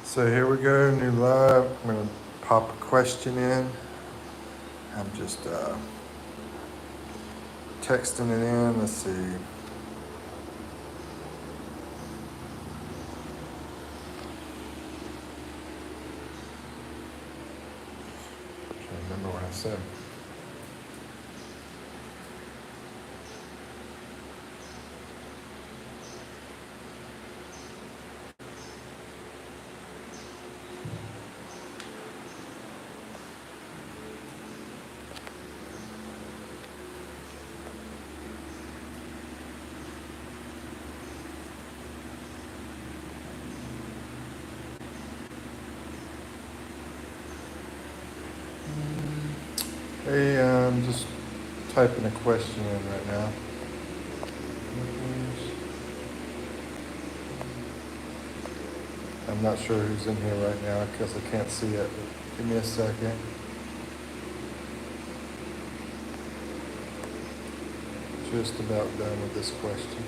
So here we go, new live. I'm gonna pop a question in. I'm just texting it in. Let's see. I'm trying to remember what I said. Hey, I'm just typing a question in right now. I'm not sure who's in here right now because I can't see it. Give me a second. Just about done with this question.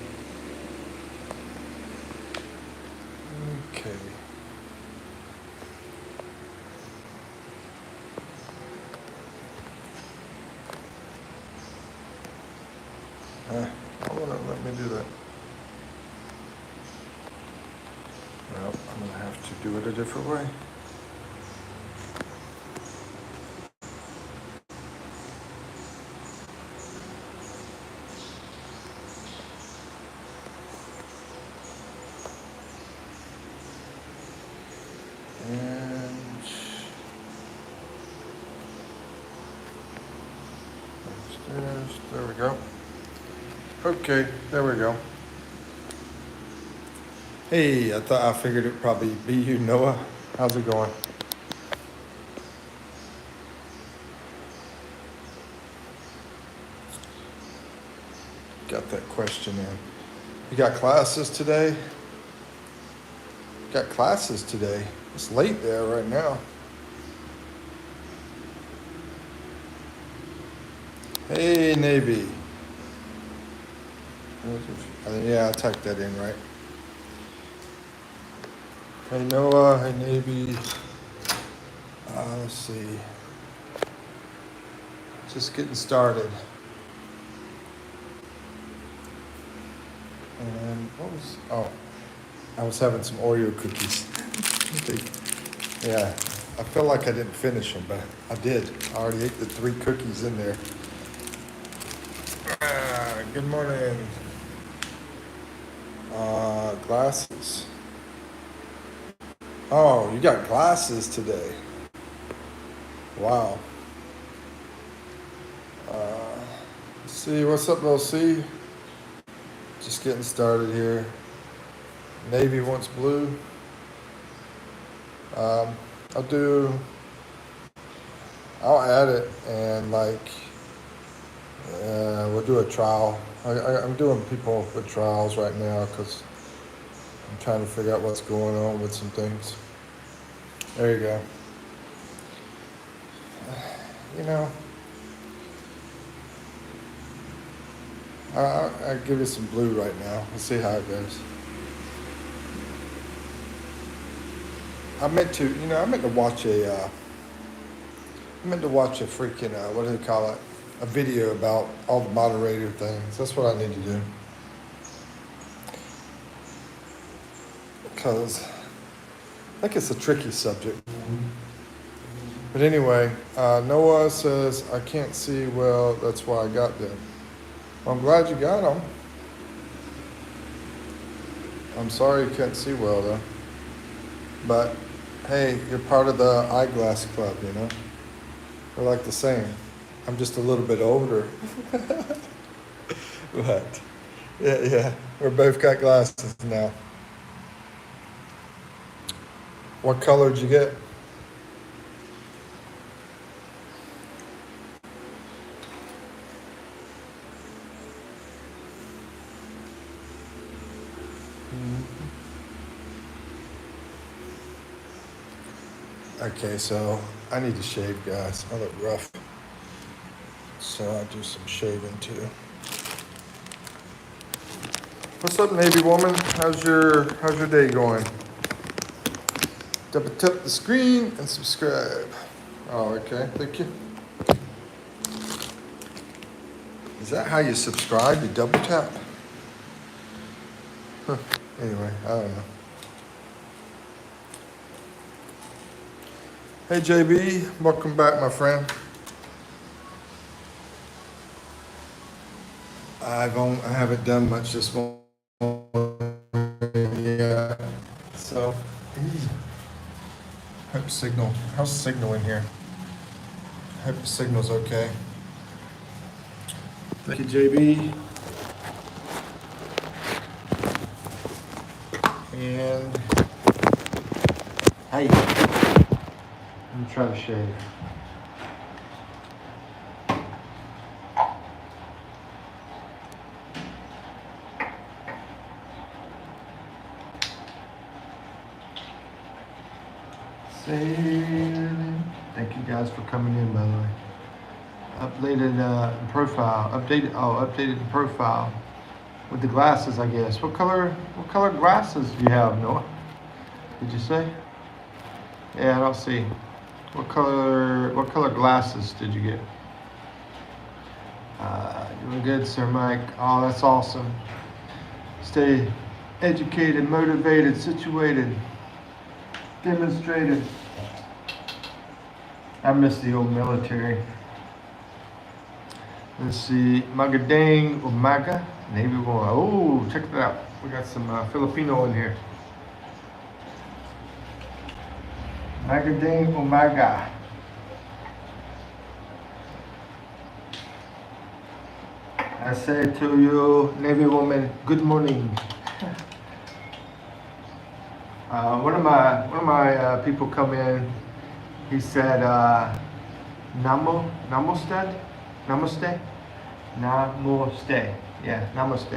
Okay. Hold on, let me do that. Well, I'm gonna have to do it a different way. And upstairs, there we go. Okay, there we go. Hey, I figured it'd probably be you, Noah. How's it going? Got that question in. You got classes today? Got classes today. It's late there right now. Hey, Navy. Yeah, I typed that in right. Hey, Noah. Hey, Navy. Let's see. Just getting started. And I was having some Oreo cookies. Yeah, I feel like I didn't finish them, but I did. I already ate the 3 cookies in there. Good morning. Glasses. Oh, you got glasses today. Wow. Let's see, what's up, little C? Just getting started here. Navy wants blue. I'll add it and we'll do a trial. I'm doing people with trials right now because I'm trying to figure out what's going on with some things. There you go. You know, I'll give you some blue right now. Let's see how it goes. I meant to watch a freaking, what do they call it? A video about all the moderator things. That's what I need to do. Because I think it's a tricky subject. But anyway, Noah says, I can't see well, that's why I got them. Well, I'm glad you got them. I'm sorry you can't see well, though. But, hey, you're part of the eyeglass club, you know? We're like the same. I'm just a little bit older. But, yeah, we both got glasses now. What color did you get? Okay, so I need to shave, guys. I look rough. So I'll do some shaving too. What's up, Navy woman? How's your day going? Double tap the screen and subscribe. Oh, okay. Thank you. Is that how you subscribe? You double tap? Huh. Anyway, I don't know. Hey JB, welcome back, my friend. I haven't done much this morning. Yeah. So, hope signal. How's signal in here? Hope the signal's okay. Thank you, JB. And hey, let me try to shave. Thank you guys for coming in, by the way. Updated profile. Updated the profile with the glasses, I guess. What color glasses do you have, Noah? Did you say? Yeah, I don't see. What color glasses did you get? Doing good, Sir Mike. Oh, that's awesome. Stay educated, motivated, situated, demonstrated. I miss the old military. Let's see, Magadang Umaga, Navy War. Oh, check that out. We got some Filipino in here. Magadang Umaga. I say to you, Navy woman, good morning. One of my people come in. He said, Namaste. Yeah, namaste.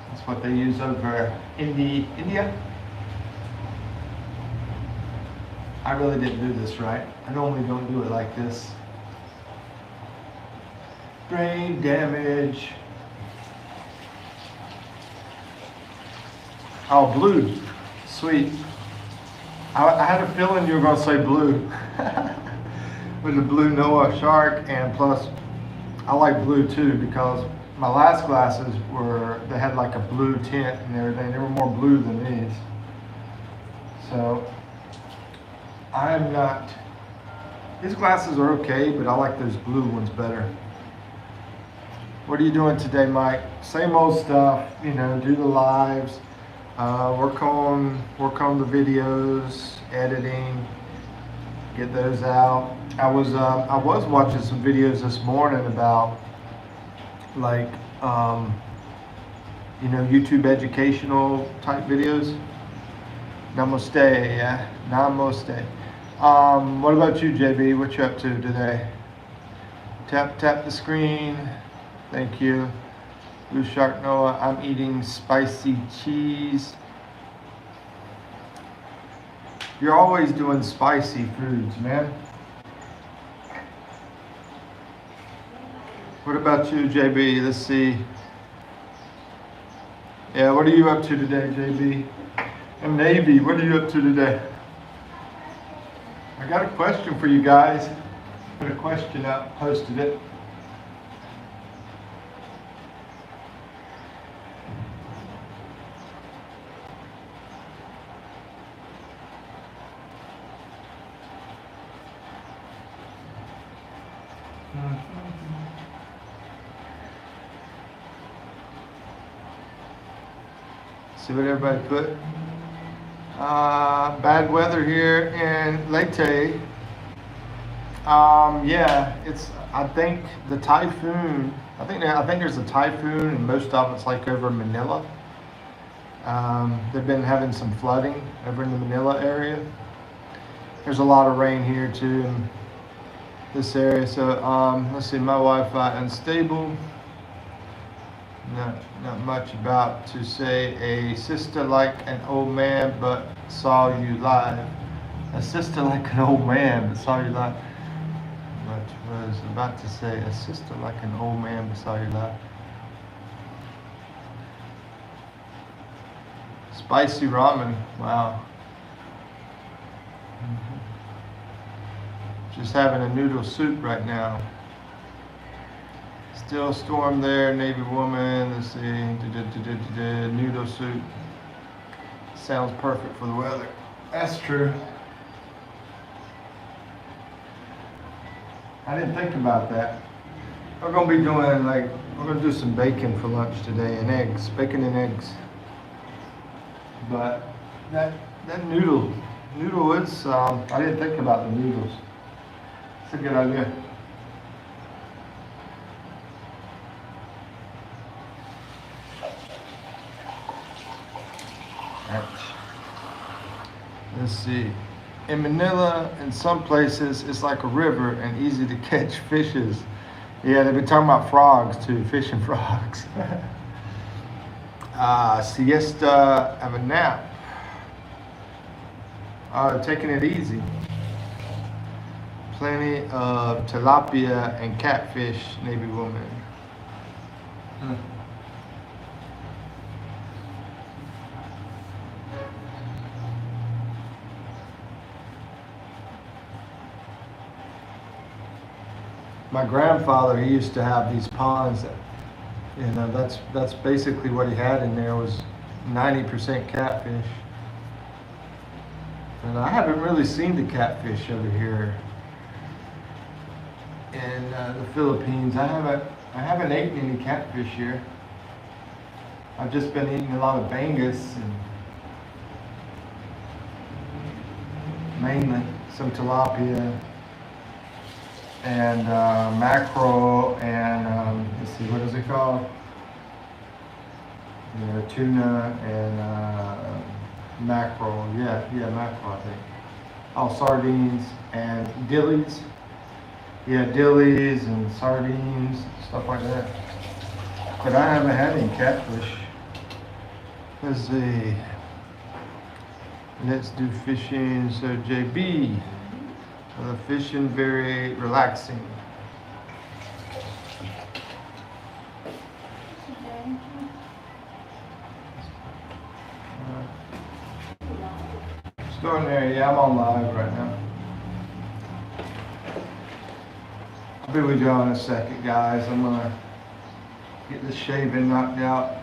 That's what they use over in India. I really didn't do this right. I normally don't do it like this. Brain damage. Oh, blue. Sweet. I had a feeling you were going to say blue. With the blue Noah shark, and plus I like blue too because my last glasses they had like a blue tint and everything. They were more blue than these. So these glasses are okay, but I like those blue ones better. What are you doing today, Mike? Same old stuff, do the lives, work on the videos, editing, get those out. I was watching some videos this morning about YouTube educational type videos. Namaste, yeah, namaste. What about you, JB? What you up to today? Tap the screen. Thank you. Blue Shark Noah, I'm eating spicy cheese. You're always doing spicy foods, man. What about you, JB? Let's see. Yeah, what are you up to today, JB? And Navy, what are you up to today? I got a question for you guys. Put a question up, posted it. See what everybody put? Bad weather here in Leyte. Yeah, I think the typhoon. I think there's a typhoon, and most of it's like over Manila. They've been having some flooding over in the Manila area. There's a lot of rain here too in this area. So let's see, my Wi-Fi unstable. Not much about to say. A sister like an old man, but saw you live. A sister like an old man, but saw you live. But was about to say a sister like an old man, but saw you live. Spicy ramen. Wow. Just having a noodle soup right now. Still a storm there, Navy woman. Let's see. Noodle soup. Sounds perfect for the weather. That's true. I didn't think about that. We're gonna be doing we're gonna do some bacon for lunch today and eggs, bacon and eggs. But that noodle is I didn't think about the noodles. It's a good idea. Let's see. In Manila, in some places, it's like a river and easy to catch fishes. Yeah, they've been talking about frogs too, fishing frogs. Siesta, have a nap. Taking it easy. Plenty of tilapia and catfish, Navy woman. My grandfather, he used to have these ponds that, that's basically what he had in there was 90% catfish. And I haven't really seen the catfish over here in the Philippines. I haven't eaten any catfish here. I've just been eating a lot of bangus and mainly some tilapia and mackerel and let's see, what is it called? Tuna and mackerel. Yeah, mackerel, I think. Oh, sardines and dillies. Yeah, dillies and sardines, stuff like that. But I haven't had any catfish. Let's see. Let's do fishing. So JB. Fishing very relaxing. Starting there, yeah, I'm on live right now. I'll be with y'all in a second, guys. I'm gonna get this shaving knocked out.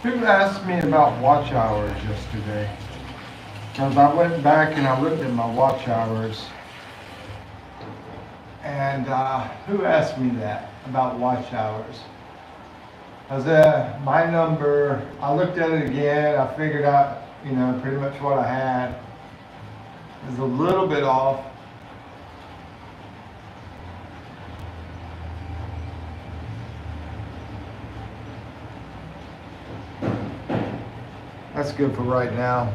Who asked me about watch hours yesterday? Because I went back and I looked at my watch hours. And who asked me that about watch hours? Because my number, I looked at it again, I figured out, pretty much what I had. It was a little bit off. That's good for right now.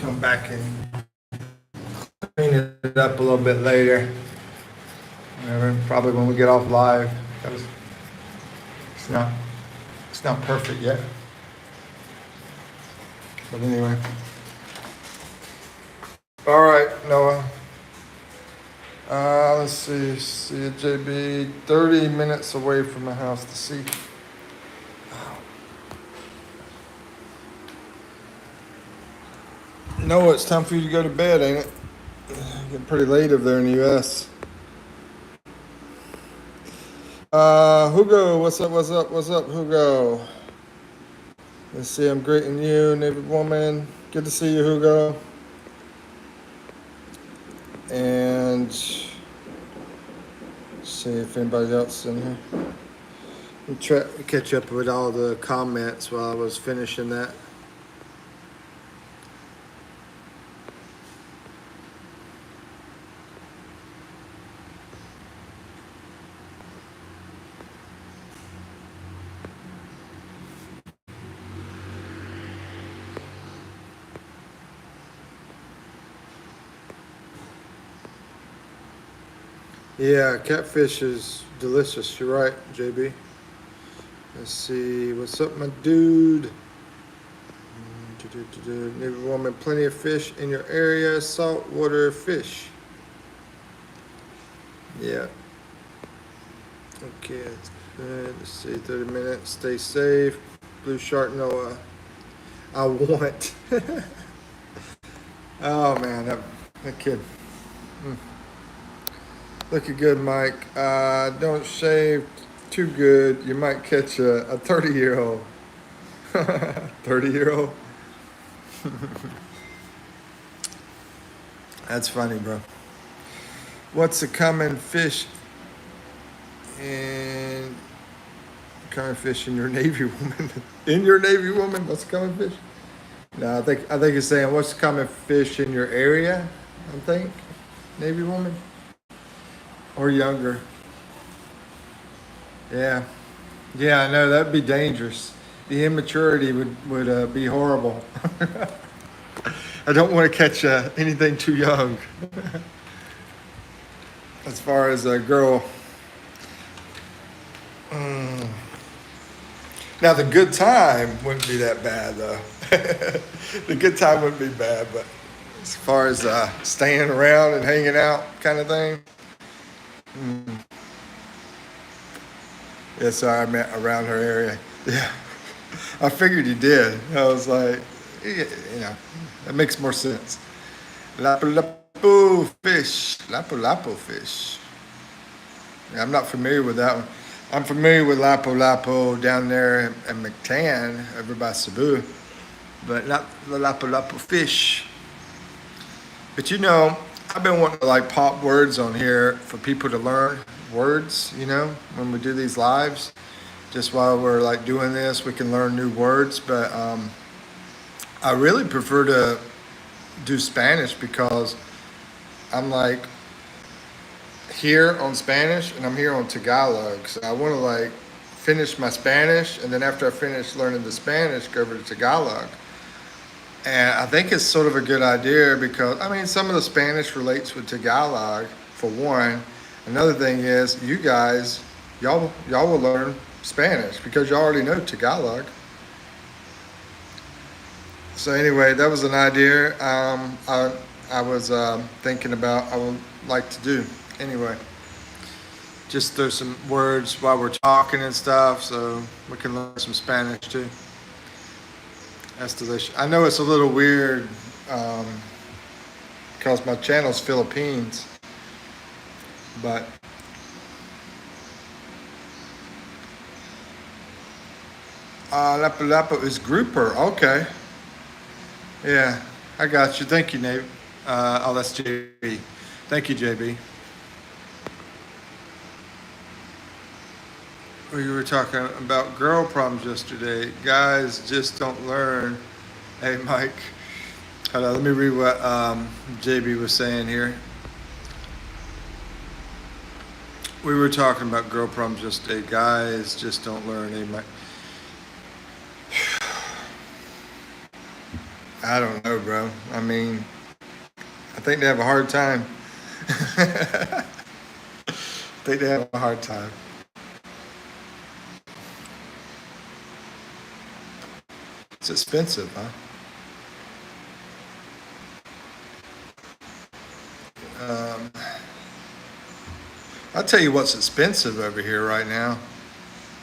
Come back and clean it up a little bit later. Probably when we get off live. It's not perfect yet. But anyway. All right, Noah. Let's see. See you, JB. 30 minutes away from my house to see. Noah, it's time for you to go to bed, ain't it? Getting pretty late over there in the U.S. Hugo, what's up, Hugo? Let's see, I'm greeting you, Navy woman. Good to see you, Hugo. And see if anybody else in here. I'm trying to catch up with all the comments while I was finishing that. Yeah, catfish is delicious. You're right, JB. Let's see. What's up, my dude? Navy woman, plenty of fish in your area. Saltwater fish. Yeah. Okay, that's good. Let's see. 30 minutes. Stay safe. Blue Shark Noah. I want. Oh man, that kid. Mm. Looking good, Mike. Don't shave too good. You might catch a 30-year-old. 30-year-old. That's funny, bro. What's a common fish in your Navy woman? In your Navy woman? What's a common fish? No, I think it's saying what's the common fish in your area. I think Navy woman or younger. Yeah, yeah, I know that'd be dangerous. The immaturity would be horrible. I don't want to catch anything too young. As far as a girl. Mm. Now the good time wouldn't be that bad though. The good time wouldn't be bad, but as far as staying around and hanging out kind of thing. Mm. Yeah, sorry, I meant around her area. Yeah, I figured you did. I was like, yeah, that makes more sense. Lapu-lapu fish. Lapu-lapu fish. Yeah, I'm not familiar with that one. I'm familiar with Lapu-Lapu down there in McTan, over by Cebu, but not the Lapu-Lapu fish. But I've been wanting to like pop words on here for people to learn words, when we do these lives. Just while we're like doing this, we can learn new words. But I really prefer to do Spanish because I'm like here on Spanish and I'm here on Tagalog. So I want to like finish my Spanish, and then after I finish learning the Spanish, go over to Tagalog. And I think it's sort of a good idea because some of the Spanish relates with Tagalog for one. Another thing is you guys, y'all will learn Spanish because you already know Tagalog. So anyway, that was an idea I was thinking about. I would like to do anyway. Just throw some words while we're talking and stuff, so we can learn some Spanish too. That's delicious. I know it's a little weird because my channel's Philippines, but Lapu-Lapu is grouper. Okay. Yeah, I got you. Thank you, Nate. That's JB. Thank you, JB. We were talking about girl problems yesterday. Guys just don't learn. Hey, Mike. Hold on, let me read what JB was saying here. We were talking about girl problems yesterday. Guys just don't learn. Hey, Mike. I don't know, bro. I think they have a hard time. I think they have a hard time. It's expensive, huh? I'll tell you what's expensive over here right now.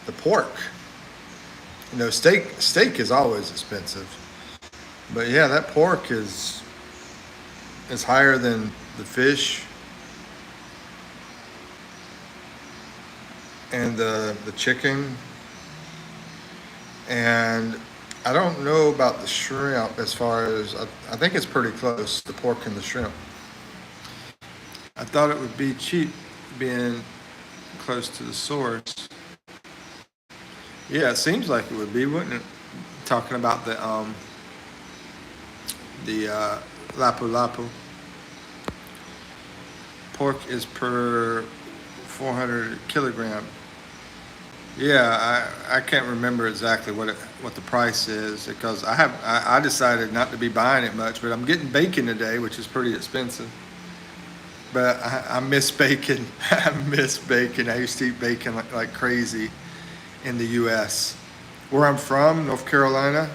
The pork. Steak is always expensive. But yeah, that pork is higher than the fish and the chicken. And I don't know about the shrimp as far as I think it's pretty close, the pork and the shrimp. I thought it would be cheap being close to the source. Yeah, it seems like it would be, wouldn't it? Talking about the lapu lapu. Pork is per 400 kilogram. Yeah, I can't remember exactly what the price is because I decided not to be buying it much, but I'm getting bacon today, which is pretty expensive. But I miss bacon. I miss bacon. I used to eat bacon like crazy in the U.S. Where I'm from, North Carolina,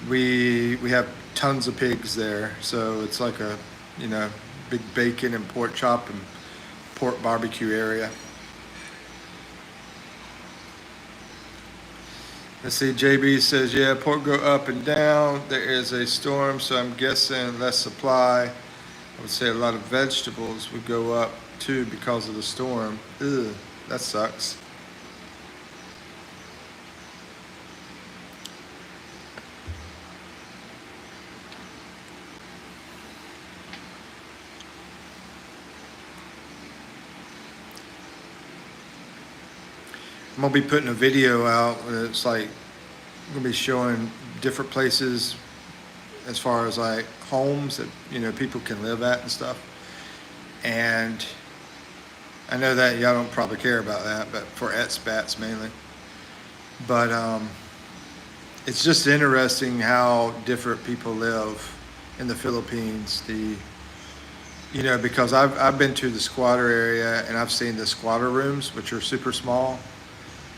we have tons of pigs there, so it's like a you know big bacon and pork chop and pork barbecue area. Let's see, JB says, yeah, pork go up and down. There is a storm, so I'm guessing less supply. I would say a lot of vegetables would go up too because of the storm. Ugh, that sucks. I'm gonna be putting a video out. It's like I'm gonna be showing different places as far as like homes that people can live at and stuff. And I know that y'all don't probably care about that, but for expats mainly. But it's just interesting how different people live in the Philippines. Because I've been to the squatter area and I've seen the squatter rooms, which are super small.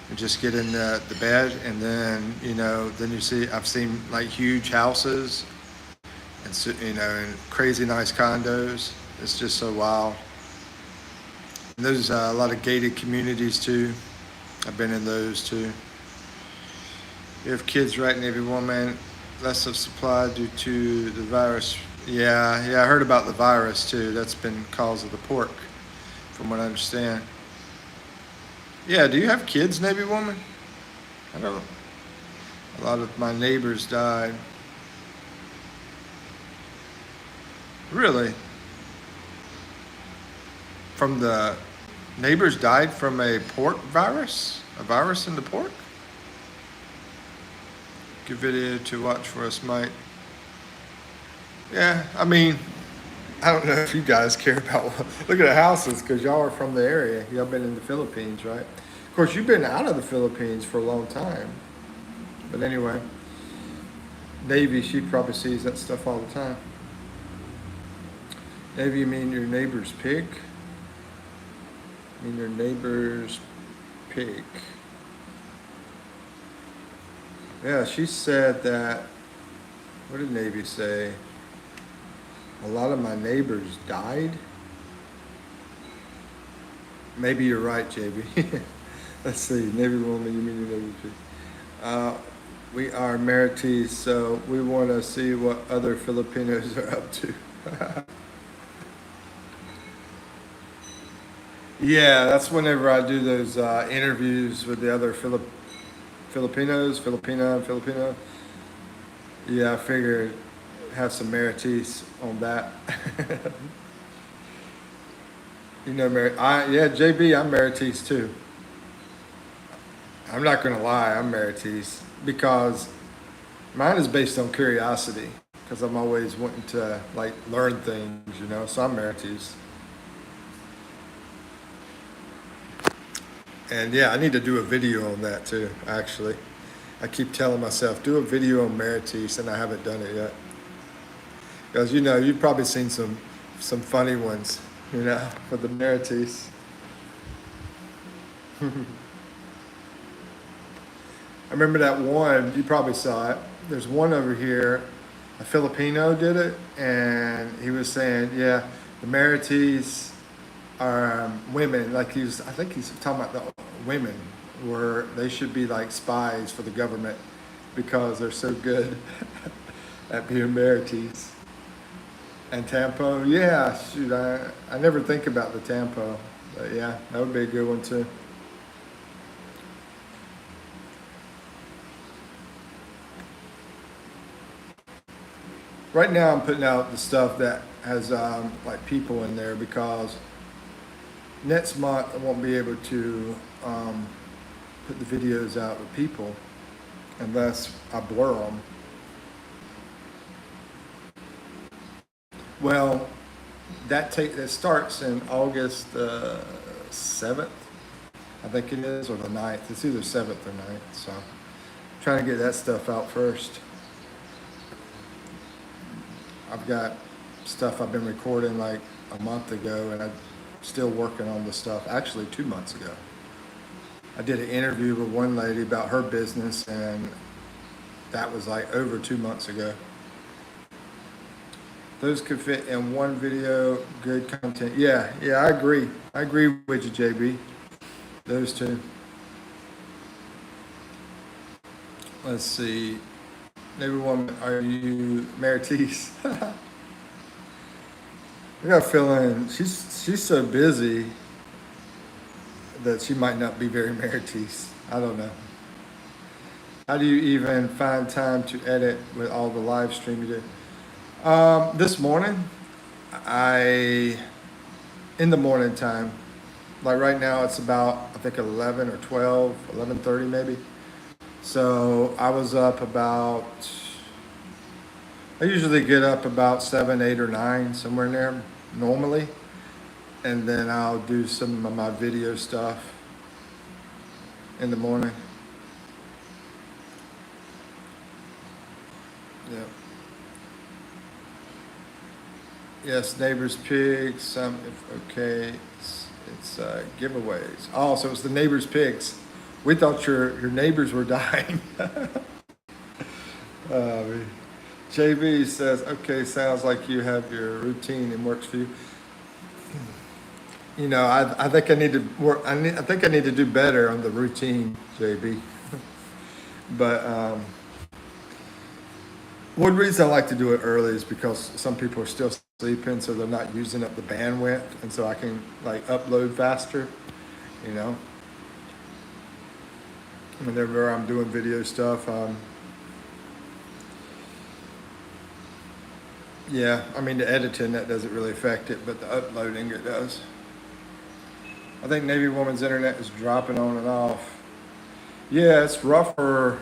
And just get in the bed, and then then you see I've seen like huge houses, and and crazy nice condos. It's just so wild. And there's a lot of gated communities too. I've been in those too. You have kids, right, Navy woman? Less of supply due to the virus. Yeah, I heard about the virus too. That's been cause of the pork, from what I understand. Yeah, do you have kids, Navy woman? I don't. A lot of my neighbors died. Really? From the neighbors died from a pork virus? A virus in the pork? Good video to watch for us, Mike. Yeah, I mean, I don't know if you guys care about look at the houses because y'all are from the area. Y'all been in the Philippines, right? Of course, you've been out of the Philippines for a long time. But anyway, Navy, she probably sees that stuff all the time. Navy, you mean your neighbor's pig? I mean your neighbor's pig. Yeah, she said that. What did Navy say? A lot of my neighbors died. Maybe you're right, JB. Let's see. Navy woman, you mean your neighbor's pig? Uh, we are Marites, so we want to see what other Filipinos are up to. Yeah, that's whenever I do those interviews with the other Filipinos, Filipino. Yeah, I figured have some Marites on that. Yeah, JB, I'm Marites too. I'm not gonna lie, I'm Marites because mine is based on curiosity because I'm always wanting to like learn things. So I'm Marites. And yeah, I need to do a video on that too, actually. I keep telling myself, do a video on Marites, and I haven't done it yet. Because you've probably seen some funny ones, for the Marites. I remember that one, you probably saw it. There's one over here, a Filipino did it, and he was saying, yeah, the Marites are women, like I think he's talking about the women, where they should be like spies for the government because they're so good at being Marites. And Tampo, yeah, shoot, I never think about the Tampo, but yeah, that would be a good one too. Right now I'm putting out the stuff that has like people in there, because next month I won't be able to put the videos out with people unless I blur them. Well, that starts in August 7th, I think it is, or the 9th. It's either 7th or 9th. So I'm trying to get that stuff out first. I've got stuff I've been recording like a month ago, and I'm still working on the stuff. Actually, 2 months ago, I did an interview with one lady about her business, and that was like over 2 months ago. Those could fit in one video, good content. Yeah, I agree. I agree with you, JB. Those two. Let's see. Neighbor woman, are you Maritis? I got a feeling she's so busy that she might not be very Maritis. I don't know. How do you even find time to edit with all the live stream you do? This morning, in the morning time, like right now it's about, I think 11 or 12, 11:30 maybe. So I was up about, I usually get up about 7, 8 or 9, somewhere in there normally. And then I'll do some of my video stuff in the morning. Yeah. Yes, neighbor's pigs. Okay, it's giveaways. Oh, so it's the neighbor's pigs. We thought your neighbors were dying. JB says, okay, sounds like you have your routine and works for you. You know, I think I need to work. I think I need to do better on the routine, JB. But one reason I like to do it early is because some people are still sleeping, so they're not using up the bandwidth, and so I can like upload faster. You know, whenever I'm doing video stuff. Yeah, I mean the editing, that doesn't really affect it, but the uploading it does. I think Navy Woman's internet is dropping on and off. Yeah, it's rougher.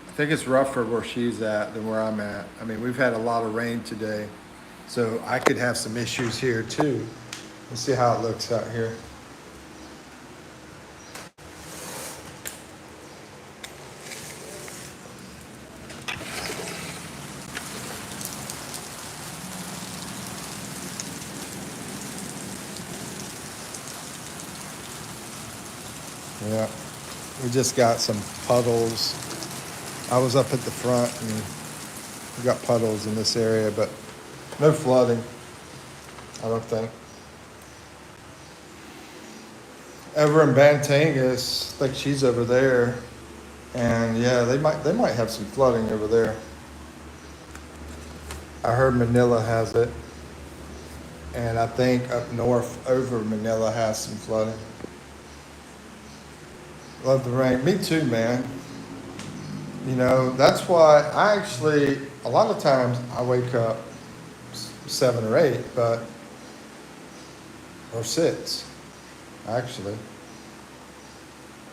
I think it's rougher where she's at than where I'm at. I mean, we've had a lot of rain today, so I could have some issues here too. Let's see how it looks out here. Yeah, we just got some puddles. I was up at the front and we got puddles in this area, but no flooding, I don't think. Over in Bantangas, I think she's over there, and yeah, they might have some flooding over there. I heard Manila has it, and I think up north over Manila has some flooding. Love the rain. Me too, man. You know, that's why I actually, a lot of times I wake up 7 or 8, or 6, actually.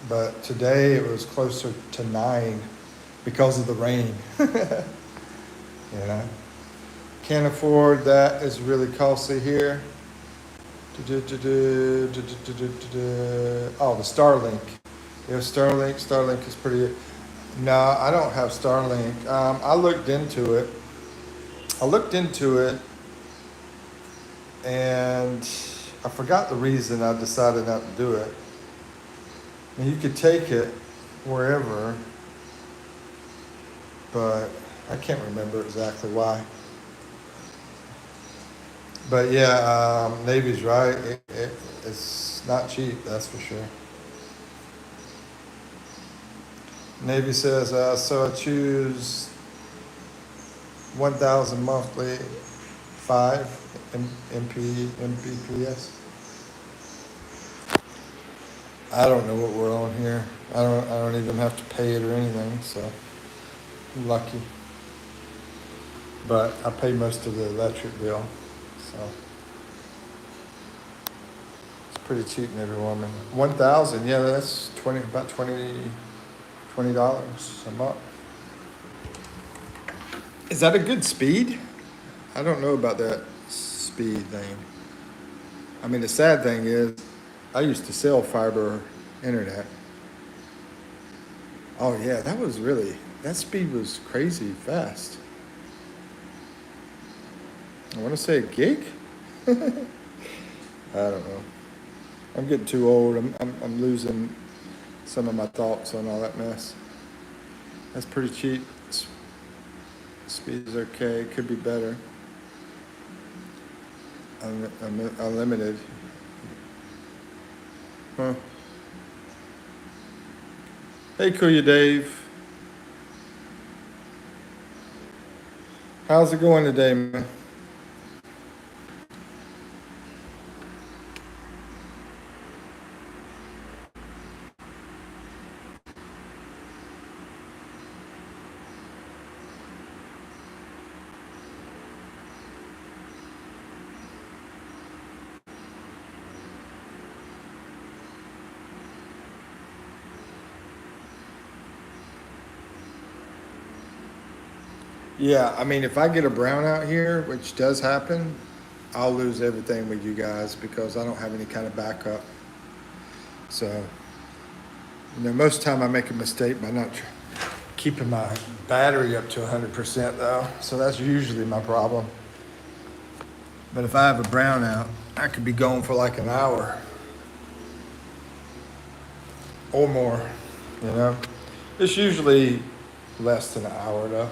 But today it was closer to 9 because of the rain. You know, can't afford that. It's really costly here. Oh, the Starlink. Yeah, Starlink is pretty. No, I don't have Starlink. I looked into it, and I forgot the reason I decided not to do it. And you could take it wherever, but I can't remember exactly why. But yeah, Navy's right. It's not cheap, that's for sure. Navy says, so I choose 1,000 monthly, 5 Mbps. I don't know what we're on here. I don't even have to pay it or anything, so I'm lucky. but I pay most of the electric bill, so it's pretty cheap in every woman. 1,000, yeah, that's about $20 a month. Is that a good speed? I don't know about that speed thing. I mean, the sad thing is, I used to sell fiber internet. Oh yeah, that speed was crazy fast. I want to say a gig. I don't know. I'm getting too old. I'm losing some of my thoughts on all that mess. That's pretty cheap. Speed is okay. Could be better. Unlimited. Huh. Hey, Kuya Dave. How's it going today, man? Yeah, I mean, if I get a brownout here, which does happen, I'll lose everything with you guys because I don't have any kind of backup. So, most of the time I make a mistake by not keeping my battery up to 100% though. So that's usually my problem. But if I have a brownout, I could be gone for like an hour or more, It's usually less than an hour though.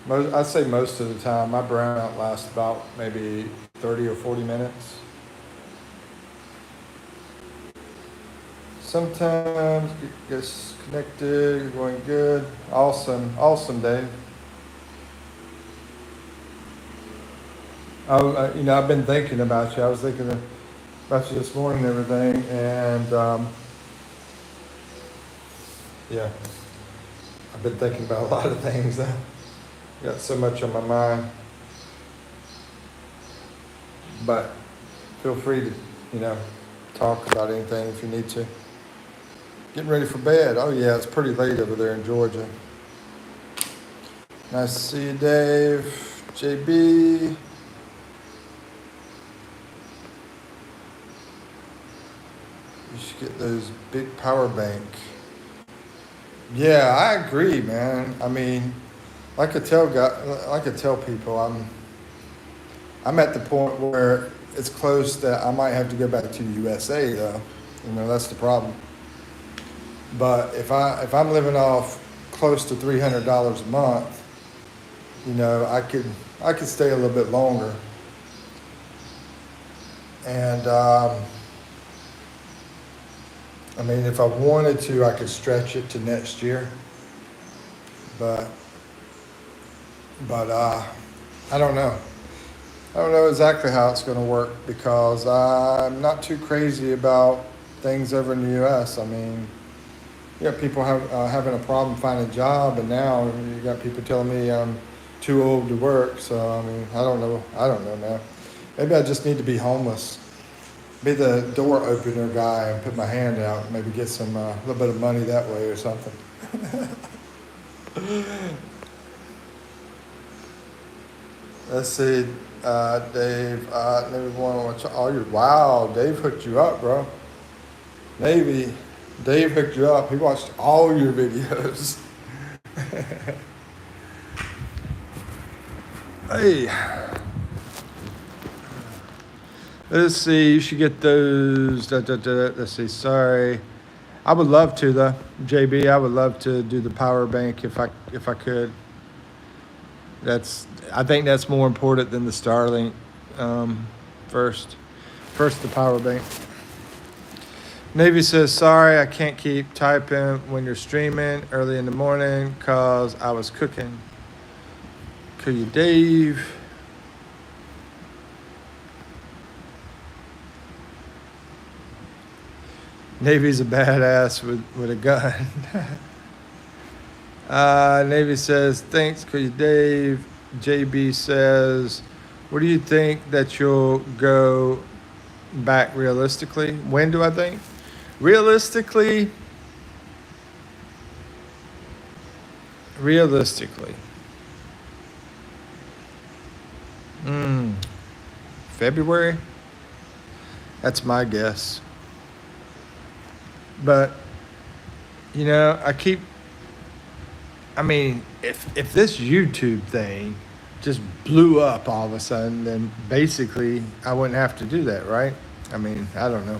I'd say most of the time, my brownout lasts about maybe 30 or 40 minutes. Sometimes it gets connected, you're going good. Awesome, Dave. I've been thinking about you. I was thinking about you this morning and everything, and yeah, I've been thinking about a lot of things. Got so much on my mind, but feel free to, talk about anything if you need to. Getting ready for bed. Oh yeah, it's pretty late over there in Georgia. Nice to see you, Dave. JB. You should get those big power bank. Yeah, I agree, man. I mean, like I tell people, I'm at the point where it's close that I might have to go back to the USA though. That's the problem. But if I'm living off close to $300 a month, I could stay a little bit longer. And I mean, if I wanted to, I could stretch it to next year. But I don't know. I don't know exactly how it's going to work because I'm not too crazy about things over in the U.S. I mean, people having a problem finding a job, and now you got people telling me I'm too old to work. So I mean, I don't know, man. Maybe I just need to be homeless, be the door opener guy, and put my hand out, and maybe get some little bit of money that way or something. Let's see, Dave. Maybe want to watch all your. Wow, Dave hooked you up, bro. Dave hooked you up. He watched all your videos. Hey, let's see. You should get those. Let's see. Sorry, I would love to though, JB. I would love to do the power bank if I could. I think that's more important than the Starlink. First the power bank. Navy says, sorry, I can't keep typing when you're streaming early in the morning because I was cooking. Could you, Dave? Navy's a badass with a gun. Navy says, thanks, Dave. JB says, what do you think that you'll go back realistically? When do I think? Realistically. February? That's my guess. But, I mean, if this YouTube thing just blew up all of a sudden, then basically I wouldn't have to do that, right? I mean, I don't know.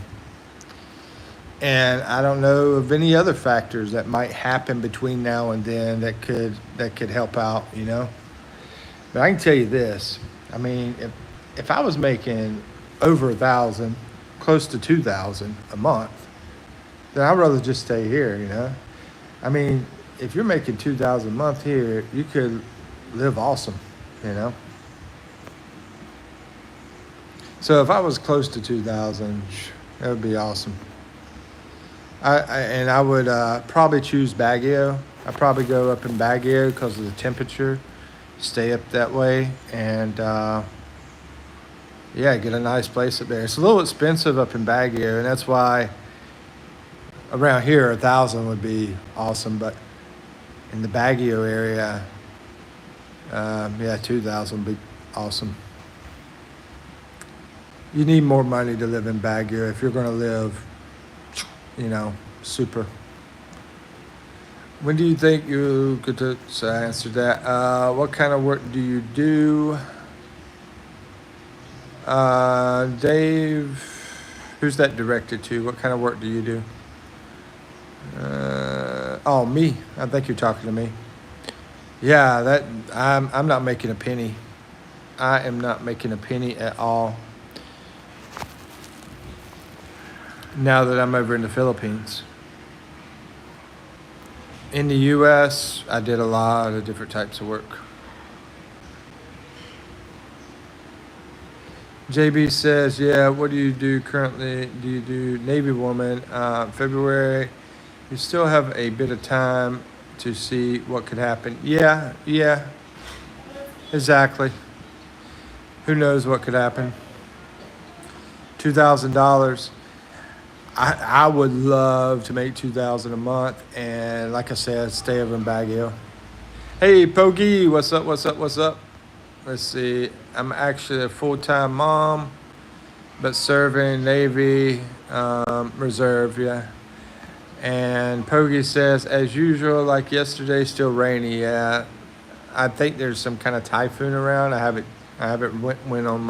And I don't know of any other factors that might happen between now and then that could help out, But I can tell you this. I mean, if I was making over 1,000, close to 2,000 a month, then I'd rather just stay here, I mean, if you're making 2,000 a month here, you could live awesome, So if I was close to 2,000, that would be awesome. I would probably choose Baguio. I'd probably go up in Baguio because of the temperature, stay up that way, and get a nice place up there. It's a little expensive up in Baguio, and that's why around here 1,000 would be awesome, but in the Baguio area, 2,000 would be awesome. You need more money to live in Baguio if you're going to live, super. When do you think you get to answer that? What kind of work do you do? Dave, who's that directed to? What kind of work do you do? Me. I think you're talking to me. Yeah, I'm not making a penny. I am not making a penny at all. Now that I'm over in the Philippines. In the U.S., I did a lot of different types of work. JB says, yeah, what do you do currently? Do you do Navy woman? February, you still have a bit of time to see what could happen. Yeah, exactly. Who knows what could happen? $2,000. I would love to make $2,000 a month, and like I said, stay over in Baguio. Hey, Pokey, what's up? Let's see. I'm actually a full-time mom, but serving Navy Reserve, yeah. And Pokey says, as usual, like yesterday, still rainy. Yeah, I think there's some kind of typhoon around. I haven't went on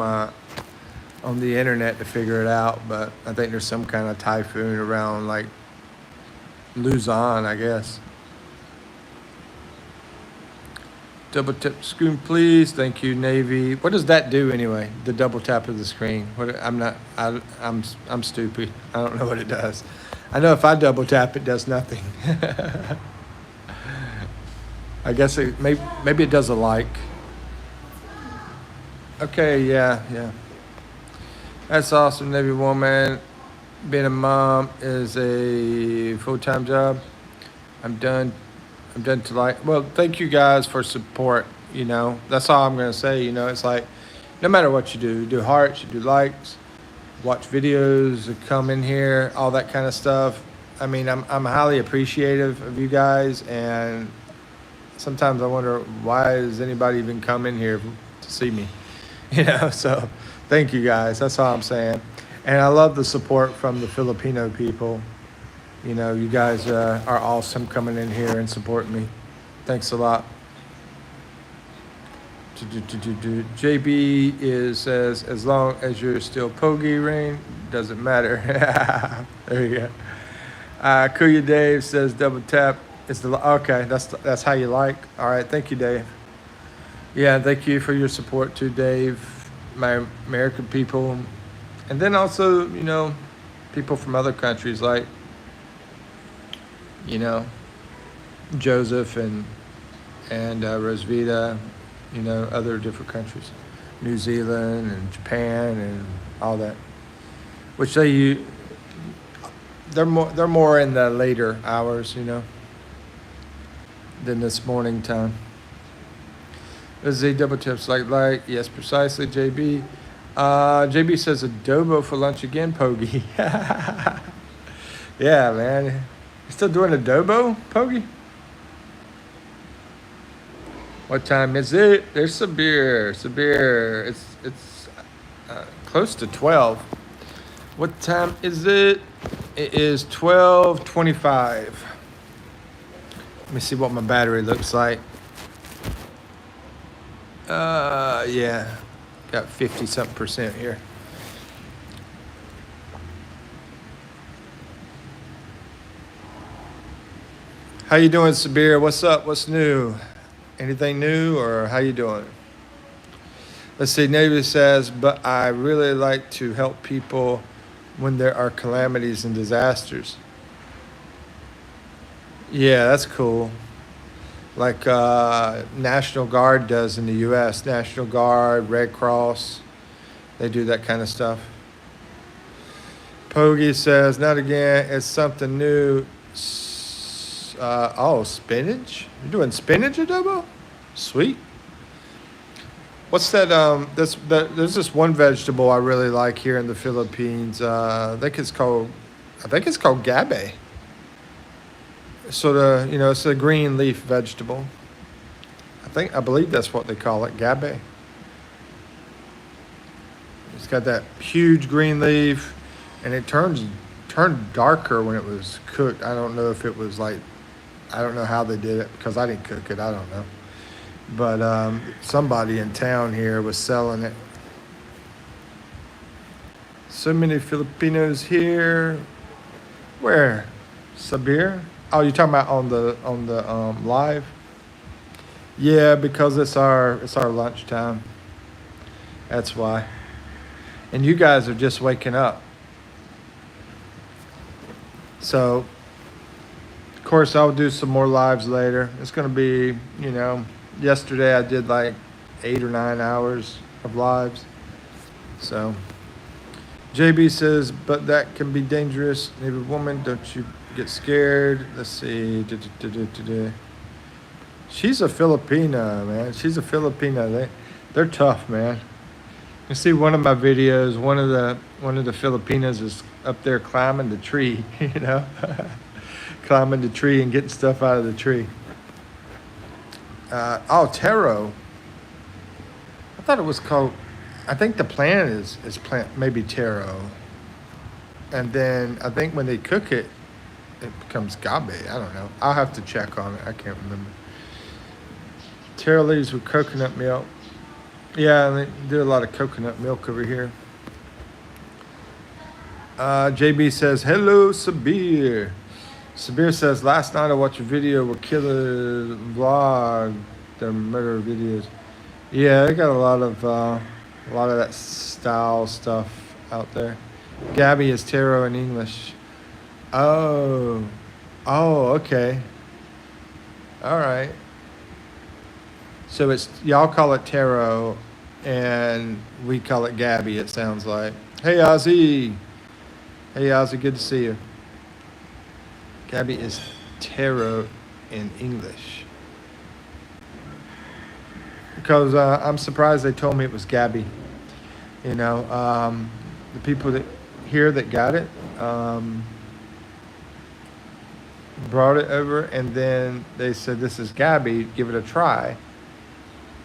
the internet to figure it out, but I think there's some kind of typhoon around like Luzon, I guess. Double tap the screen, please. Thank you, Navy. What does that do anyway? The double tap of the screen. I'm stupid. I don't know what it does. I know if I double tap, it does nothing. I guess maybe it does a like. Okay, yeah. That's awesome, Navy woman. Being a mom is a full-time job. I'm done to like. Well, thank you guys for support. That's all I'm gonna say. It's like no matter what you do hearts, you do likes, watch videos, come in here, all that kind of stuff. I mean, I'm highly appreciative of you guys, and sometimes I wonder why does anybody even come in here to see me? So. Thank you guys. That's all I'm saying. And I love the support from the Filipino people. You guys are awesome coming in here and supporting me. Thanks a lot. JB says, as long as you're still Pogi Rain, doesn't matter. There you go. Kuya Dave says double tap. Okay, that's how you like. All right, thank you, Dave. Yeah, thank you for your support too, Dave. My American people, and then also people from other countries like Joseph and Rosvita, other different countries, New Zealand and Japan and all that, which they're more in the later hours, than this morning time. Z double tips like, yes, precisely, JB. JB says adobo for lunch again, Pogi. Yeah, man. You still doing adobo, Pogi? What time is it? There's some beer. It's close to 12. What time is it? It is 12:25. Let me see what my battery looks like. Yeah, got 50-something% here. How you doing, Sabir? What's up? What's new? Anything new, or how you doing? Let's see. Navy says, but I really like to help people when there are calamities and disasters. Yeah, that's cool. Like National Guard does in the U.S. National Guard, Red Cross, they do that kind of stuff. Pogi says, not again, it's something new. Spinach? You're doing spinach adobo? Sweet. What's that? There's this one vegetable I really like here in the Philippines. I think it's called gabe. Sort of, it's a green leaf vegetable. I believe that's what they call it, gabe. It's got that huge green leaf, and it turned darker when it was cooked. I don't know if it was I don't know how they did it because I didn't cook it. I don't know. But somebody in town here was selling it. So many Filipinos here. Where? Sabir? Oh, you're talking about on the live? Yeah, because it's our lunchtime. That's why. And you guys are just waking up. So, of course, I'll do some more lives later. It's going to be, yesterday I did like 8 or 9 hours of lives. So, JB says, but that can be dangerous. Neighbor woman, don't you get scared. Let's see. She's a Filipina, man. She's a Filipina. They're tough, man. You see one of my videos, one of the Filipinas is up there climbing the tree, climbing the tree and getting stuff out of the tree. Taro. I thought it was called, I think the plant is plant, maybe taro. And then I think when they cook it, it becomes gabe. I don't know. I'll have to check on it. I can't remember. Taro leaves with coconut milk. Yeah, they do a lot of coconut milk over here. JB says, hello, Sabir. Sabir says, last night I watched a video where killer vlog, their murder videos. Yeah, they got a lot of that style stuff out there. Gabby is taro in English. Oh, okay. All right. So y'all call it taro, and we call it Gabby, it sounds like. Hey, Ozzy. Good to see you. Gabby is taro in English. Because I'm surprised they told me it was Gabby. The people that got it brought it over, and then they said, this is Gabby, give it a try.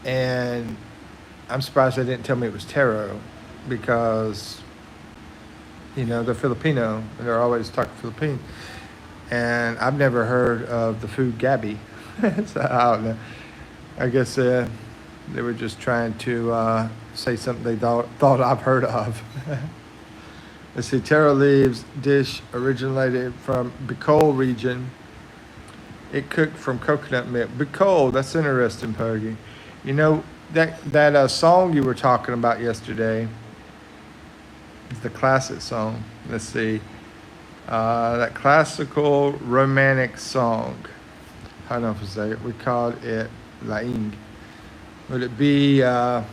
And I'm surprised they didn't tell me it was taro, because, they're Filipino. They're always talking Filipino. And I've never heard of the food Gabby. So I don't know. I guess they were just trying to say something they thought I've heard of. Let's see, taro leaves dish originated from Bicol region. It cooked from coconut milk. Bicol, that's interesting, Poggy. That song you were talking about yesterday is the classic song. Let's see. That classical romantic song. Hold on for a second. We called it Laing. Would it be da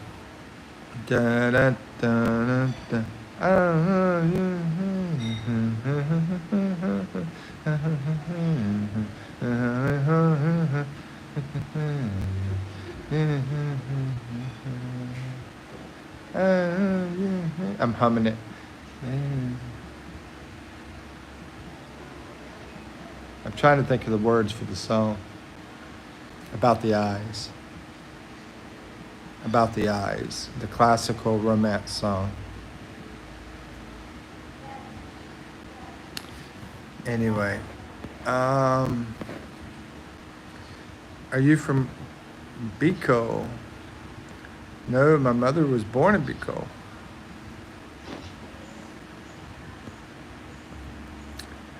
da da da da? I'm humming it. I'm trying to think of the words for the song. About the Eyes. About the Eyes, the classical romance song. Anyway, are you from Biko? No, my mother was born in Biko.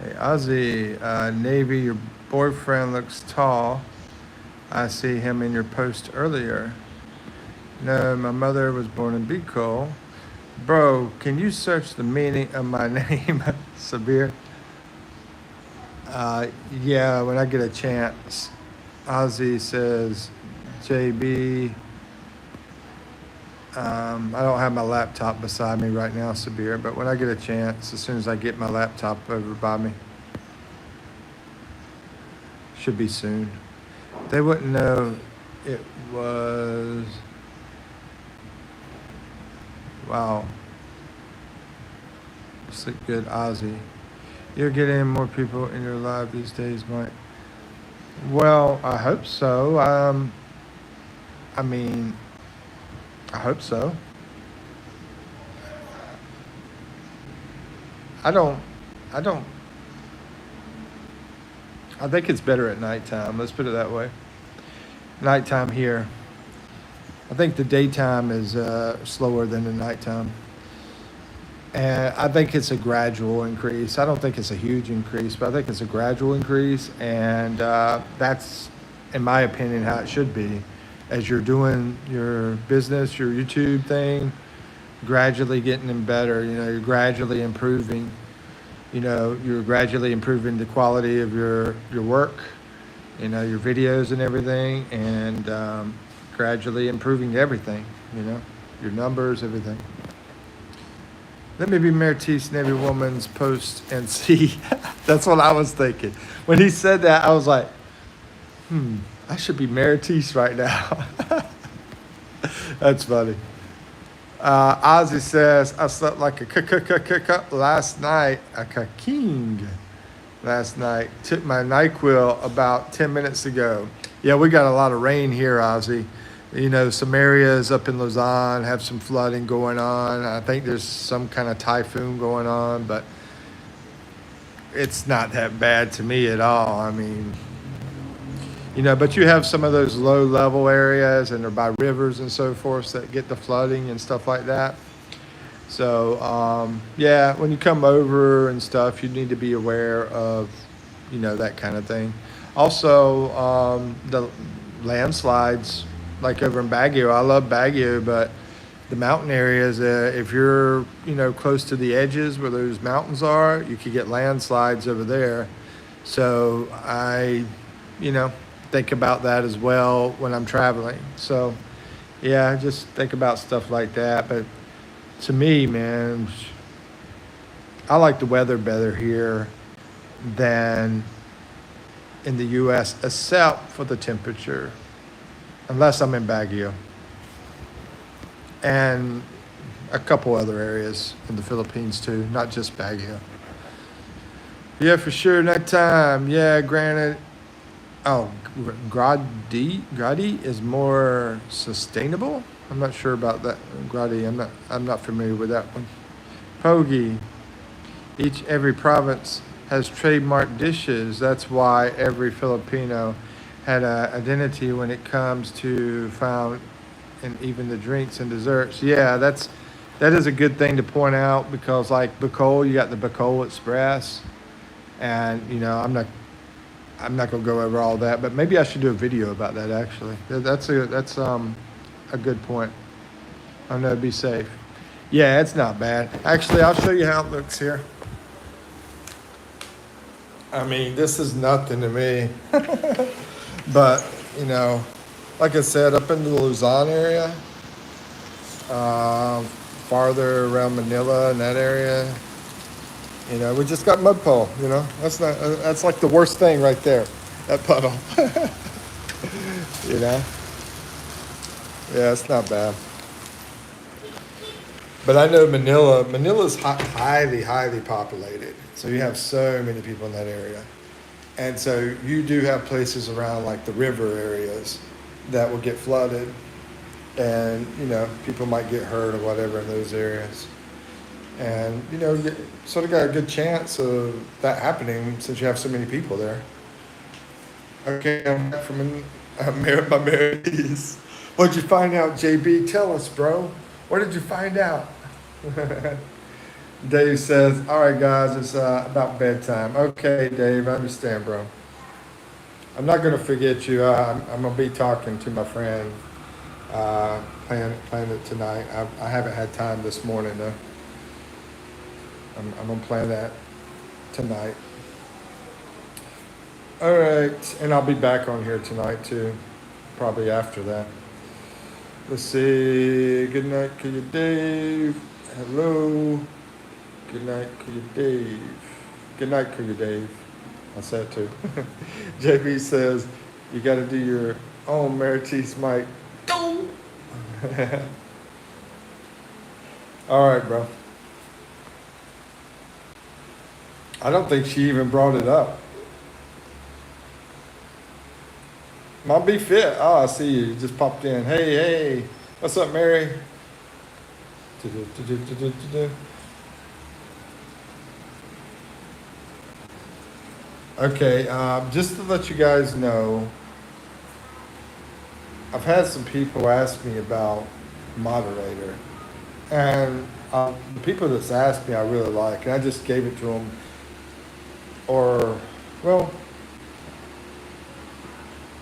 Hey, Ozzy, Navy, your boyfriend looks tall. I see him in your post earlier. No, my mother was born in Biko. Bro, can you search the meaning of my name, Sabir? Yeah, when I get a chance. Ozzy says, JB. I don't have my laptop beside me right now, Sabir, but when I get a chance, as soon as I get my laptop over by me, should be soon. They wouldn't know it was. Wow. Sleep good, Ozzy. You're getting more people in your life these days, Mike. Well, I hope so. I mean, I hope so. I don't, I don't, I think it's better at nighttime. Let's put it that way. Nighttime here. I think the daytime is slower than the nighttime. And I think it's a gradual increase. I don't think it's a huge increase, but I think it's a gradual increase. And that's, in my opinion, how it should be. As you're doing your business, your YouTube thing, gradually getting them better. You know, you're gradually improving. You know, you're gradually improving the quality of your work, you know, your videos and everything, and gradually improving everything, you know, your numbers, everything. Let me be Maritis in every woman's post and see. That's what I was thinking. When he said that, I was like, I should be Maritis right now. That's funny. Ozzy says, I slept like a last night, a king last night. Took my NyQuil about 10 minutes ago. Yeah, we got a lot of rain here, Ozzy. You know, some areas up in Lausanne have some flooding going on. I think there's some kind of typhoon going on, but it's not that bad to me at all. I mean, you know, but you have some of those low level areas and they're by rivers and so forth that get the flooding and stuff like that. So, yeah, when you come over and stuff, you need to be aware of, you know, that kind of thing. Also, the landslides, like over in Baguio. I love Baguio, but the mountain areas, if you're, you know, close to the edges where those mountains are, you could get landslides over there. So I, you know, think about that as well when I'm traveling. So, yeah, just think about stuff like that. But to me, man, I like the weather better here than in the U.S., except for the temperature, unless I'm in Baguio. And a couple other areas in the Philippines too, not just Baguio. Yeah, for sure, next time. Yeah, granted. Oh, Gradi is more sustainable. I'm not sure about that. Gradi, I'm not familiar with that one. Pogi. Every province has trademarked dishes. That's why every Filipino had an identity when it comes to found and even the drinks and desserts. Yeah, that is a good thing to point out because like Bicol, you got the Bicol Express, and you know I'm not gonna go over all that, but maybe I should do a video about that actually. That's a good point. I know, be safe. Yeah, it's not bad. Actually, I'll show you how it looks here. I mean, this is nothing to me. But, you know, like I said, up in the Luzon area, farther around Manila and that area, you know, we just got mud puddle, you know. That's like the worst thing right there, that puddle. You know? Yeah, it's not bad. But I know Manila's highly, highly populated. So you have so many people in that area. And so you do have places around like the river areas that will get flooded. And, you know, people might get hurt or whatever in those areas. And, you know, you sort of got a good chance of that happening since you have so many people there. Okay, I'm back from my marriages. What'd you find out, JB? Tell us, bro. What did you find out? Dave says, all right, guys, it's about bedtime. Okay, Dave, I understand, bro. I'm not going to forget you. I'm going to be talking to my friend, playing it tonight. I haven't had time this morning, though. I'm going to plan that tonight. All right, and I'll be back on here tonight, too, probably after that. Let's see. Good night to you, Dave. Hello. Good night to you, Dave. Good night to you, Dave. I said too. JB says, you got to do your own Maritis, Mike. All right, bro. I don't think she even brought it up. I'll be fit. Oh, I see you. You just popped in. Hey, hey. What's up, Mary? Okay, just to let you guys know, I've had some people ask me about moderator. And the people that's asked me I really like, and I just gave it to them. Or, well,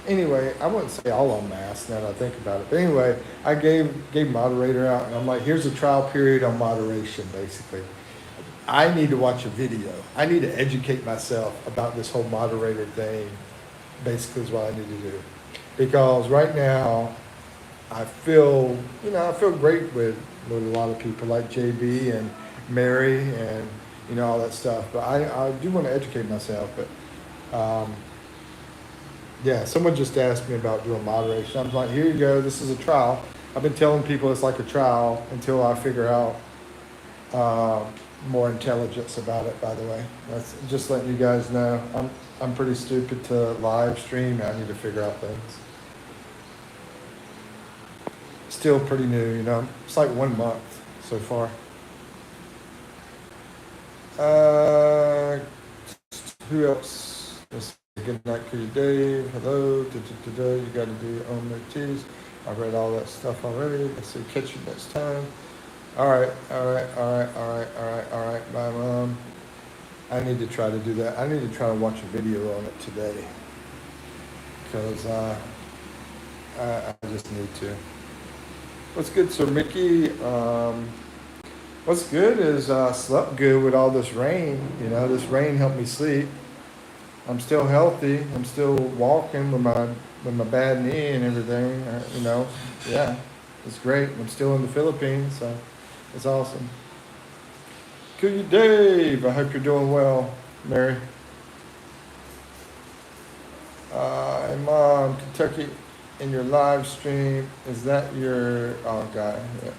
anyway, I wouldn't say all on mass now that I think about it. But anyway, I gave moderator out, and I'm like, here's a trial period on moderation, basically. I need to watch a video. I need to educate myself about this whole moderator thing, basically is what I need to do. Because right now, I feel great with a lot of people like JB and Mary and, you know, all that stuff. But I do want to educate myself. But, yeah, someone just asked me about doing moderation. I'm like, here you go. This is a trial. I've been telling people it's like a trial until I figure out more intelligence about it, by the way. That's just letting you guys know. I'm pretty stupid to live stream, and I need to figure out things. Still pretty new, you know. It's like 1 month so far. Who else? Good night to you, Dave. Hello. You got to do your own notes. I read all that stuff already. Let's see. Catch you next time. All right. Bye, Mom. I need to try to do that. I need to try to watch a video on it today. Because I just need to. What's good, Sir Mickey? What's good is slept good with all this rain. You know, this rain helped me sleep. I'm still healthy. I'm still walking with my bad knee and everything. You know, yeah, it's great. I'm still in the Philippines, so it's awesome. Good you, Dave. I hope you're doing well, Mary. And Mom, Kentucky, in your live stream, is that your guy? Yeah.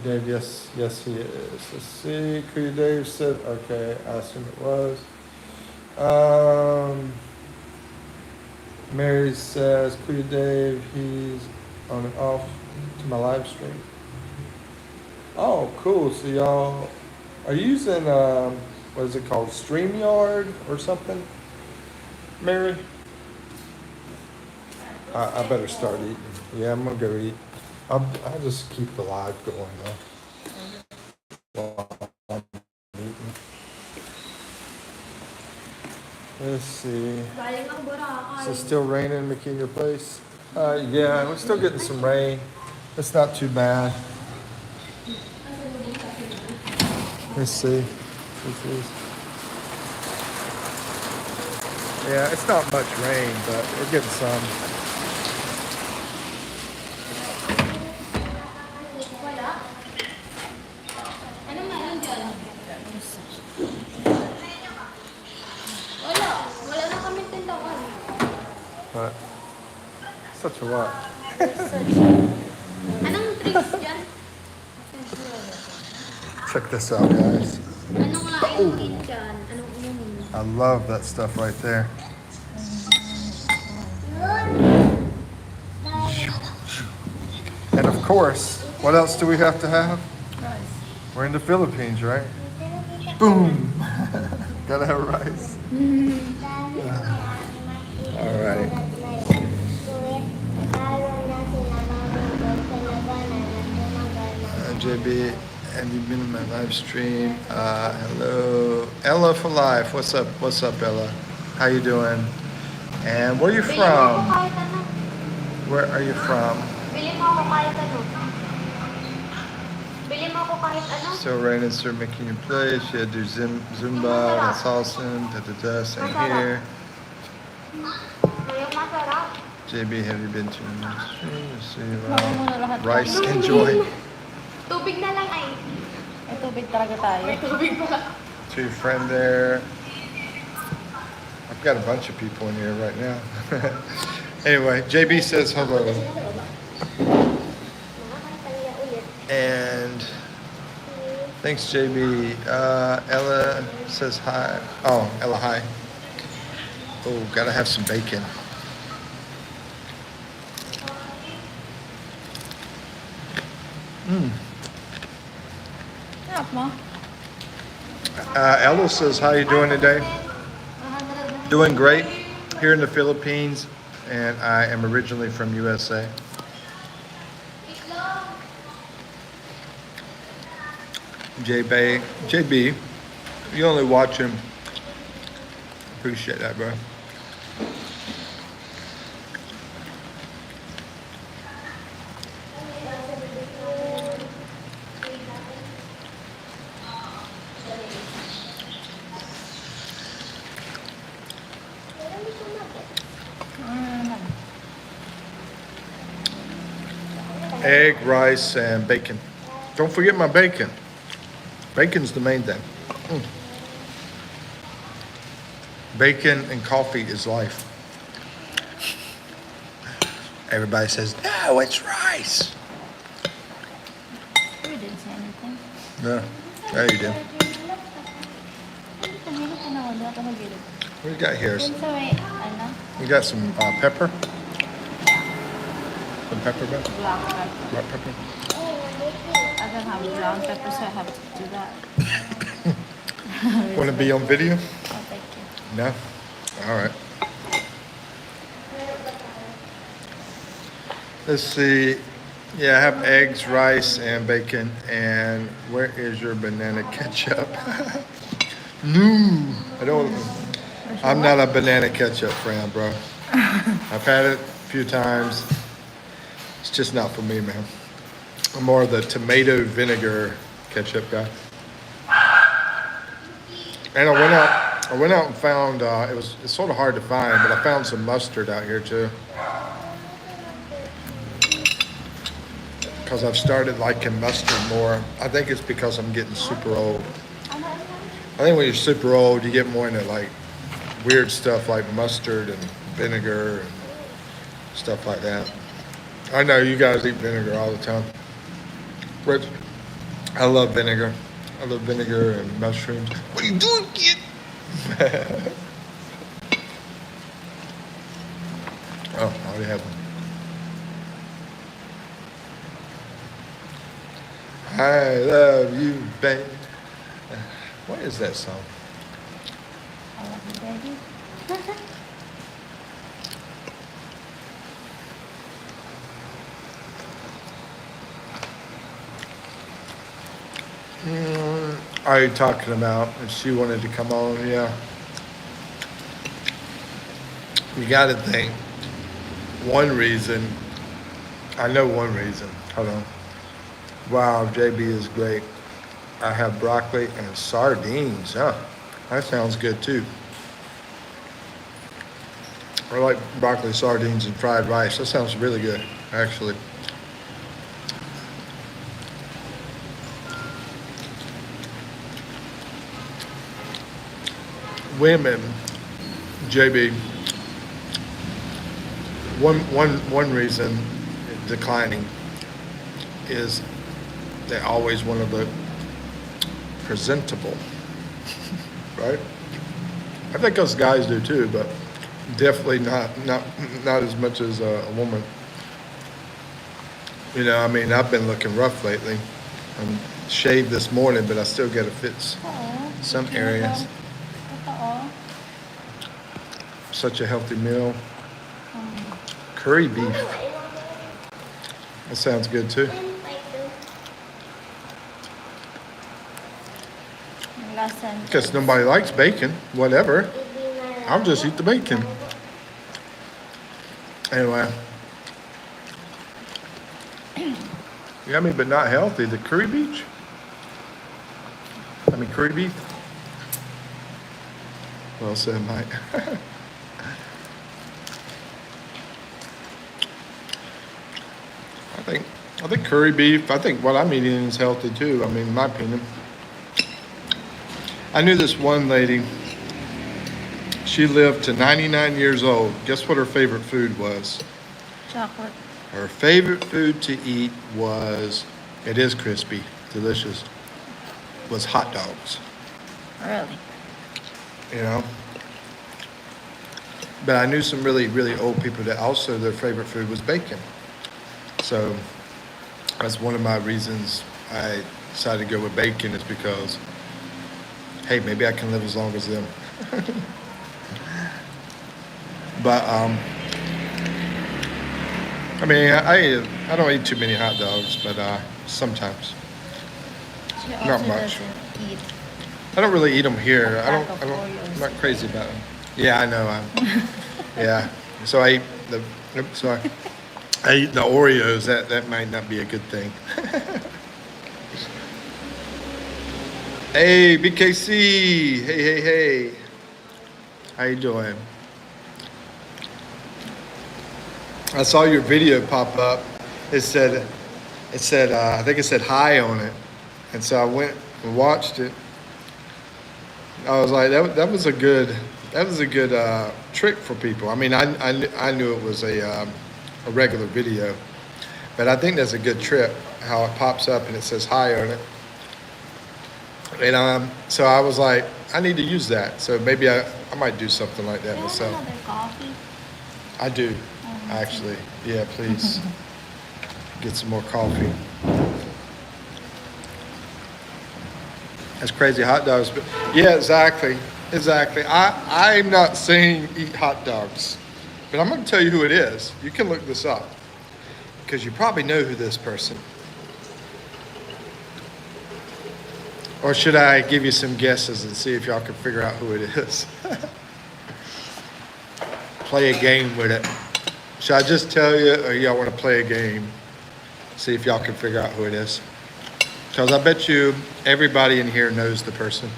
Dave, yes, he is. Let's see. Could Dave said, okay, I assume it was. Mary says, Kuya Dave, he's on and off to my live stream. Oh, cool. So y'all are using, what is it called? StreamYard or something? Mary? I better start eating. Yeah, I'm going to go eat. I'll just keep the live going though. While I'm eating. Let's see. Is it still raining in McKinney Place? Yeah, we're still getting some rain. It's not too bad. Let's see. Yeah, it's not much rain, but we're getting some. So what? Anong tricks dyan? Check this out, guys. Ano nga inumin dyan? Anong inumin? I love that stuff right there. And of course, what else do we have to have? Rice. We're in the Philippines, right? Boom! Gotta have rice. All right. JB, have you been in my live stream? Hello, Ella for life. What's up? What's up, Ella? How you doing? And where are you Bili mo ako from? kahit ano. Where are you from? Bili mo ako kahit ano. Bili mo ako kahit ano. So Raina's still making you play. She had to do Zumba and salsa, same here. Yung masarap. JB, have you been to the stream? Let's see. Baka muna lahat. Rice, enjoy. Tubig na lang ay. May tubig talaga tayo. May tubig pa. To your friend there. I've got a bunch of people in here right now. Anyway, JB says hello. And thanks, JB. Ella says hi. Oh, Ella, hi. Oh, gotta have some bacon. Sarap mo. Ella says, how you doing today? Doing great here in the Philippines, and I am originally from USA. JB, you only watch him. Appreciate that, bro. Egg, rice, and bacon. Don't forget my bacon. Bacon's the main thing. Bacon and coffee is life. Everybody says, no, it's rice. You didn't say anything. No, yeah, you did. Tumingin ka na wala ako magilid. What do you got here? Dun sa may, ano, You got some pepper? Some pepper, babe? black pepper. Black pepper? I don't have brown pepper, so I have to do that. Want to be on video? Oh, thank you. No? All right. Let's see. Yeah, I have eggs, rice, and bacon. And where is your banana ketchup? No, I don't. I'm not a banana ketchup fan, bro. I've had it a few times. It's just not for me, man. I'm more of the tomato vinegar ketchup guy. And I went out and found, it's sort of hard to find, but I found some mustard out here too. Because I've started liking mustard more. I think it's because I'm getting super old. I think when you're super old, you get more into like weird stuff like mustard and vinegar and stuff like that. I know you guys eat vinegar all the time. Rich, I love vinegar. I love vinegar and mushrooms. What are you doing, kid? Oh, I already have one. I love you, babe. What is that song? I love you, baby. Are you talking about if she wanted to come on? Yeah. You got to think. One reason. I know one reason. Hold on. Wow, JB is great. I have broccoli and sardines. Huh? That sounds good too. I like broccoli, sardines, and fried rice. That sounds really good, actually. Women, JB, One reason declining is they always want to look presentable, right? I think us guys do too, but definitely not as much as a woman. You know, I mean, I've been looking rough lately. I'm shaved this morning, but I still get it fits Oo. some areas. Totoo. Such a healthy meal. Curry beef. That sounds good too. Yung lasa. Because nobody likes bacon, whatever. I'll just eat the bacon. Anyway. Yummy but not healthy. The curry beef. Curry beef. Well said, Mike. I think curry beef. I think what I'm eating is healthy too. I mean, in my opinion. I knew this one lady. She lived to 99 years old. Guess what her favorite food was? Chocolate. Her favorite food to eat was, it is crispy, delicious, was hot dogs. Really? You know? But I knew some really, really old people that also their favorite food was bacon. So that's one of my reasons I decided to go with bacon is because, hey, maybe I can live as long as them. But, I mean, I don't eat too many hot dogs, but sometimes. She Not also much. doesn't eat. I don't really eat them here. Pack of I'm Oreos. not crazy about them. Yeah, I know. Yeah. So I eat the. Oops, sorry. I eat the Oreos. That might not be a good thing. Hey, BKC. Hey. How you doing? I saw your video pop up. It said, I think it said hi on it, and so I went and watched it. I was like, that was a good trick for people. I mean, I knew it was a regular video, but I think that's a good trick. How it pops up and it says hi on it, and so I was like, I need to use that. So maybe I might do something like that Do you have myself. another coffee? I do, actually. Yeah, please. Get some more coffee. That's crazy, hot dogs. But yeah, exactly. I'm not saying eat hot dogs, but I'm going to tell you who it is. You can look this up because you probably know who this person. Or should I give you some guesses and see if y'all can figure out who it is? Play a game with it. Should I just tell you, or y'all want to play a game? See if y'all can figure out who it is. Because I bet you everybody in here knows the person.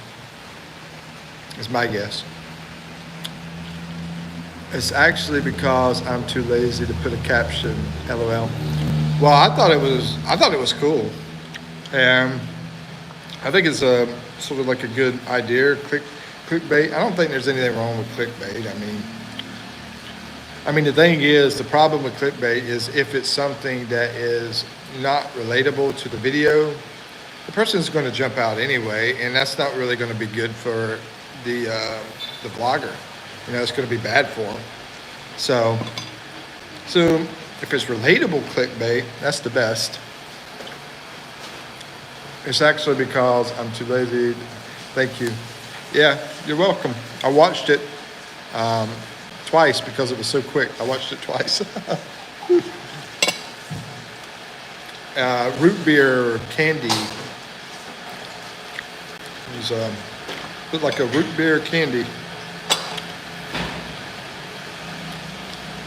Is my guess. It's actually because I'm too lazy to put a caption, LOL. Well, I thought it was cool. And I think it's a sort of like a good idea, clickbait. I don't think there's anything wrong with clickbait. I mean, the thing is, the problem with clickbait is if it's something that is not relatable to the video, the person's going to jump out anyway, and that's not really going to be good for the vlogger. You know, it's going to be bad for them. So if it's relatable clickbait, that's the best. It's actually because I'm too lazy. Thank you. Yeah, you're welcome. I watched it twice because it was so quick. I watched it twice. Root beer candy. It was looked like a root beer candy.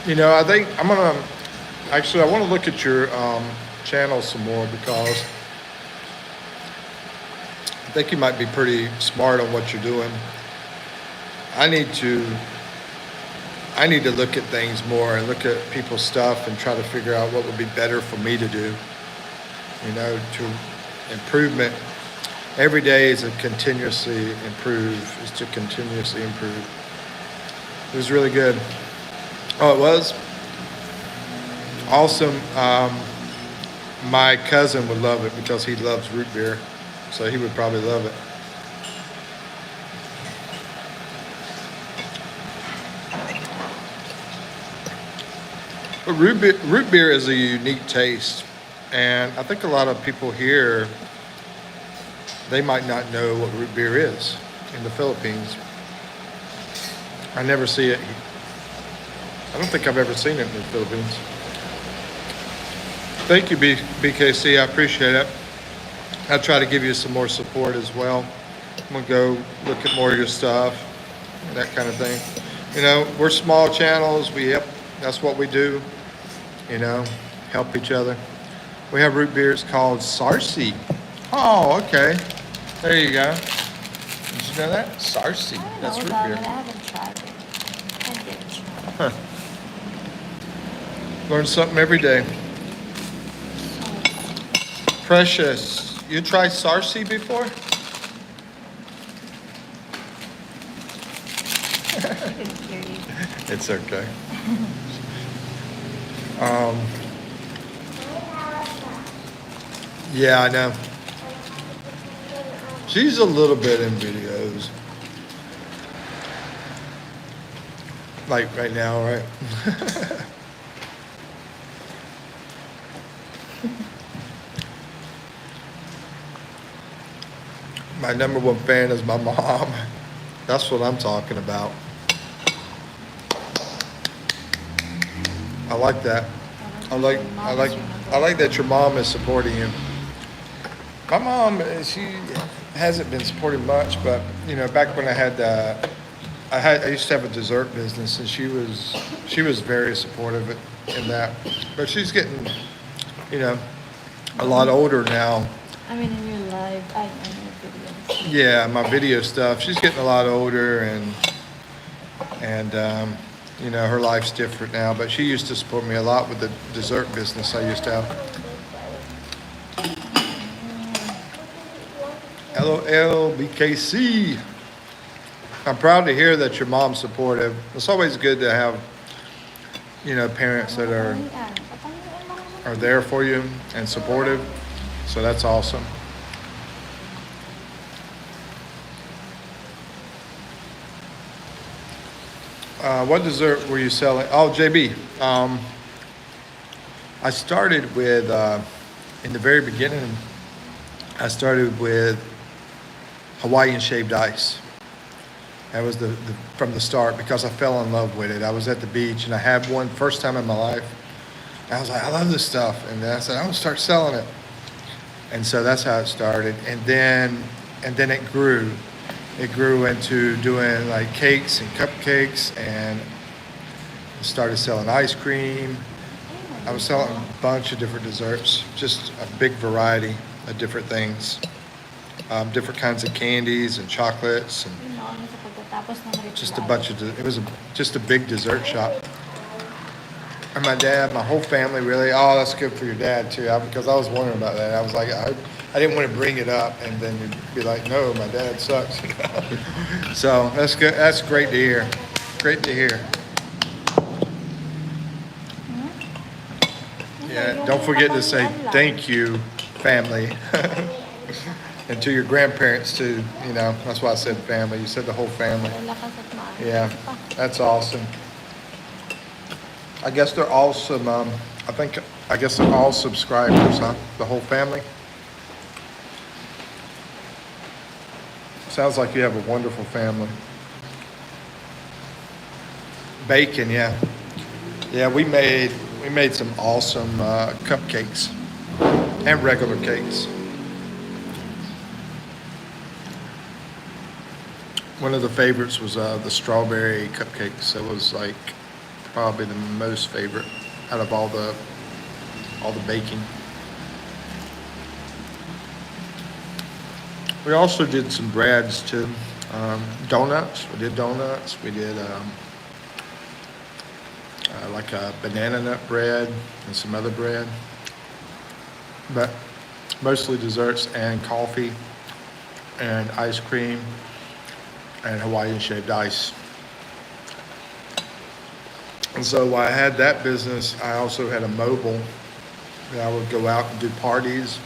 You know, I think I want to look at your channel some more because I think you might be pretty smart on what you're doing. I need to look at things more and look at people's stuff and try to figure out what would be better for me to do. You know, to improvement. Every day is to continuously improve. It was really good. Oh, it was? Awesome. My cousin would love it because he loves root beer, so he would probably love it. But root beer is a unique taste, and I think a lot of people here, they might not know what root beer is in the Philippines. I never see it. I don't think I've ever seen it in the Philippines. Thank you, BKC. I appreciate it. I'll try to give you some more support as well. I'm going to go look at more of your stuff, that kind of thing. You know, we're small channels. That's what we do. You know, help each other. We have root beers called Sarsi. Oh, okay. There you go. Did you know that? Sarsi. That's root beer. I haven't tried it. I did try. Huh. Learn something every day. Precious, you tried Sarsi before? I didn't hear you. It's okay. Yeah, I know. She's a little bit in videos. Like right now, right? My number one fan is my mom. That's what I'm talking about. I like that. I like that your mom is supporting you. My mom, she hasn't been supporting much, but you know, back when I used to have a dessert business, and she was very supportive in that. But she's getting, you know, a lot older now. I mean, in your live, in your videos. Yeah, my video stuff. She's getting a lot older, and you know, her life's different now. But she used to support me a lot with the dessert business I used to have. LOL BKC. I'm proud to hear that your mom's supportive. It's always good to have, you know, parents that are there for you and supportive. So that's awesome. What dessert were you selling? Oh, JB. I started with, in the very beginning, I started with Hawaiian shaved ice. That was from the start because I fell in love with it. I was at the beach and I had one first time in my life. And I was like, I love this stuff. And then I said, I'm gonna start selling it. And so that's how it started. And then it grew. It grew into doing like cakes and cupcakes, and started selling ice cream. I was selling a bunch of different desserts, just a big variety of different things. Different kinds of candies and chocolates, and just a bunch of, just a big dessert shop. And my dad, my whole family really, oh, that's good for your dad too, because I was wondering about that. I was like, I didn't want to bring it up and then you'd be like, no, my dad sucks. So that's good. That's great to hear. Great to hear. Yeah, don't forget to say thank you, family. And to your grandparents too, you know, that's why I said family. You said the whole family. Yeah, that's awesome. I guess they're all I guess they're all subscribers, huh? The whole family. Sounds like you have a wonderful family. Bacon, yeah. Yeah, we made some awesome cupcakes and regular cakes. One of the favorites was the strawberry cupcakes. It was like probably the most favorite out of all the baking. We also did some breads too. Donuts. We did donuts. We did like a banana nut bread and some other bread. But mostly desserts and coffee and ice cream and Hawaiian shaved ice. And so while I had that business, I also had a mobile that I would go out and do parties,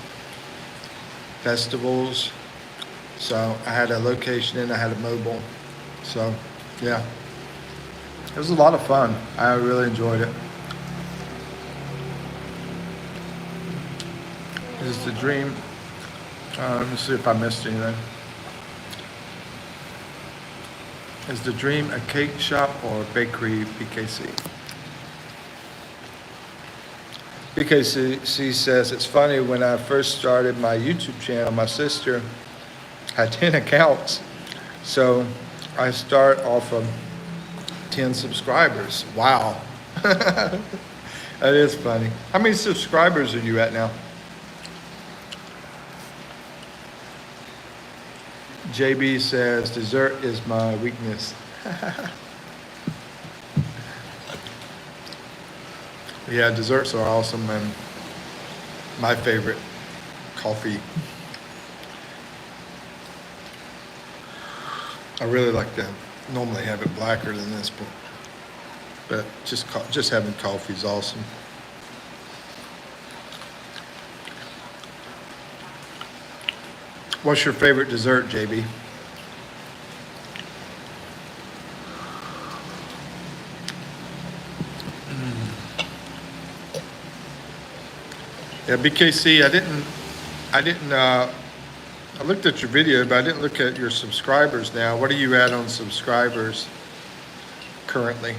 festivals. So I had a location and I had a mobile. So yeah, it was a lot of fun. I really enjoyed it. Is the dream? Let me see if I missed anything. Is the dream a cake shop or a bakery, BKC? BKC says, it's funny, when I first started my YouTube channel, my sister had 10 accounts. So I start off of 10 subscribers. Wow. That is funny. How many subscribers are you at now? JB says, dessert is my weakness. Yeah, desserts are awesome, and my favorite, coffee. I really like to normally have it blacker than this, but just having coffee is awesome. What's your favorite dessert, JB? Yeah, BKC, I looked at your video, but I didn't look at your subscribers now. What are you at on subscribers currently?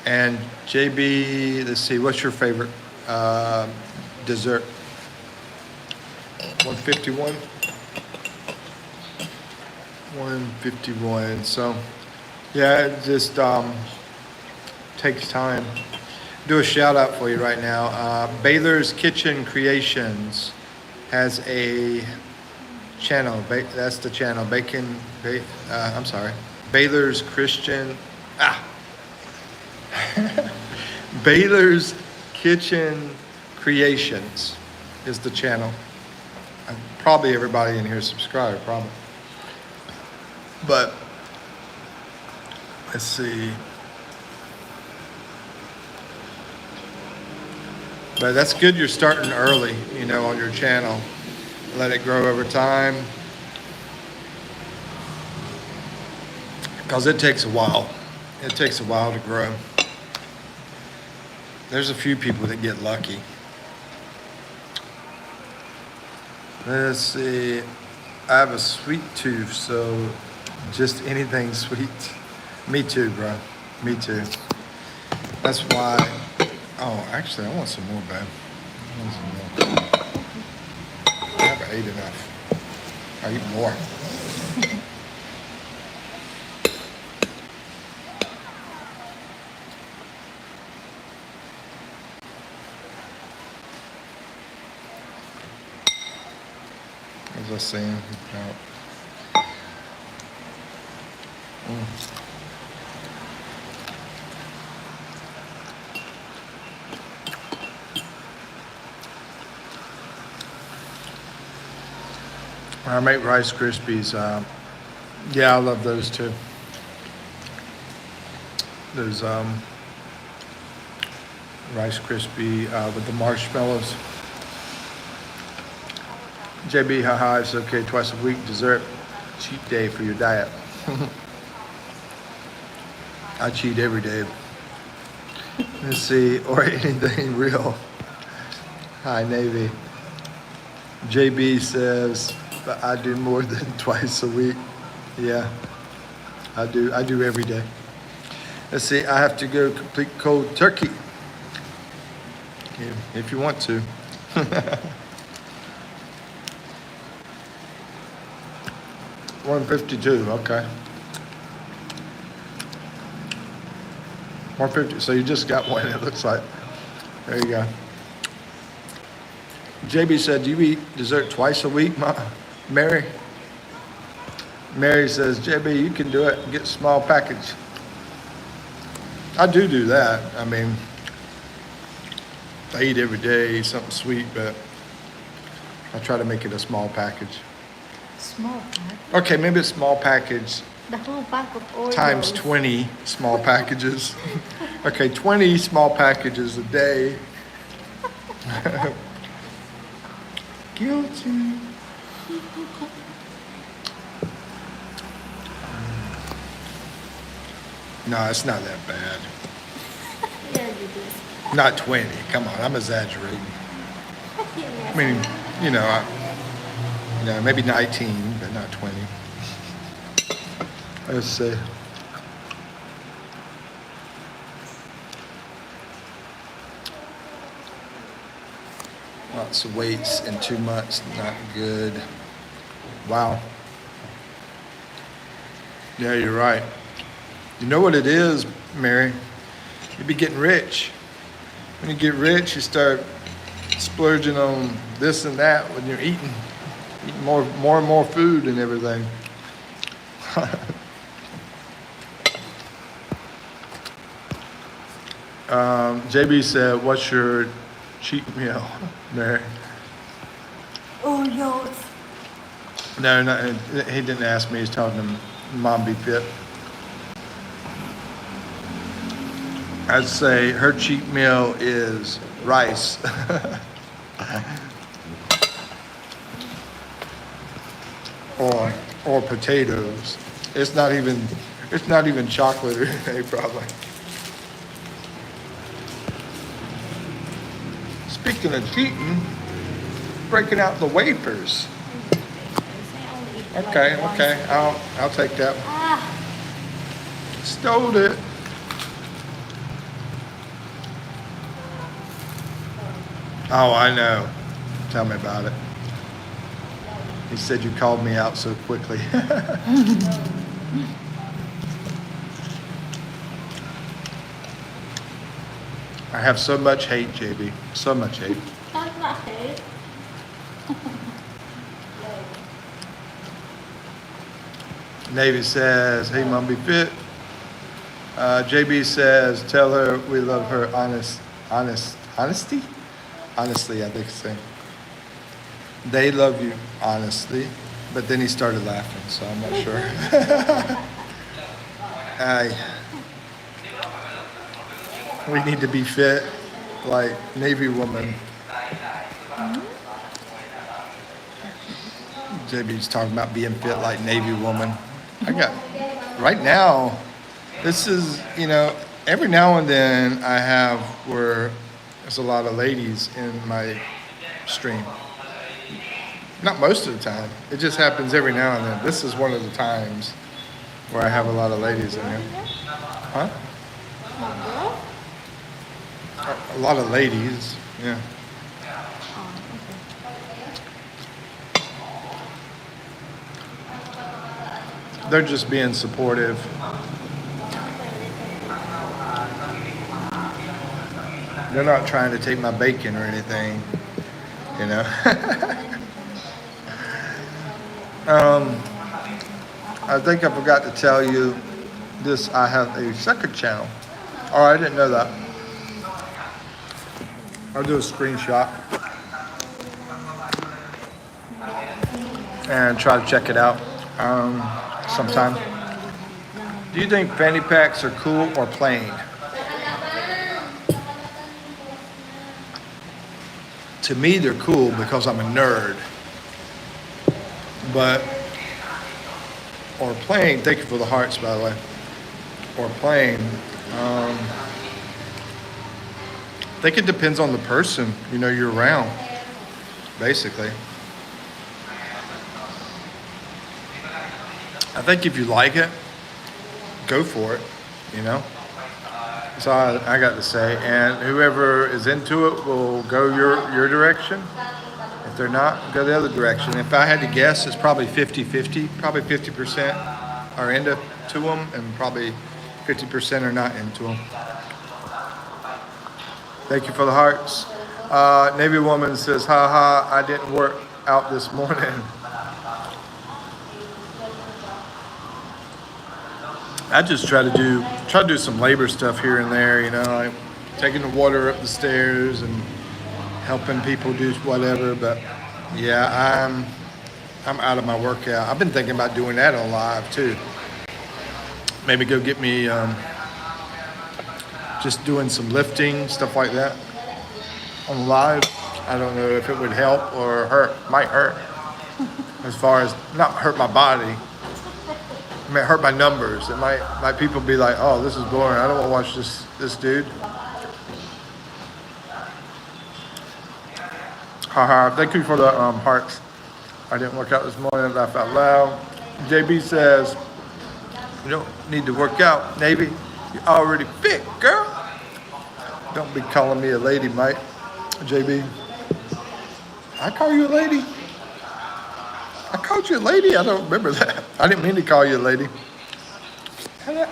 And JB, let's see, what's your favorite dessert? 151? 151. So, yeah, it just takes time. Do a shout out for you right now. Baylor's Kitchen Creations has a channel. That's the channel. Baylor's Christian. Baylor's Kitchen Creations is the channel. Probably everybody in here subscribed, probably. But let's see. But that's good you're starting early, on your channel. Let it grow over time. Because it takes a while. It takes a while to grow. There's a few people that get lucky. Let's see. I have a sweet tooth, so just anything sweet. Me too, bro. Me too. That's why. Oh, actually, I want some more, babe. I want some more. I haven't ate enough. I eat more. As I was saying, when I make Rice Krispies, yeah, I love those too. Those Rice Krispie with the marshmallows. JB, haha, it's okay, twice a week, dessert, cheat day for your diet. I cheat every day. Let's see, or anything real. Hi, Navy. JB says, but I do more than twice a week. Yeah, I do every day. Let's see, I have to go complete cold turkey. Yeah, if you want to. 152, okay. 150, so you just got one, it looks like. There you go. JB said, do you eat dessert twice a week, Mary? Mary says, JB, you can do it, get a small package. I do that. I mean, I eat every day something sweet, but I try to make it a small package. Small pack. Okay, maybe a small package The whole pack of Oreos. Times 20 small packages. Okay, 20 small packages a day. Guilty. No, it's not that bad. Yeah, it is. Not 20. Come on, I'm exaggerating. I mean, maybe 19, but not 20. Let's see. Lots of weights in 2 months, not good. Wow. Yeah, you're right. You know what it is, Mary? You be getting rich. When you get rich, you start splurging on this and that when you're eating more and more food and everything. JB said, "What's your cheat meal, Mary?" Oreos. No, he didn't ask me. He's talking to Mom Be Fit. I'd say her cheat meal is rice. or potatoes. It's not even chocolate or anything, probably. Speaking of cheating, breaking out the wafers. Okay, I'll take that one. Stole it. Oh, I know. Tell me about it. He said you called me out so quickly. I have so much hate, JB. So much hate. That's not hate. Navy says, "Hey, Mom, be fit." JB says, "Tell her we love her honesty? Honestly, I think it's saying. They love you, honestly." But then he started laughing, so I'm not sure. We need to be fit like Navy woman. JB's talking about being fit like Navy woman. Right now, this is, every now and then I have where there's a lot of ladies in my stream. Not most of the time. It just happens every now and then. This is one of the times where I have a lot of ladies in here. Huh? A lot of ladies, yeah. They're just being supportive. They're not trying to take my bacon or anything, I think I forgot to tell you this. I have a second channel. Oh, I didn't know that. I'll do a screenshot and try to check it out sometime. Do you think fanny packs are cool or plain? To me, they're cool because I'm a nerd. Or plain, thank you for the hearts, by the way. Or plain, I think it depends on the person, you're around, basically. I think if you like it, go for it, That's all I got to say. And whoever is into it will go your direction. If they're not, go the other direction. If I had to guess, it's probably 50-50. Probably 50% are into them and probably 50% are not into them. Thank you for the hearts. Navy woman says, "Ha ha, I didn't work out this morning." I just try to do some labor stuff here and there, like taking the water up the stairs and helping people do whatever. But yeah, I'm out of my workout. I've been thinking about doing that on live too. maybe go get me just doing some lifting, stuff like that on live. I don't know if it would help or might hurt. As far as not hurt my body, it might hurt my numbers. It might people be like, oh, this is boring. I don't want to watch this dude. Haha, thank you for the hearts. I didn't work out this morning, laugh out loud. JB says, you don't need to work out, Navy. You're already fit, girl. Don't be calling me a lady, Mike. JB. I call you a lady? I called you a lady? I don't remember that. I didn't mean to call you a lady. I'm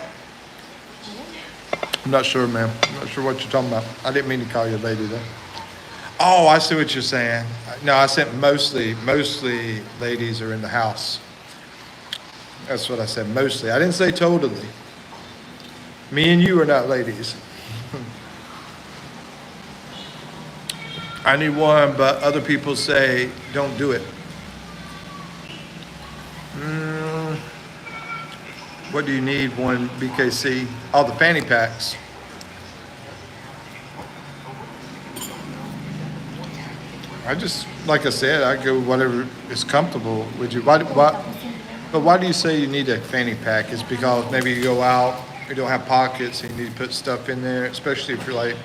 not sure, ma'am. I'm not sure what you're talking about. I didn't mean to call you a lady, though. Oh, I see what you're saying. No, I said mostly ladies are in the house. That's what I said, mostly. I didn't say totally. Me and you are not ladies. I need one, but other people say, don't do it. What do you need one, BKC? All the fanny packs. I just, like I said, I go whatever is comfortable with you. But why do you say you need a fanny pack? It's because maybe you go out, you don't have pockets, and you need to put stuff in there, especially if you're like,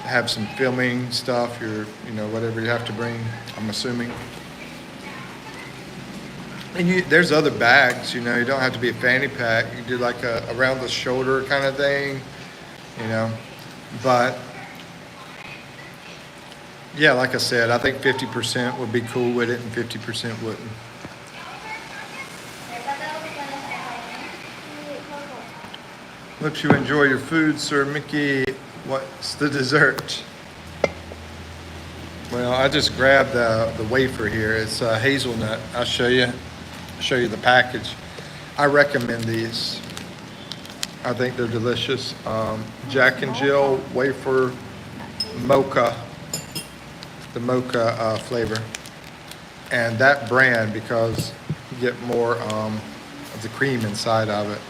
have some filming stuff, whatever you have to bring, I'm assuming. And there's other bags, you don't have to be a fanny pack. You can do like a around the shoulder kind of thing, but yeah, like I said, I think 50% would be cool with it and 50% wouldn't. Hope you enjoy your food, Sir Mickey. What's the dessert? Well, I just grabbed the wafer here. It's hazelnut. I'll show you the package. I recommend these. I think they're delicious. Jack and Jill wafer mocha, the mocha flavor. And that brand, because you get more of the cream inside of it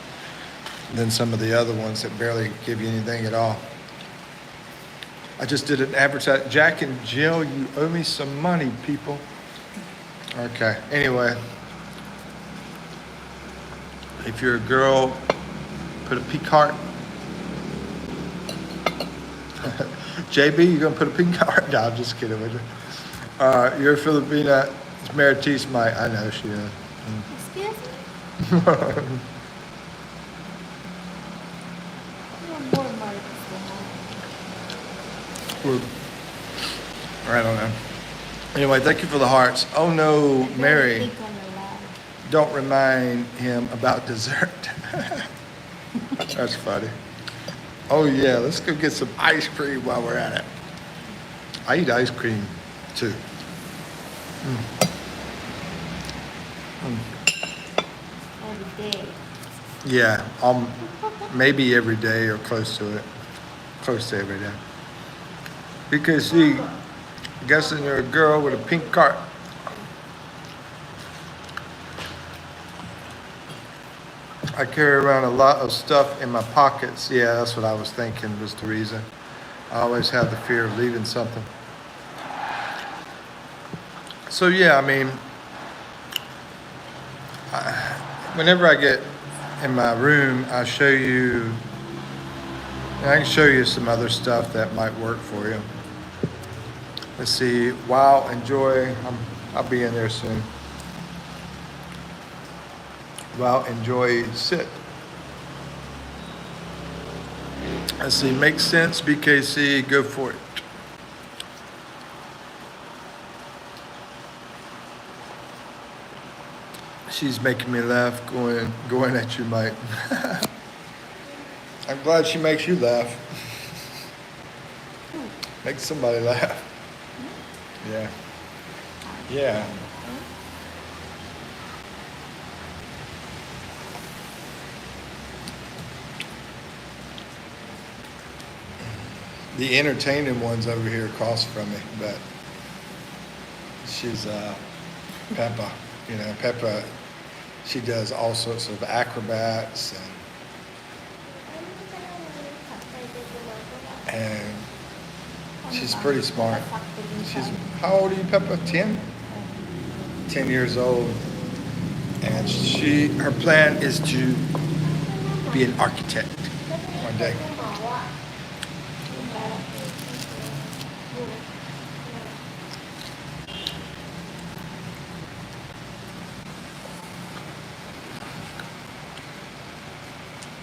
than some of the other ones that barely give you anything at all. I just did an advertisement. Jack and Jill, you owe me some money, people. Okay, anyway. If you're a girl, put a pink heart. JB, you gonna put a pink heart? No, I'm just kidding with you. You're a Filipina. It's Maritis, I know she is. Excuse me? I don't know. Anyway, thank you for the hearts. Oh no, Mary. Don't remind him about dessert. That's funny. Oh yeah, let's go get some ice cream while we're at it. I eat ice cream too. Every day. Yeah, maybe every day or close to it. Close to every day. Because see, guessing you're a girl with a pink cart. I carry around a lot of stuff in my pockets. Yeah, that's what I was thinking was the reason. I always have the fear of leaving something. So yeah, I mean, whenever I get in my room, I can show you some other stuff that might work for you. Let's see. Wow, enjoy. I'll be in there soon. Wow, enjoy, sit. Let's see. Makes sense, BKC. Go for it. She's making me laugh, going at you, Mike. I'm glad she makes you laugh. Make somebody laugh. Yeah. Yeah. The entertaining one's over here across from me, but she's Peppa. Peppa, she does all sorts of acrobats and And she's pretty smart. How old are you, Peppa? 10? 10 years old. And her plan is to be an architect one day.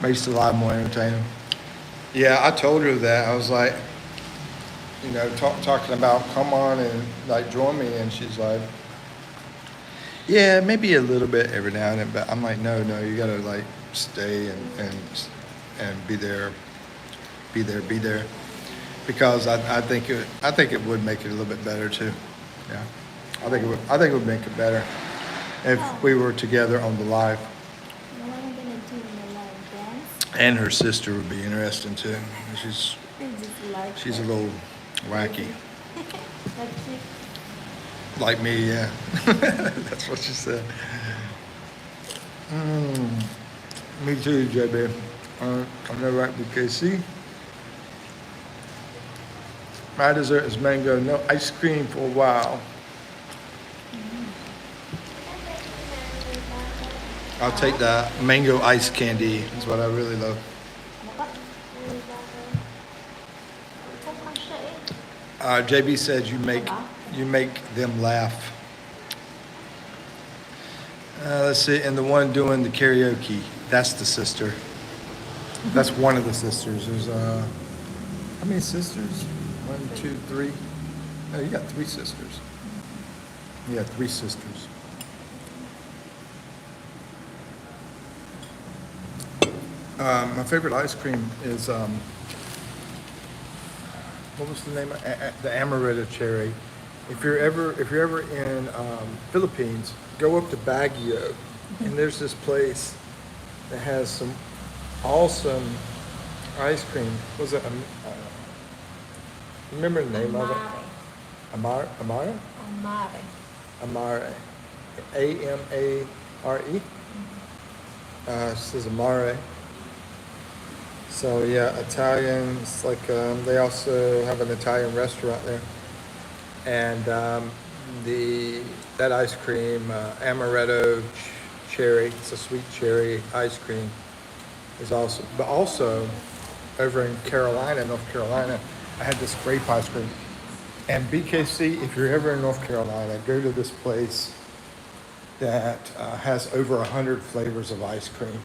Makes it a lot more entertaining. Yeah, I told her that. I was like, talking about come on and like join me, and she's like, yeah, maybe a little bit every now and then, but I'm like, no, you gotta like stay and be there, because I think it would make it a little bit better too. Yeah, I think it would make it better if we were together on the live. What am I gonna do in the live dance? And her sister would be interesting too. Just like She's a her. little wacky. Like she. Like me, yeah. That's what she said. Me too, JB. I know, right, BKC. My dessert is mango, no ice cream for a while. I'll take the mango ice candy. That's what I really love. JB says you make them laugh. Let's see, and the one doing the karaoke, that's the sister. That's one of the sisters. There's how many sisters? 1, 2, 3. No, you got 3 sisters. You got 3 sisters. My favorite ice cream is what was the name? The amaretto cherry. If you're ever in Philippines, go up to Baguio, and there's this place that has some awesome ice cream. Was it? Remember the name of it? Amare. Amare. Amare. Amare. It says Amare. So yeah, Italian. It's like they also have an Italian restaurant there, and that ice cream, amaretto cherry. It's a sweet cherry ice cream. Is awesome. But also, over in North Carolina, I had this grape ice cream. And BKC, if you're ever in North Carolina, go to this place that has over 100 flavors of ice cream.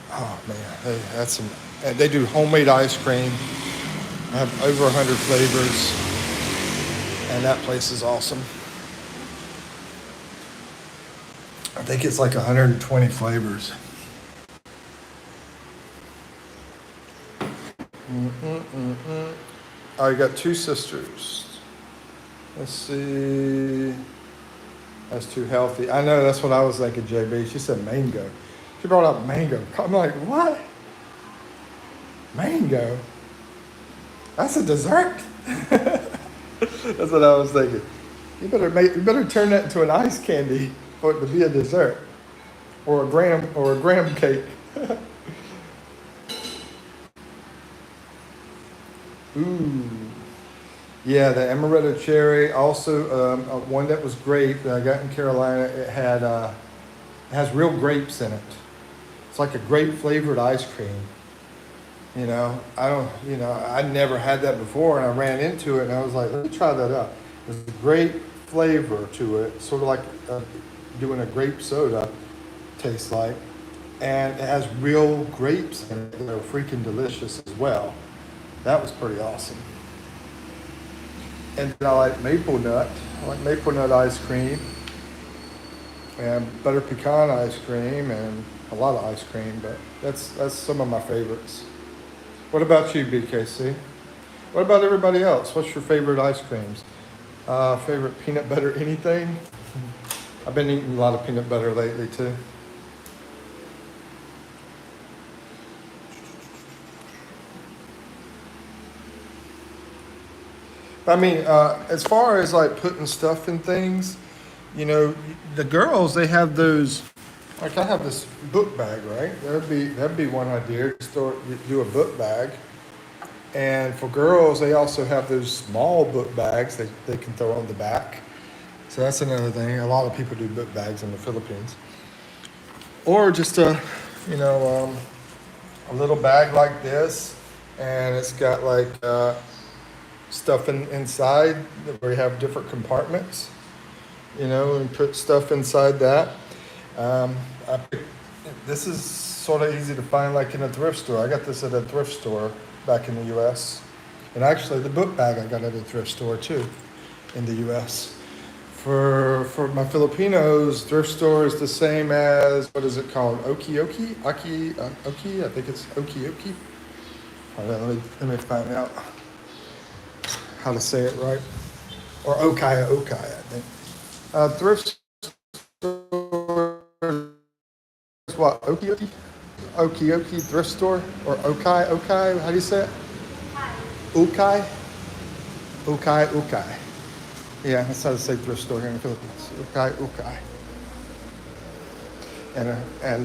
Oh man, they do homemade ice cream. I have over 100 flavors, and that place is awesome. I think it's like 120 flavors. Oh, you got 2 sisters. Let's see. That's too healthy. I know, that's what I was thinking, JB. She said mango. She brought up mango. I'm like, what? Mango? That's a dessert? That's what I was thinking. You better turn that into an ice candy for it to be a dessert. Or a graham cake. Ooh. Yeah, the amaretto cherry. Also, one that was grape that I got in Carolina. It has real grapes in it. It's like a grape flavored ice cream. I never had that before, and I ran into it, and I was like, let me try that out. There's a great flavor to it, sort of like doing a grape soda tastes like, and it has real grapes in it that are freaking delicious as well. That was pretty awesome. And I like maple nut. I like maple nut ice cream and butter pecan ice cream and a lot of ice cream, but that's some of my favorites. What about you, BKC? What about everybody else? What's your favorite ice creams? Favorite peanut butter anything? I've been eating a lot of peanut butter lately too. I mean, as far as like putting stuff in things, the girls, they have those, like I have this book bag, right? That'd be one idea, do a book bag. And for girls, they also have those small book bags they can throw on the back. So that's another thing. A lot of people do book bags in the Philippines. Or just a little bag like this, and it's got like stuff inside where you have different compartments, and put stuff inside that. I picked, this is sort of easy to find like in a thrift store. I got this at a thrift store back in the U.S. And actually the book bag I got at a thrift store too in the U.S. For my Filipinos, thrift store is the same as, what is it called? Oki, Oki, I think it's Oki. Hold on, let me find out how to say it right. Or Okai, I think. Thrift store is what? Oki, thrift store? Or Okai, how do you say it? Ukai? Ukai. Yeah, that's how to say thrift store here in the Philippines. Ukai. And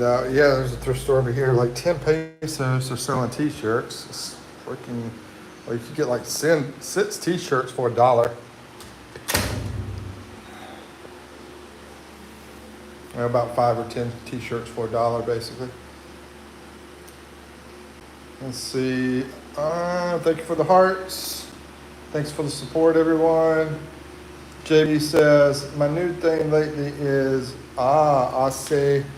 yeah, there's a thrift store over here, like 10 pesos. They're selling t-shirts. It's freaking, well, you could get like 6 t-shirts for $1. About 5 or 10 t-shirts for $1, basically. Let's see. Thank you for the hearts. Thanks for the support, everyone. JB says, my new thing lately is the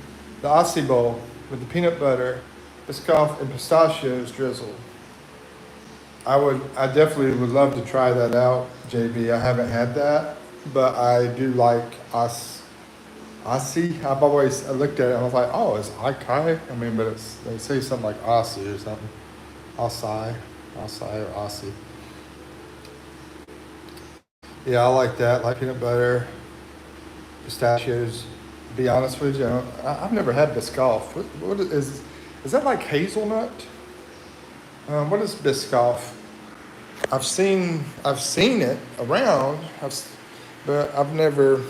Aussie bowl with the peanut butter, biscoff, and pistachios drizzled. I definitely would love to try that out, JB. I haven't had that, but I do like Aussie. I looked at it and I was like, oh, it's Ikai. I mean, but they say something like Aussie or something. Aussie or Aussie. Yeah, I like that. Like peanut butter, pistachios. To be honest with you, I've never had Biscoff. What is that like hazelnut? What is Biscoff? I've seen it around, but I've never.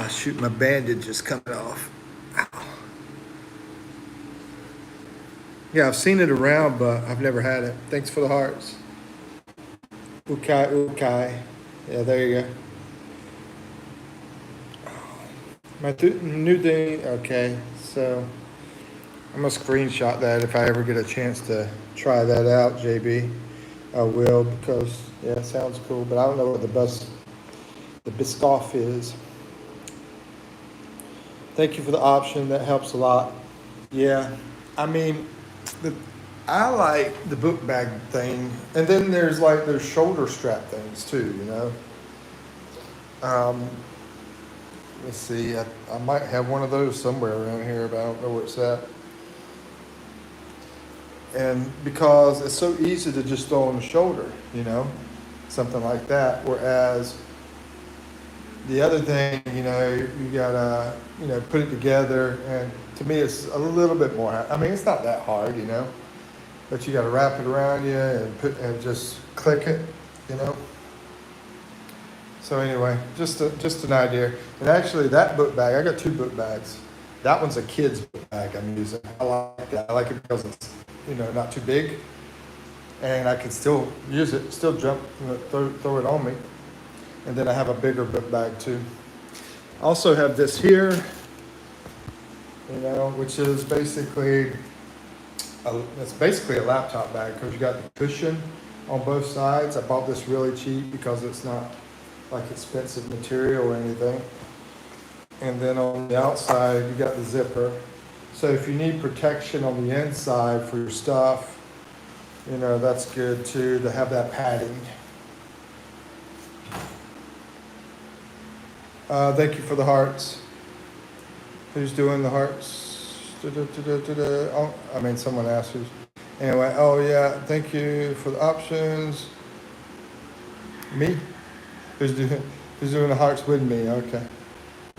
Shoot, my bandage is coming off. Ow. Yeah, I've seen it around, but I've never had it. Thanks for the hearts. Ukai. Yeah, there you go. My new thing, okay, so I'm going to screenshot that if I ever get a chance to try that out, JB. I will, because, yeah, it sounds cool, but I don't know what the Biscoff is. Thank you for the option. That helps a lot. Yeah, I mean, I like the book bag thing, and then there's shoulder strap things too. Let's see. I might have one of those somewhere around here, but I don't know where it's at. And because it's so easy to just throw on the shoulder, something like that. Whereas the other thing, you gotta, put it together, and to me, it's a little bit more. I mean, it's not that hard, but you gotta wrap it around you and just click it, So anyway, just an idea. And actually, that book bag, I got 2 book bags. That one's a kid's book bag I'm using. I like that. I like it because it's, not too big, and I can still use it, still jump, throw it on me. And then I have a bigger book bag too. I also have this here, which is basically a laptop bag, because you got the cushion on both sides. I bought this really cheap because it's not like expensive material or anything. And then on the outside, you got the zipper. So if you need protection on the inside for your stuff, that's good too, to have that padding. Thank you for the hearts. Who's doing the hearts? Oh, someone asked who's. Anyway, oh yeah, thank you for the options. Me? Who's doing the hearts with me? Okay.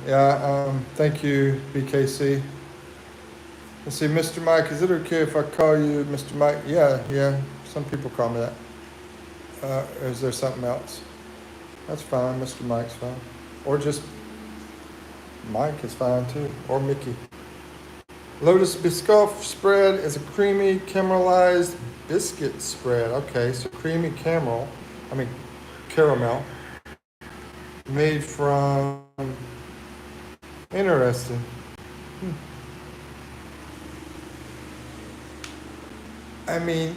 Yeah, thank you, BKC. Let's see, Mr. Mike, is it okay if I call you Mr. Mike? Yeah, some people call me that. Or is there something else? That's fine, Mr. Mike's fine. Or just Mike is fine too, or Mickey. Lotus Biscoff spread is a creamy caramelized biscuit spread. Okay, so creamy caramel, made from, interesting. I mean,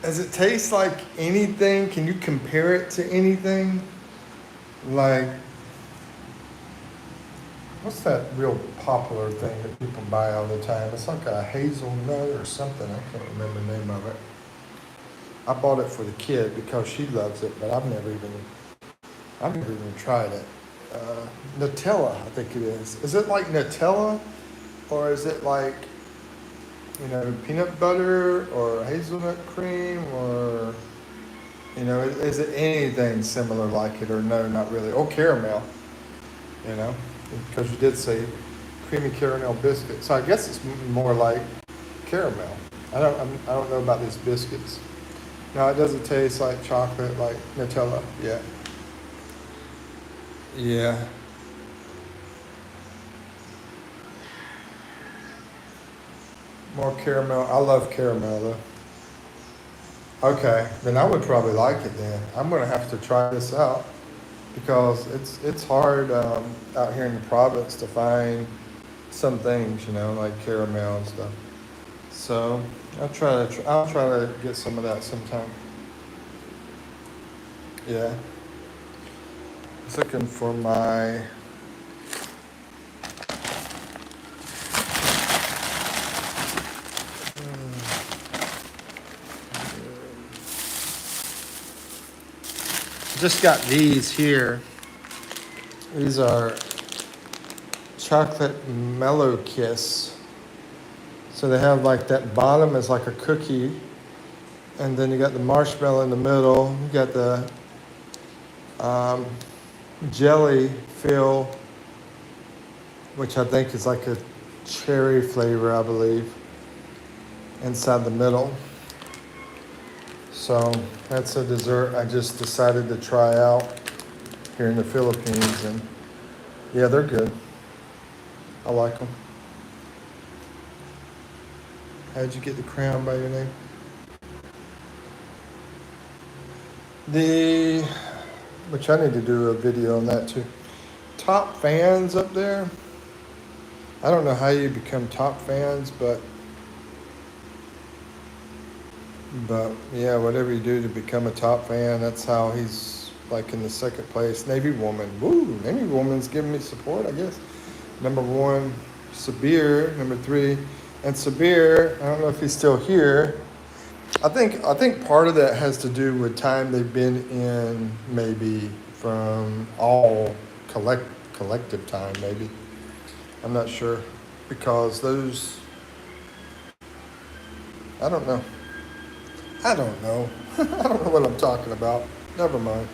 does it taste like anything? Can you compare it to anything? Like, what's that real popular thing that people buy all the time? It's like a hazelnut or something. I can't remember the name of it. I bought it for the kid because she loves it, but I've never even tried it. Nutella, I think it is. Is it like Nutella, or is it like, peanut butter or hazelnut cream, or, is it anything similar like it, or no, not really? Oh, caramel, because you did say creamy caramel biscuit. So I guess it's more like caramel. I don't know about these biscuits. No, it doesn't taste like chocolate, like Nutella. Yeah. Yeah. More caramel. I love caramel though. Okay, then I would probably like it then. I'm gonna have to try this out because it's hard out here in the province to find some things, like caramel and stuff. So I'll try to get some of that sometime. Yeah. I was looking for my just got these here. These are chocolate mellow kiss. So they have like that bottom is like a cookie, and then you got the marshmallow in the middle. You got the jelly fill, which I think is like a cherry flavor, I believe, inside the middle. So that's a dessert I just decided to try out here in the Philippines, and yeah, they're good. I like them. How'd you get the crown by your name? Which I need to do a video on that too. Top fans up there. I don't know how you become top fans, but yeah, whatever you do to become a top fan, that's how he's like in the second place. Navy Woman. Woo, Navy Woman's giving me support, I guess. Number 1, Sabir. Number 3, and Sabir, I don't know if he's still here. I think part of that has to do with time they've been in, maybe from all collective time, maybe. I'm not sure, because those, I don't know. I don't know what I'm talking about. Never mind.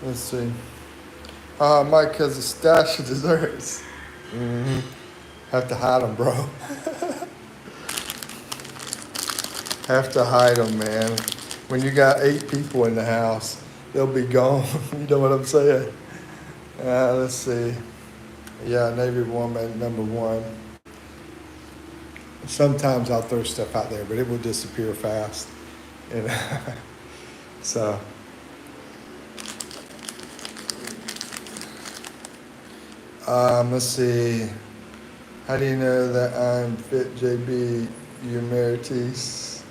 Let's see. Mike has a stash of desserts. Mm-hmm. Have to hide them, bro. Have to hide them, man. When you got 8 people in the house, they'll be gone. You know what I'm saying? Let's see. Yeah, Navy Woman, number 1. Sometimes I'll throw stuff out there, but it will disappear fast. So. Let's see. How do you know that I'm fit, JB? You emeritus.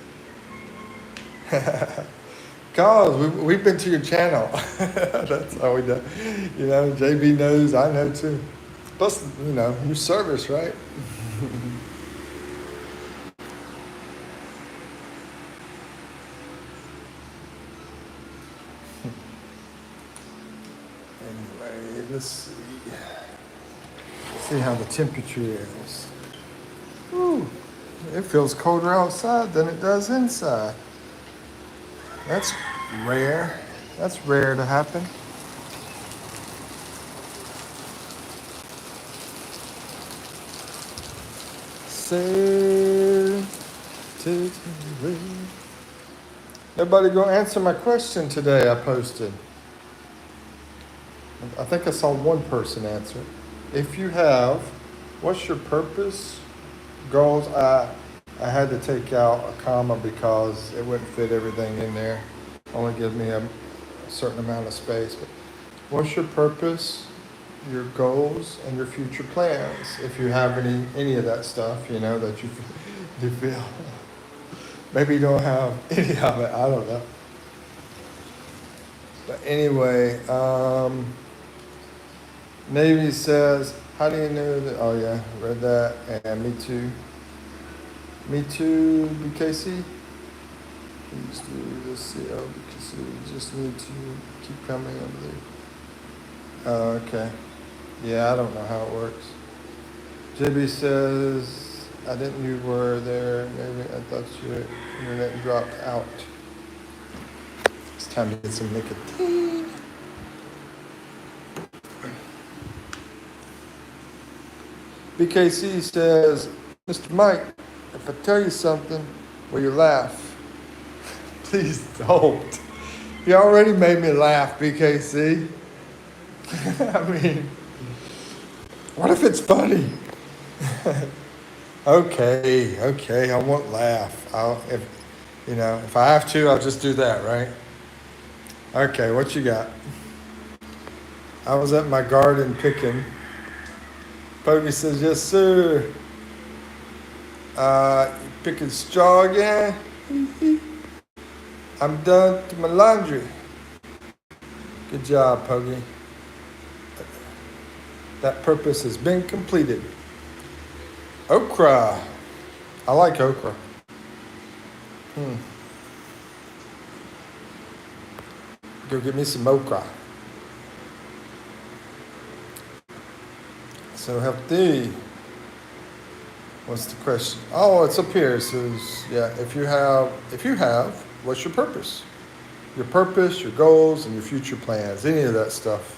Cause we've been to your channel. That's how we do. JB knows, I know too. Plus, your service, right? Anyway, let's see how the temperature is. Ooh, it feels colder outside than it does inside. That's rare. That's rare to happen. Everybody go answer my question today I posted. I think I saw one person answer. If you have What's your purpose? Goals? I had to take out a comma because it wouldn't fit everything in there. Only gives me a certain amount of space. But what's your purpose, your goals, and your future plans? If you have any of that stuff, that you do feel. Maybe you don't have any of it. I don't know. But anyway, Navy says, how do you know that? Oh yeah, read that. And me too. Me too, BKC. Please do this, because we just need to keep coming over there. Oh, okay. Yeah, I don't know how it works. JB says, I didn't know you were there. Maybe I thought your internet dropped out. It's time to get some nicotine. BKC says, Mr. Mike, if I tell you something, will you laugh? Please don't. You already made me laugh, BKC. I mean, what if it's funny? Okay, I won't laugh. If I have to, I'll just do that, right? Okay, what you got? I was at my garden picking. Pokey says, yes, sir. Picking straw again? I'm done with my laundry. Good job, Pokey. That purpose has been completed. Okra. I like okra. Go get me some okra. So healthy. What's the question? Oh, it's up here. It says, if you have, what's your purpose? Your purpose, your goals, and your future plans. Any of that stuff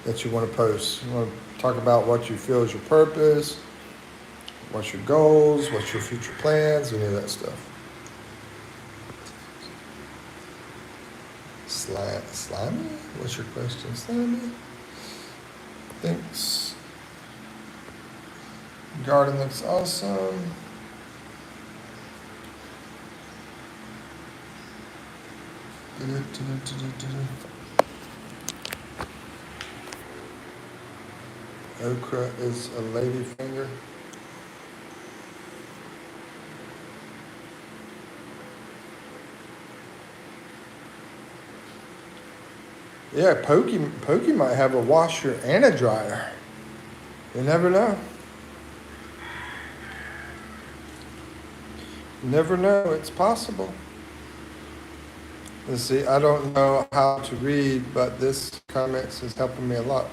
that you want to post. You want to talk about what you feel is your purpose, what's your goals, what's your future plans, any of that stuff. Slimy? What's your question, Slimy? Thanks. Garden looks awesome. Okra is a lady finger. Yeah, Pokey might have a washer and a dryer. You never know. Never know, it's possible. Let's see, I don't know how to read, but this comments is helping me a lot.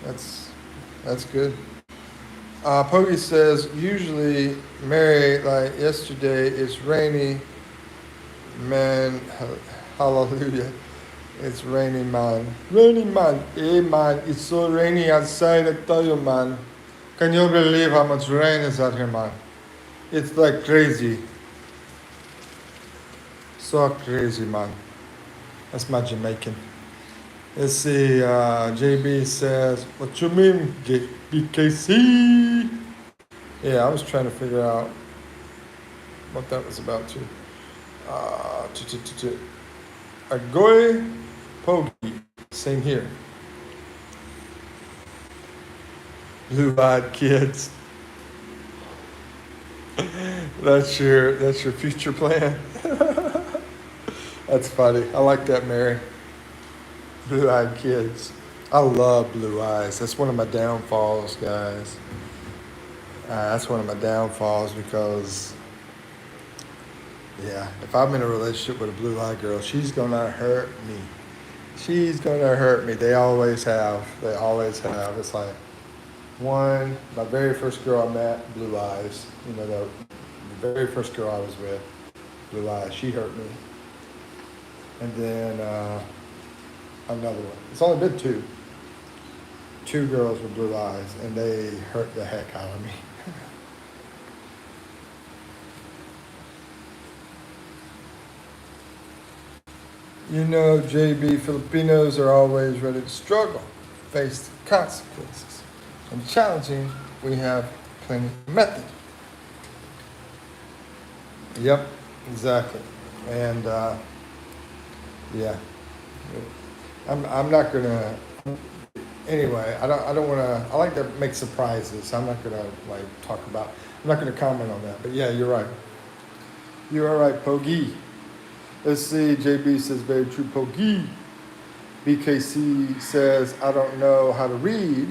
That's good. Pokey says, usually, Mary, like yesterday, it's rainy. Man, hallelujah. It's rainy, man. Rainy, man. Hey, man, it's so rainy outside, I tell you, man. Can you believe how much rain is out here, man? It's like crazy. So crazy, man. That's my Jamaican. Let's see, JB says, what you mean, BKC? Yeah, I was trying to figure out what that was about, too. Agoy Pogi, same here. Blue-eyed kids. That's your future plan. That's funny. I like that, Mary. Blue-eyed kids. I love blue eyes. That's one of my downfalls, guys. That's one of my downfalls because, if I'm in a relationship with a blue-eyed girl, she's gonna hurt me. She's gonna hurt me. They always have. It's like my very first girl I met, blue eyes. The very first girl I was with, blue eyes. She hurt me. And then another one. It's only been two. Two girls with blue eyes, and they hurt the heck out of me. JB, Filipinos are always ready to struggle, face the consequences. and challenging, we have plenty of method. Yep, exactly. And yeah, I'm not gonna. Anyway, I don't want to. I like to make surprises. I'm not gonna like talk about. I'm not gonna comment on that. But yeah, you're right. You are right, Pogi. Let's see. JB says very true, Pogi. BKC says I don't know how to read,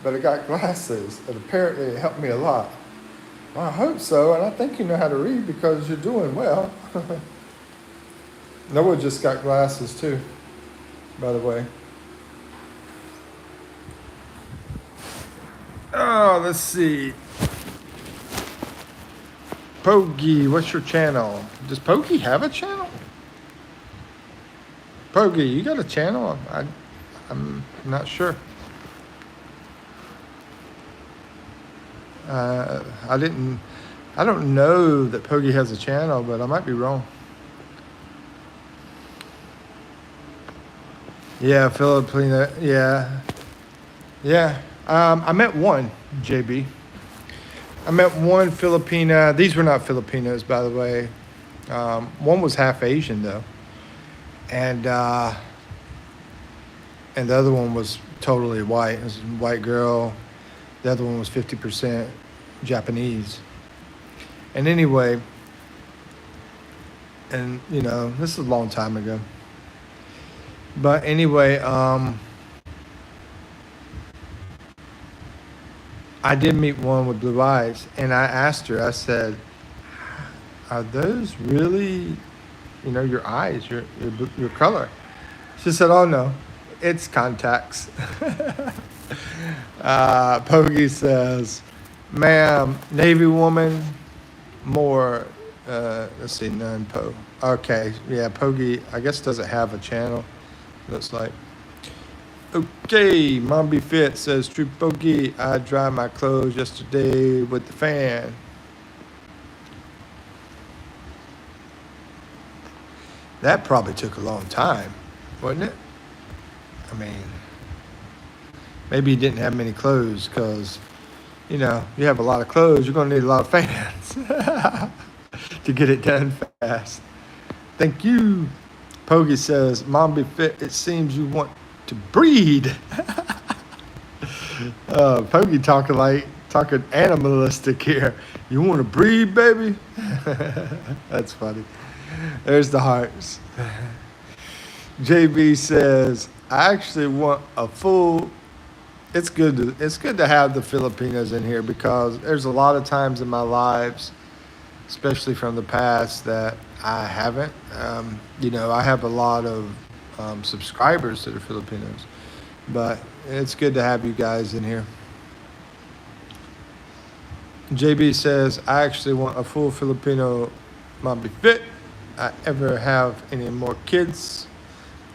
but I got glasses, and apparently it helped me a lot. Well, I hope so, and I think you know how to read because you're doing well. Noah just got glasses too, by the way. Oh, let's see. Pogi, what's your channel? Does Pogi have a channel? Pogi, you got a channel? I'm not sure. I don't know that Pogi has a channel, but I might be wrong. Yeah, Filipina. Yeah. I met one, JB. I met one Filipina. These were not Filipinos, by the way. One was half Asian, though. And the other one was totally white. It was a white girl. The other one was 50% Japanese. And anyway, and you know, this is a long time ago. But anyway, I did meet one with blue eyes, and I asked her, I said, are those really, you know, your eyes, your color? She said, oh no, it's contacts. Pogi says, ma'am, Navy woman, more, let's see, none, Po. Okay, yeah, Pogi, I guess doesn't have a channel, looks like. Okay, Mom Be Fit says, True Pogi, I dried my clothes yesterday with the fan. That probably took a long time, wasn't it? I mean, maybe you didn't have many clothes because, you know, you have a lot of clothes, you're going to need a lot of fans to get it done fast. Thank you. Pogi says, Mom Be Fit, it seems you want to breed. Pogi talking animalistic here. You want to breed, baby? That's funny. There's the hearts. JB says, I actually want a full. It's good to have the Filipinos in here because there's a lot of times in my lives, especially from the past, that I haven't. You know, I have a lot of subscribers that are Filipinos, but it's good to have you guys in here. JB says, I actually want a full Filipino Mom Be Fit. I ever have any more kids,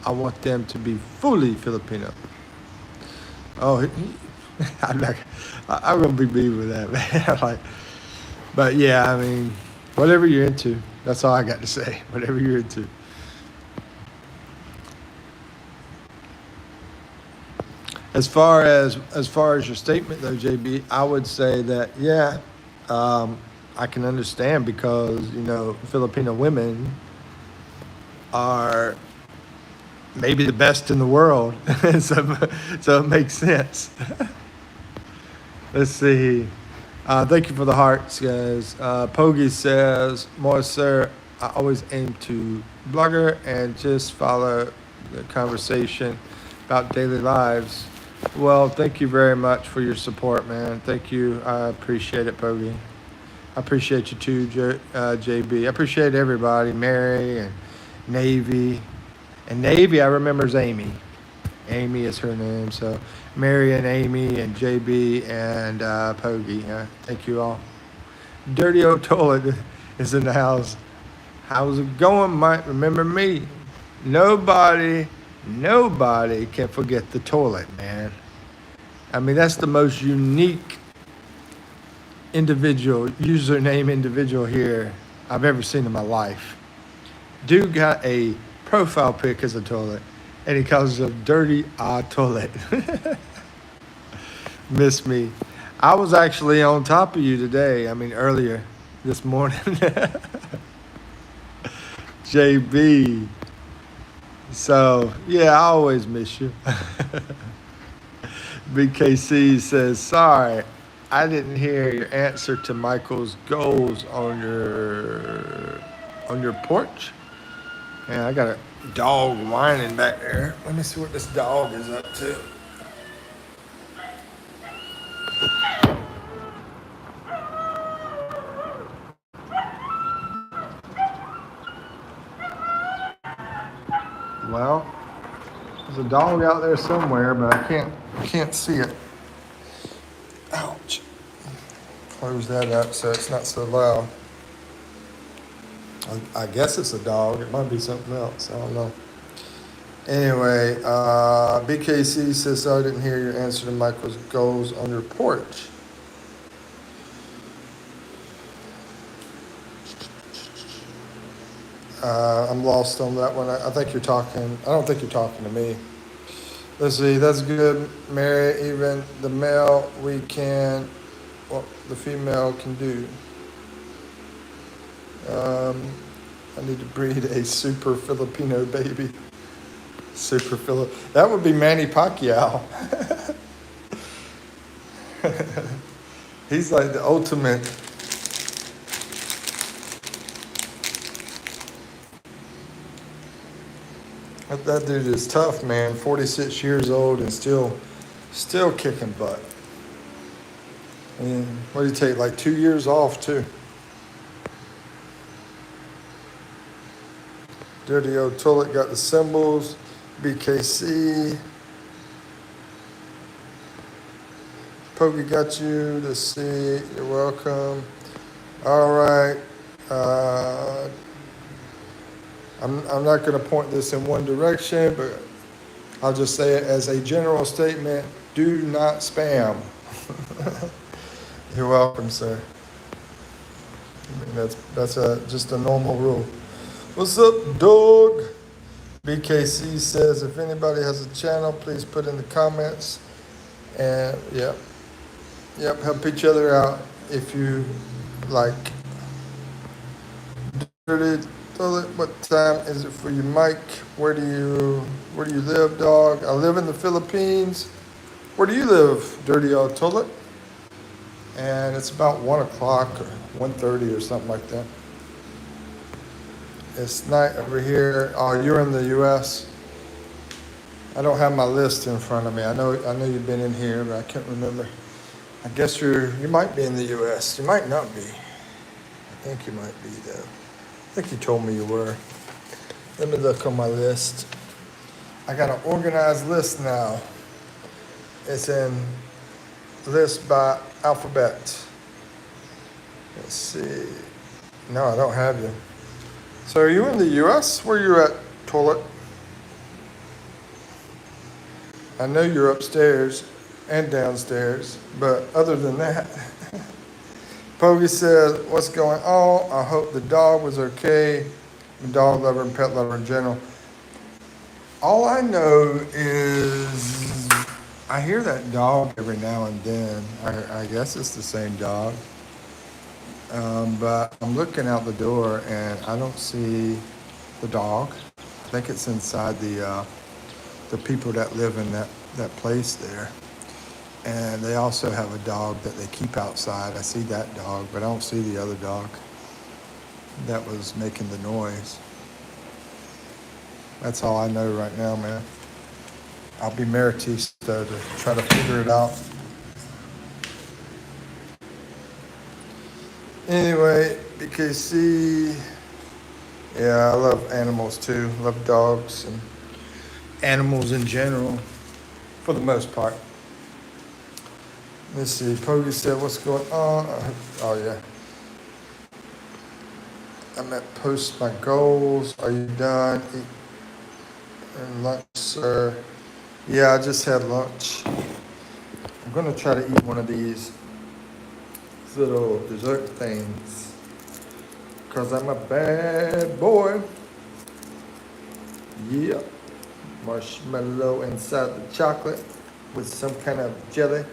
I want them to be fully Filipino. Oh, I'm gonna be mean with that, man. But yeah, I mean, whatever you're into, that's all I got to say. Whatever you're into. As far as your statement though, JB, I would say that yeah, I can understand because you know Filipino women are maybe the best in the world, so it makes sense. Let's see. Thank you for the hearts, guys. Pogi says, more sir, I always aim to blogger and just follow the conversation about daily lives. Well, thank you very much for your support, man. Thank you. I appreciate it, Pogi. I appreciate you too, JB. I appreciate everybody, Mary and Navy. And Navy, I remember is Amy. Amy is her name. So Mary and Amy and JB and Pogi. Thank you all. Dirty old toilet is in the house. How's it going, Mike? Remember me? Nobody can forget the toilet, man. I mean, that's the most unique username individual here I've ever seen in my life. Dude got a profile pic as a toilet, and he calls it a dirty toilet. Miss me. I was actually on top of you today. I mean, earlier this morning. JB. So, yeah, I always miss you. BKC says, sorry, I didn't hear your answer to Michael's goals on your porch. Man, I got a dog whining back there. Let me see what this dog is up to. Well, there's a dog out there somewhere, but I can't see it. Ouch. Close that up so it's not so loud. I guess it's a dog. It might be something else. I don't know. Anyway, BKC says, I didn't hear your answer to Michael's goals on your porch. I'm lost on that one. I think you're talking, I don't think you're talking to me. Let's see, that's good, Mary. Even the male we can, what the female can do. I need to breed a super Filipino baby. Super Philip. That would be Manny Pacquiao. He's like the ultimate. That dude is tough, man. 46 years old and still kicking butt. And what do you take? Like 2 years off too. Dirty old Tullet got the symbols. BKC. Pokey got you. Let's see. You're welcome. All right. I'm not going to point this in one direction, but I'll just say it as a general statement. Do not spam. You're welcome, sir. I mean, that's just a normal rule. What's up, dog? BKC says, if anybody has a channel, please put in the comments. And yep, help each other out if you like. Dirty Toilet, what time is it for you, Mike? Where do you live, dog? I live in the Philippines. Where do you live, Dirty Old Toilet? And it's about 1 o'clock or 1:30 or something like that. It's night over here. Oh, you're in the U.S. I don't have my list in front of me. I know you've been in here, but I can't remember. I guess you might be in the U.S. You might not be. I think you might be though. I think you told me you were. Let me look on my list. I got an organized list now. It's in list by alphabet. Let's see. No, I don't have you. So are you in the U.S.? Where are you at, Toilet? I know you're upstairs and downstairs, but other than that, Pogie says, what's going on? I hope the dog was okay. Dog lover and pet lover in general. All I know is I hear that dog every now and then. I guess it's the same dog. But I'm looking out the door and I don't see the dog. I think it's inside the people that live in that place there. And they also have a dog that they keep outside. I see that dog, but I don't see the other dog that was making the noise. That's all I know right now, man. I'll be Maritista to try to figure it out. Anyway, BKC, yeah, I love animals too. Love dogs and animals in general, for the most part. Let's see, Pogie said, what's going on? Oh, yeah. I'm at post my goals. Are you done? And lunch, sir. Yeah, I just had lunch. I'm going to try to eat one of these little dessert things because I'm a bad boy. Yeah. Marshmallow inside the chocolate with some kind of jelly.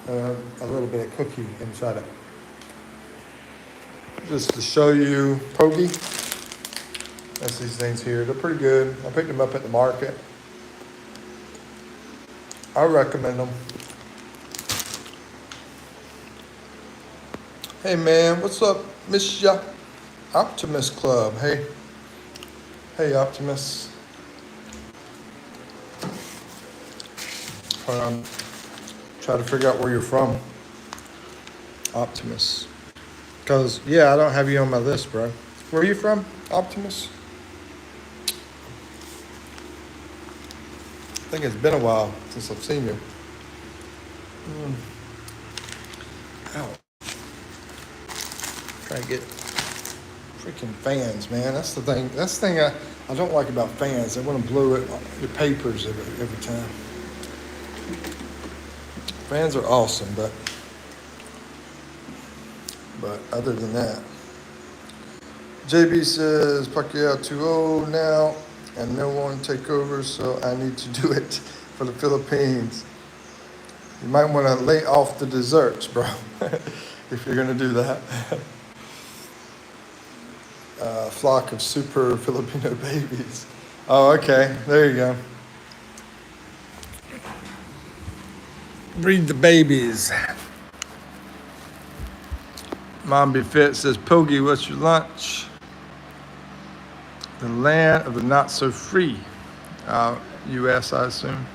A little bit of cookie inside it. Just to show you Pogi. That's these things here. They're pretty good. I picked them up at the market. I recommend them. Hey man, what's up, Miss Ya? Optimus Club. Hey. Hey, Optimus. Try to figure out where you're from. Optimus. Because, yeah, I don't have you on my list, bro. Where are you from, Optimus? I think it's been a while since I've seen you. Ow. Trying to get freaking fans, man. That's the thing. That's the thing I don't like about fans. They want to blow it your papers every time. Fans are awesome, but other than that, JB says Pacquiao 2-0 now, and no one take over, so I need to do it for the Philippines. You might want to lay off the desserts, bro, if you're gonna do that. Flock of super Filipino babies. Oh, okay. There you go. Breed the babies. Mom Be Fit says, Pogi, what's your lunch? The land of the not so free. U.S., I assume.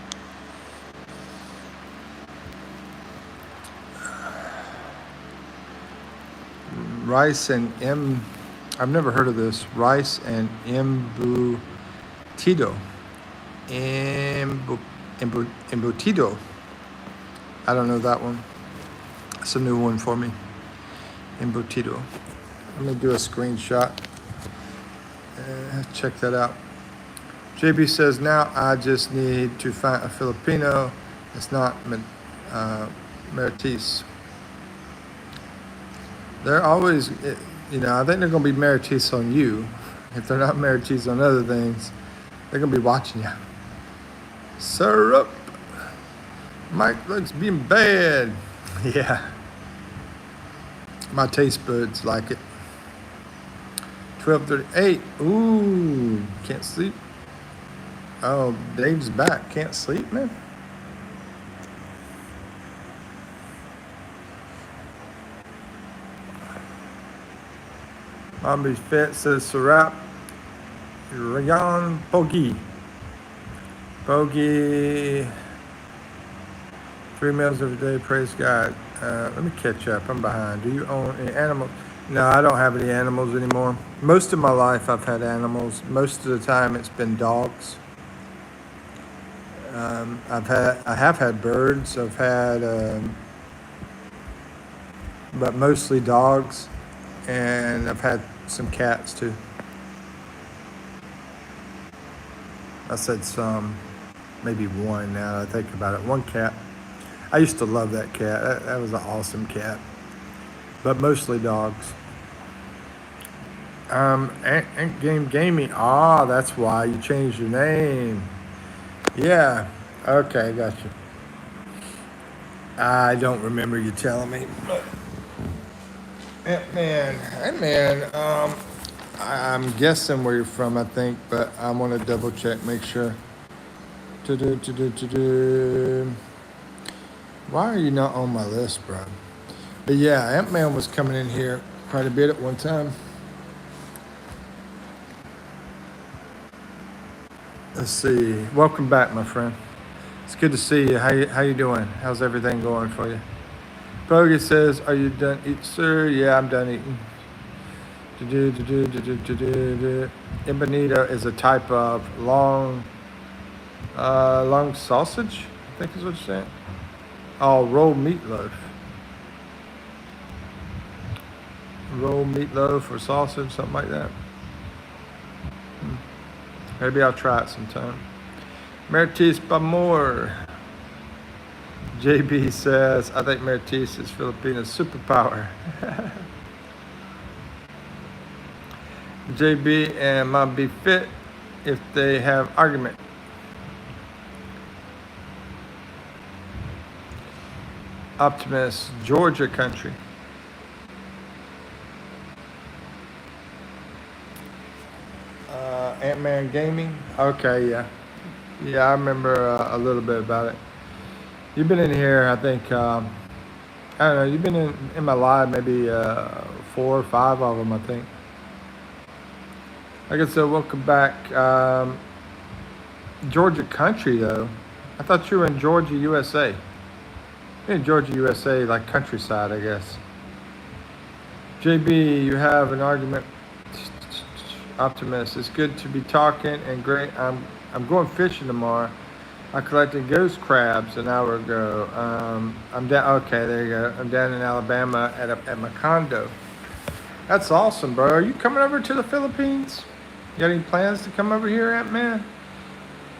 Rice and I've never heard of this. Rice and embutido. Embutido. I don't know that one. It's a new one for me. Embutido. Let me do a screenshot. Check that out. JB says, now I just need to find a Filipino. It's not Marites. They're always, I think they're going to be Marites on you. If they're not Marites on other things, they're going to be watching you. Syrup. Mike looks being bad. Yeah. My taste buds like it. 12:38. Ooh, can't sleep. Oh, Dave's back. Can't sleep, man. Mommy Fit says Sarap. Rayan Pogi. Pogi. 3 meals every day, praise God. Let me catch up, I'm behind. Do you own any animals? No, I don't have any animals anymore. Most of my life I've had animals. Most of the time it's been dogs. I have had birds. I've had, but mostly dogs. And I've had some cats too. I said some, maybe one now that I think about it. One cat. I used to love that cat. That was an awesome cat. But mostly dogs. Ant Game Gaming. Ah, that's why you changed your name. Yeah. Okay, got you. I don't remember you telling me. But Ant-Man, I'm guessing where you're from, I think, but I want to double check, make sure. Why are you not on my list, bro? But yeah, Ant-Man was coming in here quite a bit at one time. Let's see. Welcome back, my friend. It's good to see you. How you doing? How's everything going for you? Bogie says, are you done eating, sir? Yeah, I'm done eating. Empanada is a type of long sausage, I think is what you're saying. Oh, rolled meatloaf. Rolled meatloaf or sausage, something like that. Maybe I'll try it sometime. Marites Bamor. JB says, I think Marites is Filipino superpower. JB and Mom Be Fit if they have argument. Optimus, Georgia country. Ant-Man Gaming. Okay, yeah. Yeah, I remember a little bit about it. You've been in here, I think, I don't know, you've been in my live maybe 4 or 5 of them, I think. Like I said, welcome back. Georgia country, though. I thought you were in Georgia, USA. You're in Georgia, USA, like countryside, I guess. JB, you have an argument. Optimist, it's good to be talking and great. I'm going fishing tomorrow. I collected ghost crabs an hour ago. I'm down. Okay, there you go. I'm down in Alabama at my condo. That's awesome, bro. Are you coming over to the Philippines? You got any plans to come over here, Ant-Man?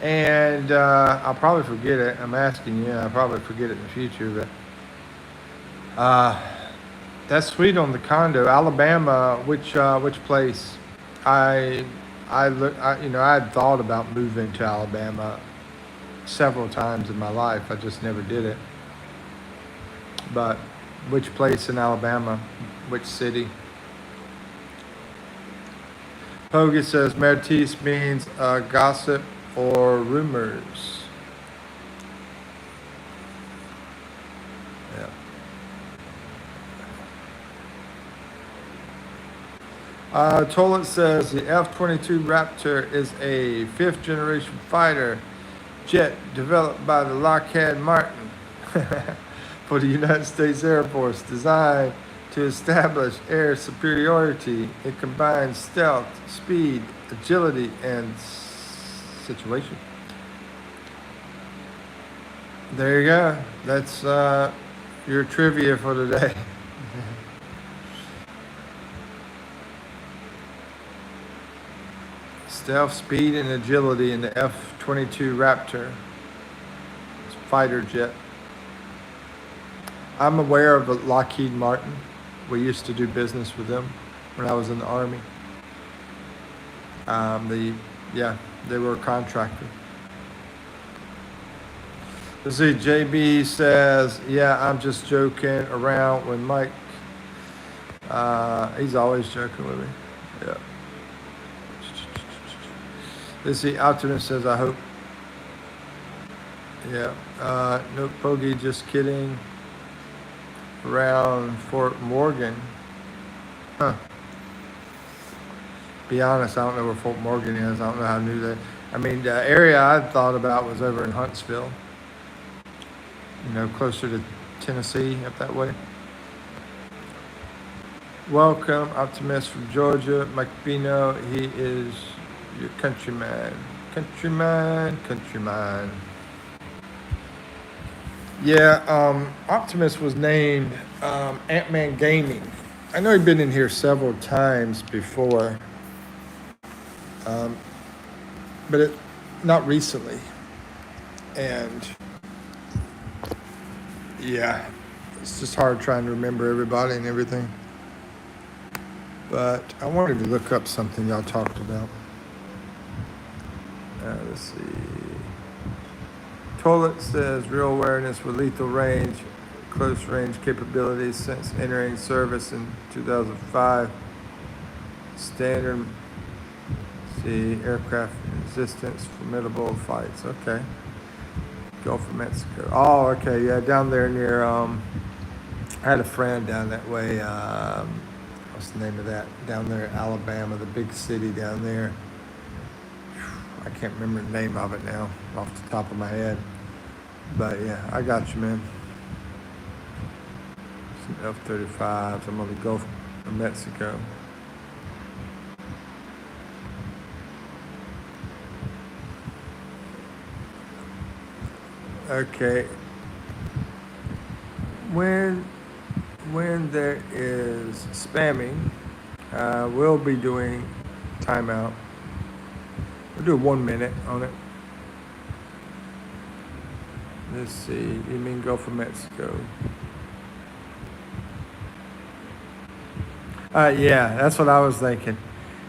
And I'll probably forget it. I'm asking you. I'll probably forget it in the future, but that's sweet on the condo. Alabama, which place? I had thought about moving to Alabama several times in my life. I just never did it. But which place in Alabama? Which city? Hogan says Mertis means gossip or rumors. Yeah. Toilet says the F-22 Raptor is a 5th generation fighter jet developed by the Lockheed Martin for the United States Air Force, designed to establish air superiority. It combines stealth, speed, agility, and situation. There you go. That's your trivia for today. Stealth, speed, and agility in the F-22 Raptor fighter jet. I'm aware of the Lockheed Martin. We used to do business with them when I was in the Army. They were a contractor. Let's see, JB says, yeah, I'm just joking around with Mike. He's always joking with me. Yeah. Let's see, Optimus says, I hope. Yeah. No, Pogie, just kidding. Around Fort Morgan. Huh. Be honest, I don't know where Fort Morgan is. I don't know how new that. I mean, the area I thought about was over in Huntsville. You know, closer to Tennessee, up that way. Welcome, Optimist from Georgia. Mikipino, he is your countryman. Countryman. Yeah, Optimus was named Ant-Man Gaming. I know he'd been in here several times before, but not recently. And yeah, it's just hard trying to remember everybody and everything. But I wanted to look up something y'all talked about. Let's see. Toilet says real awareness with lethal range, close range capabilities since entering service in 2005. Standard, see, aircraft resistance, formidable fights. Okay. Gulf of Mexico. Oh, okay, yeah, down there near, I had a friend down that way, what's the name of that? Down there in Alabama, the big city down there. I can't remember the name of it now, off the top of my head. But yeah, I got you, man. Some F-35s. I'm on the Gulf of Mexico. Okay. When there is spamming, we'll be doing timeout. We'll do 1 minute on it. Let's see. You mean Gulf of Mexico? Yeah, that's what I was thinking.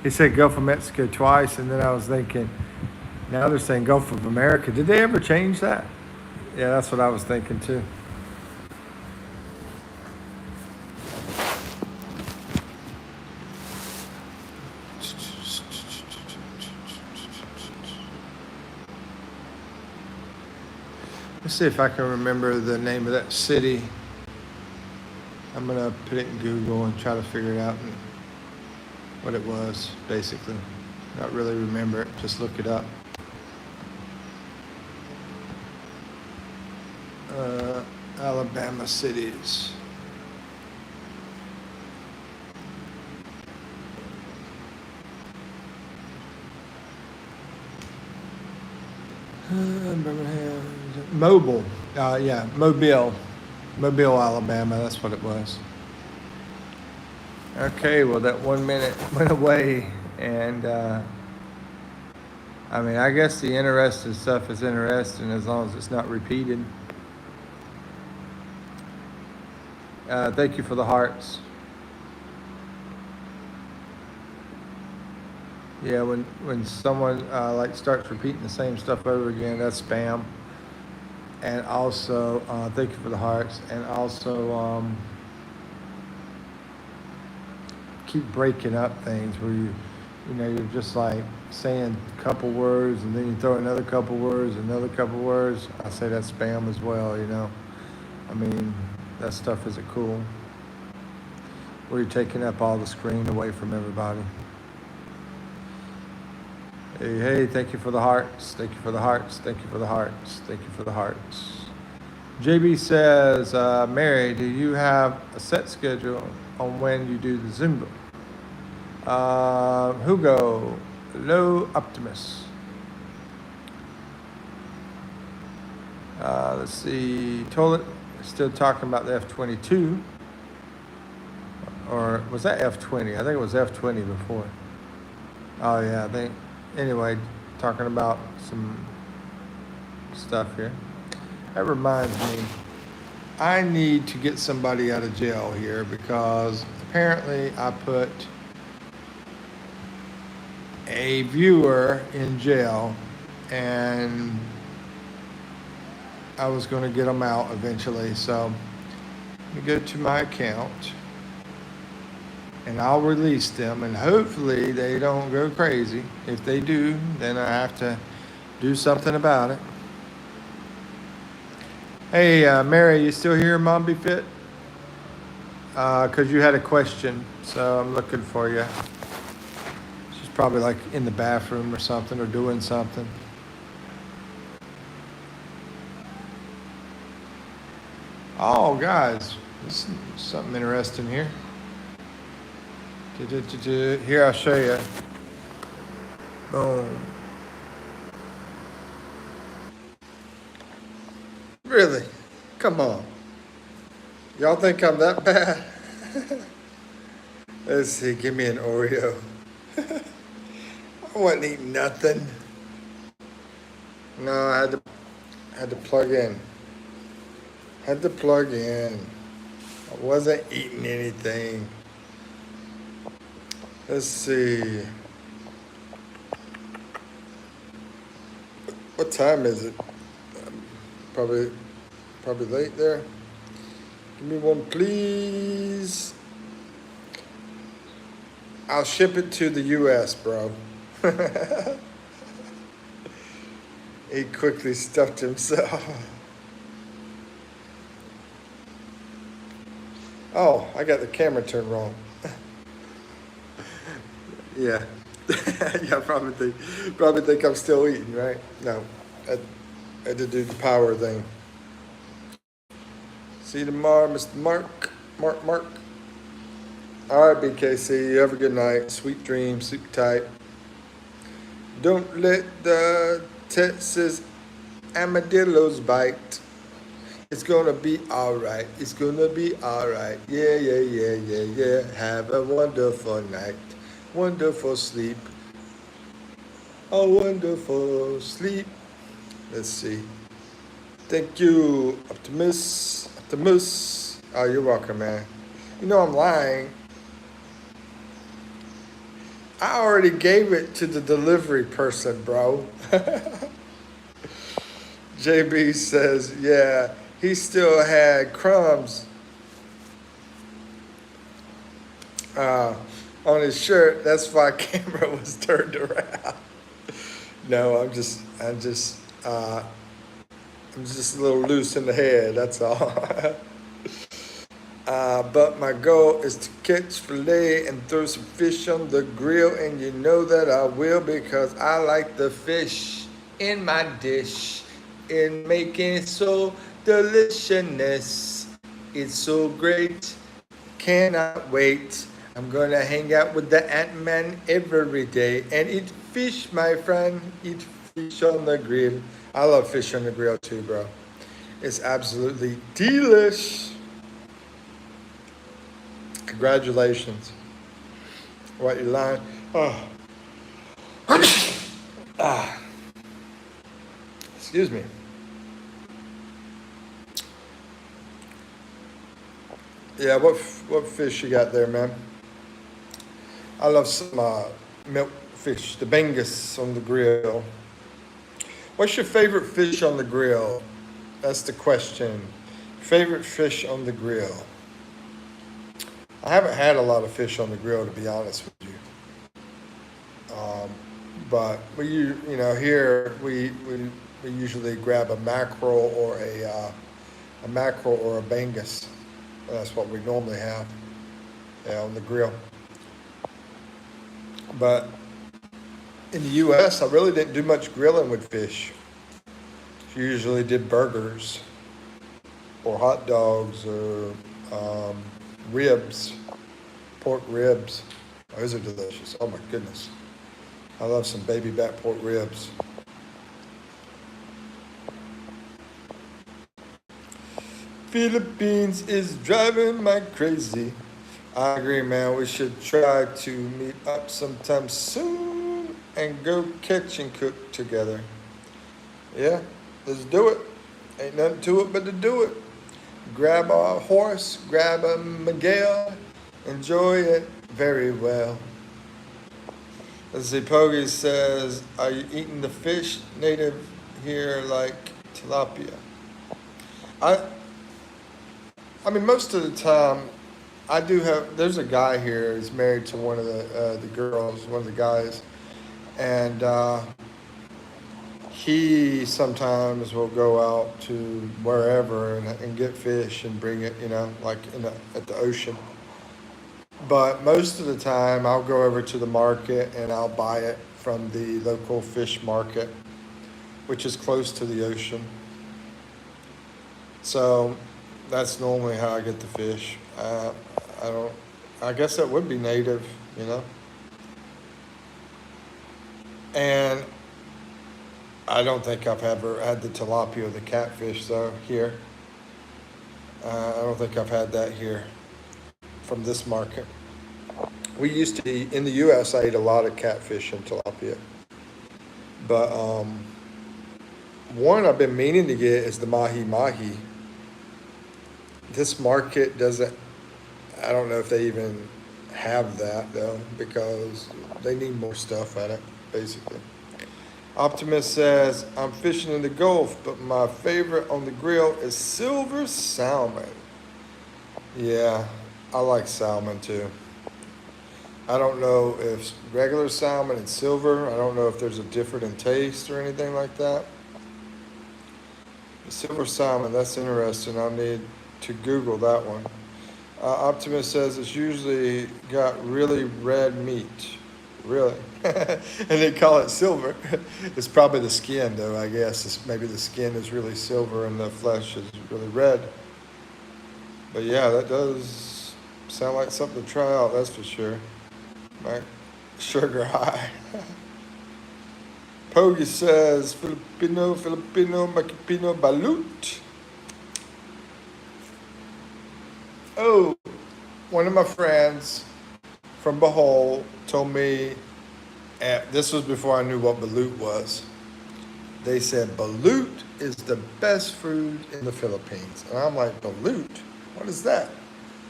He said Gulf of Mexico twice, and then I was thinking, now they're saying Gulf of America. Did they ever change that? Yeah, that's what I was thinking too. Let's see if I can remember the name of that city. I'm gonna put it in Google and try to figure it out and what it was, basically. Not really remember it, just look it up. Alabama cities. Birmingham, Mobile. Yeah, Mobile, Alabama. That's what it was. Okay, well, that 1 minute went away, and I mean, I guess the interesting stuff is interesting as long as it's not repeated. Thank you for the hearts. Yeah, when someone like starts repeating the same stuff over again, that's spam. And also, thank you for the hearts. And also, keep breaking up things where you're just like saying a couple words and then you throw another couple words, another couple words. I say that's spam as well. I mean, that stuff isn't cool. Where you're taking up all the screen away from everybody. Hey, thank you for the hearts. Thank you for the hearts. Thank you for the hearts. Thank you for the hearts. JB says, Mary, do you have a set schedule on when you do the Zumba? Hugo, low optimist. Let's see, Toilet, still talking about the F-22. Or was that F-20? I think it was F-20 before. Oh yeah, I think. Anyway, talking about some stuff here. That reminds me, I need to get somebody out of jail here because apparently I put a viewer in jail and I was going to get them out eventually. So let me go to my account and I'll release them, and hopefully they don't go crazy. If they do, then I have to do something about it. Hey, Mary, you still here, Mom Be Fit? Because you had a question, so I'm looking for you. She's probably like in the bathroom or something, or doing something. Oh, guys, there's something interesting here. Here, I'll show you. Boom. Really? Come on. Y'all think I'm that bad? Let's see, give me an Oreo. I wasn't eating nothing. No, I had to plug in. Had to plug in. I wasn't eating anything. Let's see. What time is it? Probably late there. Give me one, please. I'll ship it to the U.S., bro. He quickly stuffed himself. Oh, I got the camera turned wrong. Yeah. Yeah, probably think I'm still eating, right? No, I had to do the power thing. See you tomorrow, Mr. Mark. All right, BKC, you have a good night. Sweet dreams, sleep tight. Don't let the Texas armadillos bite. It's gonna be all right. It's gonna be all right. Yeah. Have a wonderful night. Wonderful sleep. A wonderful sleep. Let's see. Thank you, Optimus. Oh, you're welcome, man. You know I'm lying. I already gave it to the delivery person, bro. JB says, yeah, he still had crumbs on his shirt. That's why camera was turned around. No, I'm just I'm just a little loose in the head, that's all. But my goal is to catch filet and throw some fish on the grill, and you know that I will because I like the fish in my dish and making it so delicious. It's so great, cannot wait. I'm gonna hang out with the Ant-Man every day and eat fish, my friend. Eat fish on the grill. I love fish on the grill too, bro. It's absolutely delish. Congratulations. What, you lying? Oh. Excuse me. Yeah, what fish you got there, man? I love some milk fish, the Bengus on the grill. What's your favorite fish on the grill? That's the question. Favorite fish on the grill? I haven't had a lot of fish on the grill, to be honest with you. But here we usually grab a mackerel or a Bengus. That's what we normally have, on the grill. But in the U.S., I really didn't do much grilling with fish. Usually did burgers or hot dogs or ribs, pork ribs. Those are delicious. Oh my goodness. I love some baby back pork ribs. Philippines is driving my crazy. I agree, man. We should try to meet up sometime soon and go catch and cook together. Yeah, let's do it. Ain't nothing to it but to do it. Grab a horse, grab a Miguel, enjoy it very well. Let's see, Pogie says, are you eating the fish native here like tilapia? I mean, most of the time, I do have, there's a guy here who's married to one of the girls, one of the guys, and he sometimes will go out to wherever and get fish and bring it, like at the ocean. But most of the time, I'll go over to the market and I'll buy it from the local fish market, which is close to the ocean. So that's normally how I get the fish. I guess that would be native, And I don't think I've ever had the tilapia or the catfish though here. I don't think I've had that here from this market. We used to eat, in the U.S., I ate a lot of catfish and tilapia. But one I've been meaning to get is the mahi-mahi. This market doesn't, I don't know if they even have that though, because they need more stuff at it, basically. Optimist says, I'm fishing in the Gulf, but my favorite on the grill is silver salmon. Yeah, I like salmon too. I don't know if regular salmon and silver, I don't know if there's a difference in taste or anything like that. Silver salmon, that's interesting. I'll need to Google that one. Optimist says it's usually got really red meat. Really? And they call it silver. It's probably the skin, though, I guess. Maybe the skin is really silver and the flesh is really red. But yeah, that does sound like something to try out, that's for sure. Right? Sugar high. Pogie says, Filipino, Mikipino, balut. Oh, one of my friends from Bohol told me, this was before I knew what balut was. They said balut is the best food in the Philippines. And I'm like, balut? What is that?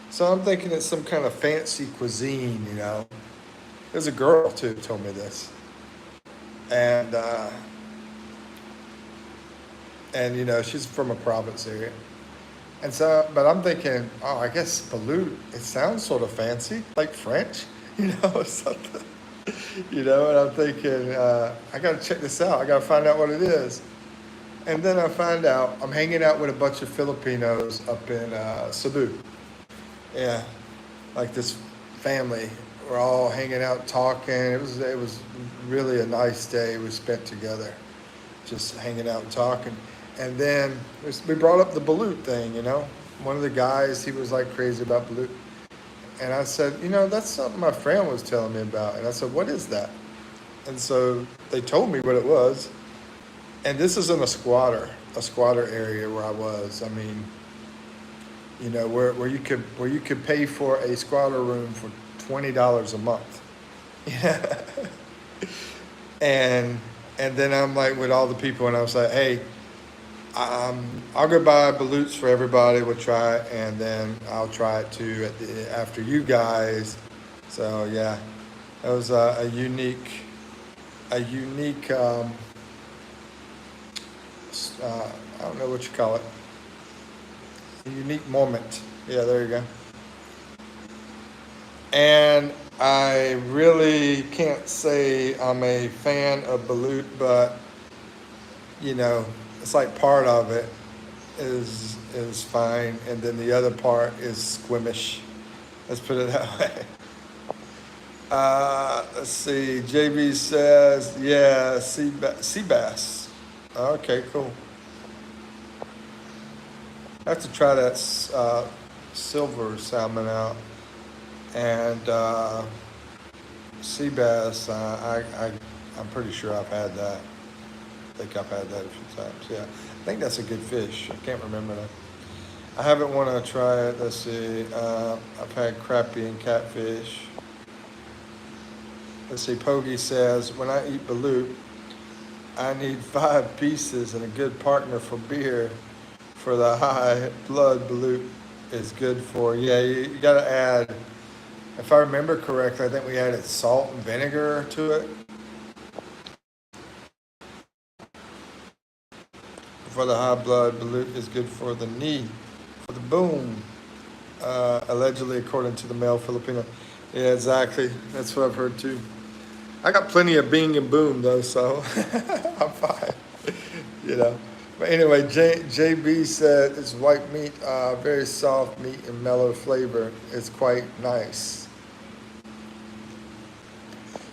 So I'm thinking it's some kind of fancy cuisine, There's a girl, too, who told me this. And she's from a province area. And so, but I'm thinking, I guess balut, it sounds sort of fancy, like French, or something. And I'm thinking, I got to check this out. I got to find out what it is. And then I find out I'm hanging out with a bunch of Filipinos up in Cebu. Yeah, like this family. We're all hanging out, talking. It was really a nice day we spent together, just hanging out and talking. And then we brought up the balut thing. One of the guys, he was like crazy about balut. And I said, that's something my friend was telling me about. And I said, what is that? And so they told me what it was. And this is in a squatter area where I was. I mean, where you could pay for a squatter room for $20 a month. Yeah. And then I'm like with all the people, and I was like, hey, I'll go buy balloons for everybody. We'll try it, and then I'll try it too after you guys. So yeah, that was a unique, I don't know what you call it, a unique moment. Yeah, there you go. And I really can't say I'm a fan of balut, but it's like part of it is fine, and then the other part is squimish. Let's put it that way. Let's see. JB says, yeah, sea bass. Okay, cool. I have to try that silver salmon out, and sea bass. I'm pretty sure I've had that. I think I've had that a few times. Yeah, I think that's a good fish. I can't remember that. I haven't want to try it. Let's see. I've had crappie and catfish. Let's see. Pogie says, when I eat balut, I need 5 pieces and a good partner for beer. For the high blood, balut is good for. Yeah, you got to add. If I remember correctly, I think we added salt and vinegar to it. For the high blood, balut is good for the knee, for the boom. Allegedly, according to the male Filipino. Yeah, exactly. That's what I've heard too. I got plenty of bing and boom though, so I'm fine. But anyway, JB said it's white meat, very soft meat and mellow flavor. It's quite nice.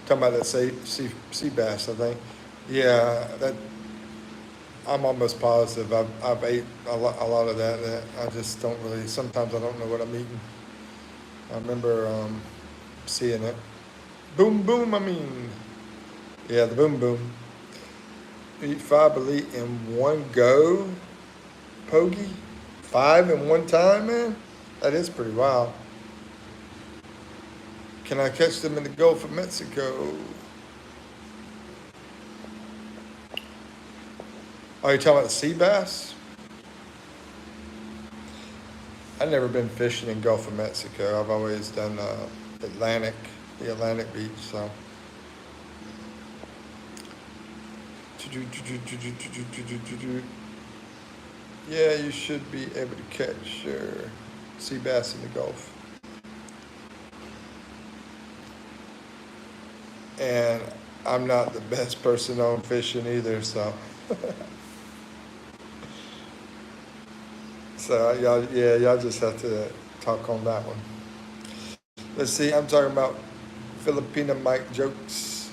Talking about that sea bass, I think. Yeah, that I'm almost positive. I've ate a lot of that. I just don't really. Sometimes I don't know what I'm eating. I remember seeing it. Boom boom. I mean, yeah, the boom boom. Eat 5 elite in one go, Pogie? 5 in one time, man? That is pretty wild. Can I catch them in the Gulf of Mexico? Oh, you talking about the sea bass? I've never been fishing in Gulf of Mexico. I've always done the Atlantic beach, so. Yeah, you should be able to catch sea bass in the Gulf. And I'm not the best person on fishing either, so. So y'all just have to talk on that one. Let's see, I'm talking about Filipino Mike jokes.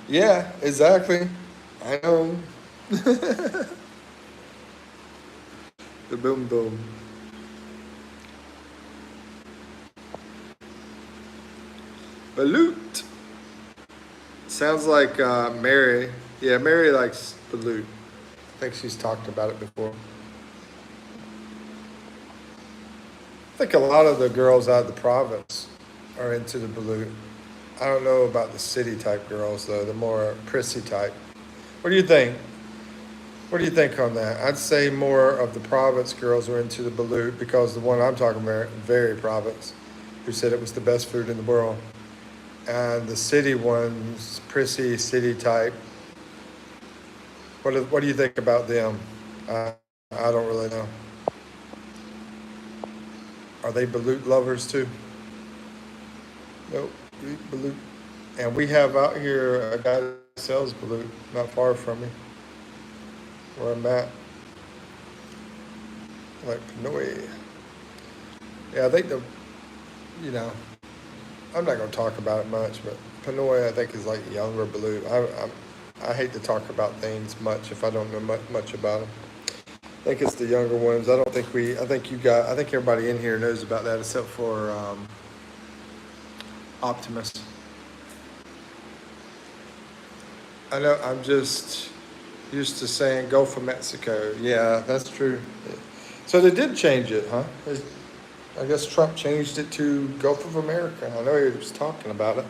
Yeah, exactly. I know. The boom boom. Balut. Sounds like Mary. Yeah, Mary likes balut. I think she's talked about it before. I think a lot of the girls out of the province are into the balut. I don't know about the city type girls though, the more prissy type. What do you think? What do you think on that? I'd say more of the province girls are into the balut because the one I'm talking about, very province, who said it was the best food in the world. And the city ones, prissy city type. What do you think about them? I don't really know. Are they balut lovers too? Nope, we eat balut. And we have out here a guy that sells balut not far from me. where I'm at. Like Pinoy. Yeah, I think you know, I'm not going to talk about it much, but Pinoy I think is like younger blue. I hate to talk about things much if I don't know much about them. I think it's the younger ones. I think everybody in here knows about that except for Optimus. I know, I'm just used to saying Gulf of Mexico. Yeah, that's true. So they did change it, huh? I guess Trump changed it to Gulf of America. I know he was talking about it.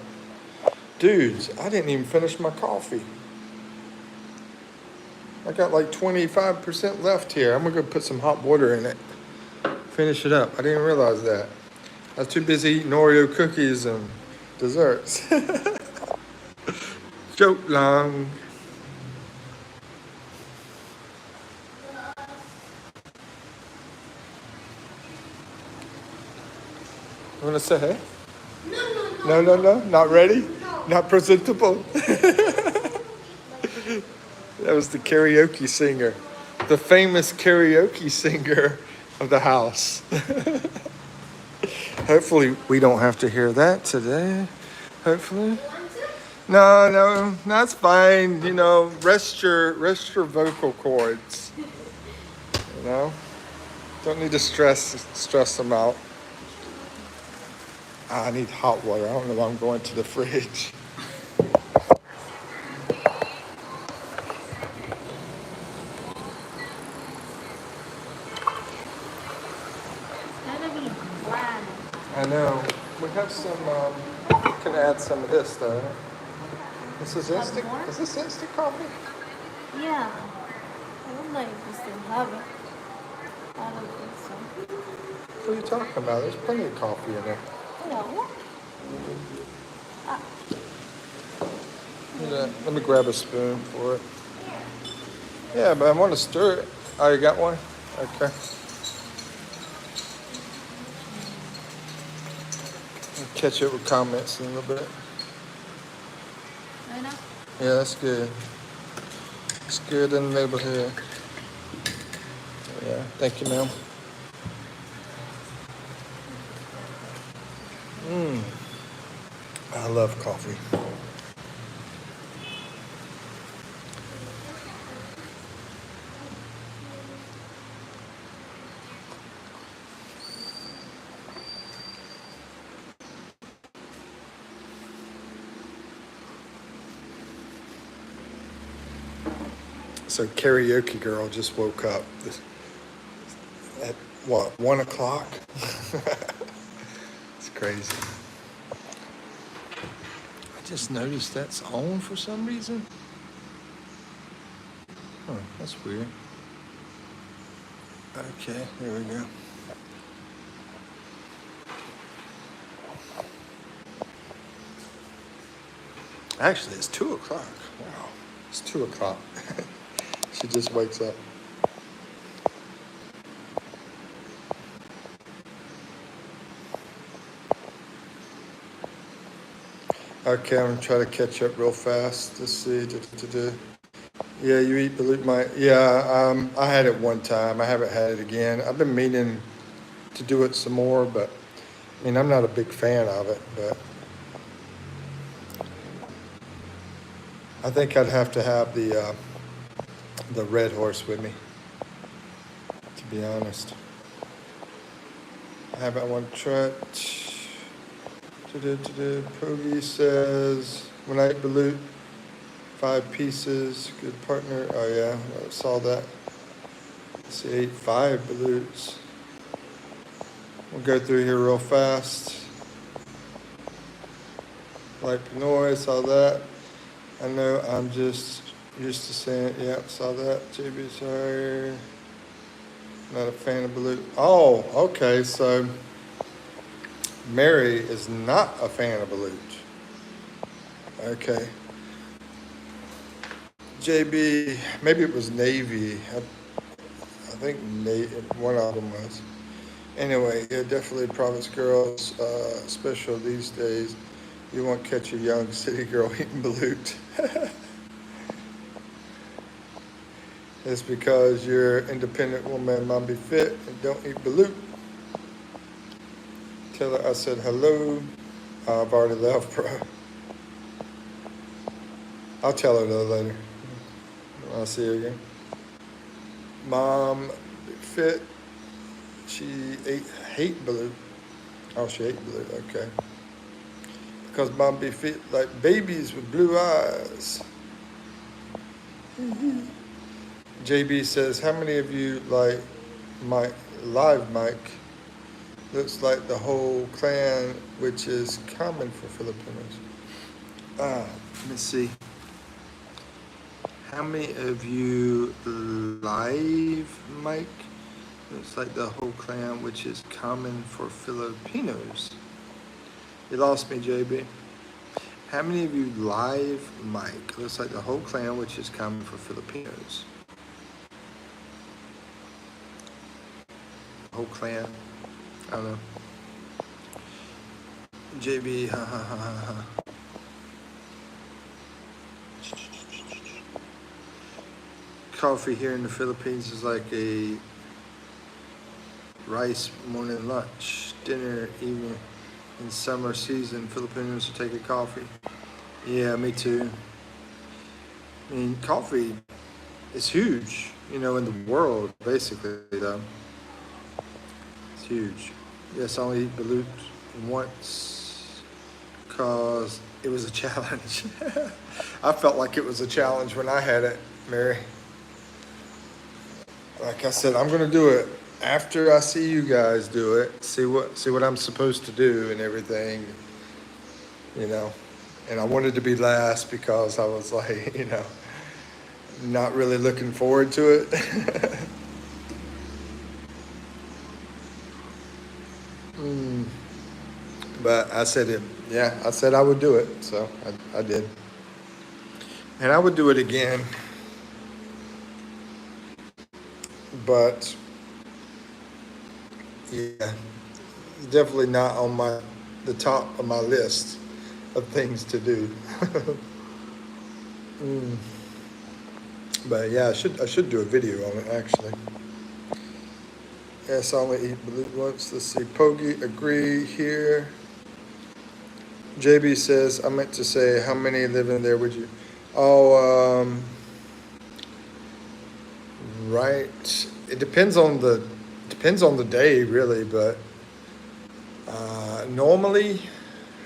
Dudes, I didn't even finish my coffee. I got like 25% left here. I'm gonna go put some hot water in it. Finish it up. I didn't realize that. I was too busy eating Oreo cookies and desserts. Joke long. You wanna say hey? No. Not ready? Not presentable? That was the karaoke singer. The famous karaoke singer of the house. Hopefully we don't have to hear that today. Hopefully. No, that's fine. You know, rest your vocal cords. You know? Don't need to stress them out. I need hot water. I don't know why I'm going to the fridge. That'll be bland. I know. We have some, we can add some of this though. This is Have instant. more? Is this instant coffee? Yeah. I don't know if you still have it. I don't think so. What are you talking about? There's plenty of coffee in there. No. Ah, Let me grab a spoon for it. Yeah, but I want to stir it. Oh, you got one? Okay. I'll catch it with comments in a little bit. Right now? Yeah, that's good. It's good in the neighborhood. Yeah, thank you, ma'am. I love coffee. So karaoke girl just woke up at what, 1 o'clock? It's crazy. I just noticed that's on for some reason. Huh, that's weird. Okay, there we go. Actually, it's 2 o'clock. Wow, it's 2 o'clock. She just wakes up. Okay, I'm gonna try to catch up real fast. Let's see. Yeah, you eat balut I had it one time. I haven't had it again. I've been meaning to do it some more, but I mean, I'm not a big fan of it, but I think I'd have to have the red horse with me, to be honest. I haven't. I want to try it. Pogie says, when I ate balut, 5 pieces, good partner. Oh yeah, I saw that. Let's see, ate 5 balutes. We'll go through here real fast. Like Pinoy, saw that. I know I'm just used to saying, yeah, saw that. JB, sorry. Not a fan of balut. Oh, okay, so Mary is not a fan of balut. Okay. JB, maybe it was Navy. I think one of them was. Anyway, yeah, definitely Province Girls special these days. You won't catch a young city girl eating balut. It's because you're an independent woman, mom be fit, and don't eat balut. Tell her I said hello. I've already left, bro. I'll tell her though later. I'll see her again. Mom be fit. She hate balut. Oh, she ate blue. Okay. Because mom be fit like babies with blue eyes. JB says, how many of you like Mike, live Mike? Looks like the whole clan, which is common for Filipinos. Let me see. How many of you live Mike? Looks like the whole clan, which is common for Filipinos. You lost me, JB. How many of you live Mike? Looks like the whole clan, which is common for Filipinos. Whole clan. I don't know. JB, ha ha ha ha ha. Coffee here in the Philippines is like a rice morning lunch, dinner evening. In summer season, Filipinos will take a coffee. Yeah, me too. I mean, coffee is huge, in the world, basically, though. It's huge. Yes, I only eat balut once because it was a challenge. I felt like it was a challenge when I had it, Mary. Like I said, I'm gonna do it after I see you guys do it. See what I'm supposed to do and everything, And I wanted to be last because I was like, not really looking forward to it. But I said it. Yeah, I said I would do it, so I did. And I would do it again. But yeah, definitely not on the top of my list of things to do. But yeah, I should do a video on it actually. Yes, I only eat balut once. Let's see. Pogi, agree here. JB says, I meant to say, how many live in there would you? Oh, right. It depends on the day, really. But normally,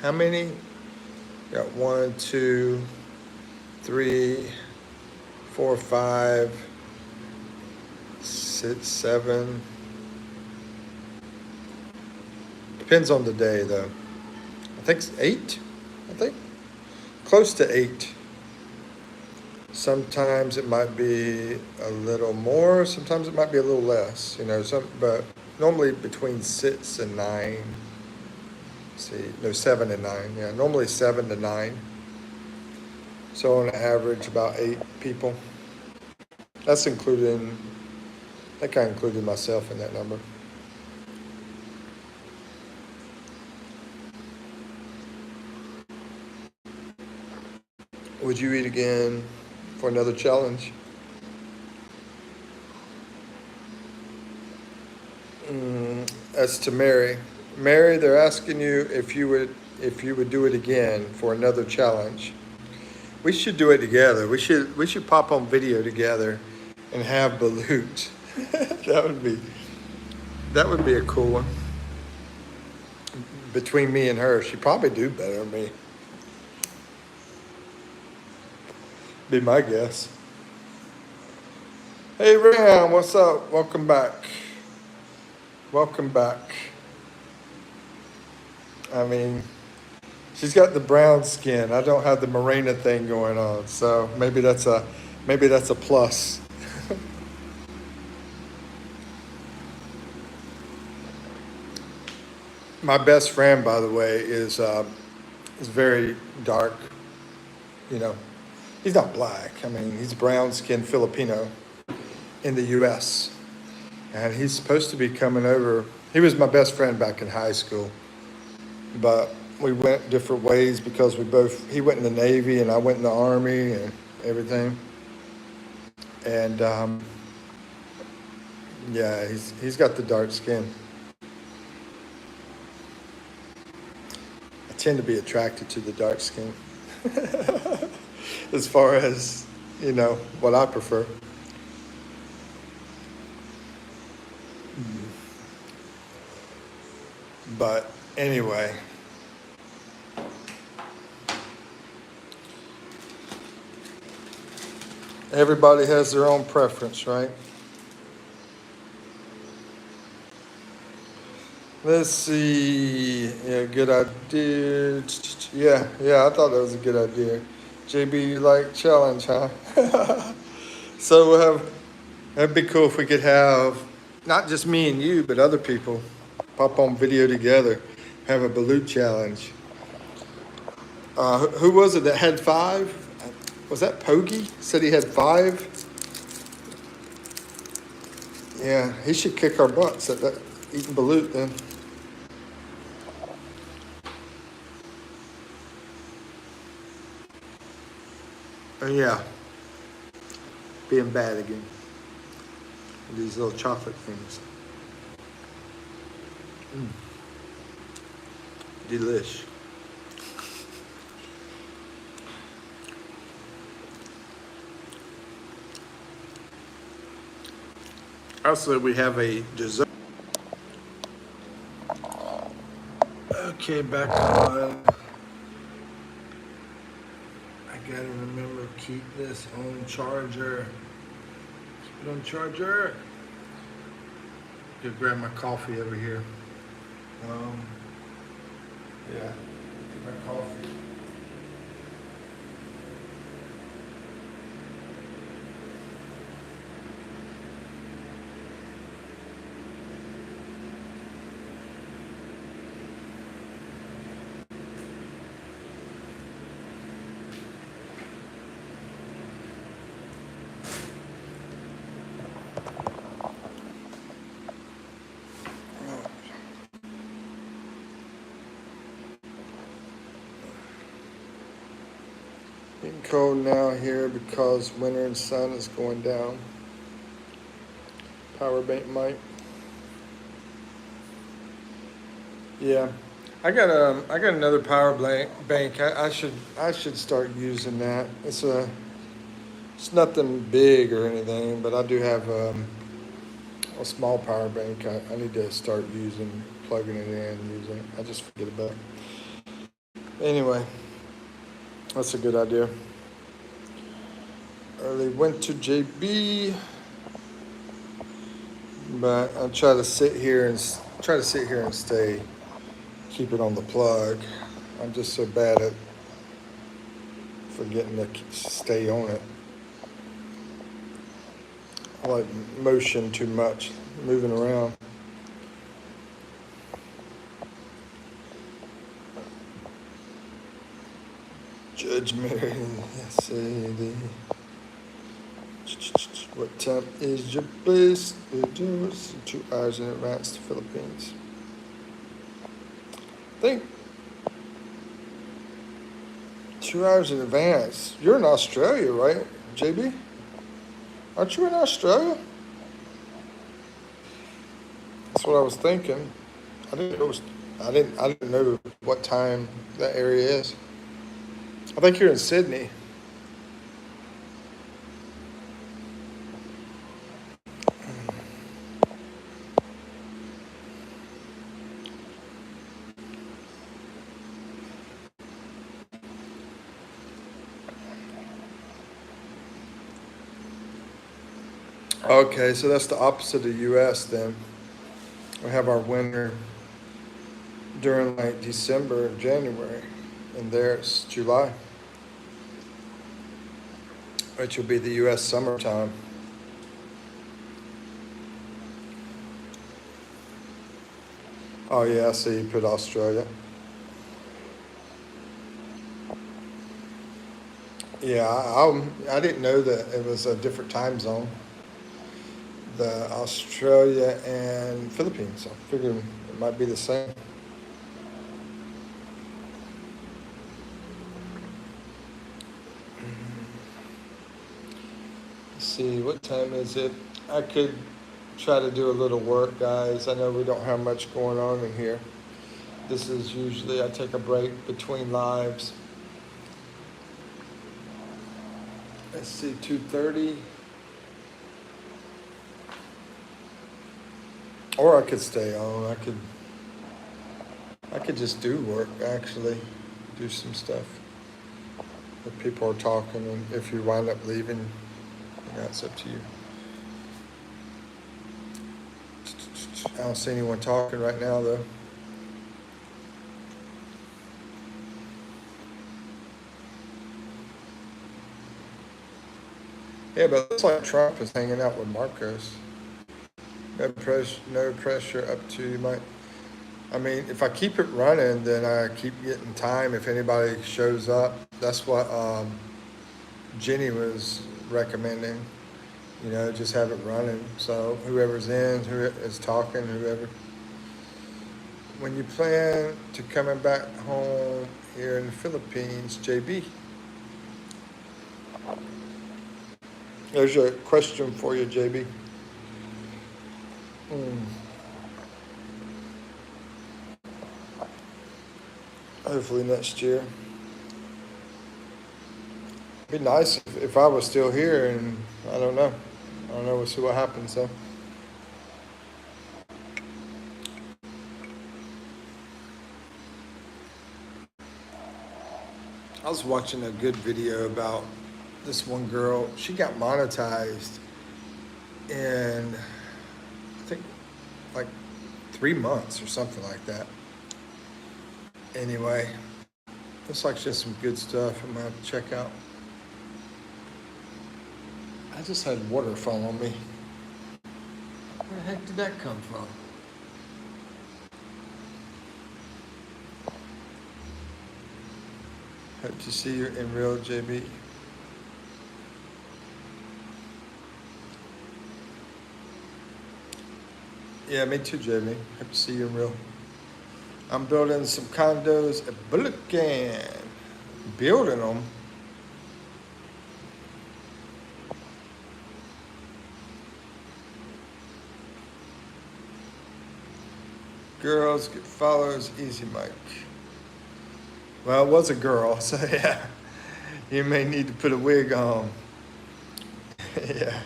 how many? Got 1, 2, 3, 4, 5, 6, 7. Depends on the day, though. I think it's 8. I think close to 8. Sometimes it might be a little more. Sometimes it might be a little less. But normally between 6 and 9. See, no, 7 and 9. Yeah, normally 7 to 9. So on average, about 8 people. That's including. I think I included myself in that number. Would you eat again for another challenge? That's to Mary. Mary, they're asking you if you would do it again for another challenge. We should do it together. We should pop on video together and have balut. that would be a cool one. Between me and her, she'd probably do better than me. Be my guess. Hey Ram, what's up? Welcome back. Welcome back. I mean, she's got the brown skin. I don't have the morena thing going on, so maybe that's a plus. My best friend, by the way, is very dark. He's not black. I mean, he's brown-skinned Filipino in the U.S. And he's supposed to be coming over. He was my best friend back in high school. But we went different ways because he went in the Navy and I went in the Army and everything. And yeah, he's got the dark skin. I tend to be attracted to the dark skin. As far as, what I prefer. But anyway, everybody has their own preference, right? Let's see. Yeah, good idea. Yeah, I thought that was a good idea. JB, you like challenge, huh? So that'd be cool if we could have not just me and you, but other people pop on video together, have a balloon challenge. Who was it that had 5? Was that Pogie? Said he had 5. Yeah, he should kick our butts at that eating balut then. Yeah, being bad again. These little chocolate things. Delish. Also, we have a dessert. Okay, back on. I gotta remember to keep this on charger. Keep it on charger. Go grab my coffee over here. Yeah, get my coffee. Getting cold now here because winter and sun is going down. Power bank mic. Yeah, I got another power bank. I should start using that. It's nothing big or anything, but I do have a small power bank. I need to start plugging it in, using it. I just forget about it. Anyway, that's a good idea. Early winter JB, but I'll try to sit here and stay, keep it on the plug. I'm just so bad at forgetting to stay on it. I like motion too much, moving around. Judgment, yes, what time is your base? 2 hours in advance to Philippines. I think 2 hours in advance. You're in Australia, right, JB? Aren't you in Australia? That's what I was thinking. I didn't know what time that area is. I think you're in Sydney. Okay, so that's the opposite of US then. We have our winter during like December and January, and there it's July, which will be the US summertime. Oh yeah, I see you put Australia. Yeah, I didn't know that it was a different time zone. The Australia and Philippines. I figured it might be the same. Let's see, what time is it? I could try to do a little work, guys. I know we don't have much going on in here. This is usually, I take a break between lives. Let's see, 2:30. Or I could stay on. I could just do work, actually. Do some stuff. If people are talking, and if you wind up leaving, that's up to you. I don't see anyone talking right now, though. Yeah, but it looks like Trump is hanging out with Marcos. No pressure up to Mike. I mean, if I keep it running, then I keep getting time if anybody shows up. That's what Jenny was recommending. You know, just have it running. So whoever's in, who is talking, whoever. When you plan to coming back home here in the Philippines, JB? There's a question for you, JB. Hopefully next year. It'd be nice if I was still here, and I don't know. We'll see what happens though. I was watching a good video about this one girl. She got monetized in, I think, like 3 months or something like that. Anyway, looks like just some good stuff I'm gonna have to check out. I just had water fall on me. Where the heck did that come from? Hope to see you in real, JB. Yeah, me too, JB. Hope to see you in real. I'm building some condos at Bulacan. Building them. Girls get follows, easy, Mike. Well, it was a girl, so yeah. You may need to put a wig on. Yeah.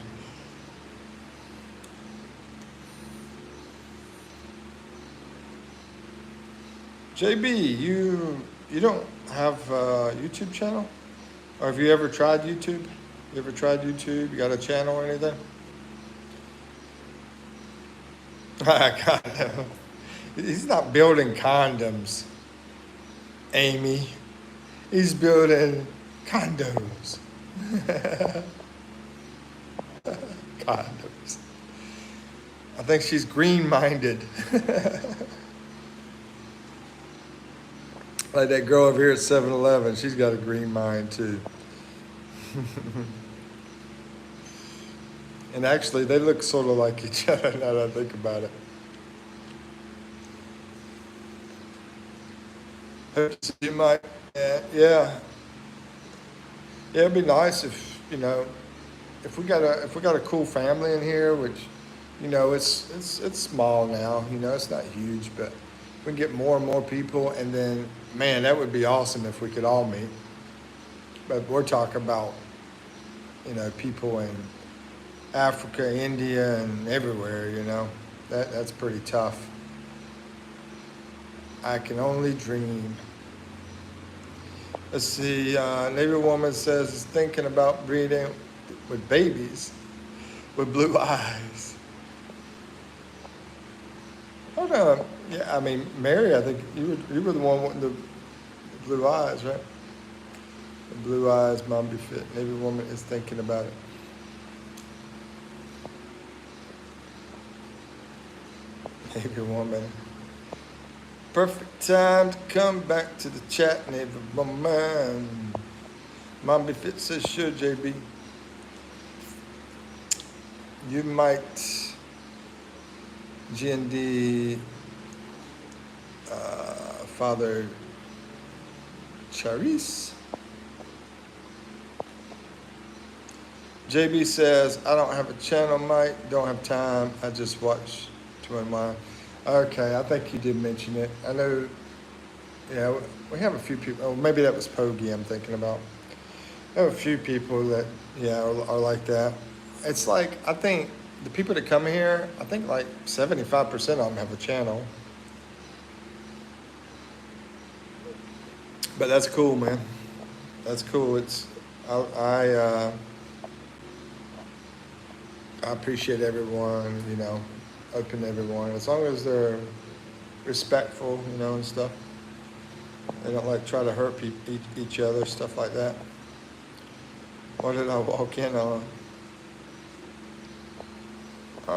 JB, you don't have a YouTube channel? Or have you ever tried YouTube? You ever tried YouTube? You got a channel or anything? God, he's not building condoms, Amy. He's building condos. Condoms. I think she's green-minded. Like that girl over here at 7-Eleven, she's got a green mind too. And actually, they look sort of like each other now that I think about it. Hope to see you, Mike. Yeah. Yeah, it'd be nice if, you know, if we got a cool family in here, which, you know, it's small now, you know, it's not huge, but we can get more and more people, and then, man, that would be awesome if we could all meet. But we're talking about, you know, people in Africa, India, and everywhere, you know. That's pretty tough. I can only dream. Let's see, Navy woman says is thinking about breeding with babies with blue eyes. Hold on. Yeah, I mean, Mary, I think you were the one with the blue eyes, right? The blue eyes, mom be fit. Navy woman is thinking about it. Navy woman. Perfect time to come back to the chat, Navy woman. Mom be fit says sure, JB. You might. GND Father Charis. JB says, I don't have a channel, Mike. Don't have time. I just watch to unwind. Okay, I think you did mention it. I know, yeah, we have a few people. Oh, maybe that was Pogie I'm thinking about. I have a few people that, yeah, are like that. It's like, I think the people that come here, I think like 75% of them have a channel. But that's cool, man. That's cool. I appreciate everyone, open to everyone. As long as they're respectful, and stuff. They don't like try to hurt each other, stuff like that. What did I walk in on? You're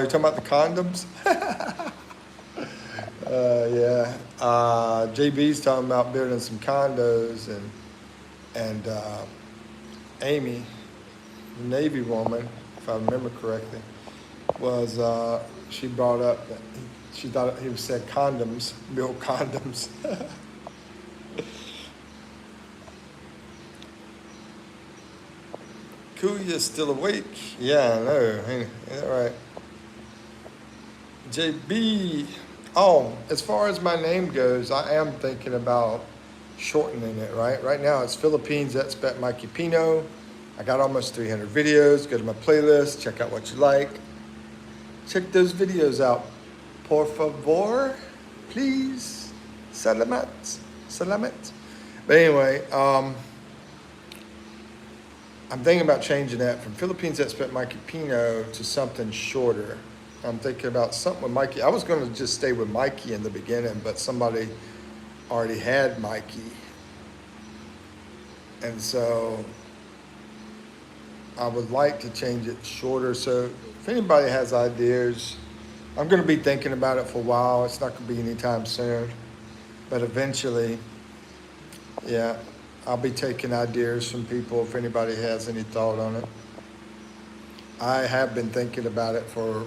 talking about the condoms? Yeah. JB's talking about building some condos, and Amy, the Navy woman, if I remember correctly, was she brought up that she thought he said condoms, build condoms. Kuya's still awake. Yeah, I know. Ain't that right? JB. Oh, as far as my name goes, I am thinking about shortening it, right? Right now it's Philippines Expat Mikipino. I got almost 300 videos. Go to my playlist, check out what you like. Check those videos out. Por favor, please. Salamat. Salamat. But anyway, I'm thinking about changing that from Philippines Expat Mikipino to something shorter. I'm thinking about something with Mikey. I was going to just stay with Mikey in the beginning, but somebody already had Mikey. And so I would like to change it shorter. So if anybody has ideas, I'm going to be thinking about it for a while. It's not going to be anytime soon. But eventually, yeah, I'll be taking ideas from people if anybody has any thought on it. I have been thinking about it for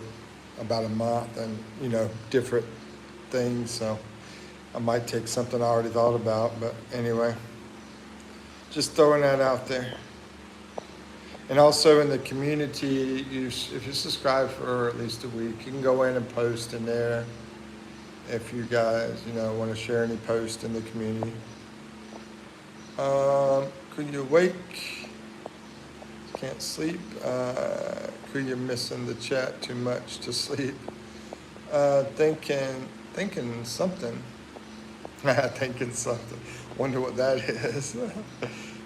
about a month and, different things. So I might take something I already thought about. But anyway, just throwing that out there. And also in the community, if you subscribe for at least a week, you can go in and post in there. If you guys, want to share any post in the community. Could you awake? Can't sleep. Could you missing the chat too much to sleep? Thinking something. Thinking something. Wonder what that is.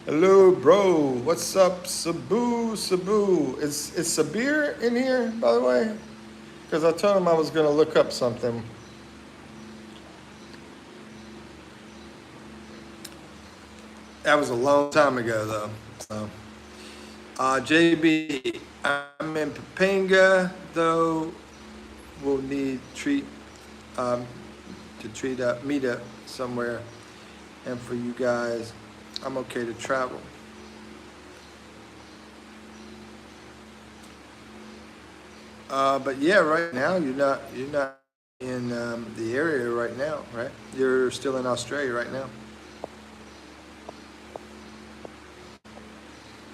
Hello, bro. What's up, Sabu? Is Sabir in here, by the way? Because I told him I was going to look up something. That was a long time ago, though. So, JB, I'm in Papanga, though. We'll need meet up somewhere, and for you guys, I'm okay to travel. But yeah, right now you're not in the area right now, right? You're still in Australia right now.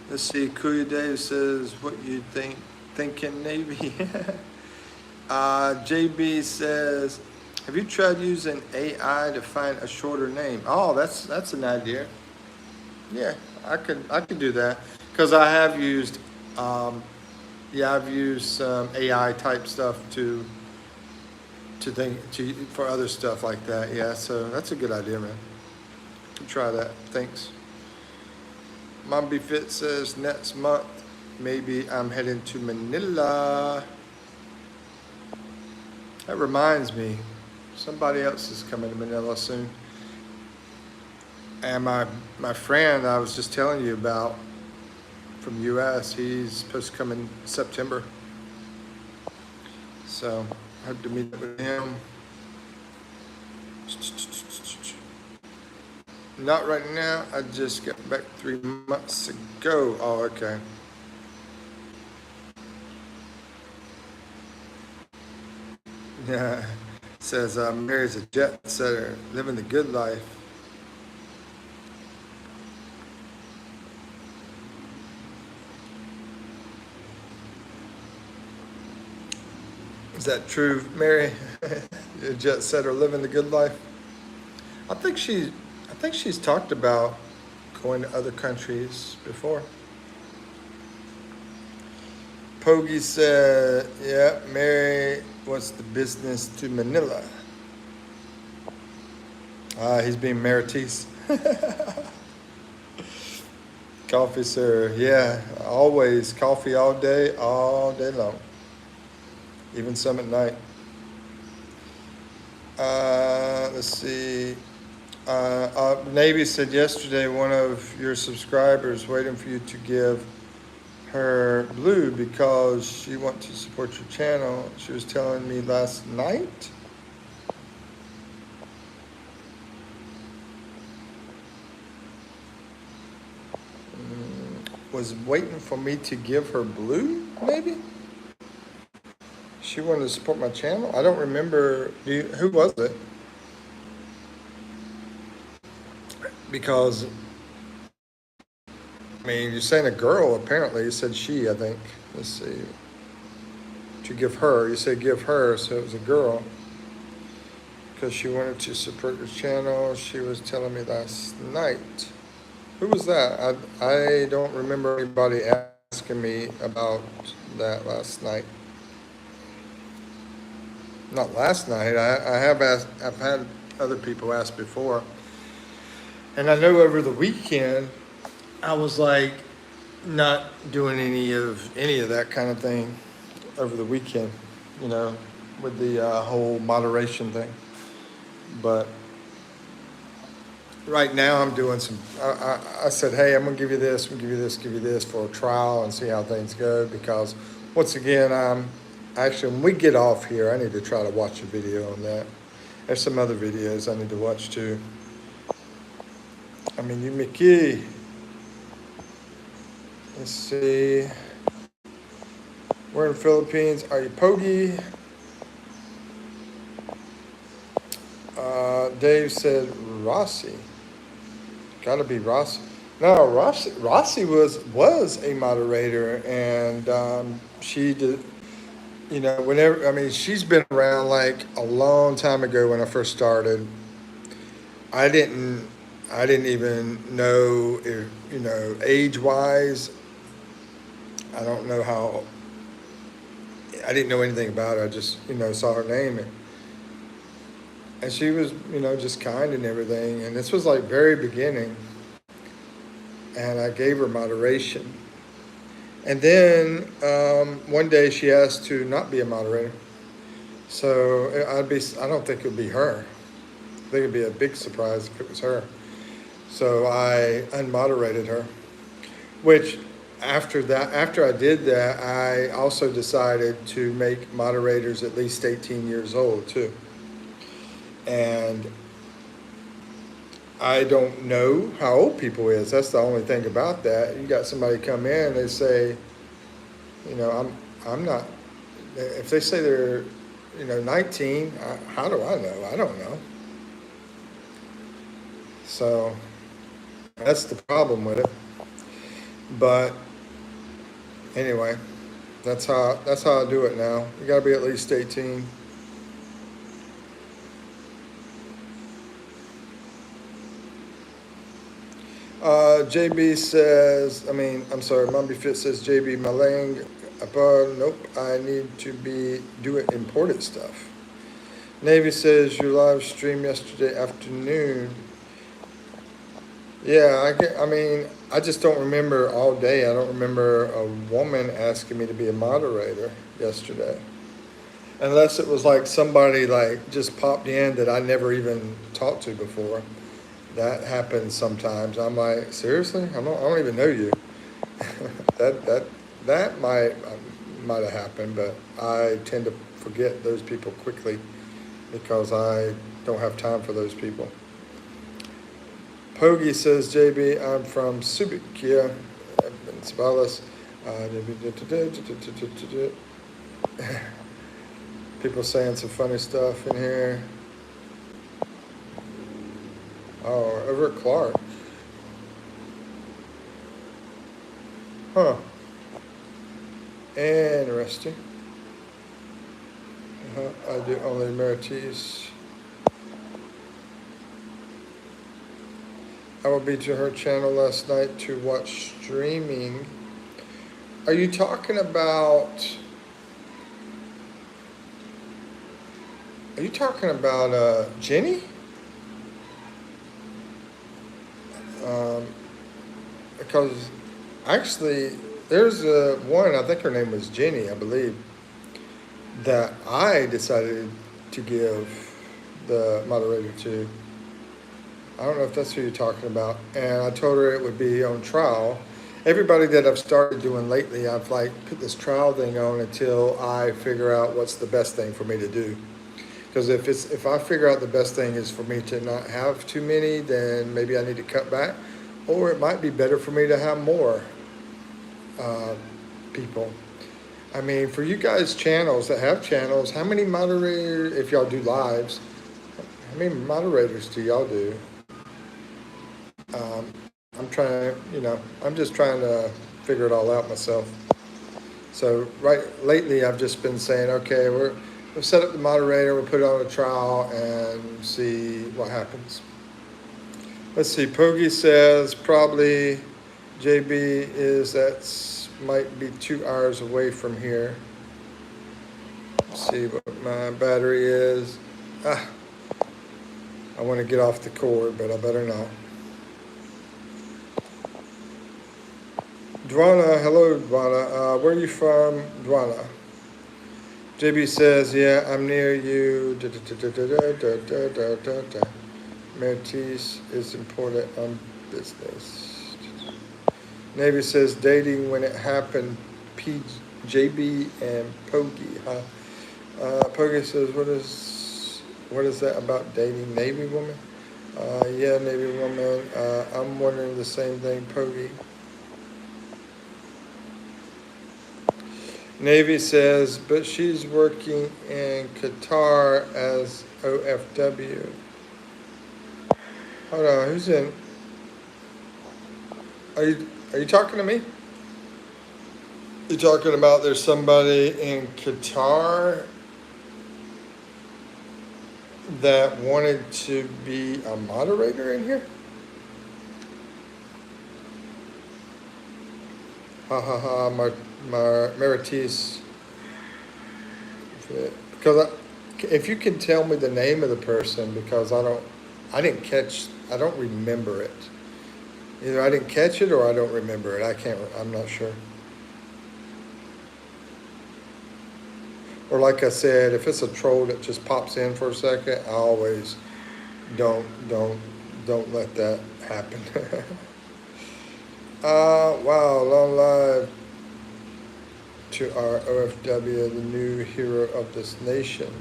Let's see. Kuya Dave says, "What you thinking Navy?" JB says, "Have you tried using AI to find a shorter name?" Oh, that's an idea. Yeah, I could do that because I have used, I've used some AI type stuff for other stuff like that. Yeah, so that's a good idea, man. Try that. Thanks. Mombi Fit says next month maybe I'm heading to Manila. That reminds me, somebody else is coming to Manila soon. And my friend I was just telling you about from US, he's supposed to come in September. So I hope to meet up with him. Not right now. I just got back 3 months ago. Oh, okay. Yeah. Says Mary's a jet setter, living the good life. Is that true, Mary? Your jet setter living the good life. I think she's talked about going to other countries before. Pogie said, "Yeah, Mary wants the business to Manila." He's being Maritis. Coffee, sir. Yeah, always coffee all day long, even some at night. Let's see. Navy said yesterday one of your subscribers waiting for you to give her blue because she wants to support your channel. She was telling me last night. Was waiting for me to give her blue, maybe? She wanted to support my channel? I don't remember. Who was it? Because, I mean, you're saying a girl, apparently. You said she, I think. Let's see. To give her. You said give her, so it was a girl. Because she wanted to support your channel. She was telling me last night. Who was that? I don't remember anybody asking me about that last night. Not last night. I have asked. I've had other people ask before, and I know over the weekend I was like not doing any of that kind of thing over the weekend. You know, with the whole moderation thing. But right now I'm doing some, I said, hey, I'm gonna give you this, I'm gonna give you this, give you this for a trial and see how things go, because once again, actually, when we get off here, I need to try to watch a video on that. There's some other videos I need to watch too. I mean, you Mickey. Let's see. We're in Philippines. Are you Pogie? Dave said Rossi. Gotta be Rossi. No, Rossi was a moderator, and she did. You know, whenever, I mean, she's been around like a long time ago when I first started. I didn't even know if, you know, age wise. I don't know how. I didn't know anything about her. I just, you know, saw her name, and she was, you know, just kind and everything. And this was like very beginning, and I gave her moderation. And then one day she asked to not be a moderator. So I don't think it would be her. I think it'd be a big surprise if it was her. So I unmoderated her, which after I did that, I also decided to make moderators at least 18 years old too. And I don't know how old people is. That's the only thing about that. You got somebody come in, they say, you know, I'm not. If they say they're, you know, 19, how do I know? I don't know. So that's the problem with it. But anyway, that's how I do it now. You got to be at least 18. JB says, I'm sorry, Mombi Fit says, JB Malang, nope, I need to be doing imported stuff. Navy says, your live stream yesterday afternoon. Yeah, I just don't remember all day. I don't remember a woman asking me to be a moderator yesterday. Unless it was like somebody like just popped in that I never even talked to before. That happens sometimes. I'm like, seriously? I don't even know you. that might have happened, but I tend to forget those people quickly because I don't have time for those people. Pogie says, JB, I'm from Subic, yeah, in Savalas. People saying some funny stuff in here. Oh, over at Clark. Huh. Interesting. I do only Maritis. I will be to her channel last night to watch streaming. Are you talking about? Are you talking about Jenny? Because actually, there's one. I think her name was Jenny, I believe, that I decided to give the moderator to. I don't know if that's who you're talking about. And I told her it would be on trial. Everybody that I've started doing lately, I've like put this trial thing on until I figure out what's the best thing for me to do. Because if I figure out the best thing is for me to not have too many, then maybe I need to cut back, or it might be better for me to have more people. I mean, for you guys channels that have channels, how many moderators, if y'all do lives, how many moderators do y'all do? I'm trying, I'm just trying to figure it all out myself. So lately I've just been saying, okay, we'll set up the moderator, we'll put it on a trial and see what happens. Let's see, Pogi says probably might be 2 hours away from here. Let's see what my battery is. I want to get off the cord, but I better not. Dwana, hello Dwana. Where are you from, Dwana? JB says, yeah, I'm near you. Mertis is important on business. Navy says, dating when it happened. JB and Pogi, huh? Pogi says, what is that about dating Navy woman? Yeah, Navy woman. I'm wondering the same thing, Pogi. Navy says, but she's working in Qatar as OFW. Hold on, who's in? Are you talking to me? You talking about there's somebody in Qatar that wanted to be a moderator in here? Ha ha ha, Maritis. Because if you can tell me the name of the person, because I don't remember it. Either I didn't catch it or I don't remember it. I'm not sure. Or like I said, if it's a troll that just pops in for a second, I always don't let that happen. Wow, long live to our OFW, the new hero of this nation.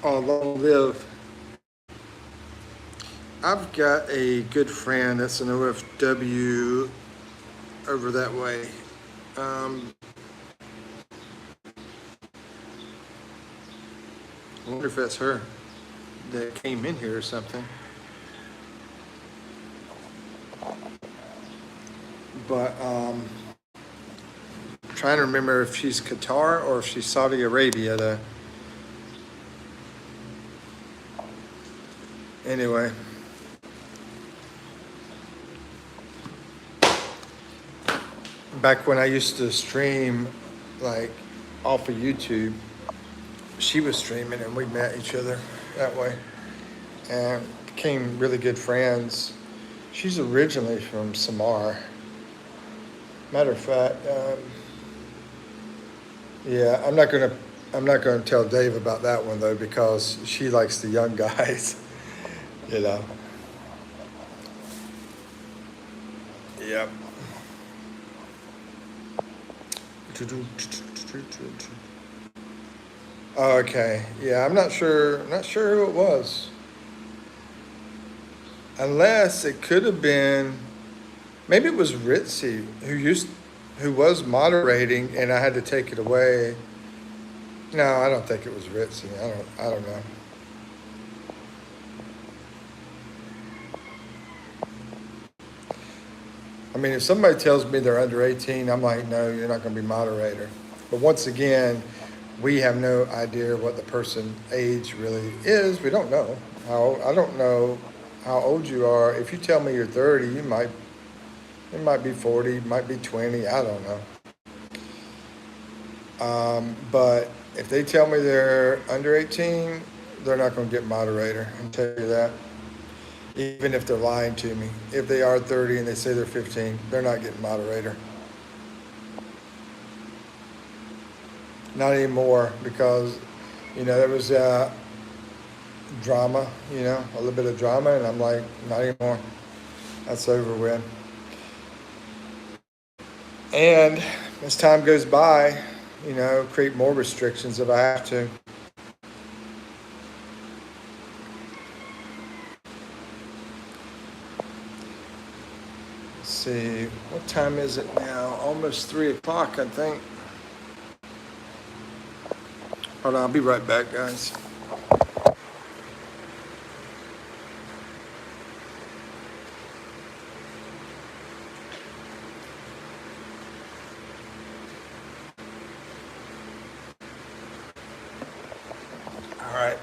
Oh, long live. I've got a good friend that's an OFW over that way. I wonder if that's her that came in here or something. But trying to remember if she's Qatar or if she's Saudi Arabia. Anyway. Back when I used to stream like off of YouTube, she was streaming and we met each other that way and became really good friends. She's originally from Samar. Matter of fact, yeah, I'm not gonna tell Dave about that one though, because she likes the young guys, Yep. Okay, yeah, I'm not sure who it was. Unless it could have been, maybe it was Ritzy who was moderating and I had to take it away. No, I don't think it was Ritzy. I don't know. I mean, if somebody tells me they're under 18, I'm like, no, you're not going to be moderator. But once again, we have no idea what the person's age really is. We don't know. I don't know how old you are. If you tell me you're 30, it might be 40, it might be 20, I don't know. But if they tell me they're under 18, they're not going to get moderator. I'll tell you that. Even if they're lying to me. If they are 30 and they say they're 15, they're not getting moderator. Not anymore, because, there was drama, a little bit of drama, and I'm like, not anymore. That's over with. And as time goes by, create more restrictions if I have to. Let's see, what time is it now? Almost 3 o'clock, I think. Hold on, I'll be right back, guys. All right.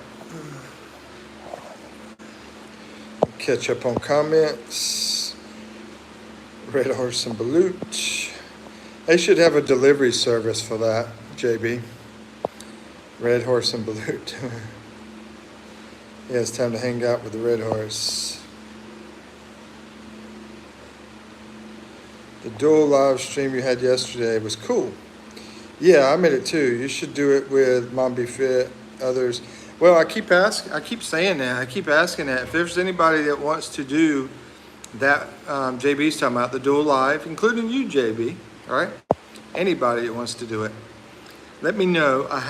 Catch up on comments. Red Horse and Balut. They should have a delivery service for that, JB. Red Horse and Balut. Yeah, it's time to hang out with the Red Horse. The dual live stream you had yesterday was cool. Yeah, I made it too. You should do it with Mom Be Fit, others. Well, I keep saying that. I keep asking that. If there's anybody that wants to do that, JB's talking about, the dual live, including you, JB, all right? Anybody that wants to do it, let me know. I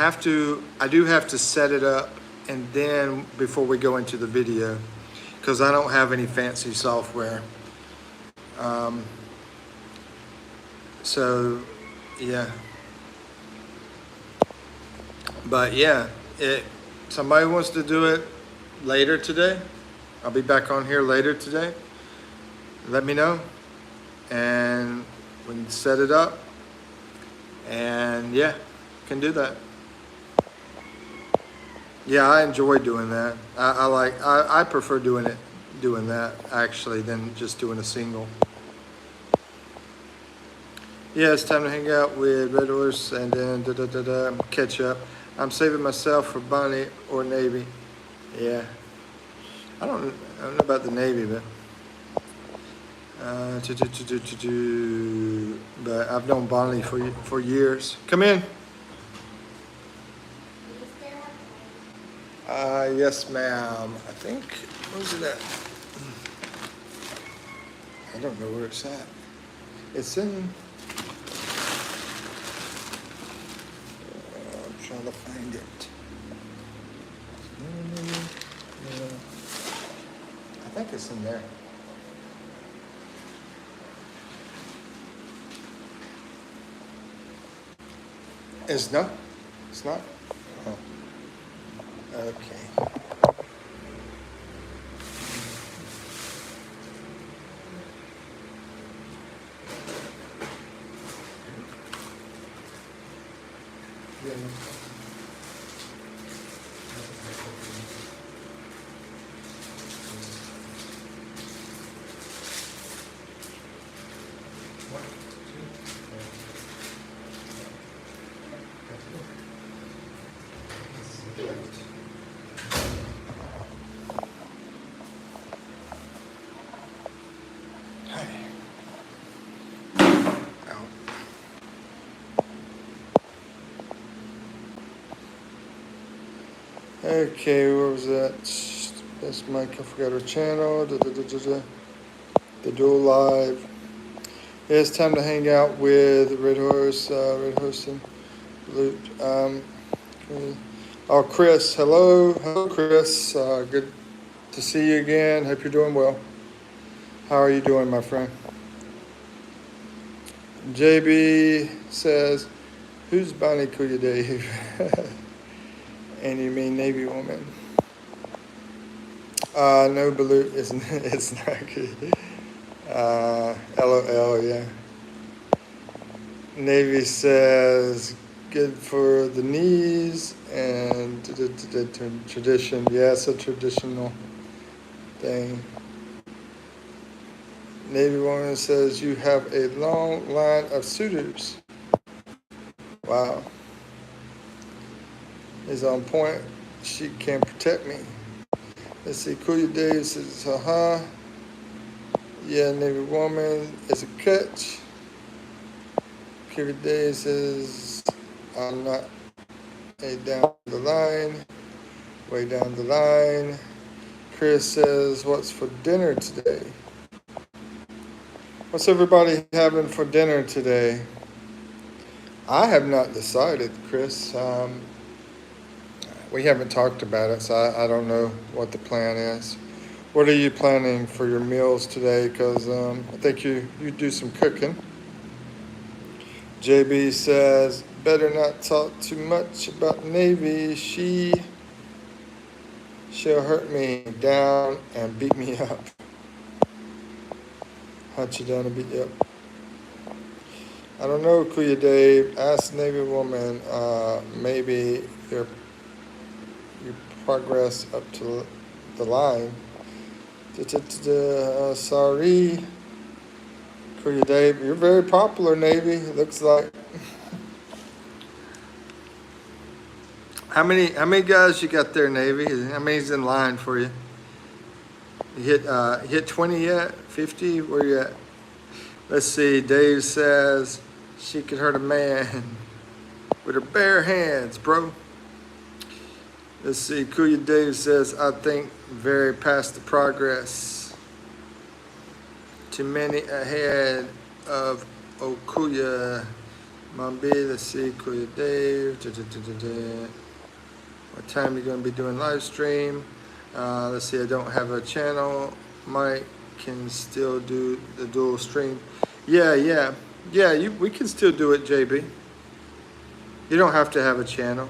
do have to set it up, and then before we go into the video, because I don't have any fancy software. So, yeah. But yeah, somebody wants to do it later today. I'll be back on here later today. Let me know, and we can set it up. And yeah, can do that. Yeah, I enjoy doing that. I prefer doing that actually than just doing a single. Yeah, it's time to hang out with Red Horse and then catch up. I'm saving myself for Bonnie or Navy. Yeah, I don't know about the Navy, but but I've known Bonnie for years. Come in. Yes, ma'am. I think, where's it at? I don't know where it's at. It's in, I'm trying to find it. I think it's in there. It's not? It's not? Oh. Okay. Okay, where was that? That's Mike, I forgot our channel. The dual live. Yeah, it's time to hang out with Red Horse and Luke. Okay. Oh, Chris, hello. Hello, Chris. Good to see you again. Hope you're doing well. How are you doing, my friend? JB says, who's Bonnie Kuya Dave? And you mean Navy woman? No, Balut, it's not good. LOL, yeah. Navy says, good for the knees and tradition. Yeah, it's a traditional thing. Navy woman says you have a long line of suitors. Wow. Is on point. She can protect me. Let's see. Kuya Dave says, haha. Yeah, Navy woman is a catch. Kuya Dave says, I'm not a down the line. Way down the line. Chris says, what's for dinner today? What's everybody having for dinner today? I have not decided, Chris. We haven't talked about it, so I don't know what the plan is. What are you planning for your meals today? Because I think you do some cooking. JB says, better not talk too much about Navy. She'll hurt me down and beat me up. Hunt you down and beat you up. I don't know, Kuya Dave. Ask Navy woman. Maybe your progress up to the line. Sorry, Kuya Dave. You're very popular, Navy. It looks like. How many guys you got there, Navy? How many's in line for you? You hit 20 yet? 50? Where you at? Let's see. Dave says she could hurt a man with her bare hands, bro. Let's see. Kuya Dave says, I think very past the progress. Too many ahead of Okuya Mambi. Let's see. Kuya Dave. What time are you going to be doing live stream? Let's see. I don't have a channel. Mike can still do the dual stream. Yeah. We can still do it, JB. You don't have to have a channel.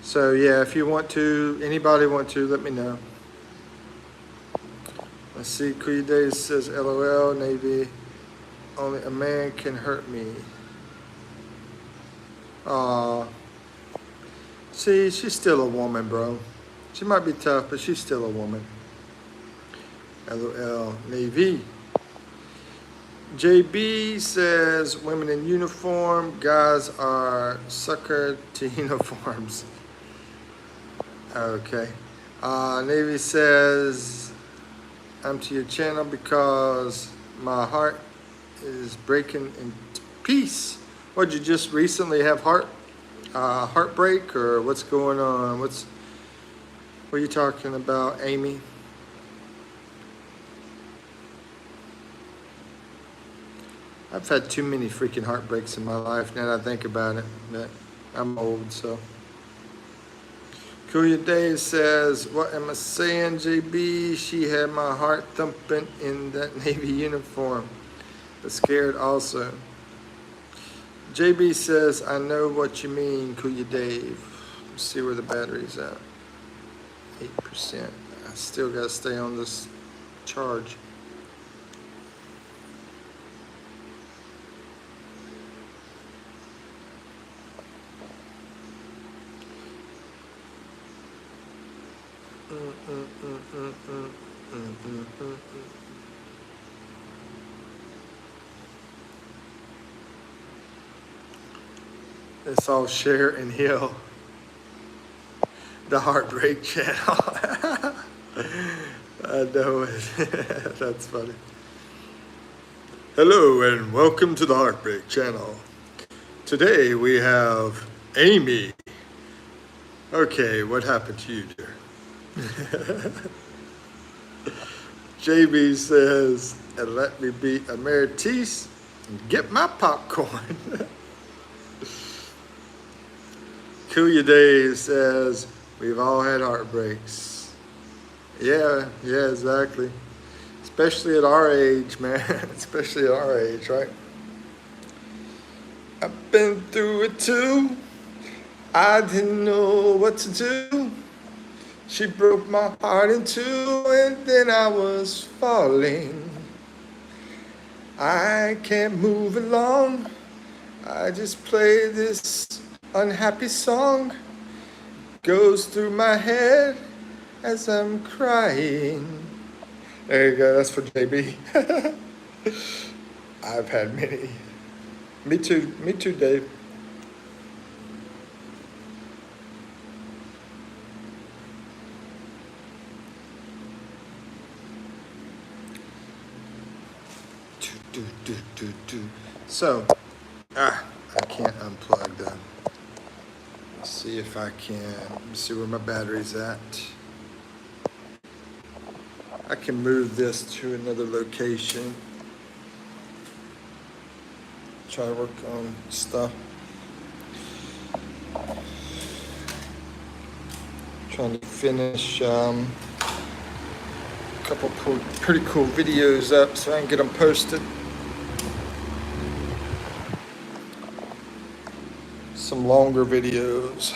So yeah, if you want to, anybody want to, let me know. Let's see, Kuya Dave says, LOL, Navy, only a man can hurt me. Aw. See, she's still a woman, bro. She might be tough, but she's still a woman. LOL, Navy. JB says, women in uniform, guys are sucker to uniforms. Okay. Navy says, I'm to your channel because my heart is breaking in peace. What, did you just recently have heartbreak, or what's going on? What are you talking about, Amy? I've had too many freaking heartbreaks in my life now that I think about it. But I'm old, so. Kuya Dave says, what am I saying, JB? She had my heart thumping in that Navy uniform, but scared also. JB says, I know what you mean, Kuya Dave. Let's see where the battery's at. 8%. I still got to stay on this charge. It's all share and heal. The Heartbreak Channel. I know it. That's funny. Hello and welcome to the Heartbreak Channel. Today we have Amy. Okay, what happened to you, dear? JB says, and let me be a Maritis and get my popcorn. Kuya Dave says, we've all had heartbreaks. Yeah, exactly. Especially at our age, man. Especially at our age, right? I've been through it too. I didn't know what to do. She broke my heart in two, and then I was falling. I can't move along. I just play this unhappy song, goes through my head as I'm crying. There you go, that's for JB. I've had many. Me too, Dave. So, I can't unplug them. Let's see if I can. Let me see where my battery's at. I can move this to another location. Try to work on stuff. Trying to finish a couple pretty cool videos up so I can get them posted. Some longer videos.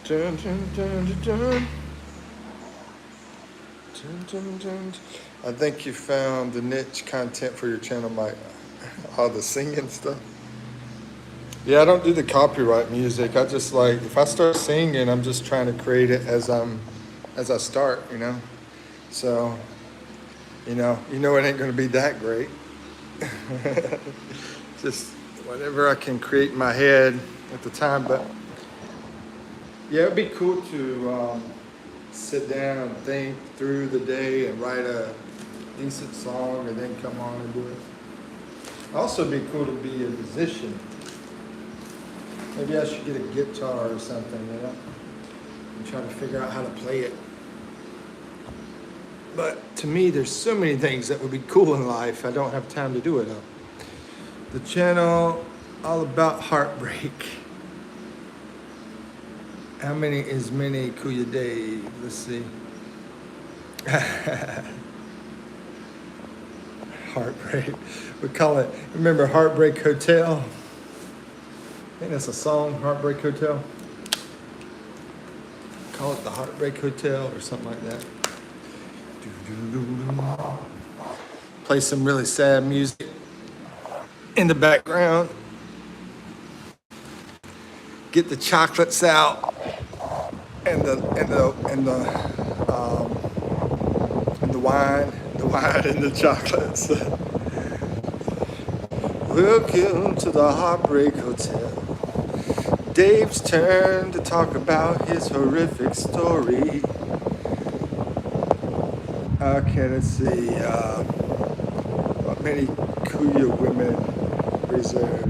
Dun, dun, dun, dun, dun. Dun, dun, dun. I think you found the niche content for your channel, Mike. All the singing stuff. Yeah, I don't do the copyright music. I just like, if I start singing, I'm just trying to create it as I start, you know. So, you know it ain't gonna be that great. Just whatever I can create in my head at the time. But yeah, it'd be cool to sit down and think through the day and write a decent song and then come on and do it. Also, it'd be cool to be a musician. Maybe I should get a guitar or something, you know, and try to figure out how to play it. But to me, there's so many things that would be cool in life. I don't have time to do it though. The channel, all about heartbreak. How many is many Kuya Dave? Let's see. Heartbreak. We call it, remember Heartbreak Hotel? I think that's a song, Heartbreak Hotel. Call it the Heartbreak Hotel or something like that. Play some really sad music in the background. Get the chocolates out and the wine and the chocolates. Welcome to the Heartbreak Hotel. Dave's turn to talk about his horrific story. Okay, let's see. What many Kuya women reserve?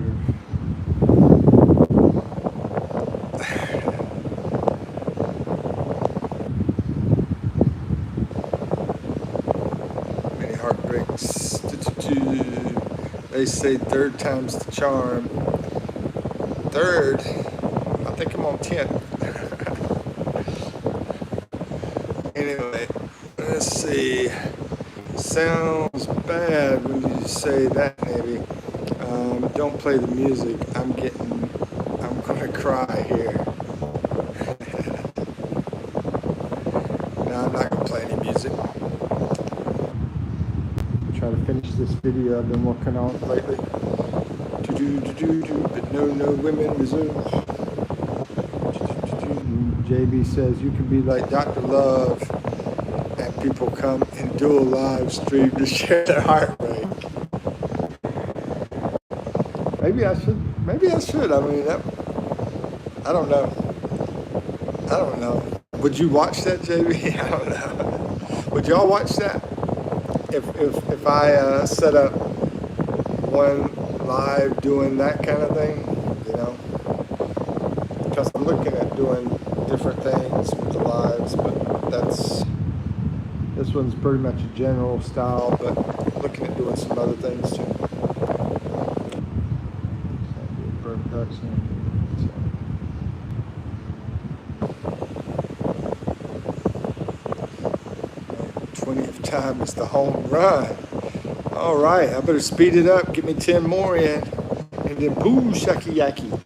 Many heartbreaks. They say third time's the charm. Third? I think I'm on 10th. Anyway, let's see. Sounds bad when you say that, maybe. Don't play the music. I'm gonna cry here. No, I'm not gonna play any music. Try to finish this video I've been working on lately. But no women reserved. JB says you can be like Dr. Love and people come and do a live stream to share their heartbreak. Maybe I should. I mean, I don't know. Would you watch that, JB? I don't know. Would y'all watch that? If I set up one live doing that kind of thing, you know? Because I'm looking at doing different things with the lives, but this one's pretty much a general style, but I'm looking at doing some other things too. 20th time is the home run. All right, I better speed it up, get me 10 more in, and then boo, shaki yaki.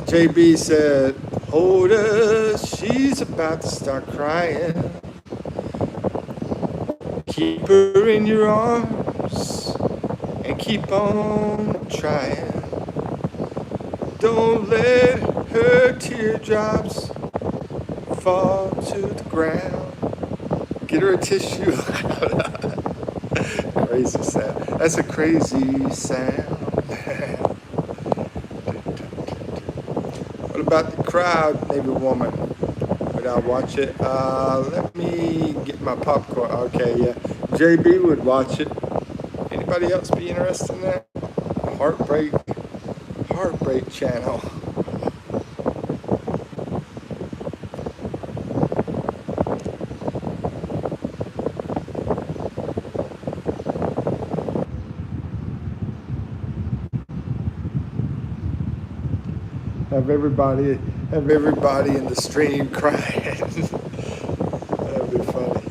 JB said, hold her, she's about to start crying. Keep her in your arms and keep on trying. Don't let her teardrops fall to the ground. Get her a tissue. Crazy sound. That's a crazy sound. What about the crowd, Navy woman? Would I watch it? Let me get my popcorn. Okay, yeah. JB would watch it. Anybody else be interested in that? Heartbreak channel. Have everybody in the stream crying. That'd be funny.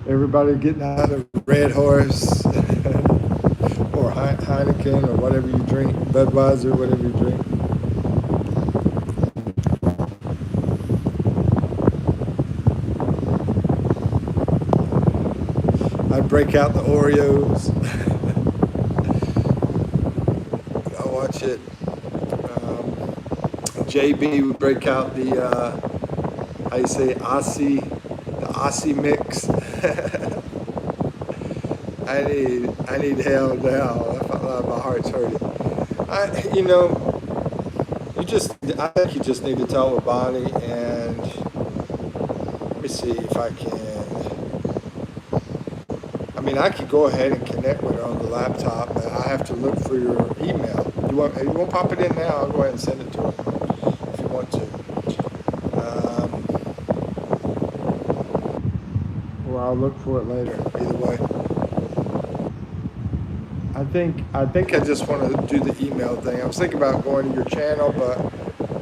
Everybody getting out of Red Horse or Heineken or whatever you drink, Budweiser, whatever you drink. I'd break out the Oreos. I watch it. JB would break out the how you say the Aussie mix. I need hell now. My heart's hurting. I think you just need to tell Bonnie, and let me see if I can. I mean, I could go ahead and connect with her on the laptop, but I have to look for your email. You want to pop it in now? I'll go ahead and send it to her if you want to. Or I'll look for it later. Either way. I think I just want to do the email thing. I was thinking about going to your channel, but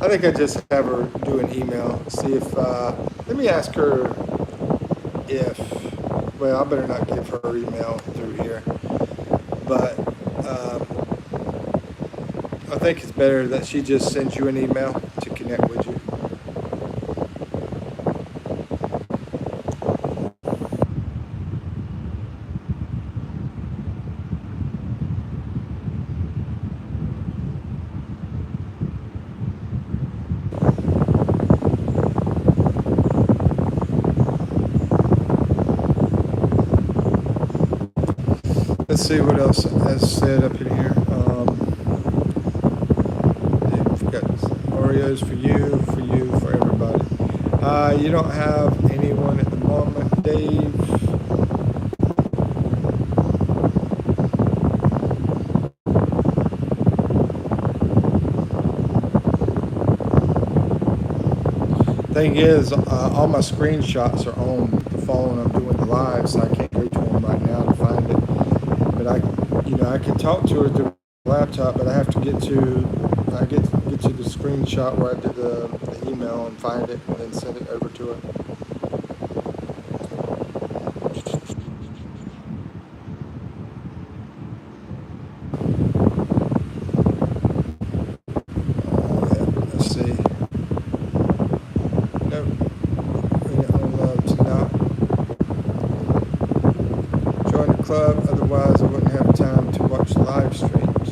I think I just have her do an email. See if let me ask her if. Well, I better not give her email through here. But I think it's better that she just sends you an email to connect with you. Let's see what else has said up in here. We've got Oreos for you, for everybody. You don't have anyone at the moment, Dave. Thing is, all my screenshots are on the phone. I'm doing the live, so I can't go to them right now to find it. But I can talk to her through the laptop, but I have to get to the screenshot where I did the email and find it and then send it over to her. Let's see. Nope. Join the club, otherwise I wouldn't have time to watch live streams.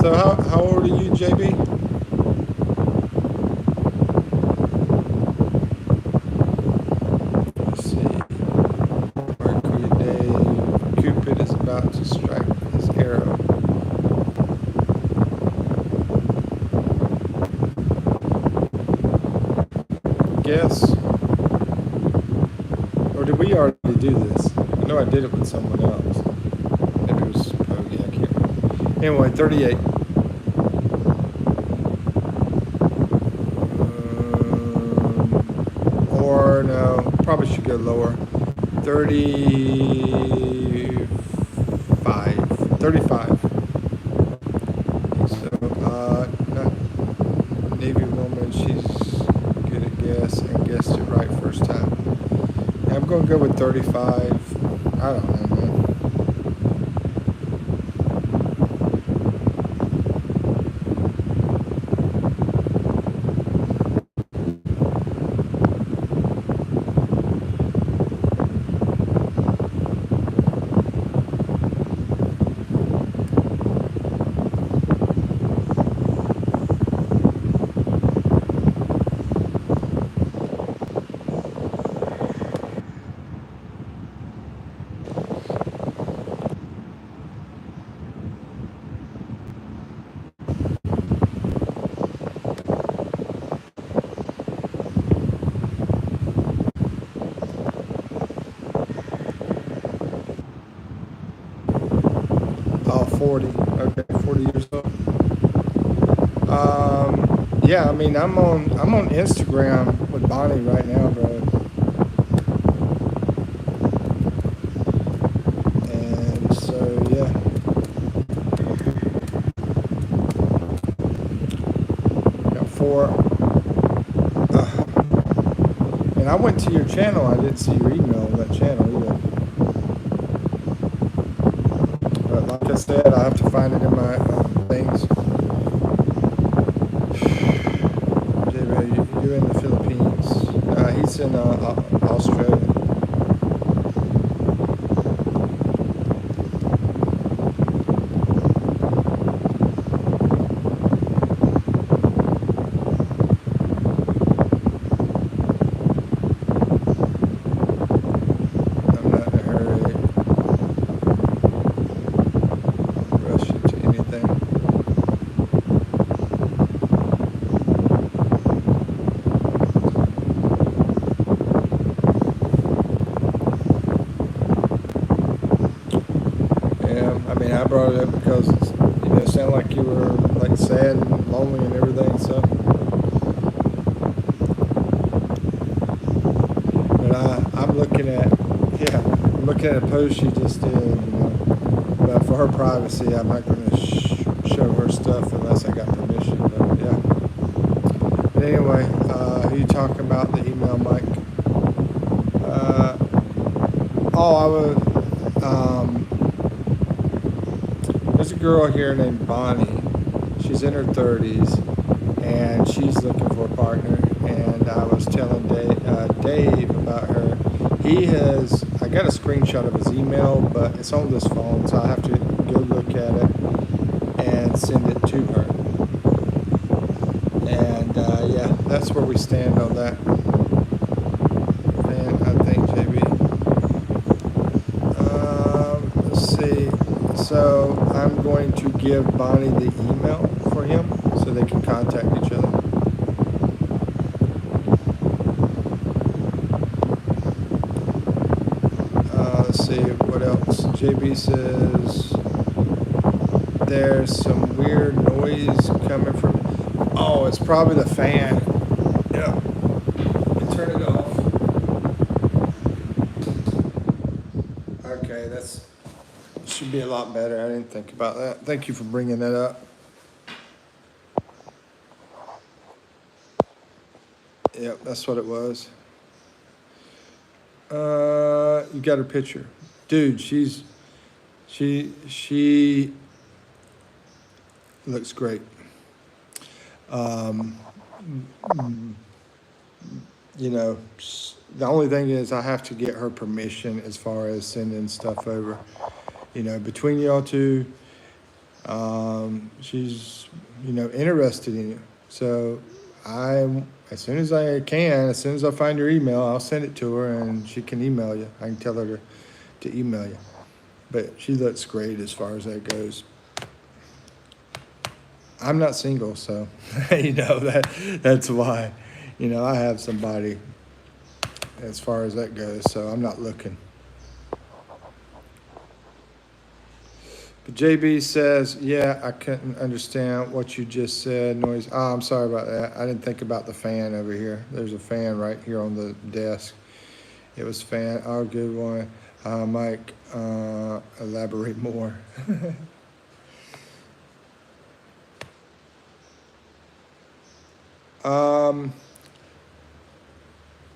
So how old are you, JB? Let's see. Mercury Dave. Cupid is about to strike his arrow. Guess. Or did we already do this? I know I did it with someone else. Maybe it was Pogie, I can't remember. Anyway, 38. Or no, probably should go lower. 35. 35. So, Navy woman, she's good at guess and guessed it right first time. I'm gonna go with 35. I don't know, man. Oh, 40. Okay, 40 years old. Yeah, I mean, I'm on Instagram with Bonnie right now, bro. And so yeah, got four. And I went to your channel. I didn't see your email on that channel either. But like I said, I have to find it in my things. JB, you're in the Philippines. He's in Australia. I'm not in a hurry. Rush into anything. Yeah, I mean, I brought it up because it's, it sounded like you were like sad and lonely and everything. So, but I'm looking at, yeah, I'm looking at a post she just did. But for her privacy, I'm not going to show her stuff unless I got permission. But yeah. But anyway, who you talking about the email, Mike? I was. There's a girl here named Bonnie. She's in her 30s, and she's looking for a partner. And I was telling Dave about her. I got a screenshot of his email, but it's on this phone, so I have to go look at it and send it to her. And yeah, that's where we stand on that. And I think, JB. Let's see. So I'm going to give Bonnie the email for him so they can contact each other. Let's see what else. JB says there's some weird noise coming from. Oh, it's probably the fan. Yeah. Turn it off. Okay, that's should be a lot better. I didn't think about that. Thank you for bringing that up. Yep, that's what it was. You got her picture, dude. She looks great. The only thing is I have to get her permission as far as sending stuff over. Between y'all two, she's, interested in you. So as soon as I can, as soon as I find your email, I'll send it to her and she can email you. I can tell her to email you. But she looks great as far as that goes. I'm not single, so, that's why, I have somebody as far as that goes, so I'm not looking. But JB says, yeah, I couldn't understand what you just said. Noise. Oh, I'm sorry about that. I didn't think about the fan over here. There's a fan right here on the desk. It was fan. Oh, good one. Mike, elaborate more.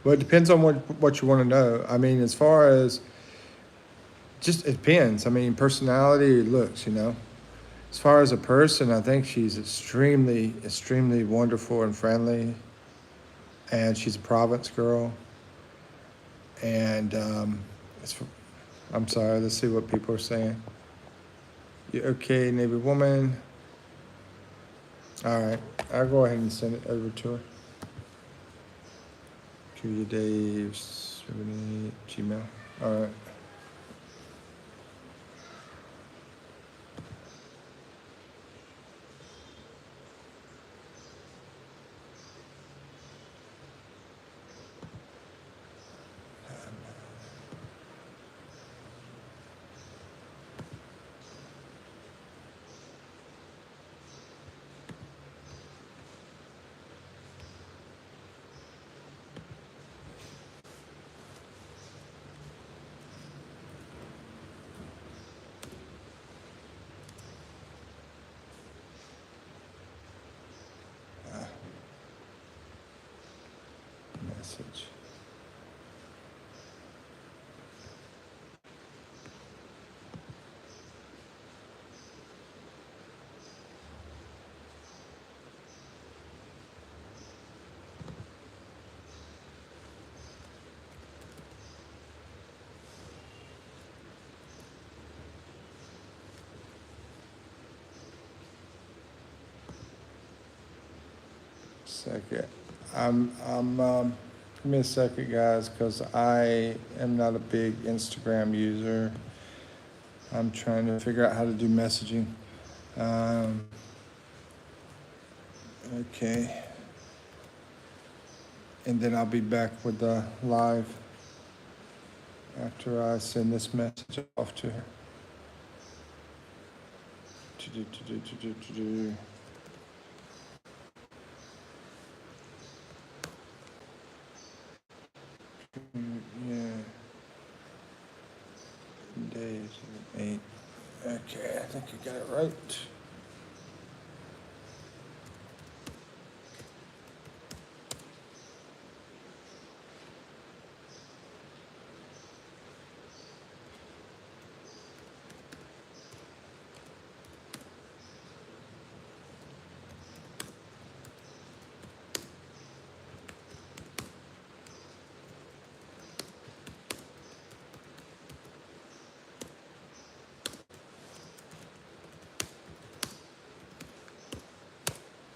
Well, it depends on what you want to know. I mean, as far as just it depends. I mean, personality, looks, you know. As far as a person, I think she's extremely wonderful and friendly, and she's a province girl. And it's, I'm sorry. Let's see what people are saying. You okay, Navy woman? All right, I'll go ahead and send it over to her. Julia Daves, 78 Gmail. All right. Message. Second. Give me a second, guys, because I am not a big Instagram user. I'm trying to figure out how to do messaging. Um, okay. And then I'll be back with the live after I send this message off to her. Yeah. Days 8. Okay, I think you got it right.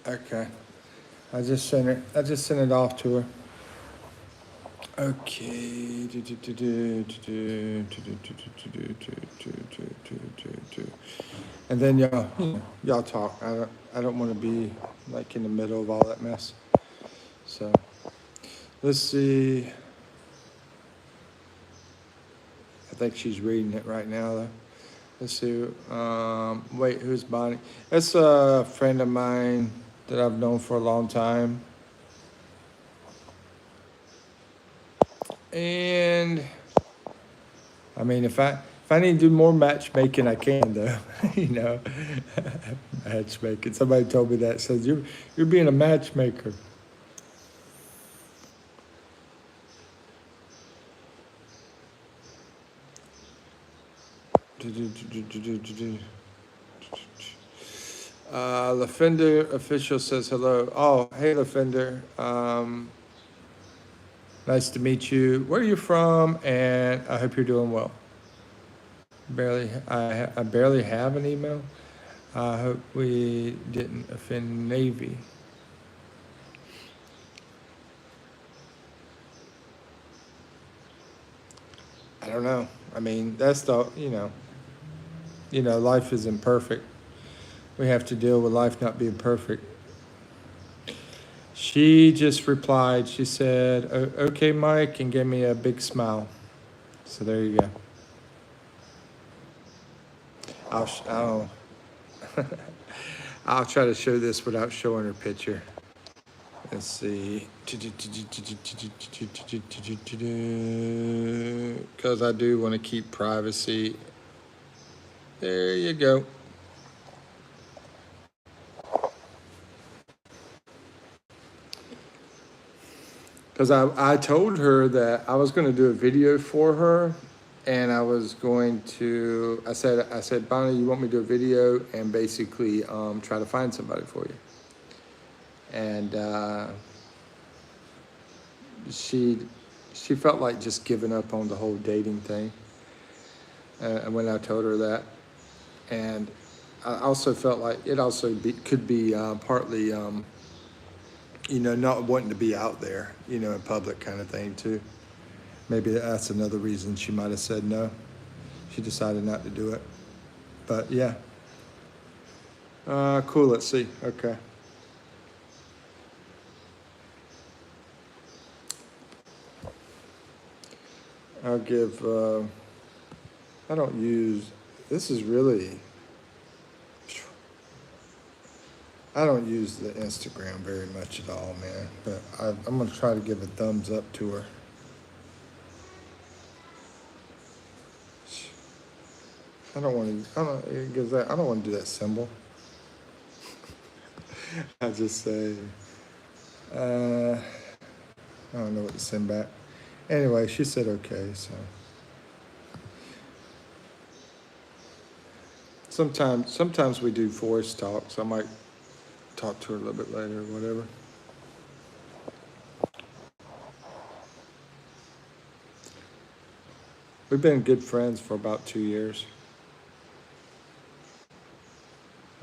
Okay. I just sent it off to her. Okay. And then y'all talk. I don't want to be like in the middle of all that mess. So let's see. I think she's reading it right now though. Let's see. Wait, who's Bonnie? That's a friend of mine that I've known for a long time. And I mean, if I need to do more matchmaking, I can though. You know, matchmaking. Somebody told me that. Says you're being a matchmaker. LaFender official says hello. Oh, hey LaFender. Nice to meet you. Where are you from? And I hope you're doing well. I barely have an email. I hope we didn't offend Navy. I don't know. I mean, that's life isn't perfect. We have to deal with life not being perfect. She just replied. She said, "Okay, Mike," and gave me a big smile. So there you go. I'll try to show this without showing her picture. Let's see. Because I do want to keep privacy. There you go. Because I told her that I was going to do a video for her, and I was going to. I said, Bonnie, you want me to do a video and basically try to find somebody for you. And she she felt like just giving up on the whole dating thing. And when I told her that, and I also felt like it also could be partly, not wanting to be out there, in public kind of thing too. Maybe that's another reason she might have said no. She decided not to do it. But yeah. Cool, let's see. Okay. I'll give, I don't use, this is really, I don't use the Instagram very much at all, man. But I'm going to try to give a thumbs up to her. I don't want to do that symbol. I just say, I don't know what to send back. Anyway, she said okay, so. Sometimes we do voice talks. I might talk to her a little bit later or whatever. We've been good friends for about 2 years.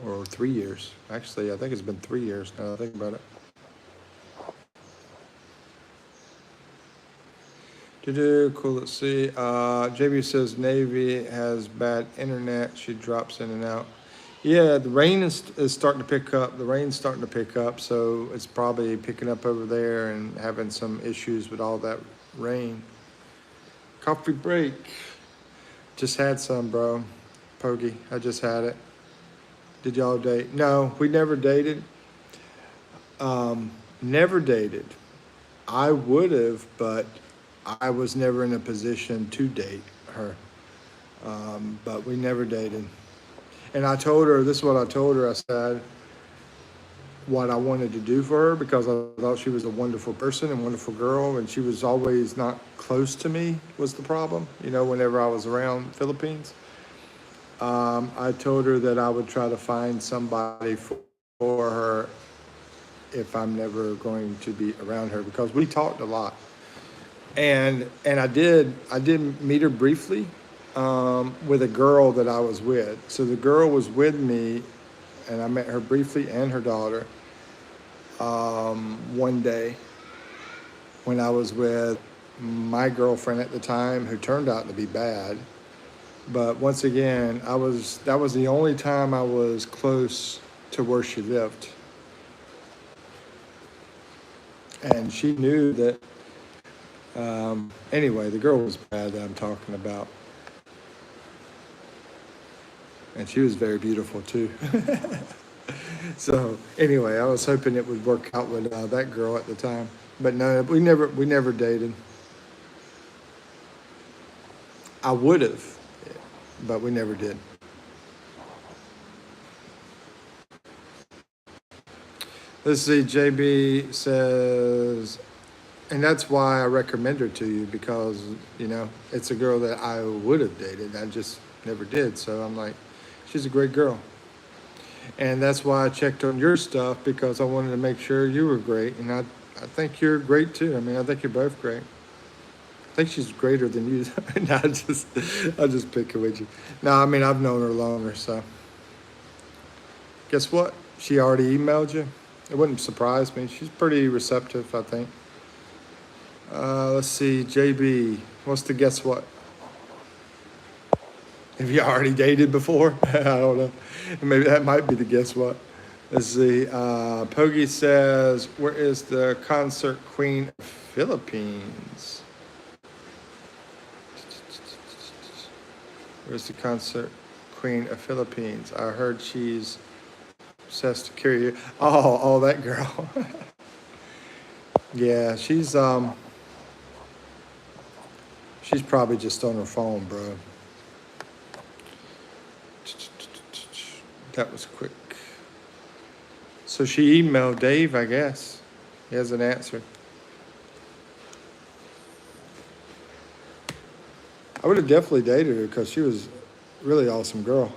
Or 3 years. Actually, I think it's been 3 years now that I think about it. Cool, let's see. JB says Navy has bad internet. She drops in and out. Yeah, the rain is starting to pick up. The rain's starting to pick up, so it's probably picking up over there and having some issues with all that rain. Coffee break. Just had some, bro. Pogie, I just had it. Did y'all date? No, we never dated. Never dated. I would have, but I was never in a position to date her. But we never dated. And I told her, this is what I told her. I said what I wanted to do for her because I thought she was a wonderful person and wonderful girl. And she was always not close to me was the problem, whenever I was around Philippines. I told her that I would try to find somebody for her if I'm never going to be around her because we talked a lot. And I did meet her briefly with a girl that I was with. So the girl was with me, and I met her briefly and her daughter one day when I was with my girlfriend at the time, who turned out to be bad. But once again, that was the only time I was close to where she lived. And she knew that, anyway, the girl was bad that I'm talking about. And she was very beautiful too. So anyway, I was hoping it would work out with that girl at the time. But no, we never dated. I would have, but we never did. Let's see, JB says, and that's why I recommend her to you because, it's a girl that I would have dated. I just never did. So I'm like, she's a great girl. And that's why I checked on your stuff because I wanted to make sure you were great. And I think you're great too. I mean, I think you're both great. I think she's greater than you. No, I'll just pick it with you. No, I mean, I've known her longer, so. Guess what? She already emailed you. It wouldn't surprise me. She's pretty receptive, I think. Let's see, JB wants to guess what? Have you already dated before? I don't know. Maybe that might be the guess what. Let's see. Pogie says, where is the concert queen of Philippines? Where's the concert queen of Philippines? I heard she's obsessed to carry you. Oh, that girl. Yeah, she's probably just on her phone, bro. That was quick. So she emailed Dave, I guess. He hasn't answered. I would have definitely dated her because she was a really awesome girl.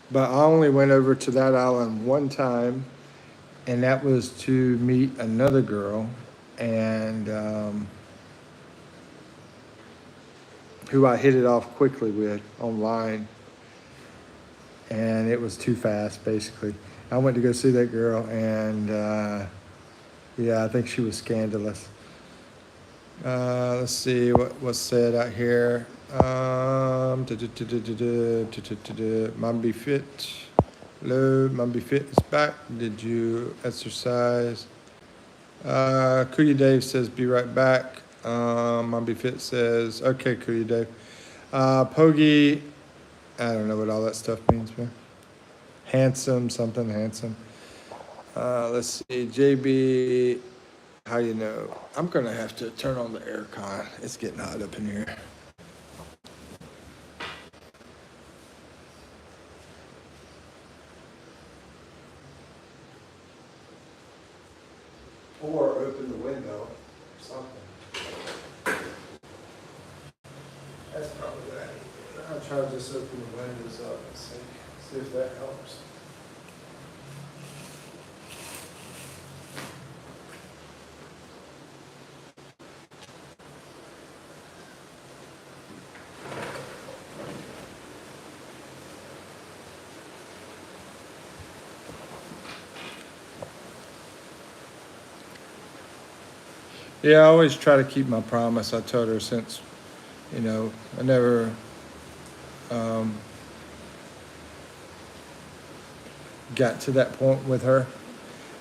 But I only went over to that island one time, and that was to meet another girl, and who I hit it off quickly with online, and it was too fast, basically. I went to go see that girl, and yeah, I think she was scandalous. Let's see what's said out here. Mambi Fit. Hello, Mambi Fit is back. Did you exercise? Kuya Dave says, be right back. Mambi Fit says, okay, Kuya Dave. Pogi, I don't know what all that stuff means, man. Handsome, something handsome. Let's see, JB, how you know? I'm gonna have to turn on the aircon. It's getting hot up in here. Or open the window or something. That's probably what I need. I'll try to just open the windows up and see if that helps. Yeah, I always try to keep my promise. I told her since, I never got to that point with her.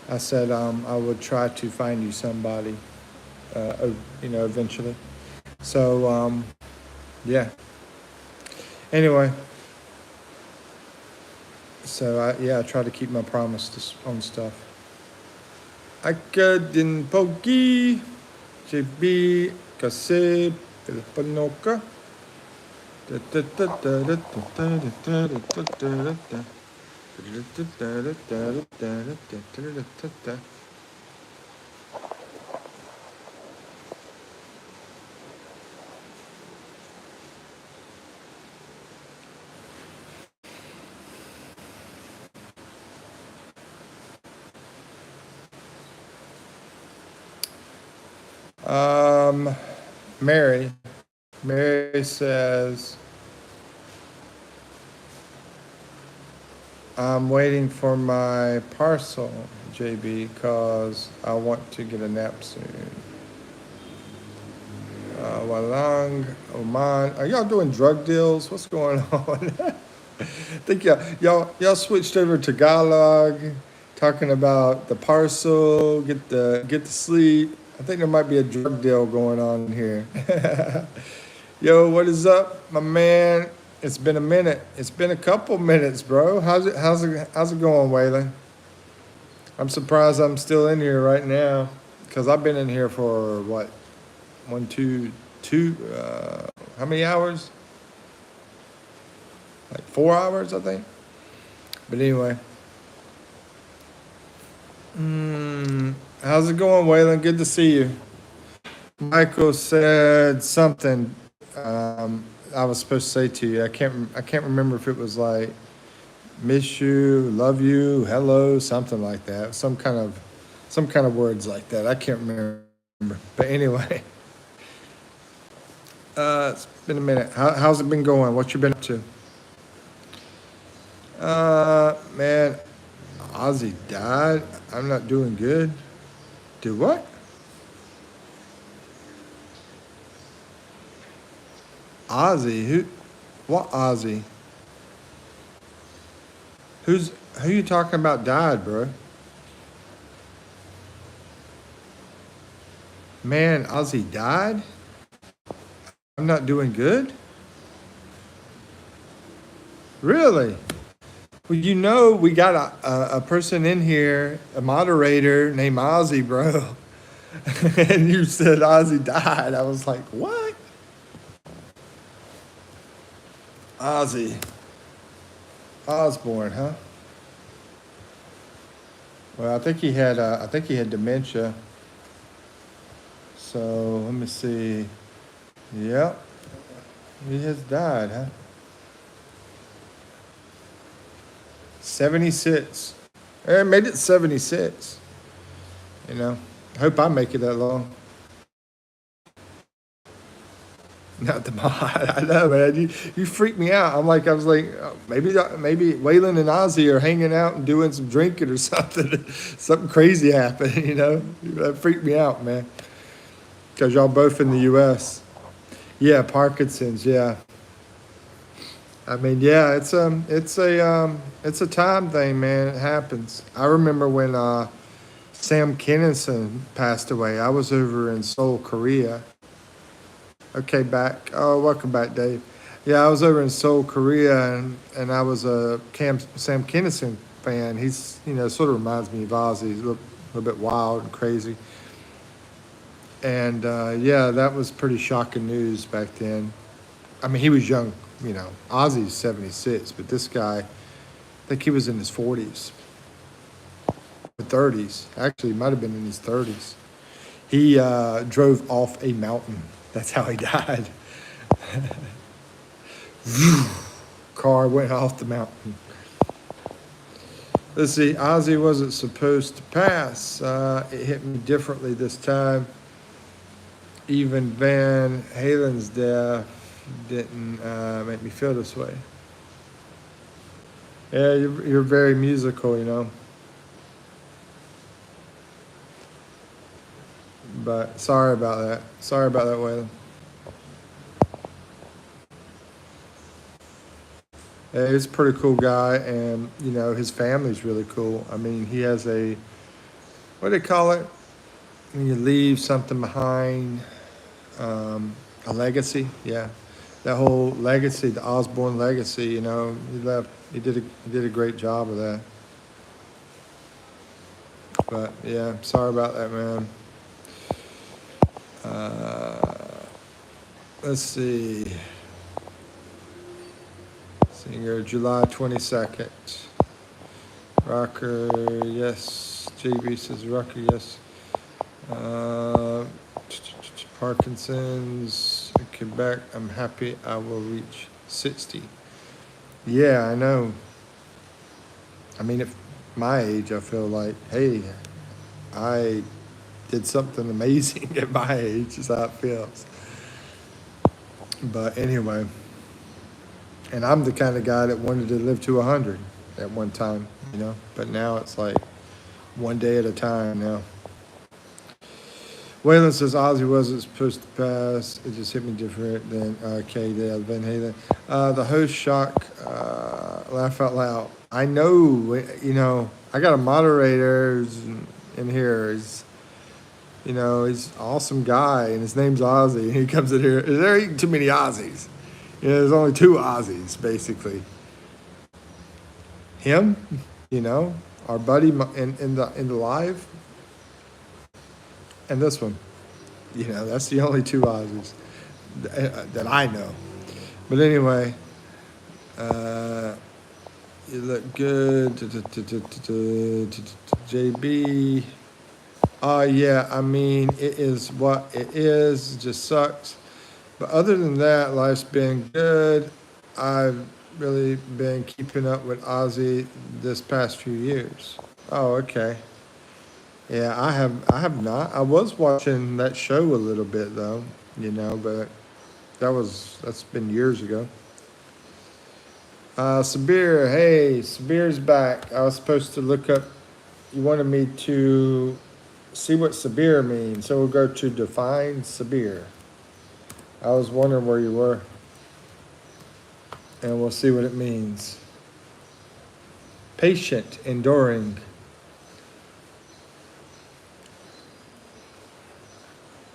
I said I would try to find you somebody, eventually. So, yeah. Anyway, so I try to keep my promise on stuff. Aka din pogi, JB kasi Filipino ka. Mary says, I'm waiting for my parcel, JB, because I want to get a nap soon. Walang, Oman, are y'all doing drug deals? What's going on? I think y'all switched over to Tagalog, talking about the parcel, get the sleep. I think there might be a drug deal going on here. Yo, what is up, my man? It's been a minute. It's been a couple minutes, bro. How's it going, Waylon? I'm surprised I'm still in here right now, because I've been in here for what, 1, 2, how many hours? Like 4 hours, I think. But anyway. How's it going, Waylon? Good to see you. Michael said something I was supposed to say to you. I can't remember if it was like miss you, love you, hello, something like that. Some kind of words like that. I can't remember. But anyway. It's been a minute. How's it been going? What you been up to? Man, Ozzy died. I'm not doing good. Do what? Ozzy? Who? What Ozzy? Who you talking about died, bro? Man, Ozzy died? I'm not doing good? Really? Well, you know, we got a person in here, a moderator named Ozzy, bro. And you said Ozzy died. I was like, what? Ozzy Osbourne, huh? Well, I think he had dementia. So let me see. Yep, he has died, huh? 76. Made it 76. You know, I hope I make it that long. Not the mod. I know, man. You freaked me out. I was like, oh, maybe Waylon and Ozzy are hanging out and doing some drinking or something. Something crazy happened. You know, that freaked me out, man. Because y'all both in the U.S. Yeah, Parkinson's. Yeah. I mean, yeah, it's a time thing, man. It happens. I remember when Sam Kinison passed away. I was over in Seoul, Korea. Okay, back. Oh, welcome back, Dave. Yeah, I was over in Seoul, Korea, and I was a Sam Kinison fan. He's, sort of reminds me of Ozzy. He's a little bit wild and crazy. And yeah, that was pretty shocking news back then. I mean, he was young, Ozzy's 76, but this guy, I think he was in his 40s or 30s. Actually, he might have been in his 30s. He drove off a mountain. That's how he died. Car went off the mountain. Let's see, Ozzy wasn't supposed to pass. It hit me differently this time. Even Van Halen's death didn't make me feel this way. Yeah, you're very musical, But sorry about that. Sorry about that, Waylon. Yeah, he's a pretty cool guy, and his family's really cool. I mean, he has what do they call it? When you leave something behind, a legacy. Yeah, that whole legacy, the Osborne legacy. He left. He did a great job of that. But yeah, sorry about that, man. Let's see. Singer, July 22nd. Rocker, yes. JB says rocker, yes. Parkinson's, Quebec. I'm happy I will reach 60. Yeah, I know. I mean, at my age, I feel like, hey, I did something amazing at my age, is how it feels. But anyway, and I'm the kind of guy that wanted to live to 100 at one time, But now it's like one day at a time now. Waylon says Ozzy wasn't supposed to pass. It just hit me different than Dale Van Halen. The host shock, laugh out loud. I know, I got a moderator in here. He's he's an awesome guy, and his name's Ozzy. He comes in here. There ain't too many Ozzies. There's only two Ozzies, basically. Him, our buddy in the live, and this one. That's the only two Ozzies that I know. But anyway, you look good. JB. Yeah, I mean, it is what it is. It just sucks. But other than that, life's been good. I've really been keeping up with Ozzy this past few years. Oh, okay. Yeah, I have not. I was watching that show a little bit though, but that's been years ago. Sabir, hey, Sabir's back. I was supposed to look up, you wanted me to see what Sabir means, so we'll go to define Sabir. I was wondering where you were, and we'll see what it means. Patient, enduring.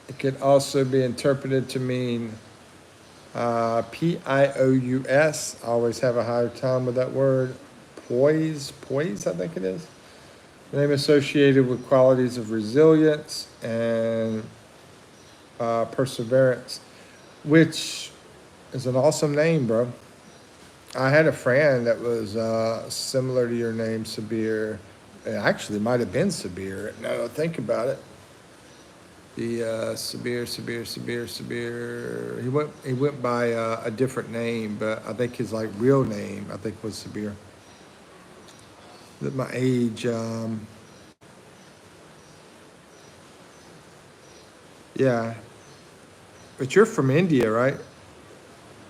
It could also be interpreted to mean pious. I always have a hard time with that word. poise, I think it is. Name associated with qualities of resilience and perseverance, which is an awesome name, bro. I had a friend that was similar to your name, Sabir. It actually might have been Sabir. Now that I think about it. The Sabir. He went by a different name, but I think his like real name I think was Sabir. At my age, yeah. But you're from India, right?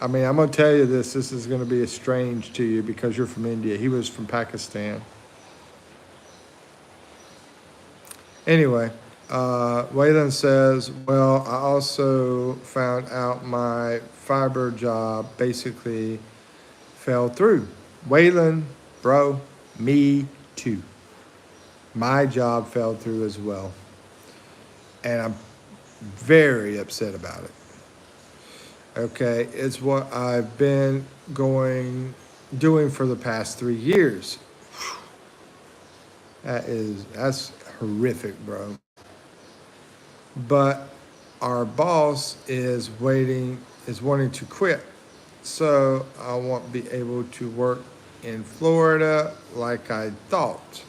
I mean, I'm gonna tell you this. This is gonna be strange to you because you're from India. He was from Pakistan. Anyway, Waylon says, well, I also found out my fiber job basically fell through. Waylon, bro, me too. My job fell through as well. And I'm very upset about it. Okay, it's what I've been doing for the past 3 years. That's horrific, bro. But our boss is wanting to quit. So I won't be able to work in Florida like I thought.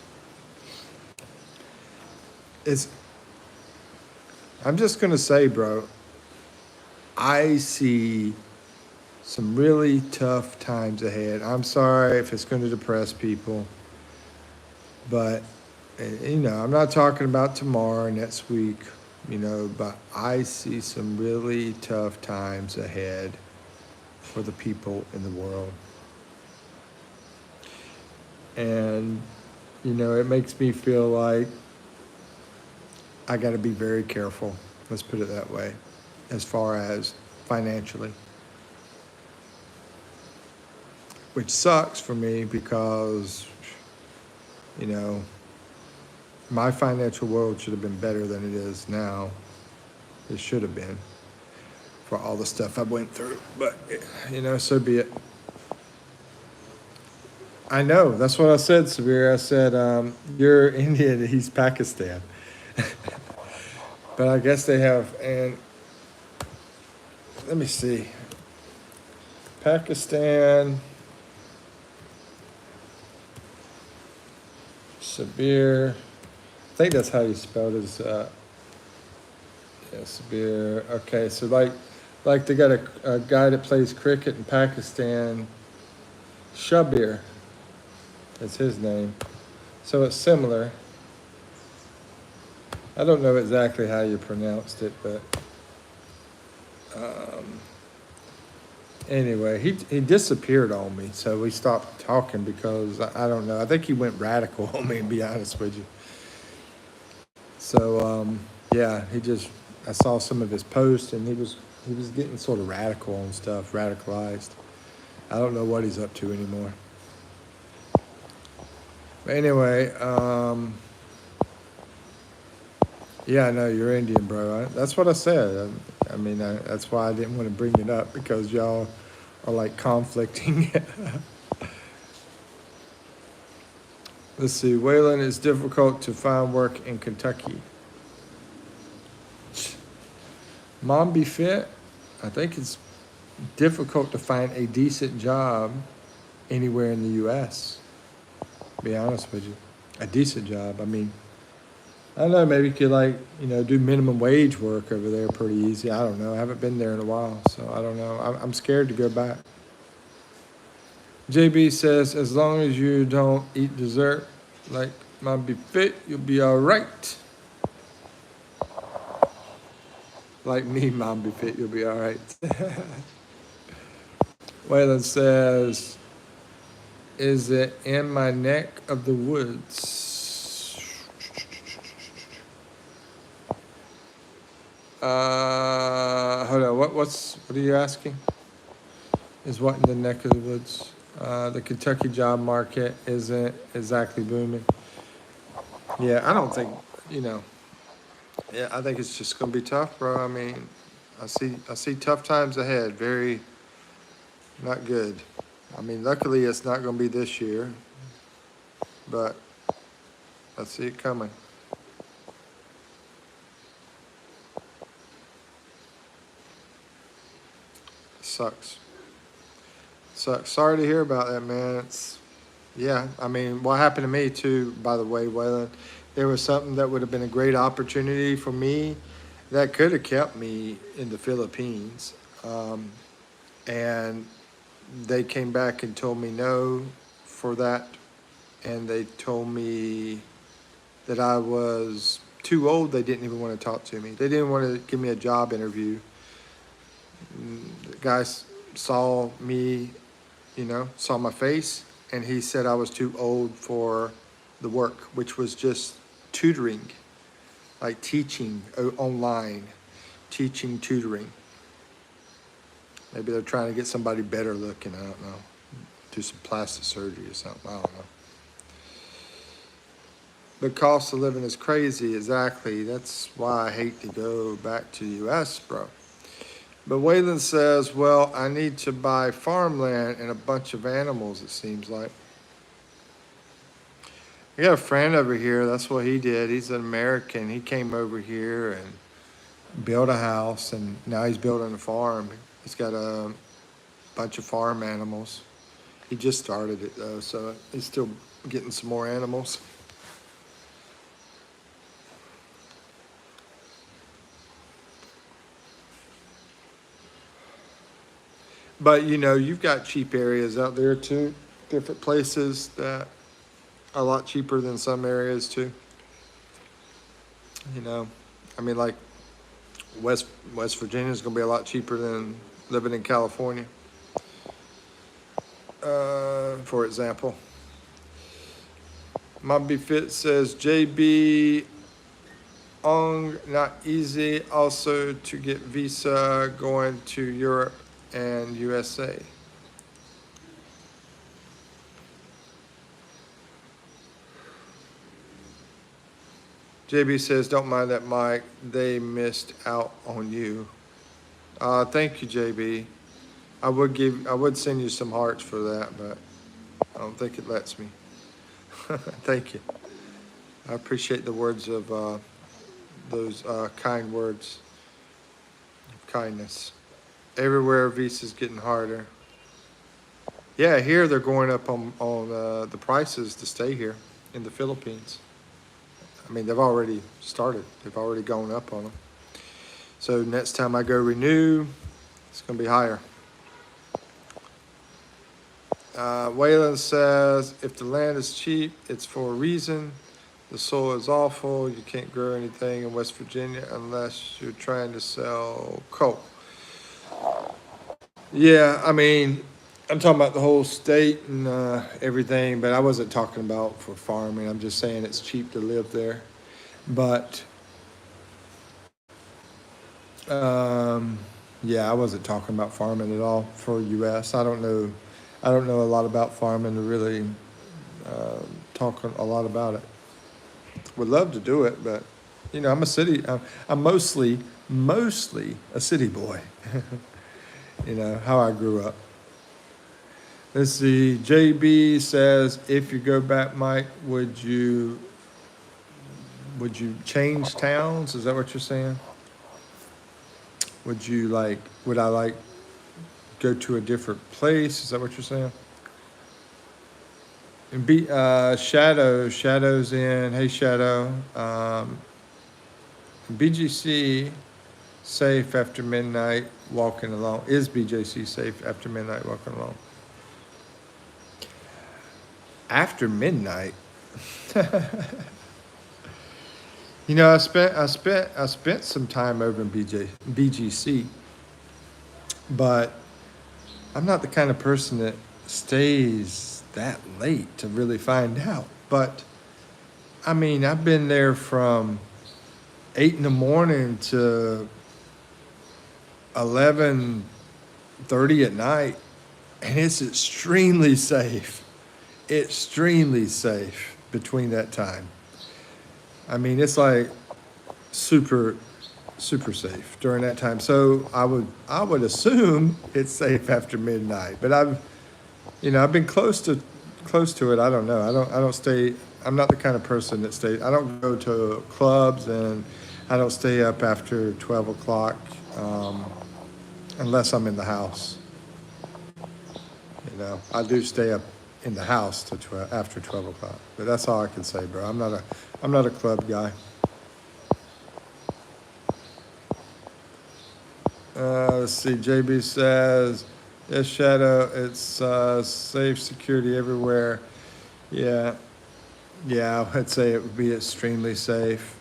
It's I'm just gonna say, bro, I see some really tough times ahead. I'm sorry if it's gonna depress people, but I'm not talking about tomorrow, next week, but I see some really tough times ahead for the people in the world. And, it makes me feel like I got to be very careful, let's put it that way, as far as financially. Which sucks for me because, my financial world should have been better than it is now. It should have been for all the stuff I went through. But, so be it. I know. That's what I said, Sabir. I said, you're Indian, he's Pakistan. But I guess they have, and let me see. Pakistan, Sabir. I think that's how you spell it. Sabir. Okay, so like they got a guy that plays cricket in Pakistan, Shabir. That's his name. So it's similar. I don't know exactly how you pronounced it, but anyway, he disappeared on me, so we stopped talking because I don't know. I think he went radical on me, to be honest with you. So yeah, I saw some of his posts, and he was getting sort of radical on stuff, radicalized. I don't know what he's up to anymore. But anyway, yeah, I know you're Indian, bro. That's what I said. I mean, that's why I didn't want to bring it up, because y'all are like conflicting. Let's see. Waylon, it's difficult to find work in Kentucky. Mom be fit. I think it's difficult to find a decent job anywhere in the U.S. To be honest with you, a decent job. I mean, I don't know. Maybe you could do minimum wage work over there pretty easy. I don't know. I haven't been there in a while, so I don't know. I'm scared to go back. JB says, as long as you don't eat dessert like Mom be fit, you'll be all right. Like me, Mom be fit, you'll be all right. Waylon says, is it in my neck of the woods? Hold on. What are you asking? Is what in the neck of the woods? The Kentucky job market isn't exactly booming. Yeah, I don't think Yeah, I think it's just gonna be tough, bro. I mean, I see tough times ahead. Very not good. I mean, luckily it's not gonna be this year. but I see it coming. Sucks. Sucks. Sorry to hear about that, man. Yeah, I mean, what happened to me too, by the way, Waylon, there was something that would have been a great opportunity for me that could have kept me in the Philippines. And they came back and told me no for that. And they told me that I was too old. They didn't even want to talk to me. They didn't want to give me a job interview. The guy saw me, saw my face, and he said I was too old for the work, which was just tutoring, like teaching online, teaching, tutoring. Maybe they're trying to get somebody better looking, I don't know. Do some plastic surgery or something, I don't know. The cost of living is crazy, exactly. That's why I hate to go back to the U.S., bro. But Waylon says, well, I need to buy farmland and a bunch of animals, it seems like. I got a friend over here, that's what he did. He's an American. He came over here and built a house, and now he's building a farm. He's got a bunch of farm animals. He just started it, though, so he's still getting some more animals. But, you've got cheap areas out there, too. Different places that are a lot cheaper than some areas, too. I mean, like West Virginia is going to be a lot cheaper than living in California, for example. Mobby Fit says, JB Ong, not easy also to get visa going to Europe and USA. JB says, don't mind that, Mike. They missed out on you. Thank you, JB. I would send you some hearts for that, but I don't think it lets me. Thank you. I appreciate the words of those kind words of kindness. Everywhere visa's getting harder. Yeah, here they're going up on the prices to stay here in the Philippines. I mean, they've already started. They've already gone up on them. So next time I go renew, it's going to be higher. Waylon says, if the land is cheap, it's for a reason. The soil is awful. You can't grow anything in West Virginia unless you're trying to sell coal. Yeah, I mean, I'm talking about the whole state and everything, but I wasn't talking about for farming. I'm just saying it's cheap to live there. But, yeah, I wasn't talking about farming at all for U.S. I don't know a lot about farming to really talk a lot about it. Would love to do it, but, I'm mostly a city boy. How I grew up. Let's see, JB says, if you go back, Mike, would you change towns? Is that what you're saying? Would I go to a different place? Is that what you're saying? And Shadow's in. Hey, Shadow. BGC safe after midnight walking alone. Is BJC safe after midnight walking alone? After midnight? I spent some time over in BGC, but I'm not the kind of person that stays that late to really find out. But I mean, I've been there from 8 in the morning to 11:30 at night, and it's extremely safe between that time. I mean, it's like super safe during that time. So I would assume it's safe after midnight. But I've been close to close to it. I don't know. I don't stay. I'm not the kind of person that stays. I don't go to clubs, and I don't stay up after 12 o'clock unless I'm in the house. You know, I do stay up in the house to after 12 o'clock, but that's all I can say, bro. I'm not a club guy. Let's see. JB says, "Yes, Shadow. It's safe security everywhere." Yeah, yeah. I'd say it would be extremely safe.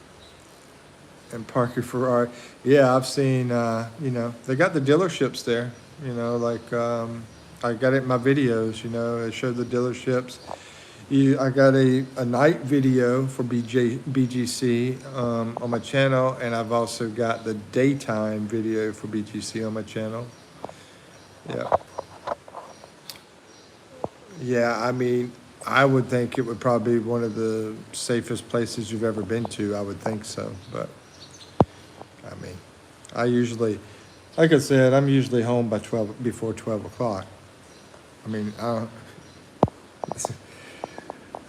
And park your Ferrari. Yeah, I've seen. You know, they got the dealerships there. You know, like I got it in my videos. You know, I showed the dealerships. I got a night video for BGC on my channel, and I've also got the daytime video for BGC on my channel. Yeah. Yeah, I mean, I would think it would probably be one of the safest places you've ever been to. I would think so, but I mean, I usually, like I said, I'm usually home by before 12 o'clock. I mean, I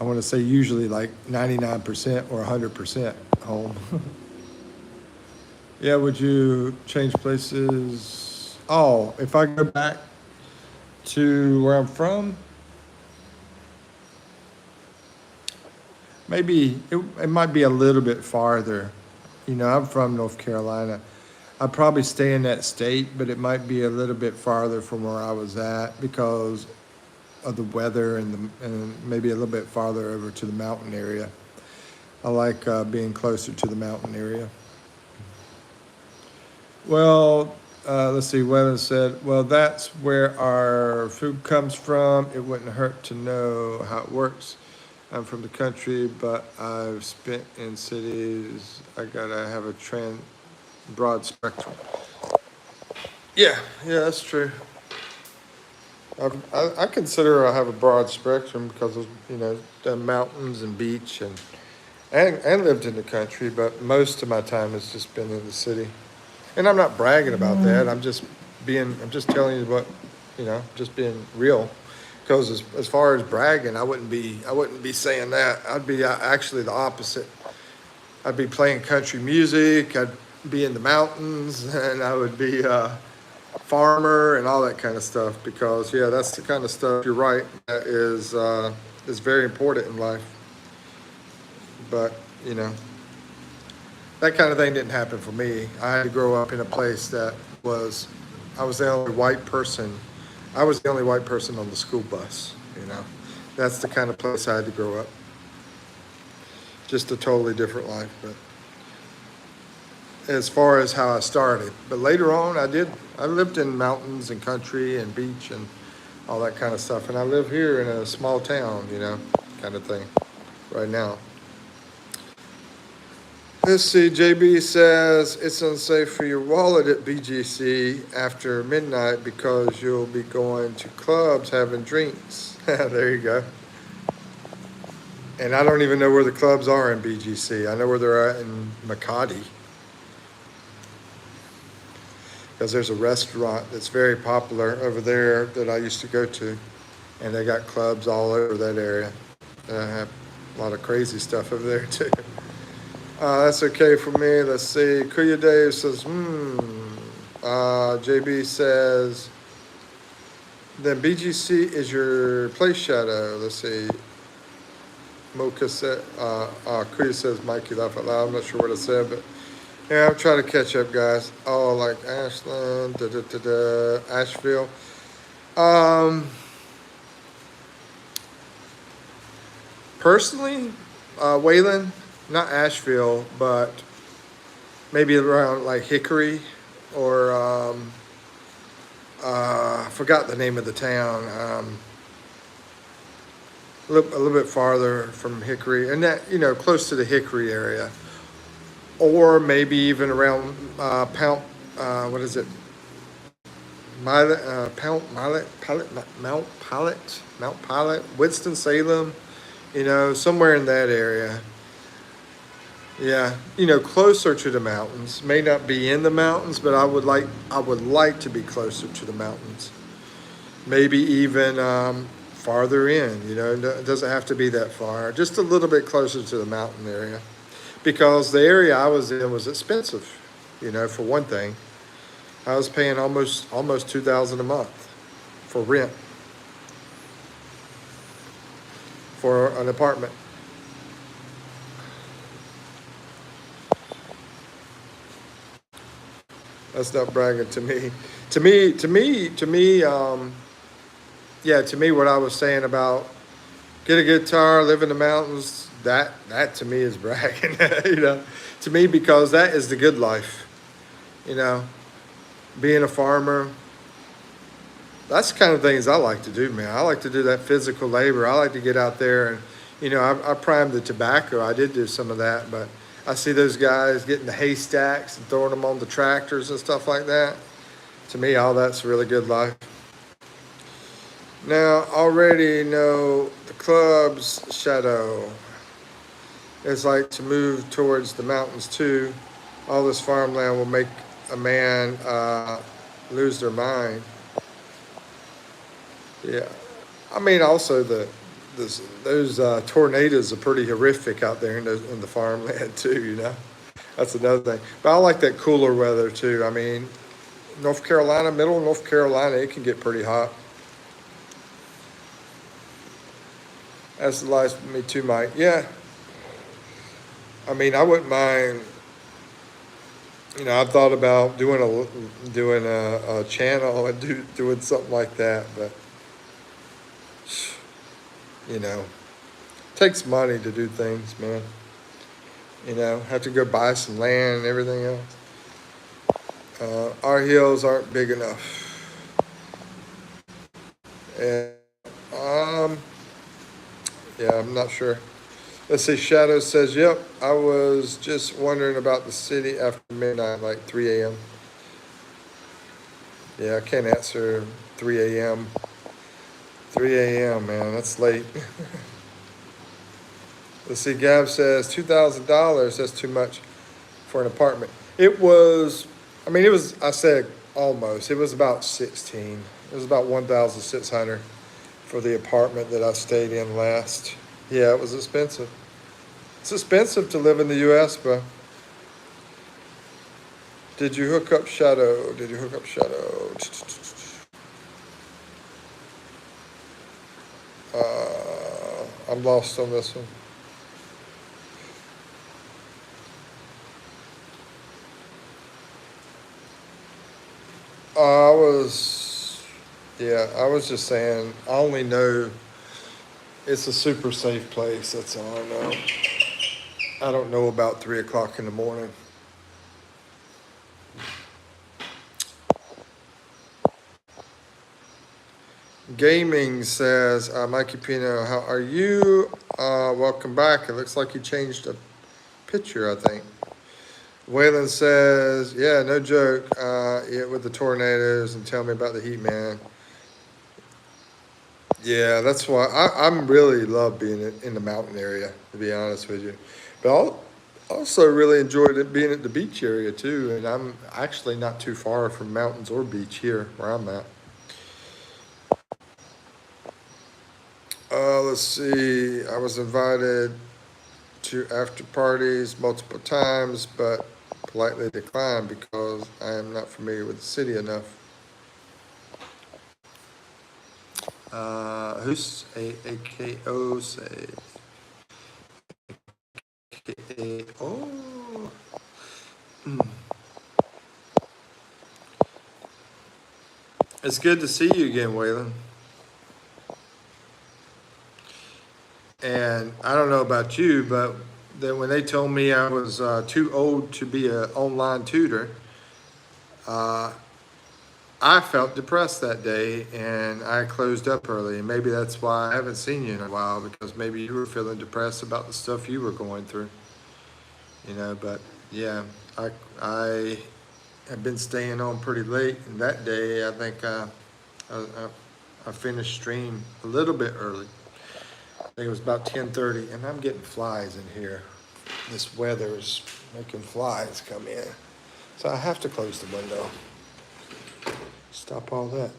want to say usually like 99% or 100% home. Yeah, would you change places? Oh, if I go back to where I'm from, maybe it might be a little bit farther. You know, I'm from North Carolina. I'd probably stay in that state, but it might be a little bit farther from where I was at because of the weather and maybe a little bit farther over to the mountain area. I like being closer to the mountain area. Well, let's see, Wayland said, well, that's where our food comes from. It wouldn't hurt to know how it works. I'm from the country, but I've spent in cities. I gotta have a broad spectrum. Yeah, that's true. I consider I have a broad spectrum because of, you know, the mountains and beach and lived in the country, but most of my time has just been in the city. And I'm not bragging about that. I'm just telling you what, you know, just being real. Because as far as bragging, I wouldn't be saying that. I'd be actually the opposite. I'd be playing country music. I'd be in the mountains, and I would be farmer and all that kind of stuff, because yeah, that's the kind of stuff, you're right, that is very important in life. But you know, that kind of thing didn't happen for me. I had to grow up in a place that I was the only white person on the school bus. You know, that's the kind of place I had to grow up. Just a totally different life. But as far as how I started. But later on, I lived in mountains and country and beach and all that kind of stuff. And I live here in a small town, you know, kind of thing right now. Let's see, JB says it's unsafe for your wallet at BGC after midnight because you'll be going to clubs having drinks. There you go. And I don't even know where the clubs are in BGC. I know where they're at in Makati. Because there's a restaurant that's very popular over there that I used to go to. And they got clubs all over that area. And I have a lot of crazy stuff over there too. That's okay for me. Let's see. Kuya Dave says, JB says, then BGC is your place, Shadow. Let's see. Mocha said, Kuya says, Mikey, laugh out loud. I'm not sure what I said, but yeah, I'm trying to catch up, guys. Oh, like Ashland, Asheville. Personally, Wayland, not Asheville, but maybe around like Hickory or I forgot the name of the town. A little bit farther from Hickory, and that, you know, close to the Hickory area, or maybe even around Mount Pilot, Winston-Salem, you know, somewhere in that area. Yeah, you know, closer to the mountains. May not be in the mountains, but I would like to be closer to the mountains. Maybe even farther in, you know, it doesn't have to be that far, just a little bit closer to the mountain area. Because the area I was in was expensive, you know, for one thing. I was paying almost 2,000 a month for rent for an apartment. That's not bragging to me. Yeah, to me, what I was saying about get a guitar, live in the mountains, that to me is bragging, you know, to me, because that is the good life, you know, being a farmer. That's the kind of things I like to do, man. I like to do that physical labor. I like to get out there and, you know, I primed the tobacco. I did do some of that, but I see those guys getting the haystacks and throwing them on the tractors and stuff like that. To me, all that's really good life. Now, already know the club's shadow. It's like to move towards the mountains too. All this farmland will make a man lose their mind. Yeah, I mean also those tornadoes are pretty horrific out there in the farmland too. You know, that's another thing. But I like that cooler weather too. I mean, North Carolina, middle of North Carolina, it can get pretty hot. That's the life for me too, Mike. Yeah, I mean, I wouldn't mind. You know, I've thought about doing a channel and doing something like that, but you know, it takes money to do things, man. You know, have to go buy some land and everything else. Our hills aren't big enough, and yeah, I'm not sure. Let's see. Shadow says, "Yep, I was just wondering about the city after midnight, like 3 a.m." Yeah, I can't answer 3 a.m. 3 a.m. Man, that's late. Let's see. Gab says $2,000. That's too much for an apartment. It was. I mean, it was. I said almost. It was about 16. It was about 1,600 for the apartment that I stayed in last. Yeah, it was expensive. It's expensive to live in the U.S., but did you hook up Shadow? Did you hook up Shadow? I'm lost on this one. I was just saying, I only know it's a super safe place. That's all I know. I don't know about 3 o'clock in the morning. Gaming says, Mikipino, how are you? Welcome back. It looks like you changed a picture, I think. Waylon says, yeah, no joke. Yeah, with the tornadoes, and tell me about the heat, man. Yeah, that's why I'm really love being in the mountain area, to be honest with you. But I also really enjoyed it being at the beach area too. And I'm actually not too far from mountains or beach here where I'm at. Let's see. I was invited to after parties multiple times, but politely declined because I am not familiar with the city enough. Who's AKO say? AKO. It's good to see you again, Waylon. And I don't know about you, but then when they told me I was too old to be an online tutor, uh, I felt depressed that day and I closed up early. And maybe that's why I haven't seen you in a while, because maybe you were feeling depressed about the stuff you were going through. You know, but yeah, I have been staying on pretty late. And that day, I think I finished stream a little bit early. I think it was about 10:30, and I'm getting flies in here. This weather is making flies come in. So I have to close the window. Stop all that.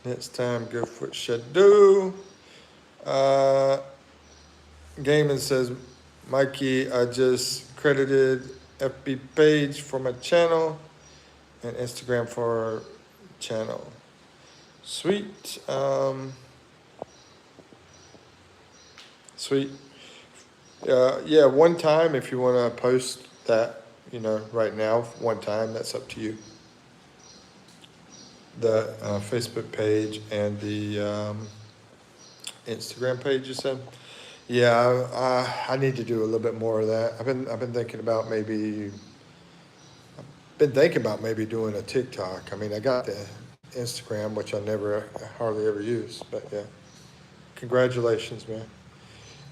Next time, go for Shadow. Gaiman says, Mikey, I just credited FB page for my channel and Instagram for channel. Sweet. Sweet. Yeah, one time if you want to post that, right now, one time, that's up to you. The Facebook page and the Instagram page, you said? Yeah, I need to do a little bit more of that. I've been thinking about maybe doing a TikTok. I mean, I got the Instagram, which I hardly ever use, but yeah. Congratulations, man.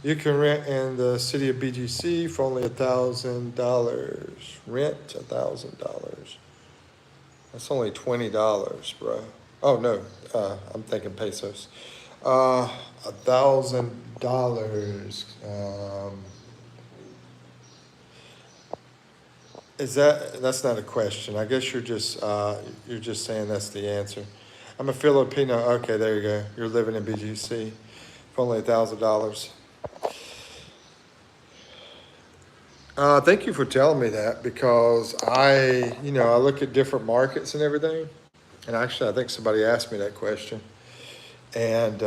You can rent in the city of BGC for only $1,000. Rent $1,000. That's only $20, bro. Oh no, I'm thinking pesos. $1,000. That's not a question. I guess you're just saying that's the answer. I'm a Filipino. Okay, there you go. You're living in BGC for only $1,000. Thank you for telling me that, because I look at different markets and everything. And actually, I think somebody asked me that question. And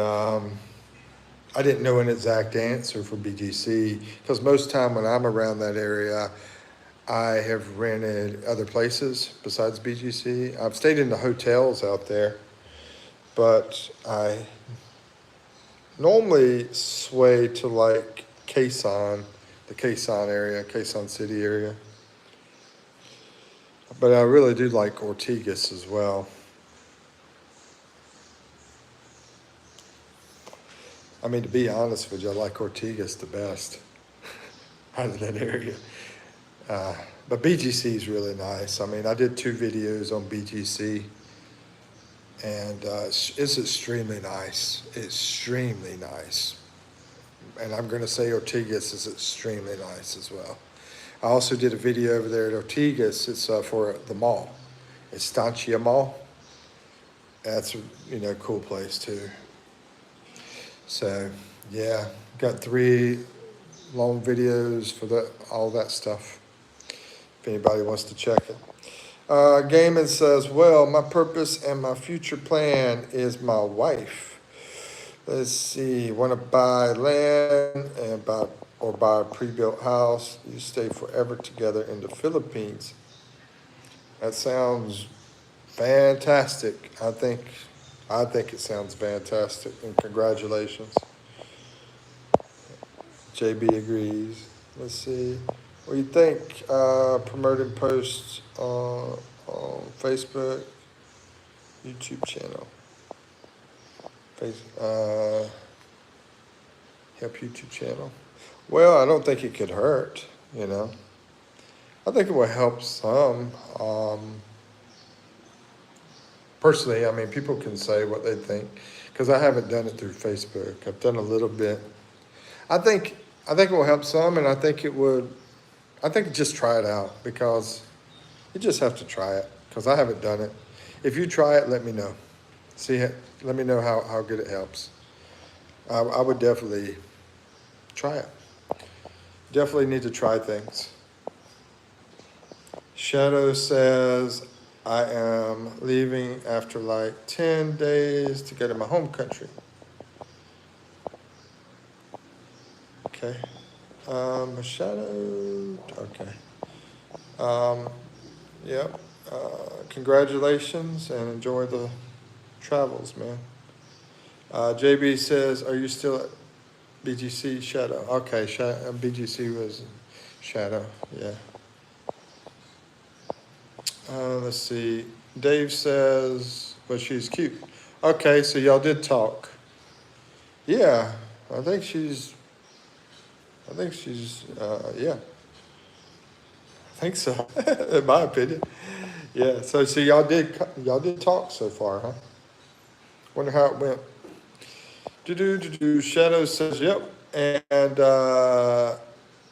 I didn't know an exact answer for BGC, because most time when I'm around that area, I have rented other places besides BGC. I've stayed in the hotels out there, but I normally sway to like Quezon, the Quezon area, Quezon City area. But I really do like Ortigas as well. I mean, to be honest with you, I like Ortigas the best out of that area. But BGC is really nice. I mean, I did 2 videos on BGC, and it's extremely nice. Extremely nice. And I'm going to say Ortigas is extremely nice as well. I also did a video over there at Ortigas. It's for the mall. It's Estancia Mall. That's a cool place too. So yeah, got 3 long videos for all that stuff, if anybody wants to check it. Gaiman says, well, my purpose and my future plan is my wife. Let's see, want to buy land and buy a pre-built house. You stay forever together in the Philippines. That sounds fantastic. I think it sounds fantastic, and congratulations. JB agrees. Let's see. What do you think? Promoting posts on Facebook, YouTube channel. Help YouTube channel. Well, I don't think it could hurt, I think it will help some. Personally, I mean, people can say what they think, because I haven't done it through Facebook. I've done a little bit. I think it will help some, and I think just try it out, because you just have to try it, because I haven't done it. If you try it, let me know. Let me know how good it helps. I would definitely try it. Definitely need to try things. Shadow says, I am leaving after like 10 days to go to my home country. Okay. Shadow. Okay. Yep. Congratulations and enjoy the travels, man. JB says, are you still at BGC? Shadow. Okay. BGC was Shadow. Yeah. Let's see. Dave says, well, she's cute. Okay, so y'all did talk. Yeah, I think she's, yeah. I think so, in my opinion. Yeah, so y'all did talk so far, huh? Wonder how it went. Shadow says, yep. And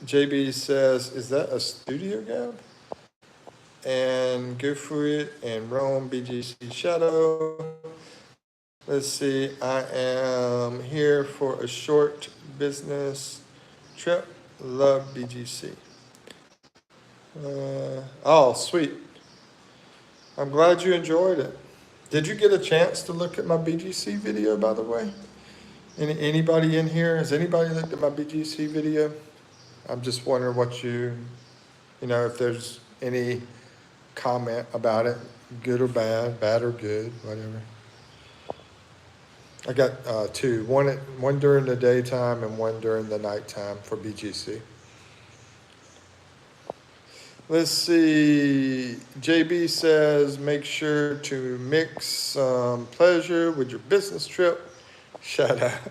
JB says, is that a studio gab? And go for it, and Rome, BGC Shadow. Let's see, I am here for a short business trip. Love BGC. Oh, sweet. I'm glad you enjoyed it. Did you get a chance to look at my BGC video, by the way? Anybody in here? Has anybody looked at my BGC video? I'm just wondering what if there's any comment about it, good or bad or good, whatever. I got two, one during the daytime and one during the nighttime for BGC. Let's see, JB says, make sure to mix pleasure with your business trip. Shut up.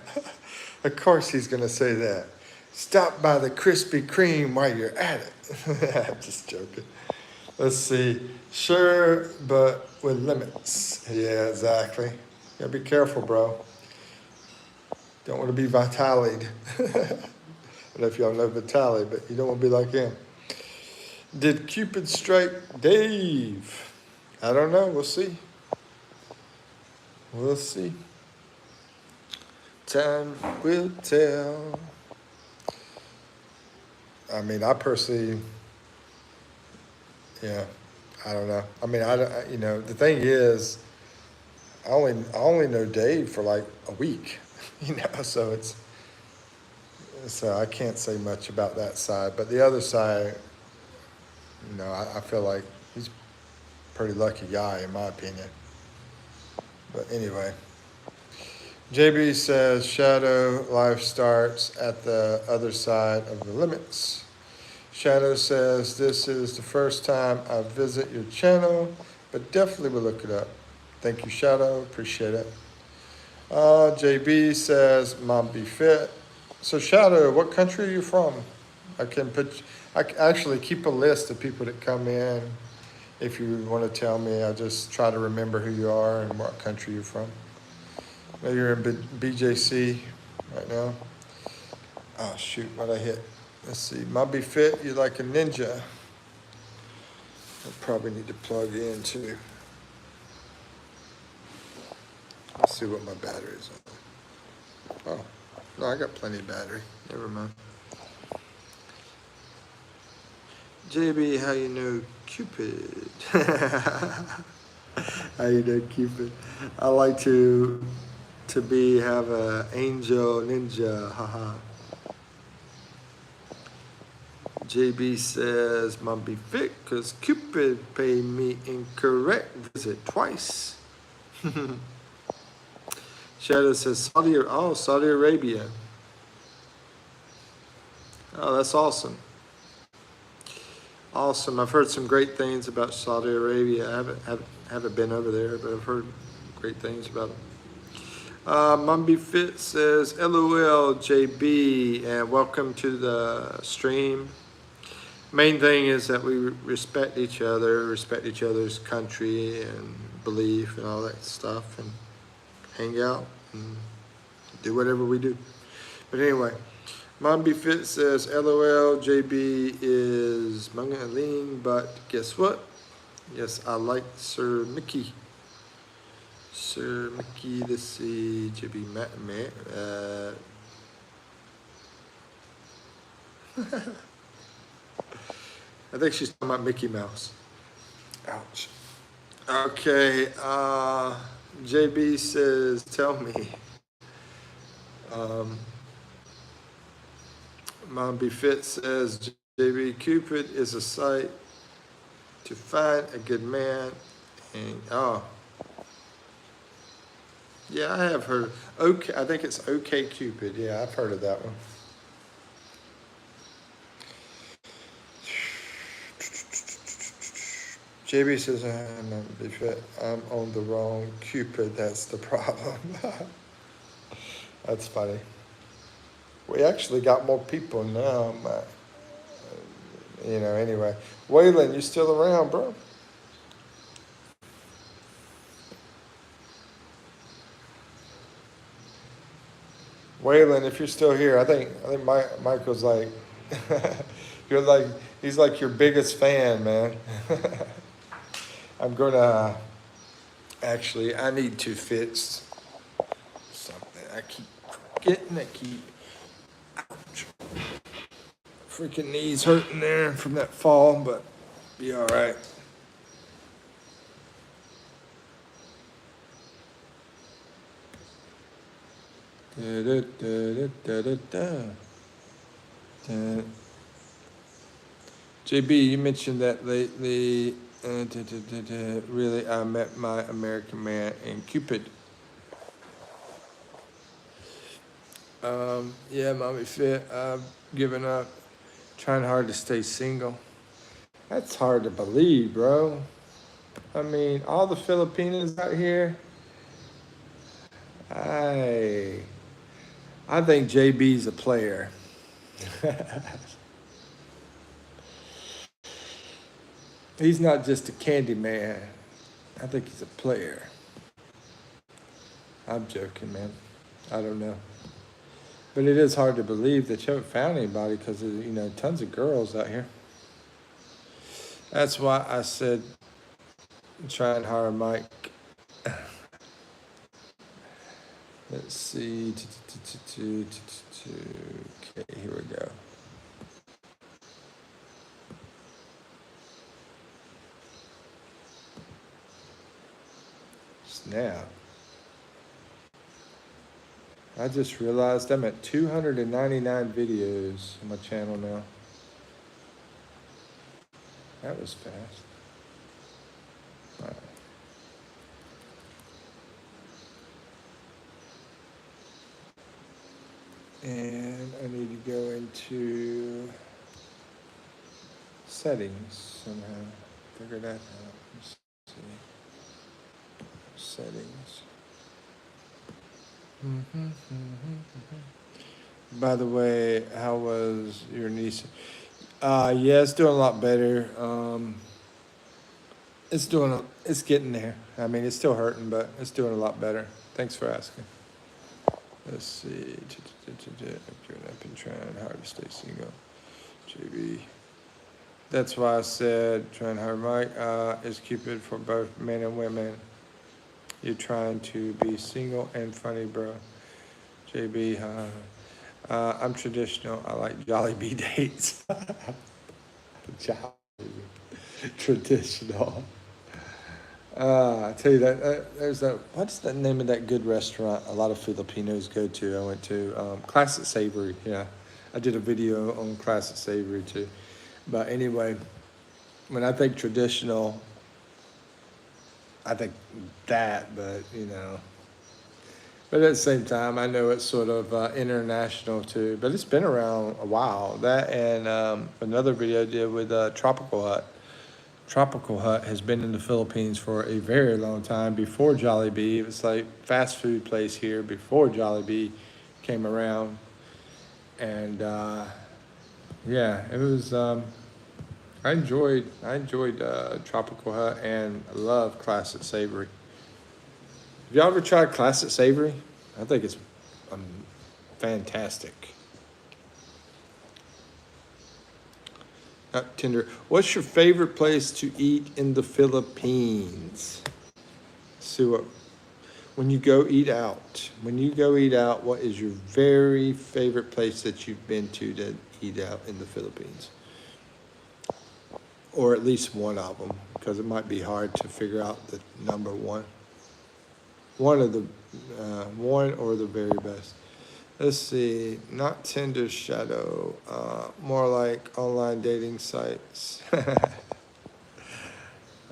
Of course he's gonna say that. Stop by the Krispy Kreme while you're at it. I'm just joking. Let's see, sure, but with limits. Yeah, exactly. Gotta be careful, bro. Don't want to be Vitali'd. I don't know if y'all know Vitali, but you don't want to be like him. Did Cupid strike Dave? I don't know. We'll see. We'll see. Time will tell. I mean, I personally, yeah, I don't know. I mean, the thing is, I only know Dave for like a week, so I can't say much about that side. But the other side, I feel like he's a pretty lucky guy in my opinion. But anyway, JB says Shadow life starts at the other side of the limits. Shadow says this is the first time I visit your channel, but definitely will look it up. Thank you, Shadow. Appreciate it. JB says Mom be fit. So Shadow, what country are you from? I actually keep a list of people that come in. If you want to tell me, I just try to remember who you are and what country you're from. I know you're in BJC right now. Oh shoot, what I hit? Let's see. Mom be fit. You're like a ninja. I probably need to plug in too. Let's see what my battery is on. Oh, no, I got plenty of battery. Never mind. JB, how you know Cupid? How you know Cupid? I like to have a angel ninja, haha. JB says, Mom be fit because Cupid paid me incorrect visit twice. Shadow says Saudi Arabia. Oh, that's awesome. Awesome. I've heard some great things about Saudi Arabia. I haven't been over there, but I've heard great things about it. Mumby Fit says, LOL JB, and welcome to the stream. Main thing is that we respect each other, respect each other's country and belief and all that stuff, and hang out and do whatever we do. But anyway, Mumby Fit says, LOL JB is Mangaling, but guess what? Yes, I like Sir Mickey. Sir Mickey, let's see, JB I think she's talking about Mickey Mouse. Ouch. Okay, JB says, tell me. Mom Be Fit says, JB Cupid is a site to find a good man. And, yeah, I have heard. Okay, I think it's OK Cupid. Yeah, I've heard of that one. JB says, I'm not be fit. I'm on the wrong Cupid. That's the problem. That's funny. We actually got more people now. But, anyway. Waylon, you still around, bro? Waylon, if you're still here, I think Michael's like, he's like your biggest fan, man. I'm gonna, actually, I need to fix I keep getting it. Ouch. Freaking knees hurting there from that fall, but be all right. Da, da, da, da, da, da. JB, you mentioned that lately. Really, I met my American man in Cupid. Yeah, mommy fit. I've given up. Trying hard to stay single. That's hard to believe, bro. I mean, all the Filipinos out here. I think JB's a player. He's not just a candy man. I think he's a player. I'm joking, man. I don't know. But it is hard to believe that you haven't found anybody because there's, tons of girls out here. That's why I said try and hire Mike. Let's see. Okay, here we go. Snap. I just realized I'm at 299 videos on my channel now. That was fast. All right. And I need to go into settings somehow. Figure that out. Let's see. Settings. By the way, how was your niece? Yeah, it's doing a lot better. It's getting there. I mean, it's still hurting, but it's doing a lot better. Thanks for asking. Let's see. I've been trying hard to stay single. JB. That's why I said trying hard. Mike is Cupid for both men and women. You're trying to be single and funny, bro. JB, I'm traditional. I like Jollibee dates. Traditional. I tell you that there's that. What's the name of that good restaurant a lot of Filipinos go to? I went to Classic Savory. Yeah, I did a video on Classic Savory too. But anyway, when I think traditional, I think that. But But at the same time, I know it's sort of international too. But it's been around a while. That and another video I did with Tropical Hut. Tropical Hut has been in the Philippines for a very long time. Before Jollibee, it was like fast food place here before Jollibee came around. And yeah, it was. I enjoyed Tropical Hut and I love Classic Savory. Have y'all ever tried Classic Savory? I think it's fantastic. Not Tinder. What's your favorite place to eat in the Philippines? So, when you go eat out, what is your very favorite place that you've been to eat out in the Philippines? Or at least one of them, because it might be hard to figure out the number one. One or the very best. Let's see, not Tinder Shadow, more like online dating sites.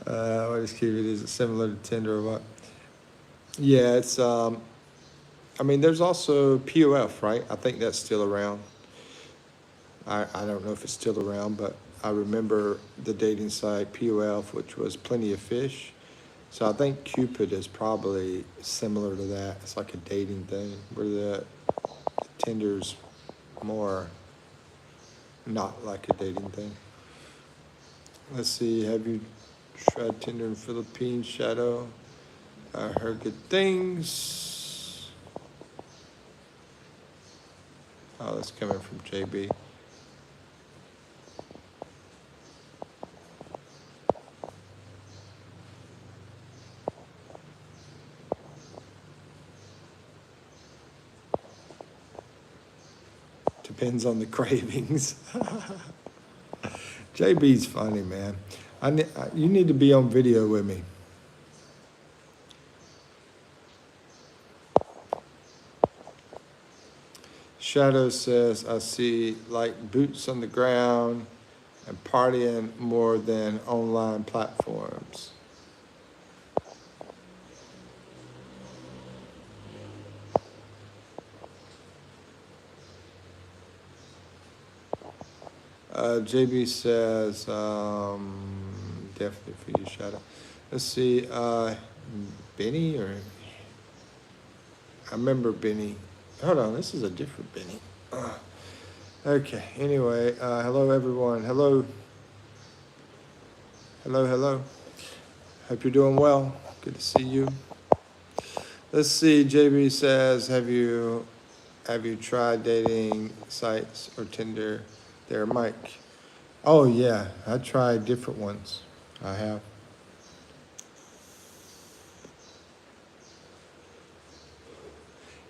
What is Cupid? Is it similar to Tinder or what? Yeah, it's, there's also POF, right? I think that's still around. I don't know if it's still around, but I remember the dating site POF, which was Plenty of Fish. So I think Cupid is probably similar to that. It's like a dating thing, where the Tinder's more not like a dating thing. Let's see, have you tried Tinder in Philippines, Shadow? I heard good things. Oh, that's coming from JB. Depends on the cravings. JB's funny, man. You need to be on video with me. Shadow says, I see like boots on the ground and partying more than online platforms. JB says, definitely for you, Shadow. Let's see, Benny or, I remember Benny. Hold on, this is a different Benny. Okay, anyway, hello everyone. Hello. Hello, hello. Hope you're doing well. Good to see you. Let's see, JB says, have you tried dating sites or Tinder there, Mike? Oh yeah, I tried different ones. I have.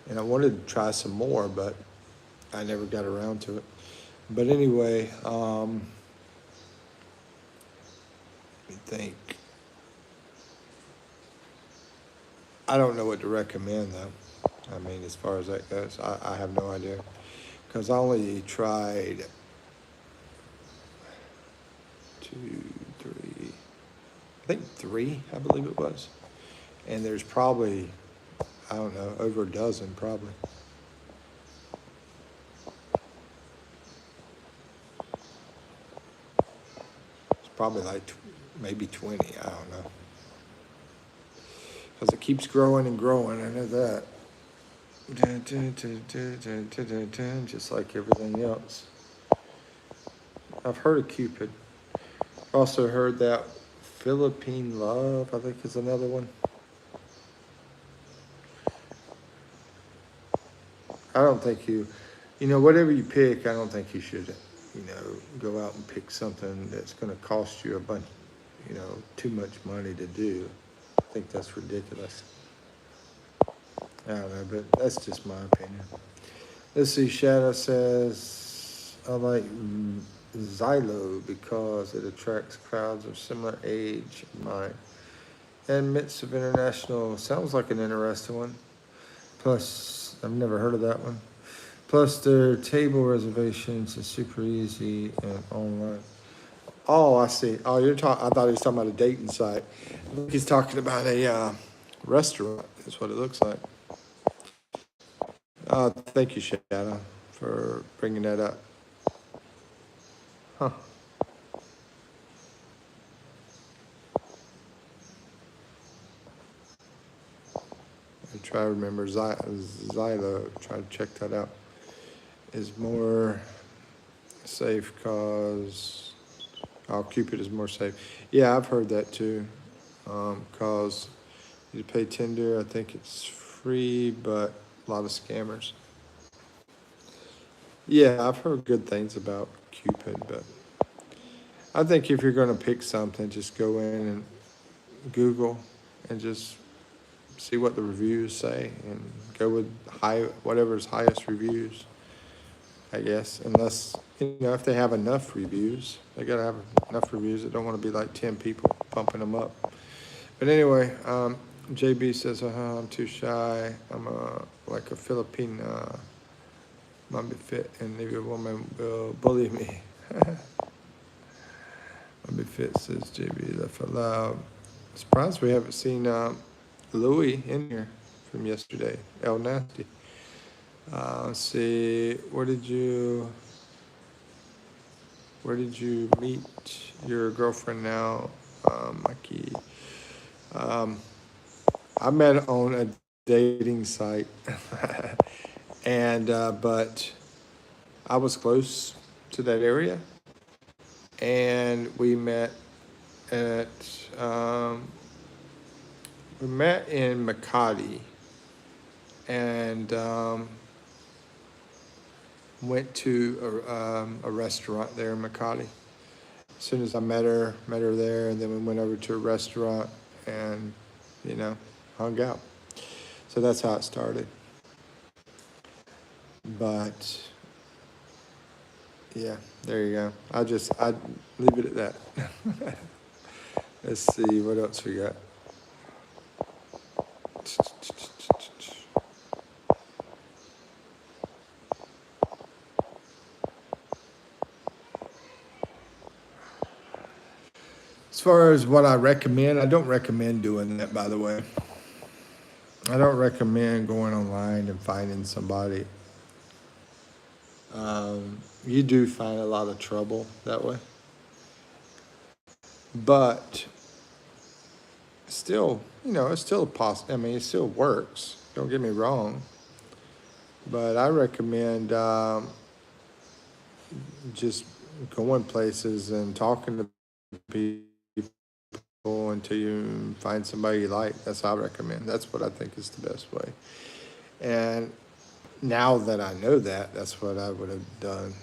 And I wanted to try some more, but I never got around to it. But anyway, let me think. I don't know what to recommend though. I mean, as far as that goes, I have no idea. Because I only tried 2, 3, I think 3, I believe it was. And there's probably, I don't know, over a dozen probably. It's probably like maybe 20, I don't know. Because it keeps growing and growing, I know that. Just like everything else. I've heard of Cupid. Also heard that Philippine Love, I think is another one. I don't think you know, whatever you pick, I don't think you should, you know, go out and pick something that's going to cost you a bunch, you know, too much money to do. I think that's ridiculous. I don't know, but that's just my opinion. Let's see, Shadow says, I like Xylo because it attracts crowds of similar age and mine. And Midst of International sounds like an interesting one. Plus, I've never heard of that one. Plus, their table reservations is super easy and online. Oh, I see. Oh, I thought he was talking about a dating site. I think he's talking about a restaurant, is what it looks like. Thank you, Shadow, for bringing that up. Huh. I try to remember Xylo, try to check that out. Is more safe cause, Cupid is more safe. Yeah, I've heard that too. Cause you pay Tinder, I think it's free, but a lot of scammers. Yeah, I've heard good things about Cupid, but I think if you're going to pick something, just go in and Google and just see what the reviews say and go with whatever's highest reviews, I guess. Unless, you know, if they have enough reviews, they got to have enough reviews. They don't want to be like 10 people pumping them up. But anyway, JB says, I'm too shy. I'm like a Filipina. Might be fit and maybe a woman will bully me. Might be fit, says JB. Laugh out loud. Surprised we haven't seen Louis in here from yesterday. El Nasty. Let's see. Where did you meet your girlfriend now, Mikey? I met on a dating site. And but I was close to that area, and we met in Makati, and went to a restaurant there in Makati. As soon as I met her there, and then we went over to a restaurant and, you know, hung out. So that's how it started. But Yeah, there you go. I'd leave it at that. Let's see what else we got. As far as what I recommend, I don't recommend doing that, by the way. I don't recommend going online and finding somebody. You do find a lot of trouble that way. But still, it's still I mean, it still works. Don't get me wrong. But I recommend just going places and talking to people until you find somebody you like. That's how I recommend. That's what I think is the best way. And now that I know that, that's what I would have done,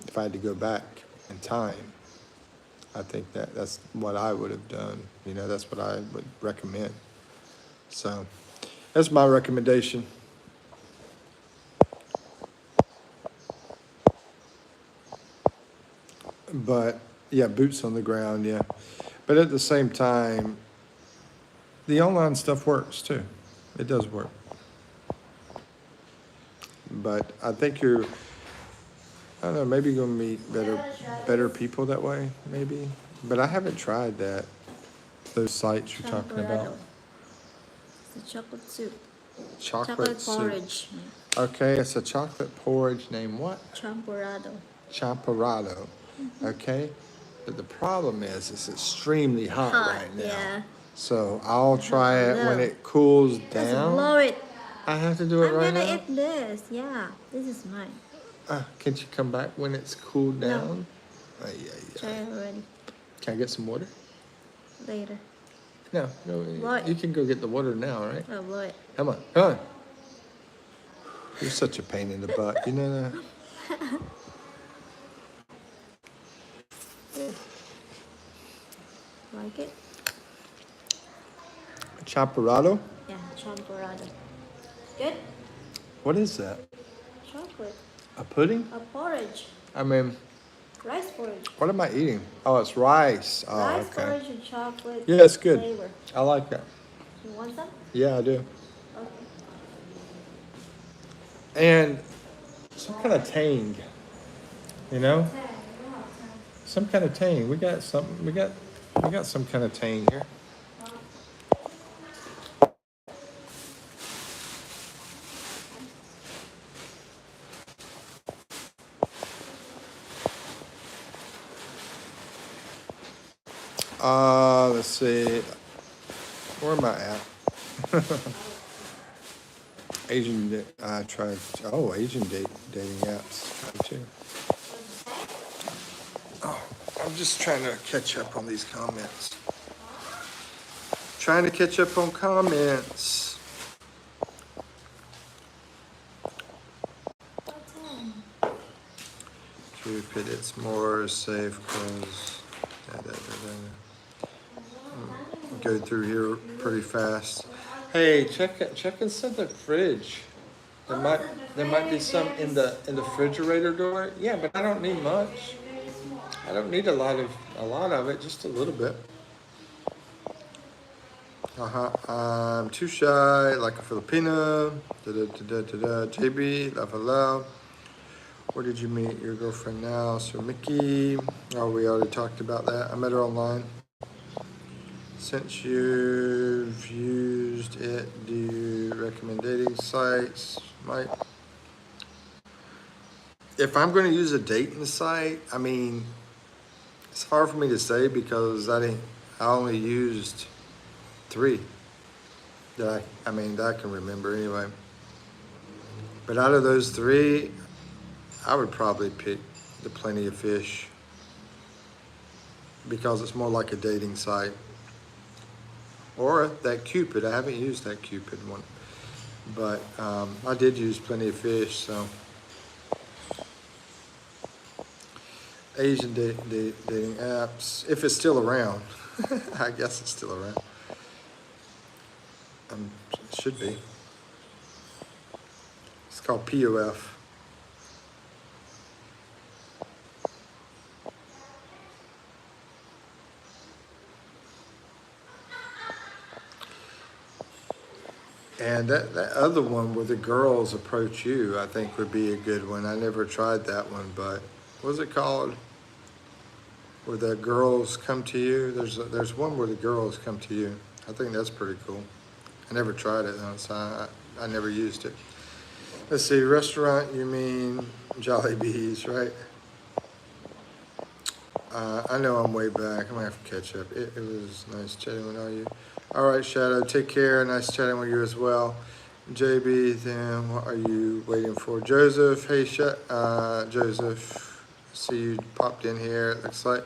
if I had to go back in time. I think that's what I would have done. That's what I would recommend. So that's my recommendation. But yeah, boots on the ground, yeah. But at the same time, the online stuff works too. It does work. But I think I don't know, maybe you're gonna meet better people that way, maybe. But I haven't tried that. Those sites you're talking about. It's a chocolate soup. Chocolate soup. Porridge. Okay, it's a chocolate porridge named what? Champorado. Champorado. Okay. But the problem is it's extremely hot right now. Yeah. So I'll try it when it cools Just down. blow it. I have to do it right now? I'm gonna eat this. Yeah. This is mine. Can you come back when it's cooled down? No. Try it already. Can I get some water? Later. No, What? You can go get the water now, right? Oh, blow it. Come on. You're such a pain in the butt, you know that? Like it? Champorado? Yeah, champorado. Good? What is that? Chocolate. A pudding? A porridge. I mean, Rice porridge. what am I eating? Oh, it's rice. Oh, Rice okay. porridge with chocolate. Yeah, it's good. Flavor. I like that. You want some? Yeah, I do. Okay. And some kind of tang, Some kind of tang. We got some kind of tang here. Let's see. Where am I at? Asian dating apps. Tried too. Oh, I'm just trying to catch up on these comments. Trying to catch up on comments. Cupid, it's more safe because go through here pretty fast. Hey, check inside the fridge. There might be some in the refrigerator door. Yeah, but I don't need much. I don't need a lot of it, just a little bit. I'm too shy, like a Filipino. JB, laugh aloud. Where did you meet your girlfriend now? So Mickey. Oh, we already talked about that. I met her online. Since you've used it, do you recommend dating sites, Mike? If I'm going to use a dating site, I mean, it's hard for me to say because I only used 3 that I can remember anyway. But out of those 3, I would probably pick the Plenty of Fish because it's more like a dating site. Or that Cupid. I haven't used that Cupid one. But I did use Plenty of Fish, so. Asian dating apps, if it's still around. I guess it's still around. It should be. It's called POF. And that other one where the girls approach you, I think would be a good one. I never tried that one, but what's it called? Where the girls come to you? There's one where the girls come to you. I think that's pretty cool. I never tried it though, so I never used it. Let's see, restaurant, you mean Jollibee's, right? I know I'm way back. I'm gonna have to catch up. It was nice chatting with all you. All right, Shadow, take care. Nice chatting with you as well. JB, then what are you waiting for? Joseph, hey, Joseph, see you popped in here. It looks like.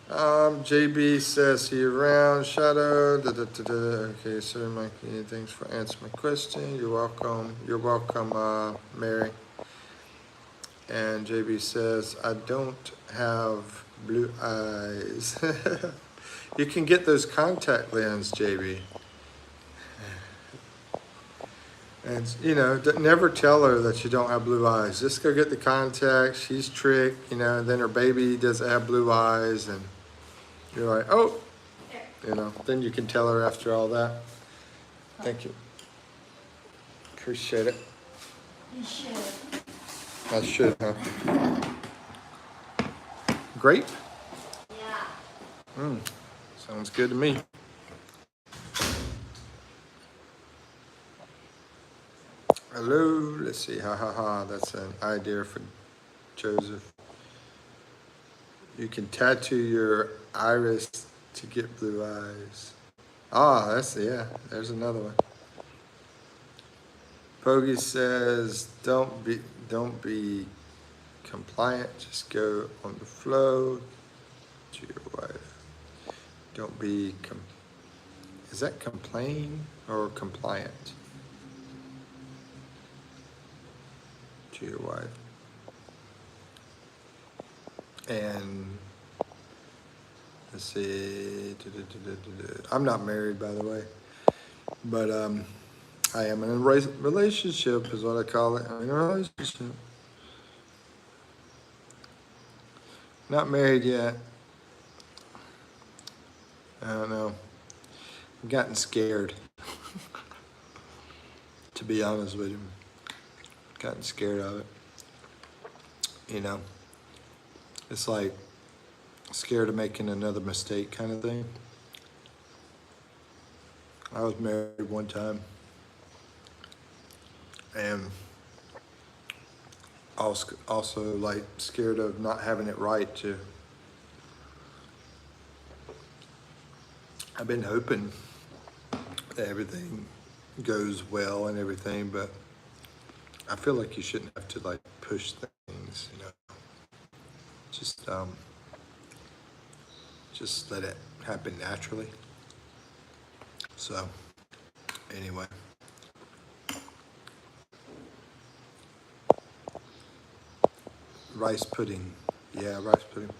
JB says, see you around. Shadow, okay, sir, Mikey, thanks for answering my question. You're welcome. You're welcome, Mary. And JB says, I don't have blue eyes. You can get those contact lenses, JB. And, you know, never tell her that you don't have blue eyes. Just go get the contacts. She's tricked, you know, and then her baby doesn't have blue eyes. And you're like, oh, you know, then you can tell her after all that. Thank you. Appreciate it. You should. I should, huh? Grape? Yeah. Sounds good to me. Hello, let's see, that's an idea for Joseph. You can tattoo your iris to get blue eyes. Ah, there's another one. Pogie says, don't be compliant, just go on the flow to your wife. Don't be, is that complain or compliant? To your wife. And let's see, I'm not married, by the way, but I am in a relationship is what I call it. I'm in a relationship. Not married yet. I don't know. I've gotten scared. To be honest with you. Gotten scared of it. You know. It's like scared of making another mistake kind of thing. I was married one time. And also like scared of not having it right too. I've been hoping that everything goes well and everything, but I feel like you shouldn't have to like push things, you know. Just let it happen naturally. So anyway. Rice pudding. Yeah, rice pudding.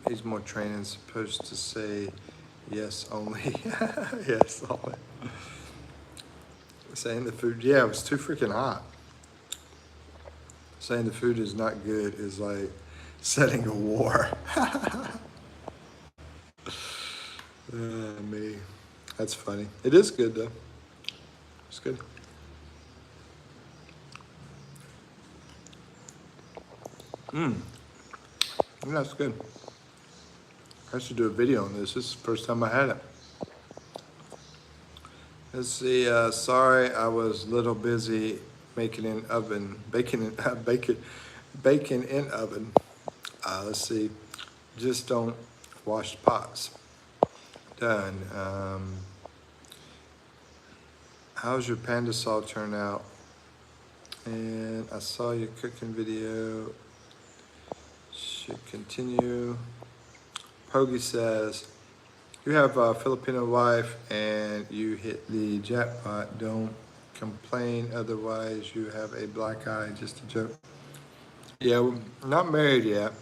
Needs more training. Supposed to say yes only. Yes only. Saying the food, yeah, it was too freaking hot. Saying the food is not good is like setting a war. Me. That's funny. It is good though. It's good. That's good. I should do a video on this. This is the first time I had it. Let's see. Sorry, I was a little busy baking in oven. Let's see. Just don't wash pots. Done. How's your panda saw turn out? And I saw your cooking video. Should continue. Pogie says, you have a Filipino wife and you hit the jackpot. Don't complain, otherwise you have a black eye. Just a joke. Yeah, we're not married yet.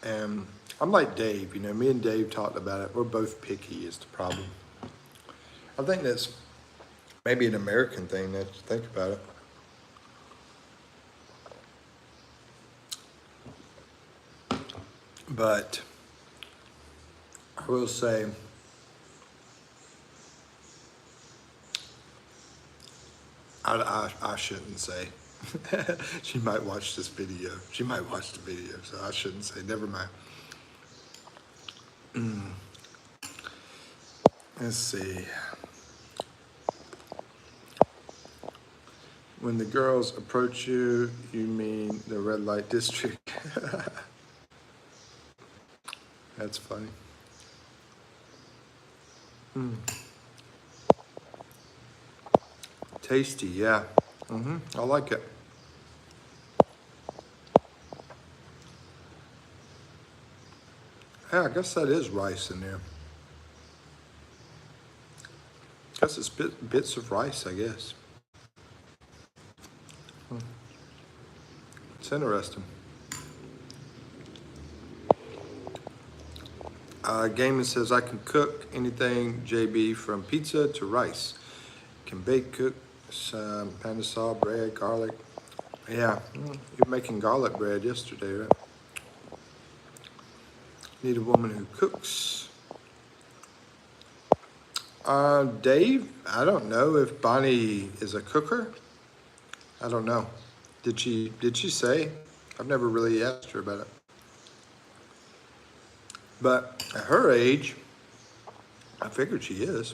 And I'm like Dave, you know, me and Dave talked about it. We're both picky is the problem. I think that's maybe an American thing that you think about it. But I will say, I shouldn't say. She might watch this video. She might watch the video, so I shouldn't say. Never mind. Let's see. When the girls approach you, you mean the red light district? That's funny. Tasty, yeah. I like it. Yeah, I guess that is rice in there. I guess it's bits of rice, I guess. It's interesting. Gaiman says, I can cook anything, JB, from pizza to rice. Can bake, cook, some panisal, bread, garlic. Yeah, you're making garlic bread yesterday, right? Need a woman who cooks. Dave, I don't know if Bonnie is a cooker. I don't know. Did she say? I've never really asked her about it. But at her age, I figured she is.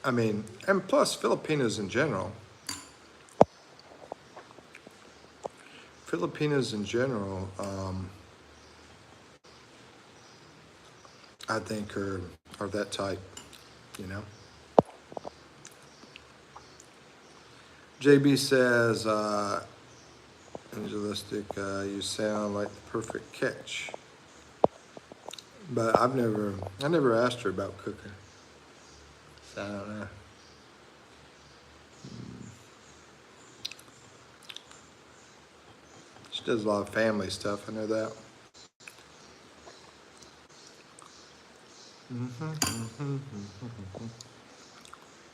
I mean, and plus Filipinos in general. I think are that type, you know. JB says, Angelistic, you sound like the perfect catch. But I never asked her about cooking. So I don't know. She does a lot of family stuff, I know that.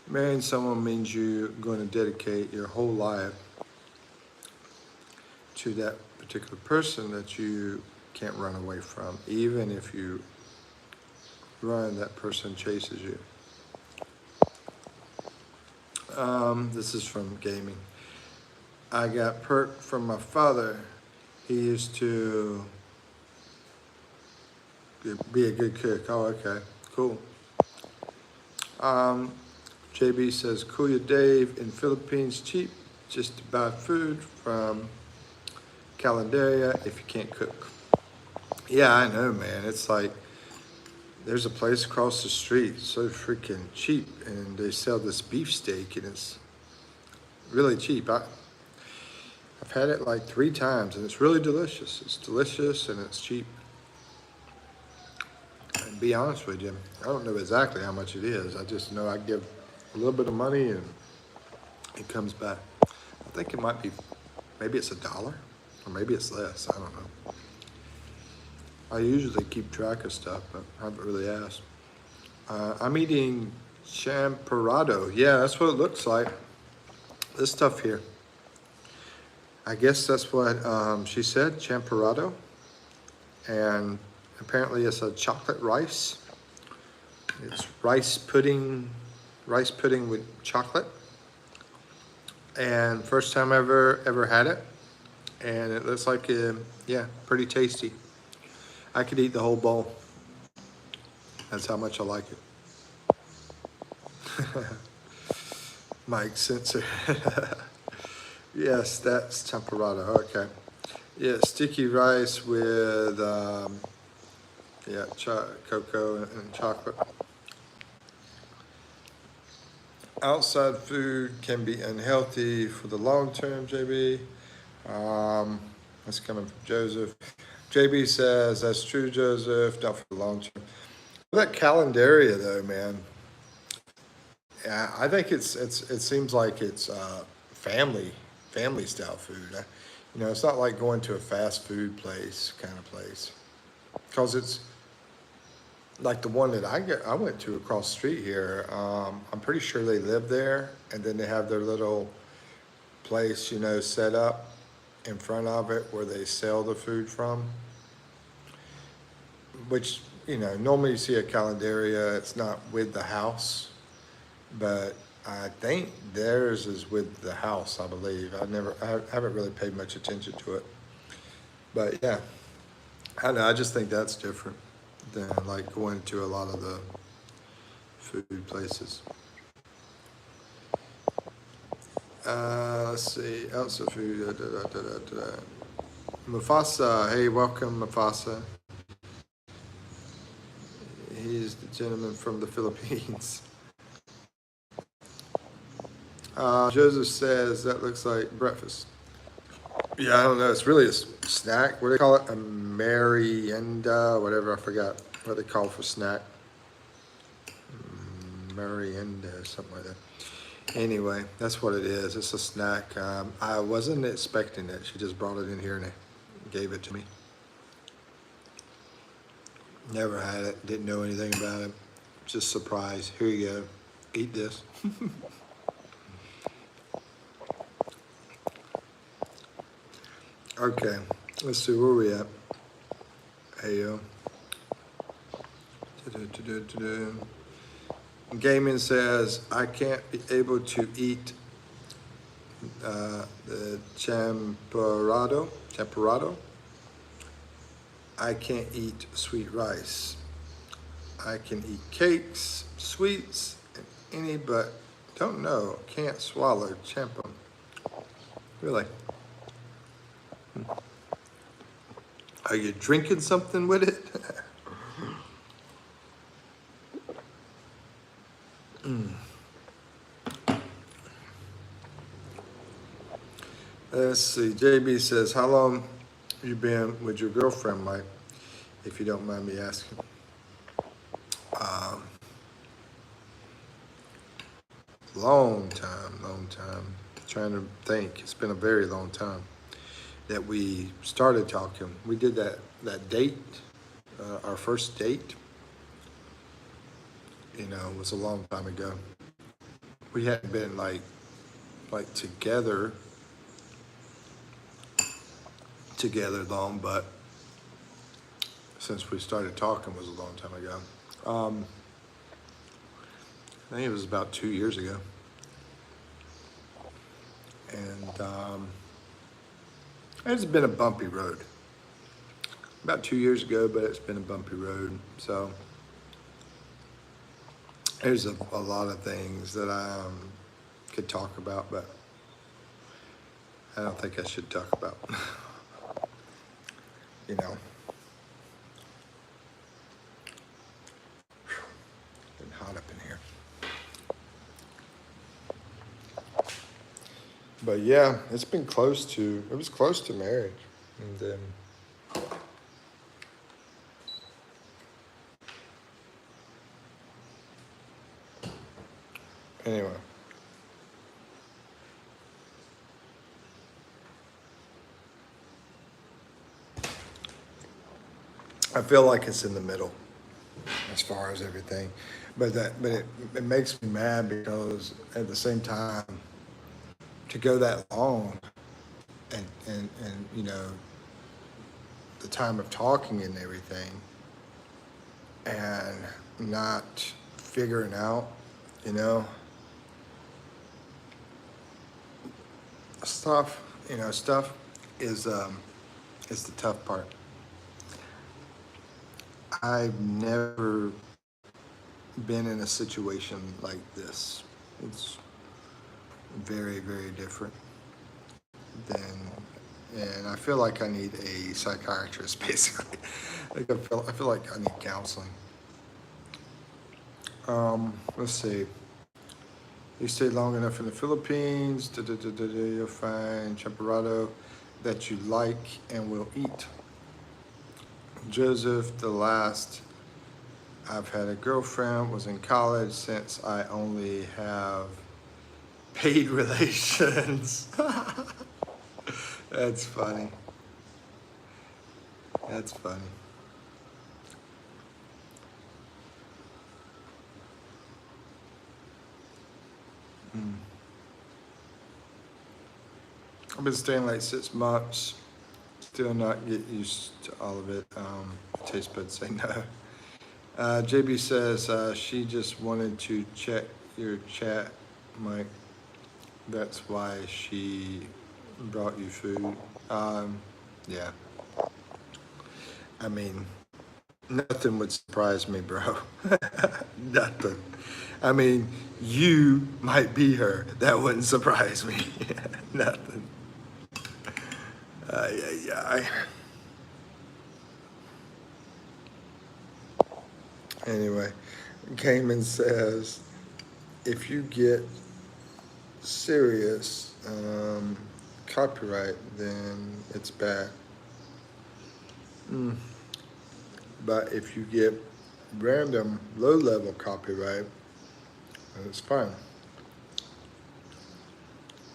Marrying someone means you're going to dedicate your whole life to that particular person that you can't run away from. Even if you run, that person chases you. This is from gaming. I got perk from my father. He used to be a good cook. Oh, okay, cool. JB says, Kuya Dave, in Philippines, cheap just to buy food from Calendaria if you can't cook. Yeah, I know, man. It's like, there's a place across the street, so freaking cheap, and they sell this beefsteak, and it's really cheap. I've had it like 3 times, and it's really delicious. It's delicious, and it's cheap. And be honest with you, I don't know exactly how much it is. I just know I give a little bit of money, and it comes back. I think it might be, maybe it's $1, or maybe it's less. I don't know. I usually keep track of stuff, but I haven't really asked. I'm eating champorado. Yeah, that's what it looks like. This stuff here. I guess that's what she said, champorado. And apparently it's a chocolate rice. It's rice pudding with chocolate. And first time I ever had it. And it looks like, yeah, pretty tasty. I could eat the whole bowl. That's how much I like it. Mike Censor. Yes, that's temperado. Okay. Yeah, sticky rice with yeah, cocoa and chocolate. Outside food can be unhealthy for the long term, JB. That's coming from Joseph. JB says, that's true, Joseph, not for the long term. That Calendaria, though, man, yeah, I think it seems like it's family style food. You know, it's not like going to a fast food place kind of place, because it's like the one that I went to across the street here. I'm pretty sure they live there, and then they have their little place, you know, set up in front of it where they sell the food from. which, you know, normally you see a calendaria, it's not with the house, but I think theirs is with the house, I believe. I haven't really paid much attention to it. But yeah, I don't know, I just think that's different than like going to a lot of the food places. Let's see, else of food. Mufasa, hey, welcome, Mufasa. He's the gentleman from the Philippines. Joseph says that looks like breakfast. Yeah, I don't know. It's really a snack. What do they call it? A merienda, whatever. I forgot what they call for snack. Merienda or something like that. Anyway, that's what it is. It's a snack. I wasn't expecting it. She just brought it in here and gave it to me. Never had it. Didn't know anything about it. Just surprised. Here you go. Eat this. Okay. Let's see where we at. Hey yo. Gaming says I can't be able to eat the champorado. I can't eat sweet rice. I can eat cakes, sweets, and any, but don't know. Can't swallow champo. Really? Are you drinking something with it? Let's see. JB says, how long you been with your girlfriend, Mike? If you don't mind me asking. Long time. Trying to think. It's been a very long time that we started talking. We did that date, our first date. You know, it was a long time ago. We hadn't been like together long, but since we started talking was a long time ago. I think it was about 2 years ago. And it's been a bumpy road. About 2 years ago, but it's been a bumpy road. So there's a lot of things that I could talk about, but I don't think I should talk about. You know. Getting hot up in here. But yeah, it was close to marriage. And then anyway. I feel like it's in the middle as far as everything. But it makes me mad because at the same time, to go that long and you know, the time of talking and everything and not figuring out, you know, stuff is the tough part. I've never been in a situation like this. It's very, very different and I feel like I need a psychiatrist, basically. Like I feel like I need counseling. Let's see. You stayed long enough in the Philippines. You'll find chaparrado that you like and will eat. Joseph, the last I've had a girlfriend was in college since I only have paid relations. That's funny. That's funny. I've been staying like 6 months. Still not get used to all of it. Taste buds say no. JB says she just wanted to check your chat, Mike. That's why she brought you food. Yeah. I mean, nothing would surprise me, bro. Nothing. I mean, you might be her. That wouldn't surprise me. Nothing. Yeah. Anyway, Cayman says, if you get serious copyright, then it's bad. But if you get random low-level copyright, then it's fine.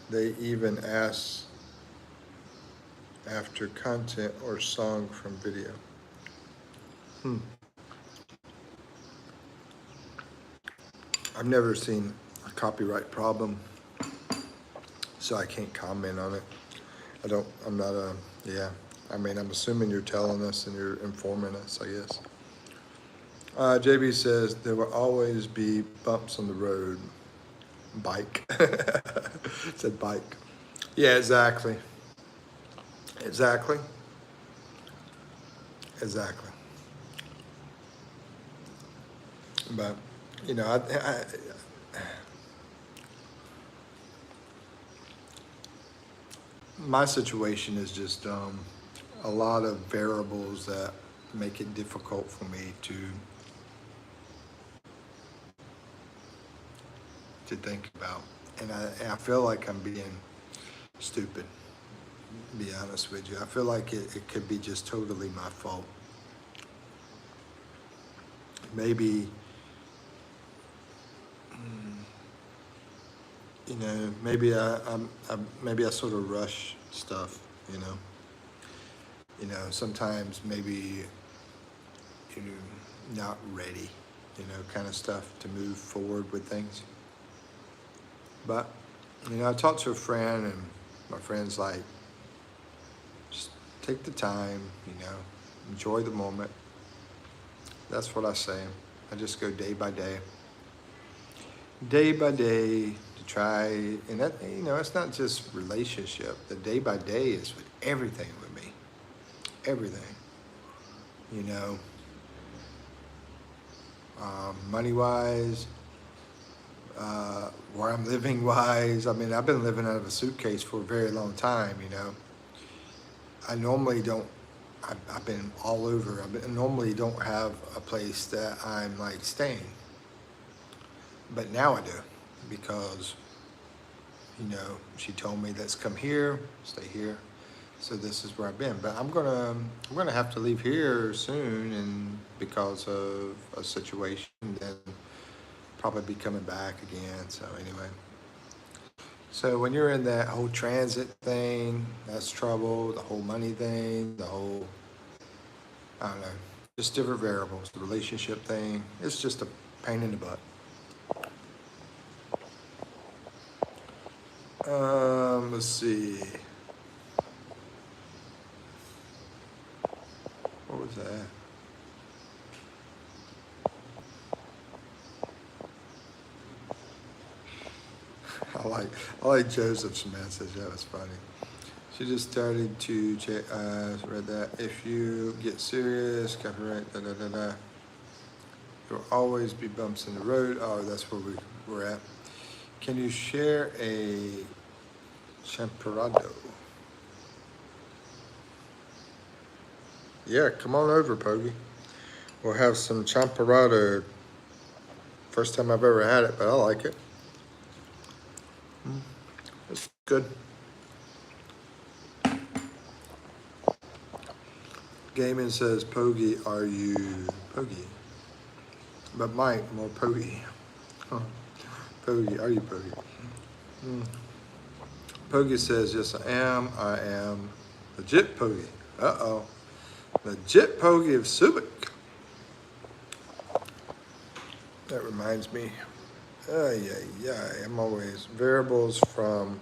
They even ask after content or song from video. I've never seen a copyright problem, so I can't comment on it. I'm not yeah. I mean, I'm assuming you're telling us and you're informing us, I guess. JB says, there will always be bumps on the road. Bike. Said bike. Yeah, exactly. Exactly. But, you know, my situation is just a lot of variables that make it difficult for me to think about. And I feel like I'm being stupid, to be honest with you. I feel like it could be just totally my fault. Maybe, you know, maybe maybe I sort of rush stuff, you know. You know, sometimes maybe you're not ready, you know, kind of stuff to move forward with things. But, you know, I talked to a friend and my friend's like, just take the time, you know, enjoy the moment. That's what I say. I just go day by day to try, and that, you know, it's not just relationship. The day by day is with everything with me. Everything, you know, money-wise, where I'm living-wise. I mean, I've been living out of a suitcase for a very long time, you know. I normally don't, I've been all over. I normally don't have a place that I'm like staying. But now I do, because, you know, she told me, let's come here, stay here. So this is where I've been. But I'm gonna have to leave here soon, and because of a situation, then probably be coming back again. So anyway. So when you're in that whole transit thing, that's trouble. The whole money thing, the whole, I don't know, just different variables. The relationship thing, it's just a pain in the butt. Let's see. What was that? I like Joseph's message. That was funny. She just started to check. Read that. If you get serious, copyright. Da da da da. There will always be bumps in the road. Oh, that's where we're at. Can you share a champorado? Yeah, come on over, Pogie. We'll have some champorado. First time I've ever had it, but I like it. It's good. Gaiman says, Pogie, are you Pogie? But Mike, more Pogie. Huh. Pogie, are you Pogie? Pogie says, yes, I am. I am legit Pogie. Uh-oh. Legit Pogie of Subic. That reminds me. Yeah. I'm always variables from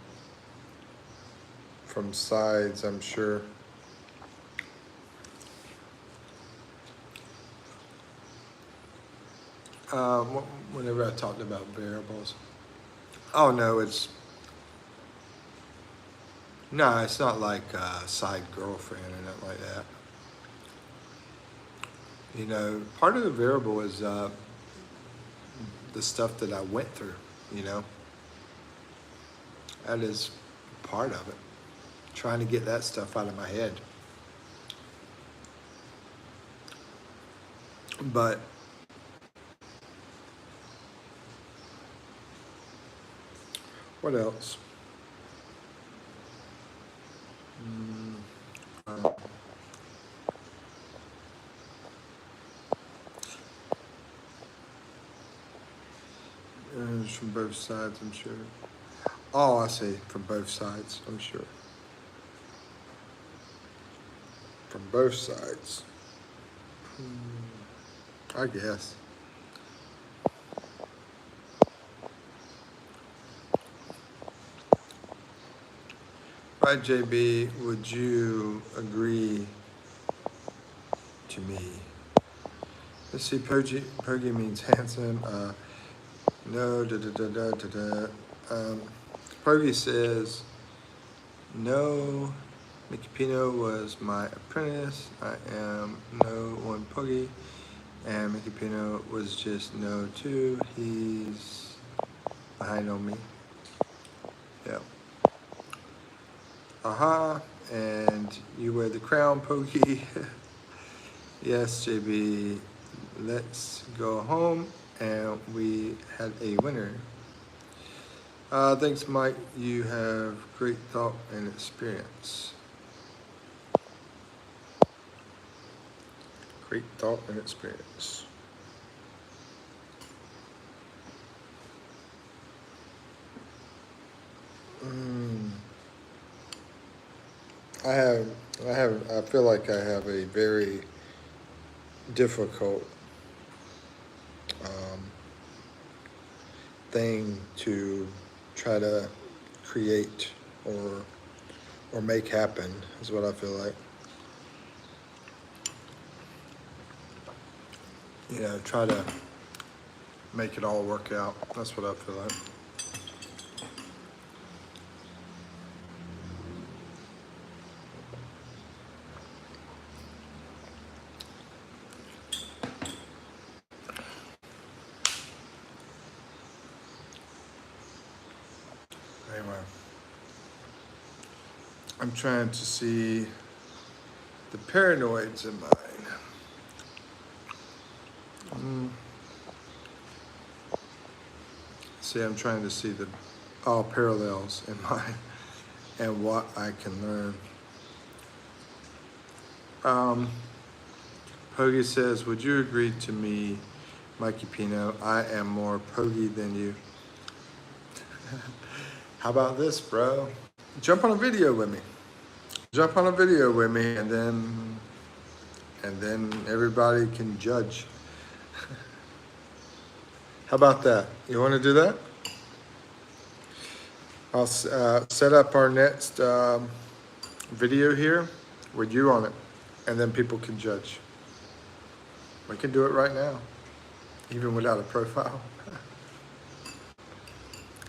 sides, I'm sure. whenever I talked about variables. Oh no, it's not like a side girlfriend or nothing like that. You know, part of the variable is the stuff that I went through. You know, that is part of it. Trying to get that stuff out of my head. But what else? It's from both sides, I'm sure. Oh, I see. From both sides, I'm sure. From both sides. I guess. Right, JB, would you agree to me? Let's see, Pogi means handsome. No, Pogi says, no, Mikipino was my apprentice. I am no one Pogi. And Mikipino was just no too. He's behind on me. Yep. Aha, and you wear the crown, Pokey. Yes, JB, let's go home, and we had a winner. Thanks, Mike. You have great thought and experience. Great thought and experience. I feel like I have a very difficult thing to try to create or make happen, is what I feel like. You know, try to make it all work out. That's what I feel like. Anyway, I'm trying to see the paranoids in mine. See, I'm trying to see the all parallels in mine and what I can learn. Pogi says, would you agree to me, Mikipino? I am more Pogi than you. How about this, bro? Jump on a video with me. Jump on a video with me, and then everybody can judge. How about that? You want to do that? I'll set up our next video here with you on it, and then people can judge. We can do it right now, even without a profile.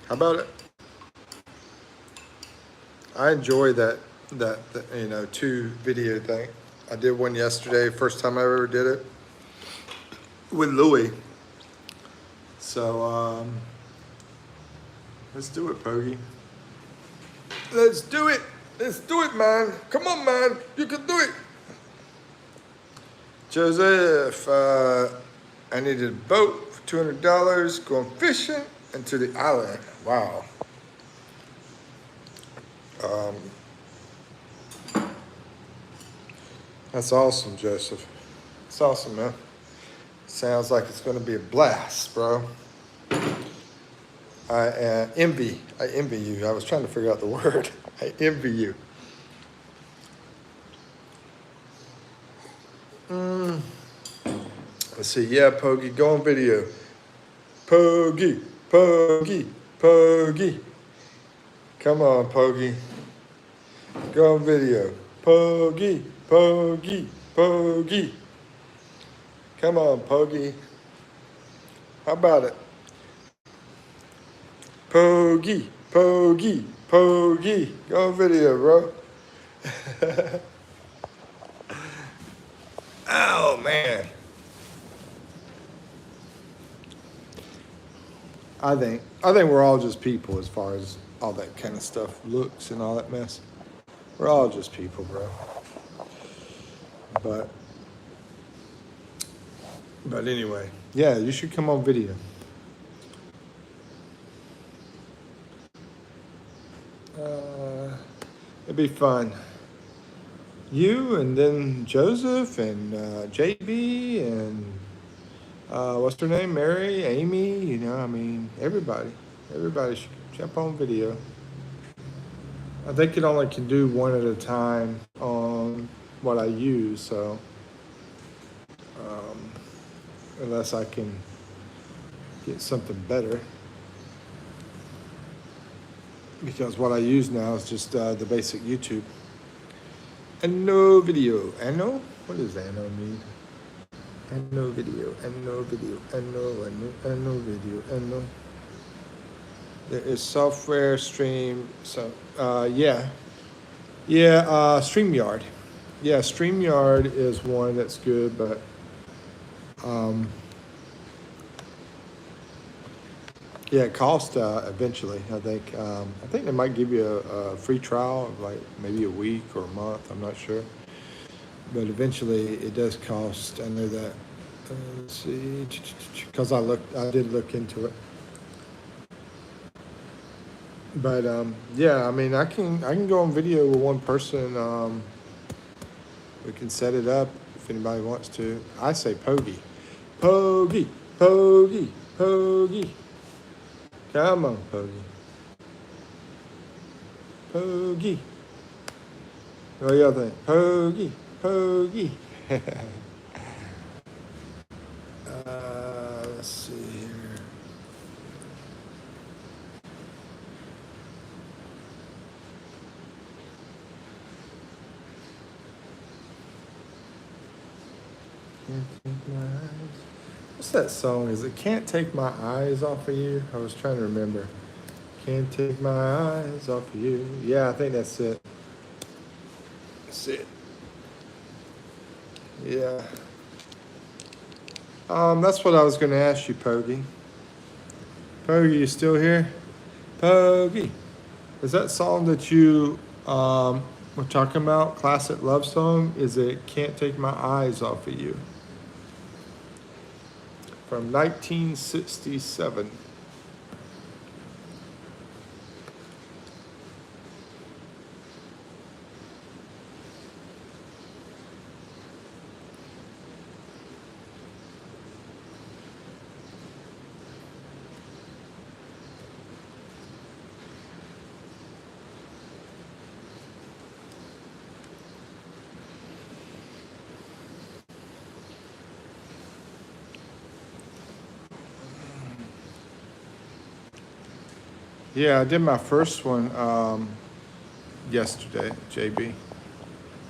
How about it? I enjoy that you know, 2 video thing. I did one yesterday, first time I ever did it with Louie. So let's do it, Pogi. Let's do it. Let's do it, man. Come on, man. You can do it. Joseph, I needed a boat for $200 going fishing into the island. Wow. That's awesome, Joseph. It's awesome, man. Sounds like it's going to be a blast, bro. I envy you. I was trying to figure out the word. I envy you. Let's see. Yeah, Pogi, go on video. Pogi, Pogi, Pogi. Come on, Pogi. Go on video. Pogi, Pogi, Pogi. Come on, Pogi. How about it? Pogi, Pogi, Pogi. Go on video, bro. Oh, man. I think we're all just people as far as all that kind of stuff looks and all that mess. We're all just people, bro. But anyway, yeah, you should come on video. It'd be fun. You and then Joseph and JB and what's her name? Mary, Amy, you know, I mean, everybody. Everybody should jump on video. I think it only can do one at a time on what I use, so unless I can get something better. Because what I use now is just the basic YouTube. And no video. And no? What does and no mean? And no video. And no video. And no video. And no. There is software stream. So yeah. Yeah, StreamYard. Yeah, StreamYard is one that's good, but yeah, it costs eventually. I think they might give you a free trial of like maybe a week or a month. I'm not sure, but eventually it does cost. I know that. Let's see, because I did look into it. But yeah, I mean, I can go on video with one person. We can set it up if anybody wants to. I say Pogi, Pogi, Pogi, Pogi. Come on, Pogi. Pogi. What do y'all think? Pogi, Pogi. Let's see here. Can't take my eyes. What's that song? Is it Can't Take My Eyes Off of You? I was trying to remember. Can't take my eyes off of you. Yeah, I think that's it. That's it. Yeah. That's what I was going to ask you, Pogi. Pogi, you still here? Pogi. Is that song that you were talking about, classic love song? Is it Can't Take My Eyes Off of You? From 1967. Yeah, I did my first one yesterday, JB.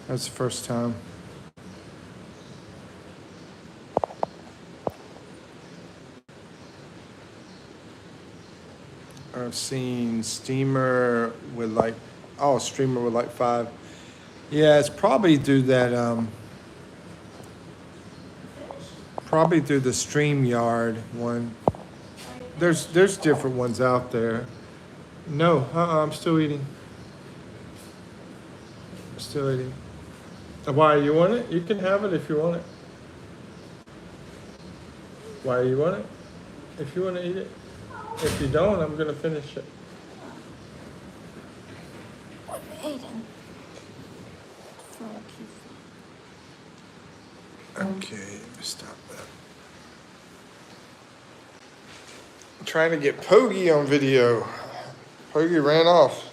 That's the first time. I've seen Streamer with like 5. Yeah, it's probably through that, probably through the StreamYard one. There's different ones out there. No, I'm still eating. Still eating. Why, you want it? You can have it if you want it. Why, you want it? If you want to eat it. If you don't, I'm going to finish it. What Aiden? Okay, stop that. I'm trying to get Pogi on video. Pogi ran off.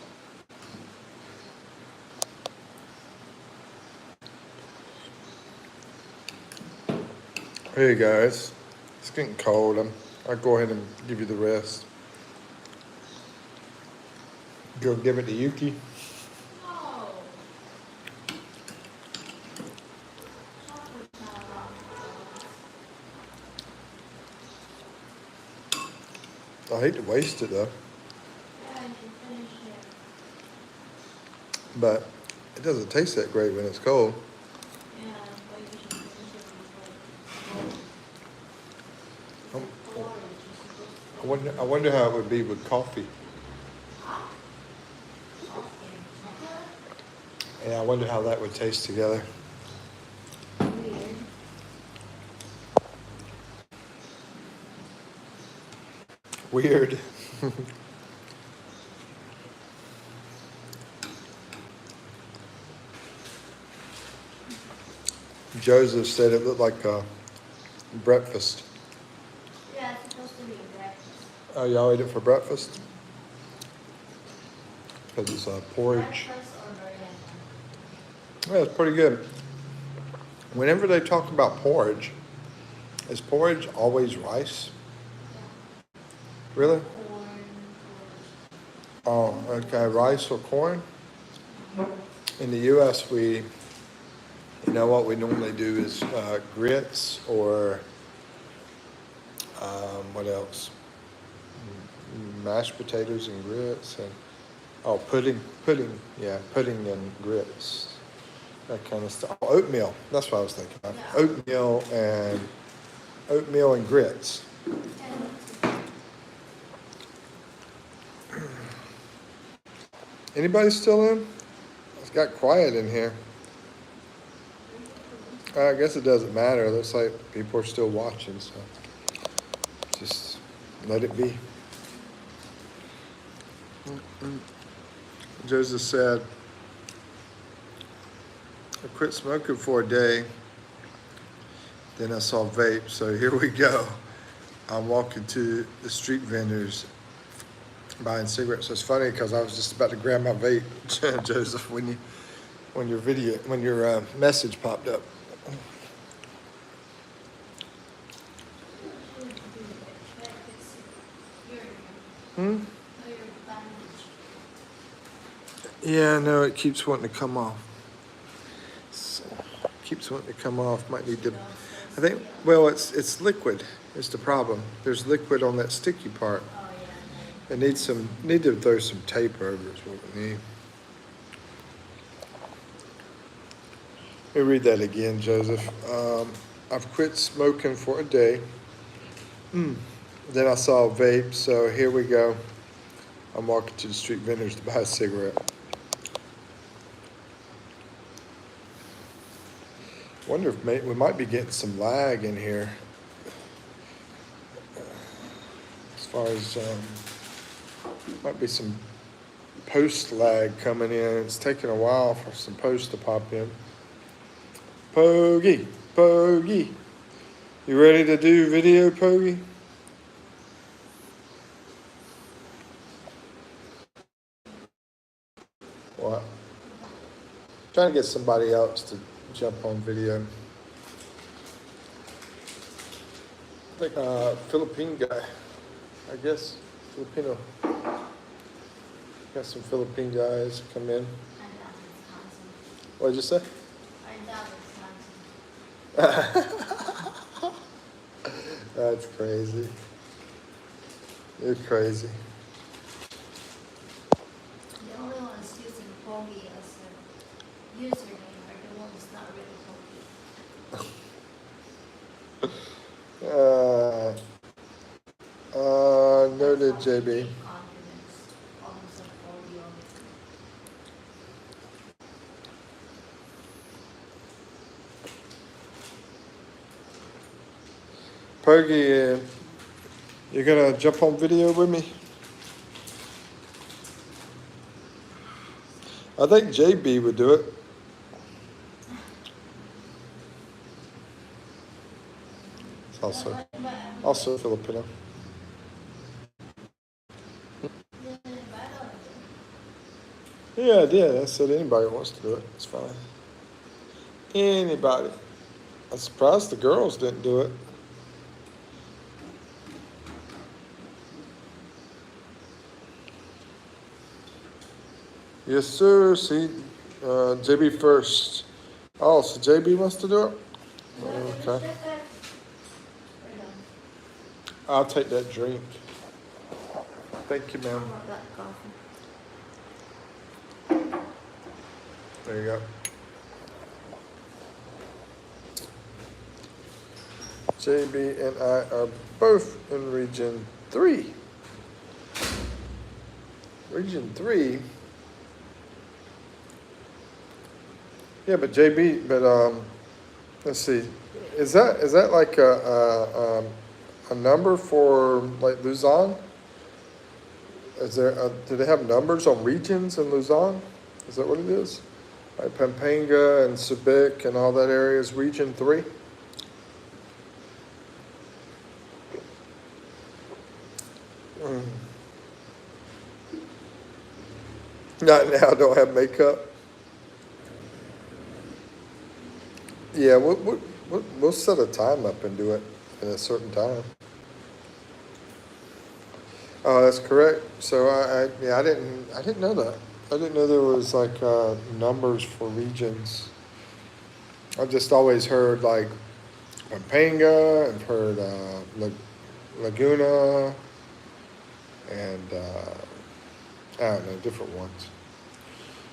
Hey guys, it's getting cold. I'll go ahead and give you the rest. Go give it to Yuki. I hate to waste it though. But it doesn't taste that great when it's cold. I wonder how it would be with coffee. Yeah, I wonder how that would taste together. Weird. Joseph said it looked like breakfast. Yeah, it's supposed to be breakfast. Oh, y'all ate it for breakfast? Because it's porridge. Breakfast or breakfast? Yeah, it's pretty good. Whenever they talk about porridge, is porridge always rice? Really? Oh, okay, rice or corn? In the U.S., you know what we normally do is grits or what else? Mashed potatoes and grits and pudding, yeah, pudding and grits, that kind of stuff. Oh, oatmeal, that's what I was thinking of. Yeah. Oatmeal and grits. Anybody still in? It's got quiet in here. I guess it doesn't matter. It looks like people are still watching, so just let it be. Joseph said, I quit smoking for a day, then I saw vape, so here we go. I'm walking to the street vendors buying cigarettes. So it's funny because I was just about to grab my vape, Joseph, when your message popped up. Yeah, no, it keeps wanting to come off. Keeps wanting to come off. Might need to. I think. Well, it's liquid. Is the problem? There's liquid on that sticky part. It needs need to throw some tape over. Is what we need. Let me read that again, Joseph. I've quit smoking for a day. Then I saw a vape, so here we go. I'm walking to the street vendors to buy a cigarette. Wonder if we might be getting some lag in here. As far as, might be some post lag coming in. It's taking a while for some posts to pop in. Pogie. You ready to do video, Pogie? What? Trying to get somebody else to jump on video. I think Philippine guy, I guess, Filipino. Got some Philippine guys come in. What did you say? That's crazy. You're crazy. The only ones using Pogi as a username are the ones not really Pogi. Noted, JB. Pogi, you gonna jump on video with me? I think JB would do it. It's also Filipino. Yeah, I did. I said anybody wants to do it. It's fine. Anybody. I'm surprised the girls didn't do it. Yes, sir. See, JB first. Oh, so JB wants to do it? Okay. I'll take that drink. Thank you, ma'am. Black coffee. There you go. JB and I are both in Region 3. Region 3? Yeah, but JB, let's see. Is that like a number for like Luzon? Is there, do they have numbers on regions in Luzon? Is that what it is? Like Pampanga and Subic and all that area is Region 3? Not now, don't have makeup. Yeah, we'll set a time up and do it at a certain time. Oh, that's correct. So I didn't know that. I didn't know there was like numbers for regions. I've just always heard like Pampanga, I've heard Laguna, and I don't know, different ones.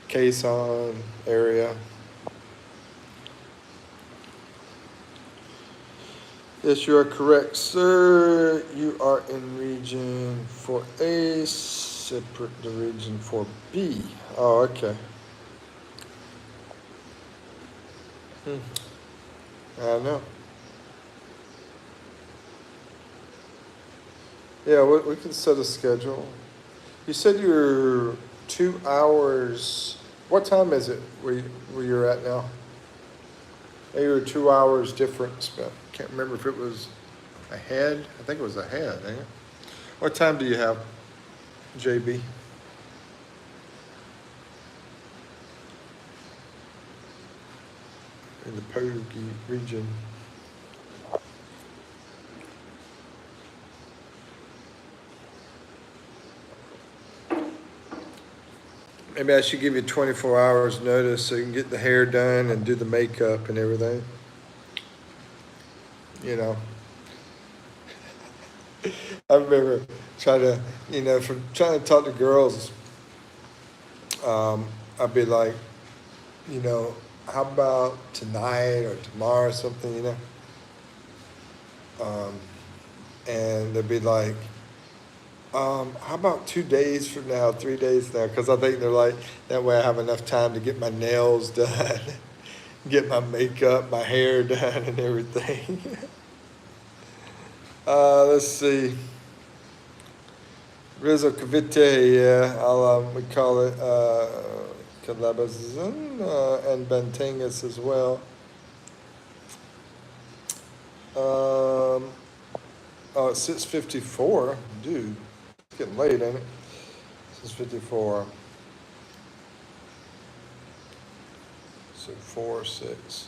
Quezon area. Yes, you are correct, sir. You are in region 4A, separate the region 4B. Oh, okay. I don't know. Yeah, we can set a schedule. You said you're 2 hours. What time is it where you're at now? You were 2 hours difference, but can't remember if it was ahead. I think it was ahead, ain't it? What time do you have, JB? In the Pogi region. Maybe I should give you 24 hours notice so you can get the hair done and do the makeup and everything. You know. I remember trying to talk to girls, I'd be like, how about tonight or tomorrow or something, and they'd be like, how about 2 days from now, 3 days now? Because I think they're like, that way I have enough time to get my nails done, get my makeup, my hair done, and everything. Let's see. Rizzo Cavite, yeah, we call it Calabazon and Bantangas as well. It's 6:54, dude. It's getting late, ain't it? 6:54. So 4, 6.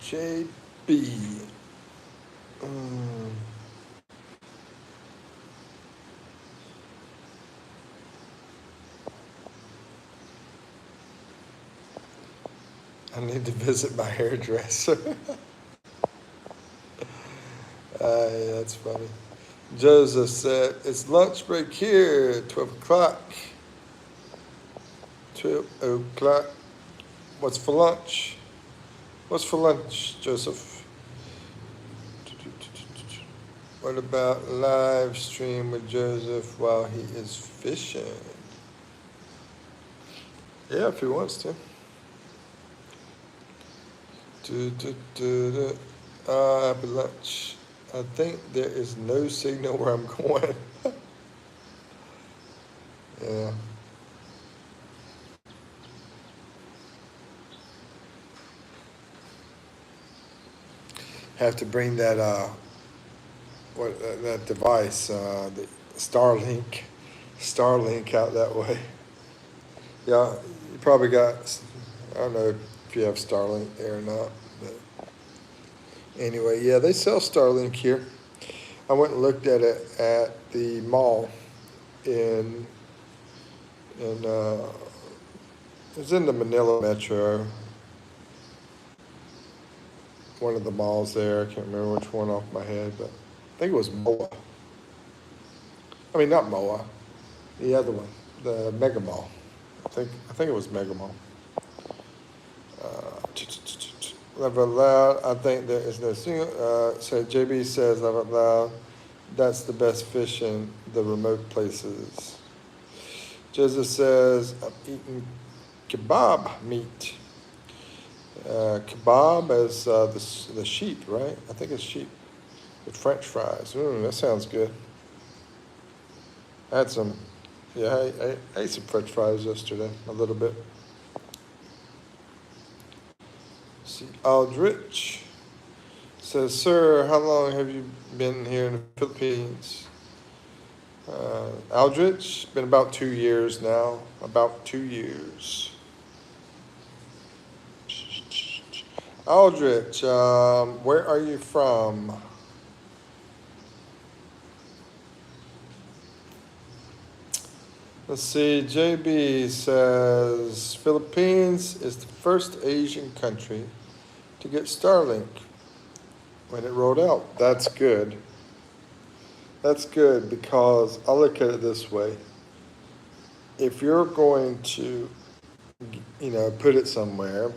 JB. I need to visit my hairdresser. Yeah, that's funny. Joseph said, it's lunch break here, 12 o'clock. 12 o'clock. What's for lunch? What's for lunch, Joseph? What about live stream with Joseph while he is fishing? Yeah, if he wants to. Happy lunch. I think there is no signal where I'm going. Yeah. Have to bring that that device, the Starlink out that way. Yeah, you probably got. I don't know if you have Starlink there or not, but anyway, yeah, they sell Starlink here. I went and looked at it at the mall in it's in the Manila metro. one of the malls there. I can't remember which one off my head, but I think it was Moa. I mean, not Moa, the other one, the Mega Mall. I think it was Mega Mall. Laugh out loud. I think there is no single. So JB says, laugh out loud. That's the best fish in the remote places. Joseph says, I'm eating kebab meat. Kebab is the sheep, right? I think it's sheep with French fries. That sounds good. I had some, yeah, I ate some French fries yesterday, a little bit. See, Aldrich says, sir, how long have you been here in the Philippines? Aldrich, been about 2 years now, about 2 years. Aldrich, where are you from? Let's see, JB says, Philippines is the first Asian country to get Starlink when it rolled out. That's good. That's good because I look at it this way. If you're going to, put it somewhere,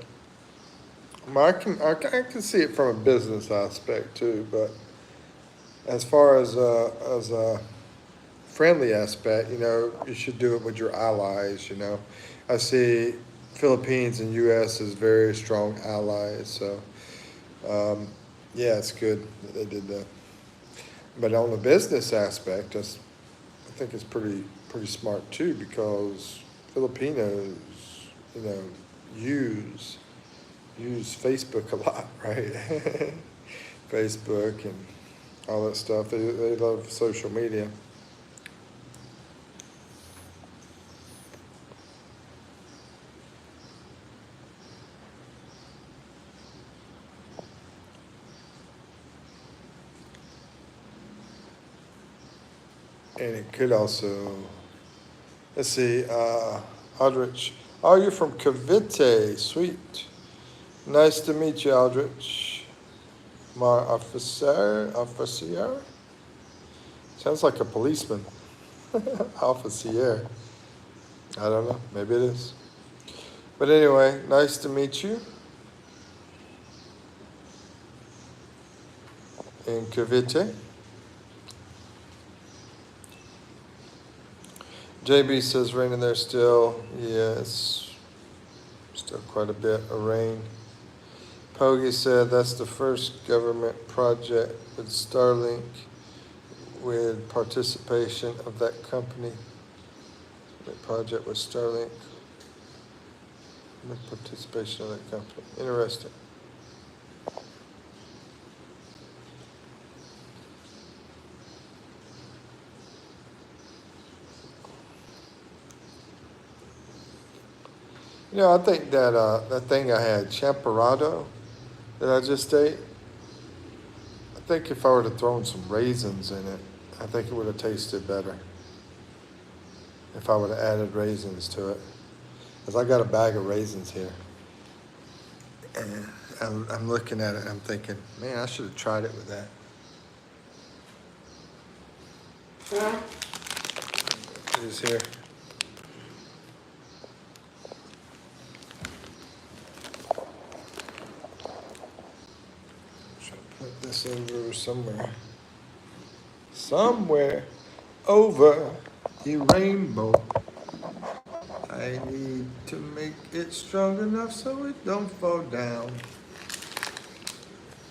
I can see it from a business aspect too, but as far as a friendly aspect, you should do it with your allies, I see Philippines and U.S. as very strong allies, so yeah, it's good that they did that. But on the business aspect, I think it's pretty smart too, because Filipinos, use Facebook a lot, right? Facebook and all that stuff. They love social media. And it could also, let's see, Aldrich. Oh, you're from Cavite. Sweet. Nice to meet you, Aldrich. My officer? Sounds like a policeman. Officer. I don't know. Maybe it is. But anyway, nice to meet you. In Cavite. JB says rain in there still. Yes. Still quite a bit of rain. Pogie said that's the first government project with Starlink with participation of that company. The project with Starlink with participation of that company. Interesting. I think that thing I had, Champorado, that I just ate, I think if I would have thrown some raisins in it, I think it would have tasted better. If I would have added raisins to it. Because I got a bag of raisins here. And I'm looking at it and I'm thinking, man, I should have tried it with that. It is here. Put this over somewhere over the rainbow. I need to make it strong enough so it don't fall down.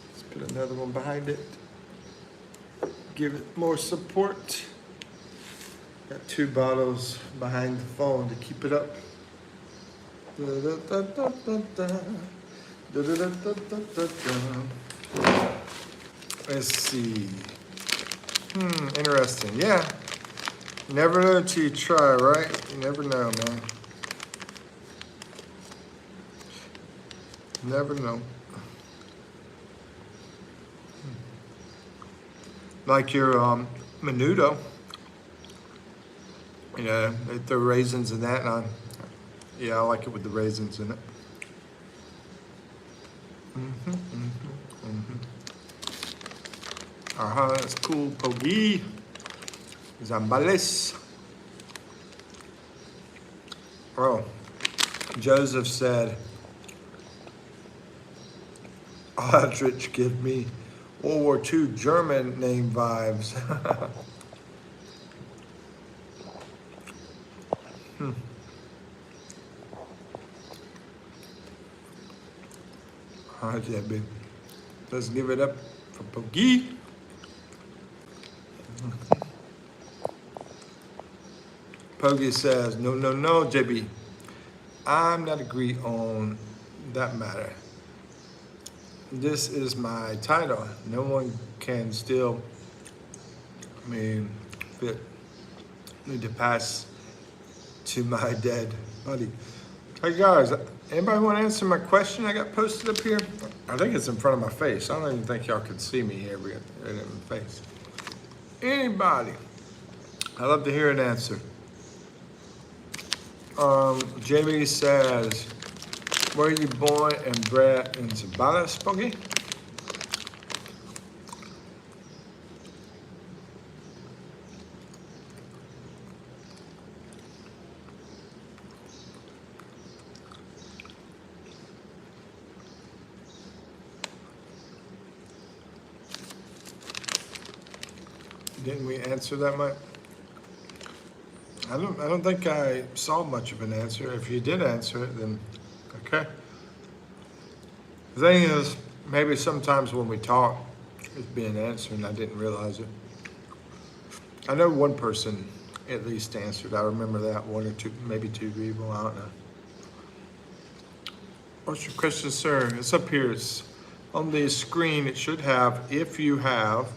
Let's put another one behind it. Give it more support. Got 2 bottles behind the phone to keep it up. Let's see. Interesting. Yeah. You never know until you try, right? You never know, man. Never know. Like your menudo. They throw raisins in that, and yeah, I like it with the raisins in it. That's cool. Pogi. Zambales. Oh, Joseph said, Aldrich give me World War II German name vibes. All right, Debbie. Let's give it up for Pogi. Pogi says, no, JB. I'm not agree on that matter. This is my title. No one can steal me. Fit. Need to pass to my dead buddy. Hey guys, anybody want to answer my question I got posted up here? I think it's in front of my face. I don't even think y'all can see me here right in the face. Anybody? I'd love to hear an answer. JB says, were you born and bred in Zambales, Pogi? Didn't we answer that much? I don't think I saw much of an answer. If you did answer it, then okay. The thing is, maybe sometimes when we talk, it's being answered and I didn't realize it. I know one person at least answered. I remember that, one or two, maybe two people, I don't know. What's your question, sir? It's up here. It's on the screen. It should have, if you have,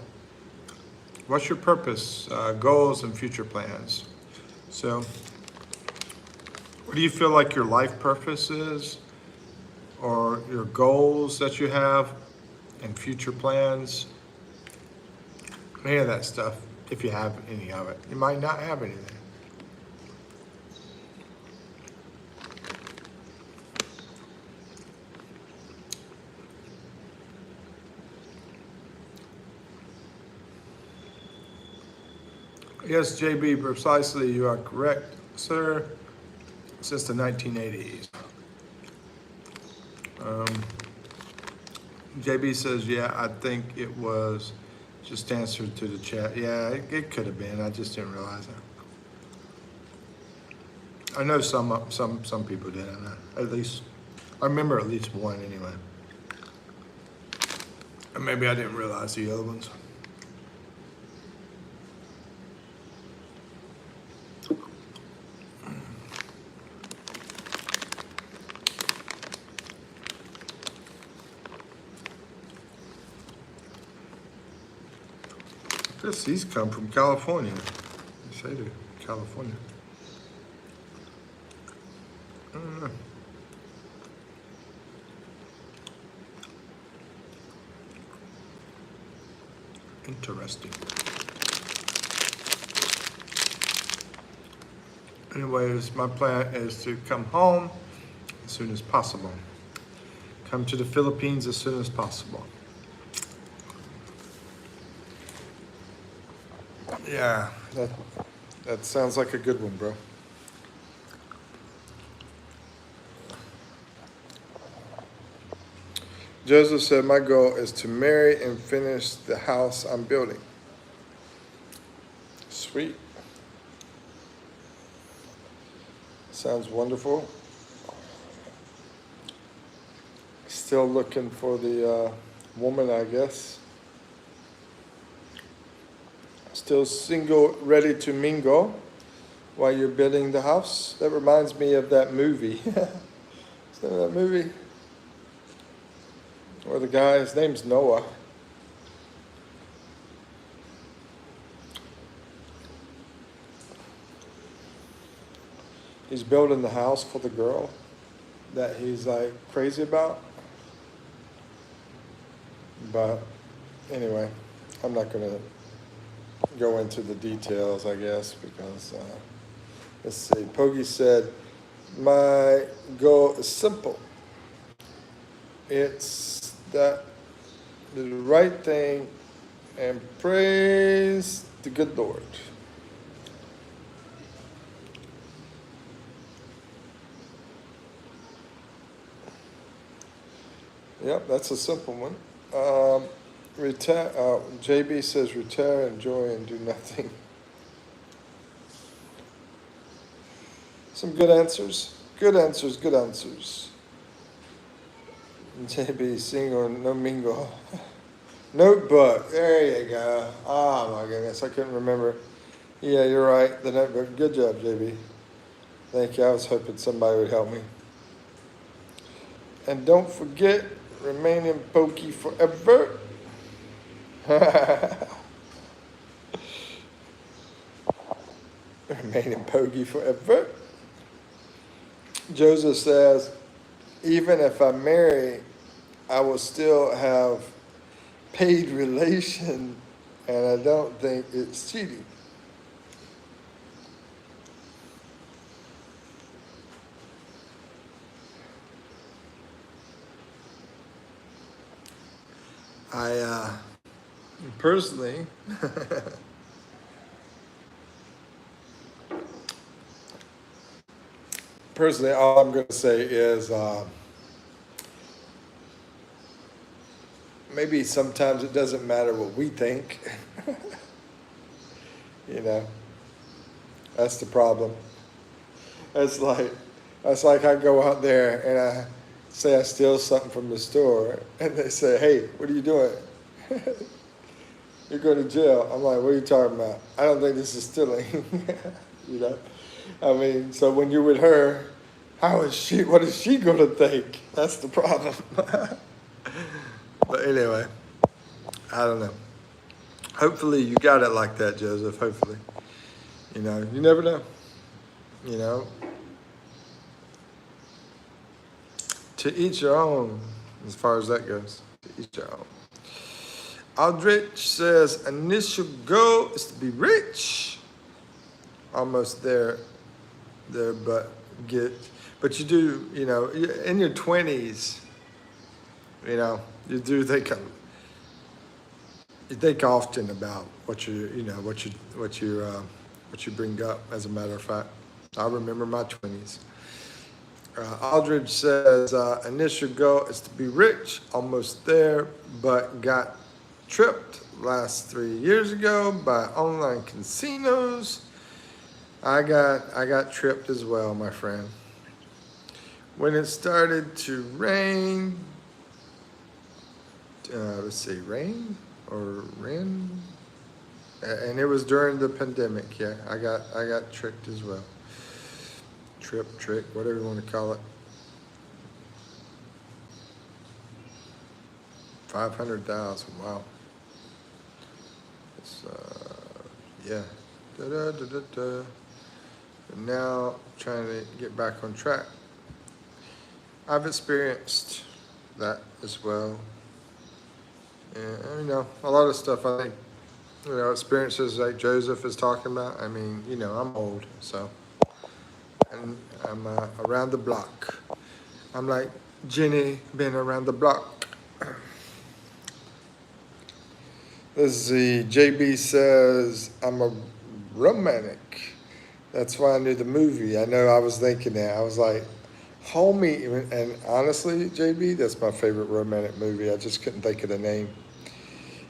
what's your purpose, goals, and future plans? So, what do you feel like your life purpose is? Or your goals that you have and future plans? Any of that stuff, if you have any of it. You might not have anything. Yes, JB, precisely, you are correct, sir. Since the 1980s. JB says, yeah, I think it was just answered to the chat. Yeah, it could have been. I just didn't realize that. I know some people did. I know. At least, I remember at least one anyway. And maybe I didn't realize the other ones. He's come from California. You say to California. I don't know. Interesting. Anyways, my plan is to come home as soon as possible. Come to the Philippines as soon as possible. Yeah, that sounds like a good one, bro. Joseph said, my goal is to marry and finish the house I'm building. Sweet. Sounds wonderful. Still looking for the woman, I guess. Still single, ready to mingle while you're building the house. That reminds me of that movie. Is that movie? Where the guy, his name's Noah. He's building the house for the girl that he's like crazy about. But anyway, I'm not gonna go into the details, I guess, because let's see. Pogi said, my goal is simple. It's that do the right thing, and praise the good Lord. Yep, that's a simple one. Retire. JB says retire, enjoy, and do nothing. Some good answers. Good answers. Good answers. JB single, no mingle. Notebook. There you go. Oh my goodness, I couldn't remember. Yeah, you're right. The notebook. Good job, JB. Thank you. I was hoping somebody would help me. And don't forget, remain in pokey forever. Remain in pokey forever. Joseph says, even if I marry, I will still have paid relation, and I don't think it's cheating. I personally all I'm going to say is maybe sometimes it doesn't matter what we think. You know, that's the problem. It's like I go out there and I say I steal something from the store, and they say, "Hey, what are you doing? You're going to jail." I'm like, "What are you talking about? I don't think this is stealing." You know, I mean, so when you're with her, what is she going to think? That's the problem. But anyway, I don't know. Hopefully you got it like that, Joseph. Hopefully. You know, you never know. You know. To each your own, as far as that goes. To each your own. Aldrich says, initial goal is to be rich. Almost there, but you do, you know, in your 20s, you know, you do think often about what you bring up. As a matter of fact, I remember my 20s. Aldridge says, initial goal is to be rich, almost there, but got tripped last 3 years ago by online casinos. I got tripped as well, my friend. When it started to rain, rain or rain, and it was during the pandemic. Yeah, I got tricked as well. Trick, whatever you want to call it. 500,000. Wow. It's yeah. And now trying to get back on track. I've experienced that as well. And you know, a lot of stuff I think, you know, experiences like Joseph is talking about. I mean, you know, I'm old, so. And I'm around the block. I'm like Jenny, been around the block. Let's see, JB says, I'm a romantic. That's why I knew the movie. I know I was thinking that. I was like, homie, and honestly, JB, that's my favorite romantic movie. I just couldn't think of the name.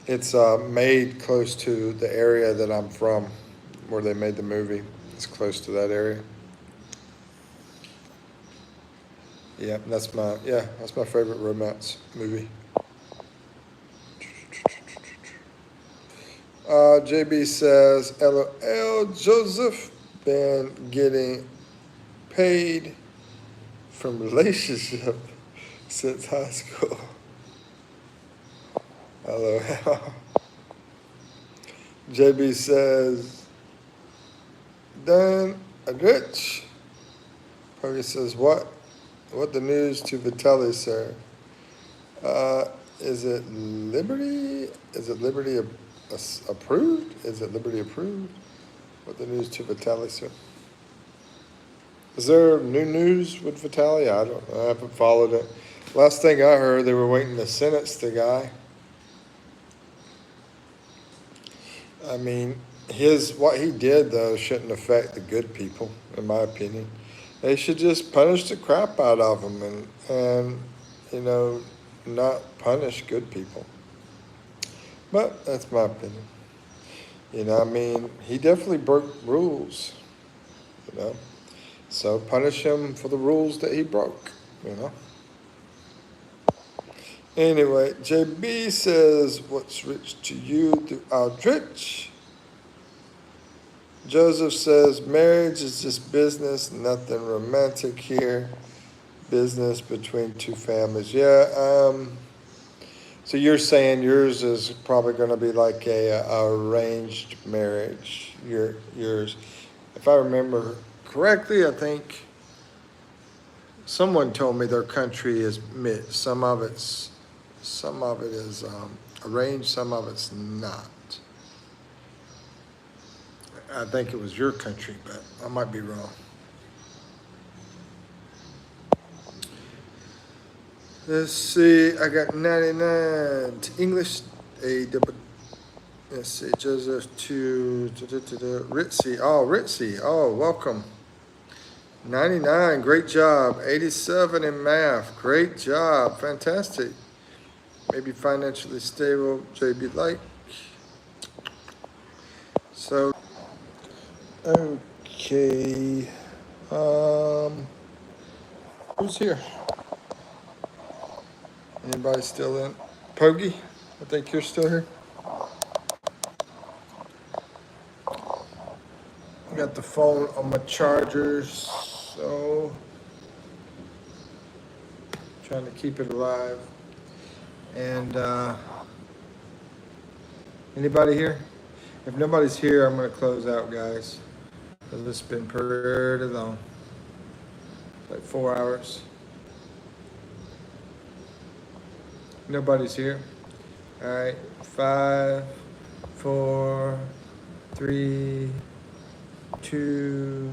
It's made close to the area that I'm from, where they made the movie. It's close to that area. Yeah, that's my favorite romance movie. JB says, LOL, Joseph, been getting paid from relationship since high school. LOL. JB says, done a rich. Poggy says, what? What the news to Vitelli, sir? Is it Liberty? Is it Liberty approved? Is it Liberty approved? What the news to Vitelli, sir? Is there new news with Vitelli? I haven't followed it. Last thing I heard, they were waiting to sentence the guy. I mean, what he did though shouldn't affect the good people, in my opinion. They should just punish the crap out of them and you know, not punish good people. But that's my opinion. You know, I mean, he definitely broke rules, you know. So punish him for the rules that he broke, you know. Anyway, JB says, what's rich to you through Aldrich? Joseph says, marriage is just business, nothing romantic here. Business between two families. Yeah, so you're saying yours is probably going to be like a arranged marriage. Yours, if I remember correctly, I think someone told me their country is mixed. Some of it is arranged, some of it's not. I think it was your country, but I might be wrong. Let's see, I got 99 English, let's see, Joseph to Ritzy. Oh, Ritzy, oh, welcome. 99, great job. 87 in math, great job, fantastic. Maybe financially stable, JB Light. So, okay, who's here? Anybody still in? Pogie, I think you're still here. I got the phone on my chargers, so trying to keep it alive. And anybody here? If nobody's here, I'm gonna close out, guys. Because it's been pretty long, like 4 hours. Nobody's here. All right, 5, 4, 3, 2,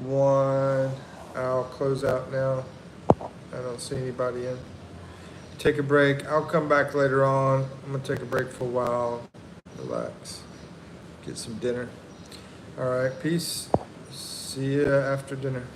1. I'll close out now. I don't see anybody in. Take a break. I'll come back later on. I'm gonna take a break for a while. Relax. Get some dinner. All right, peace. See you after dinner.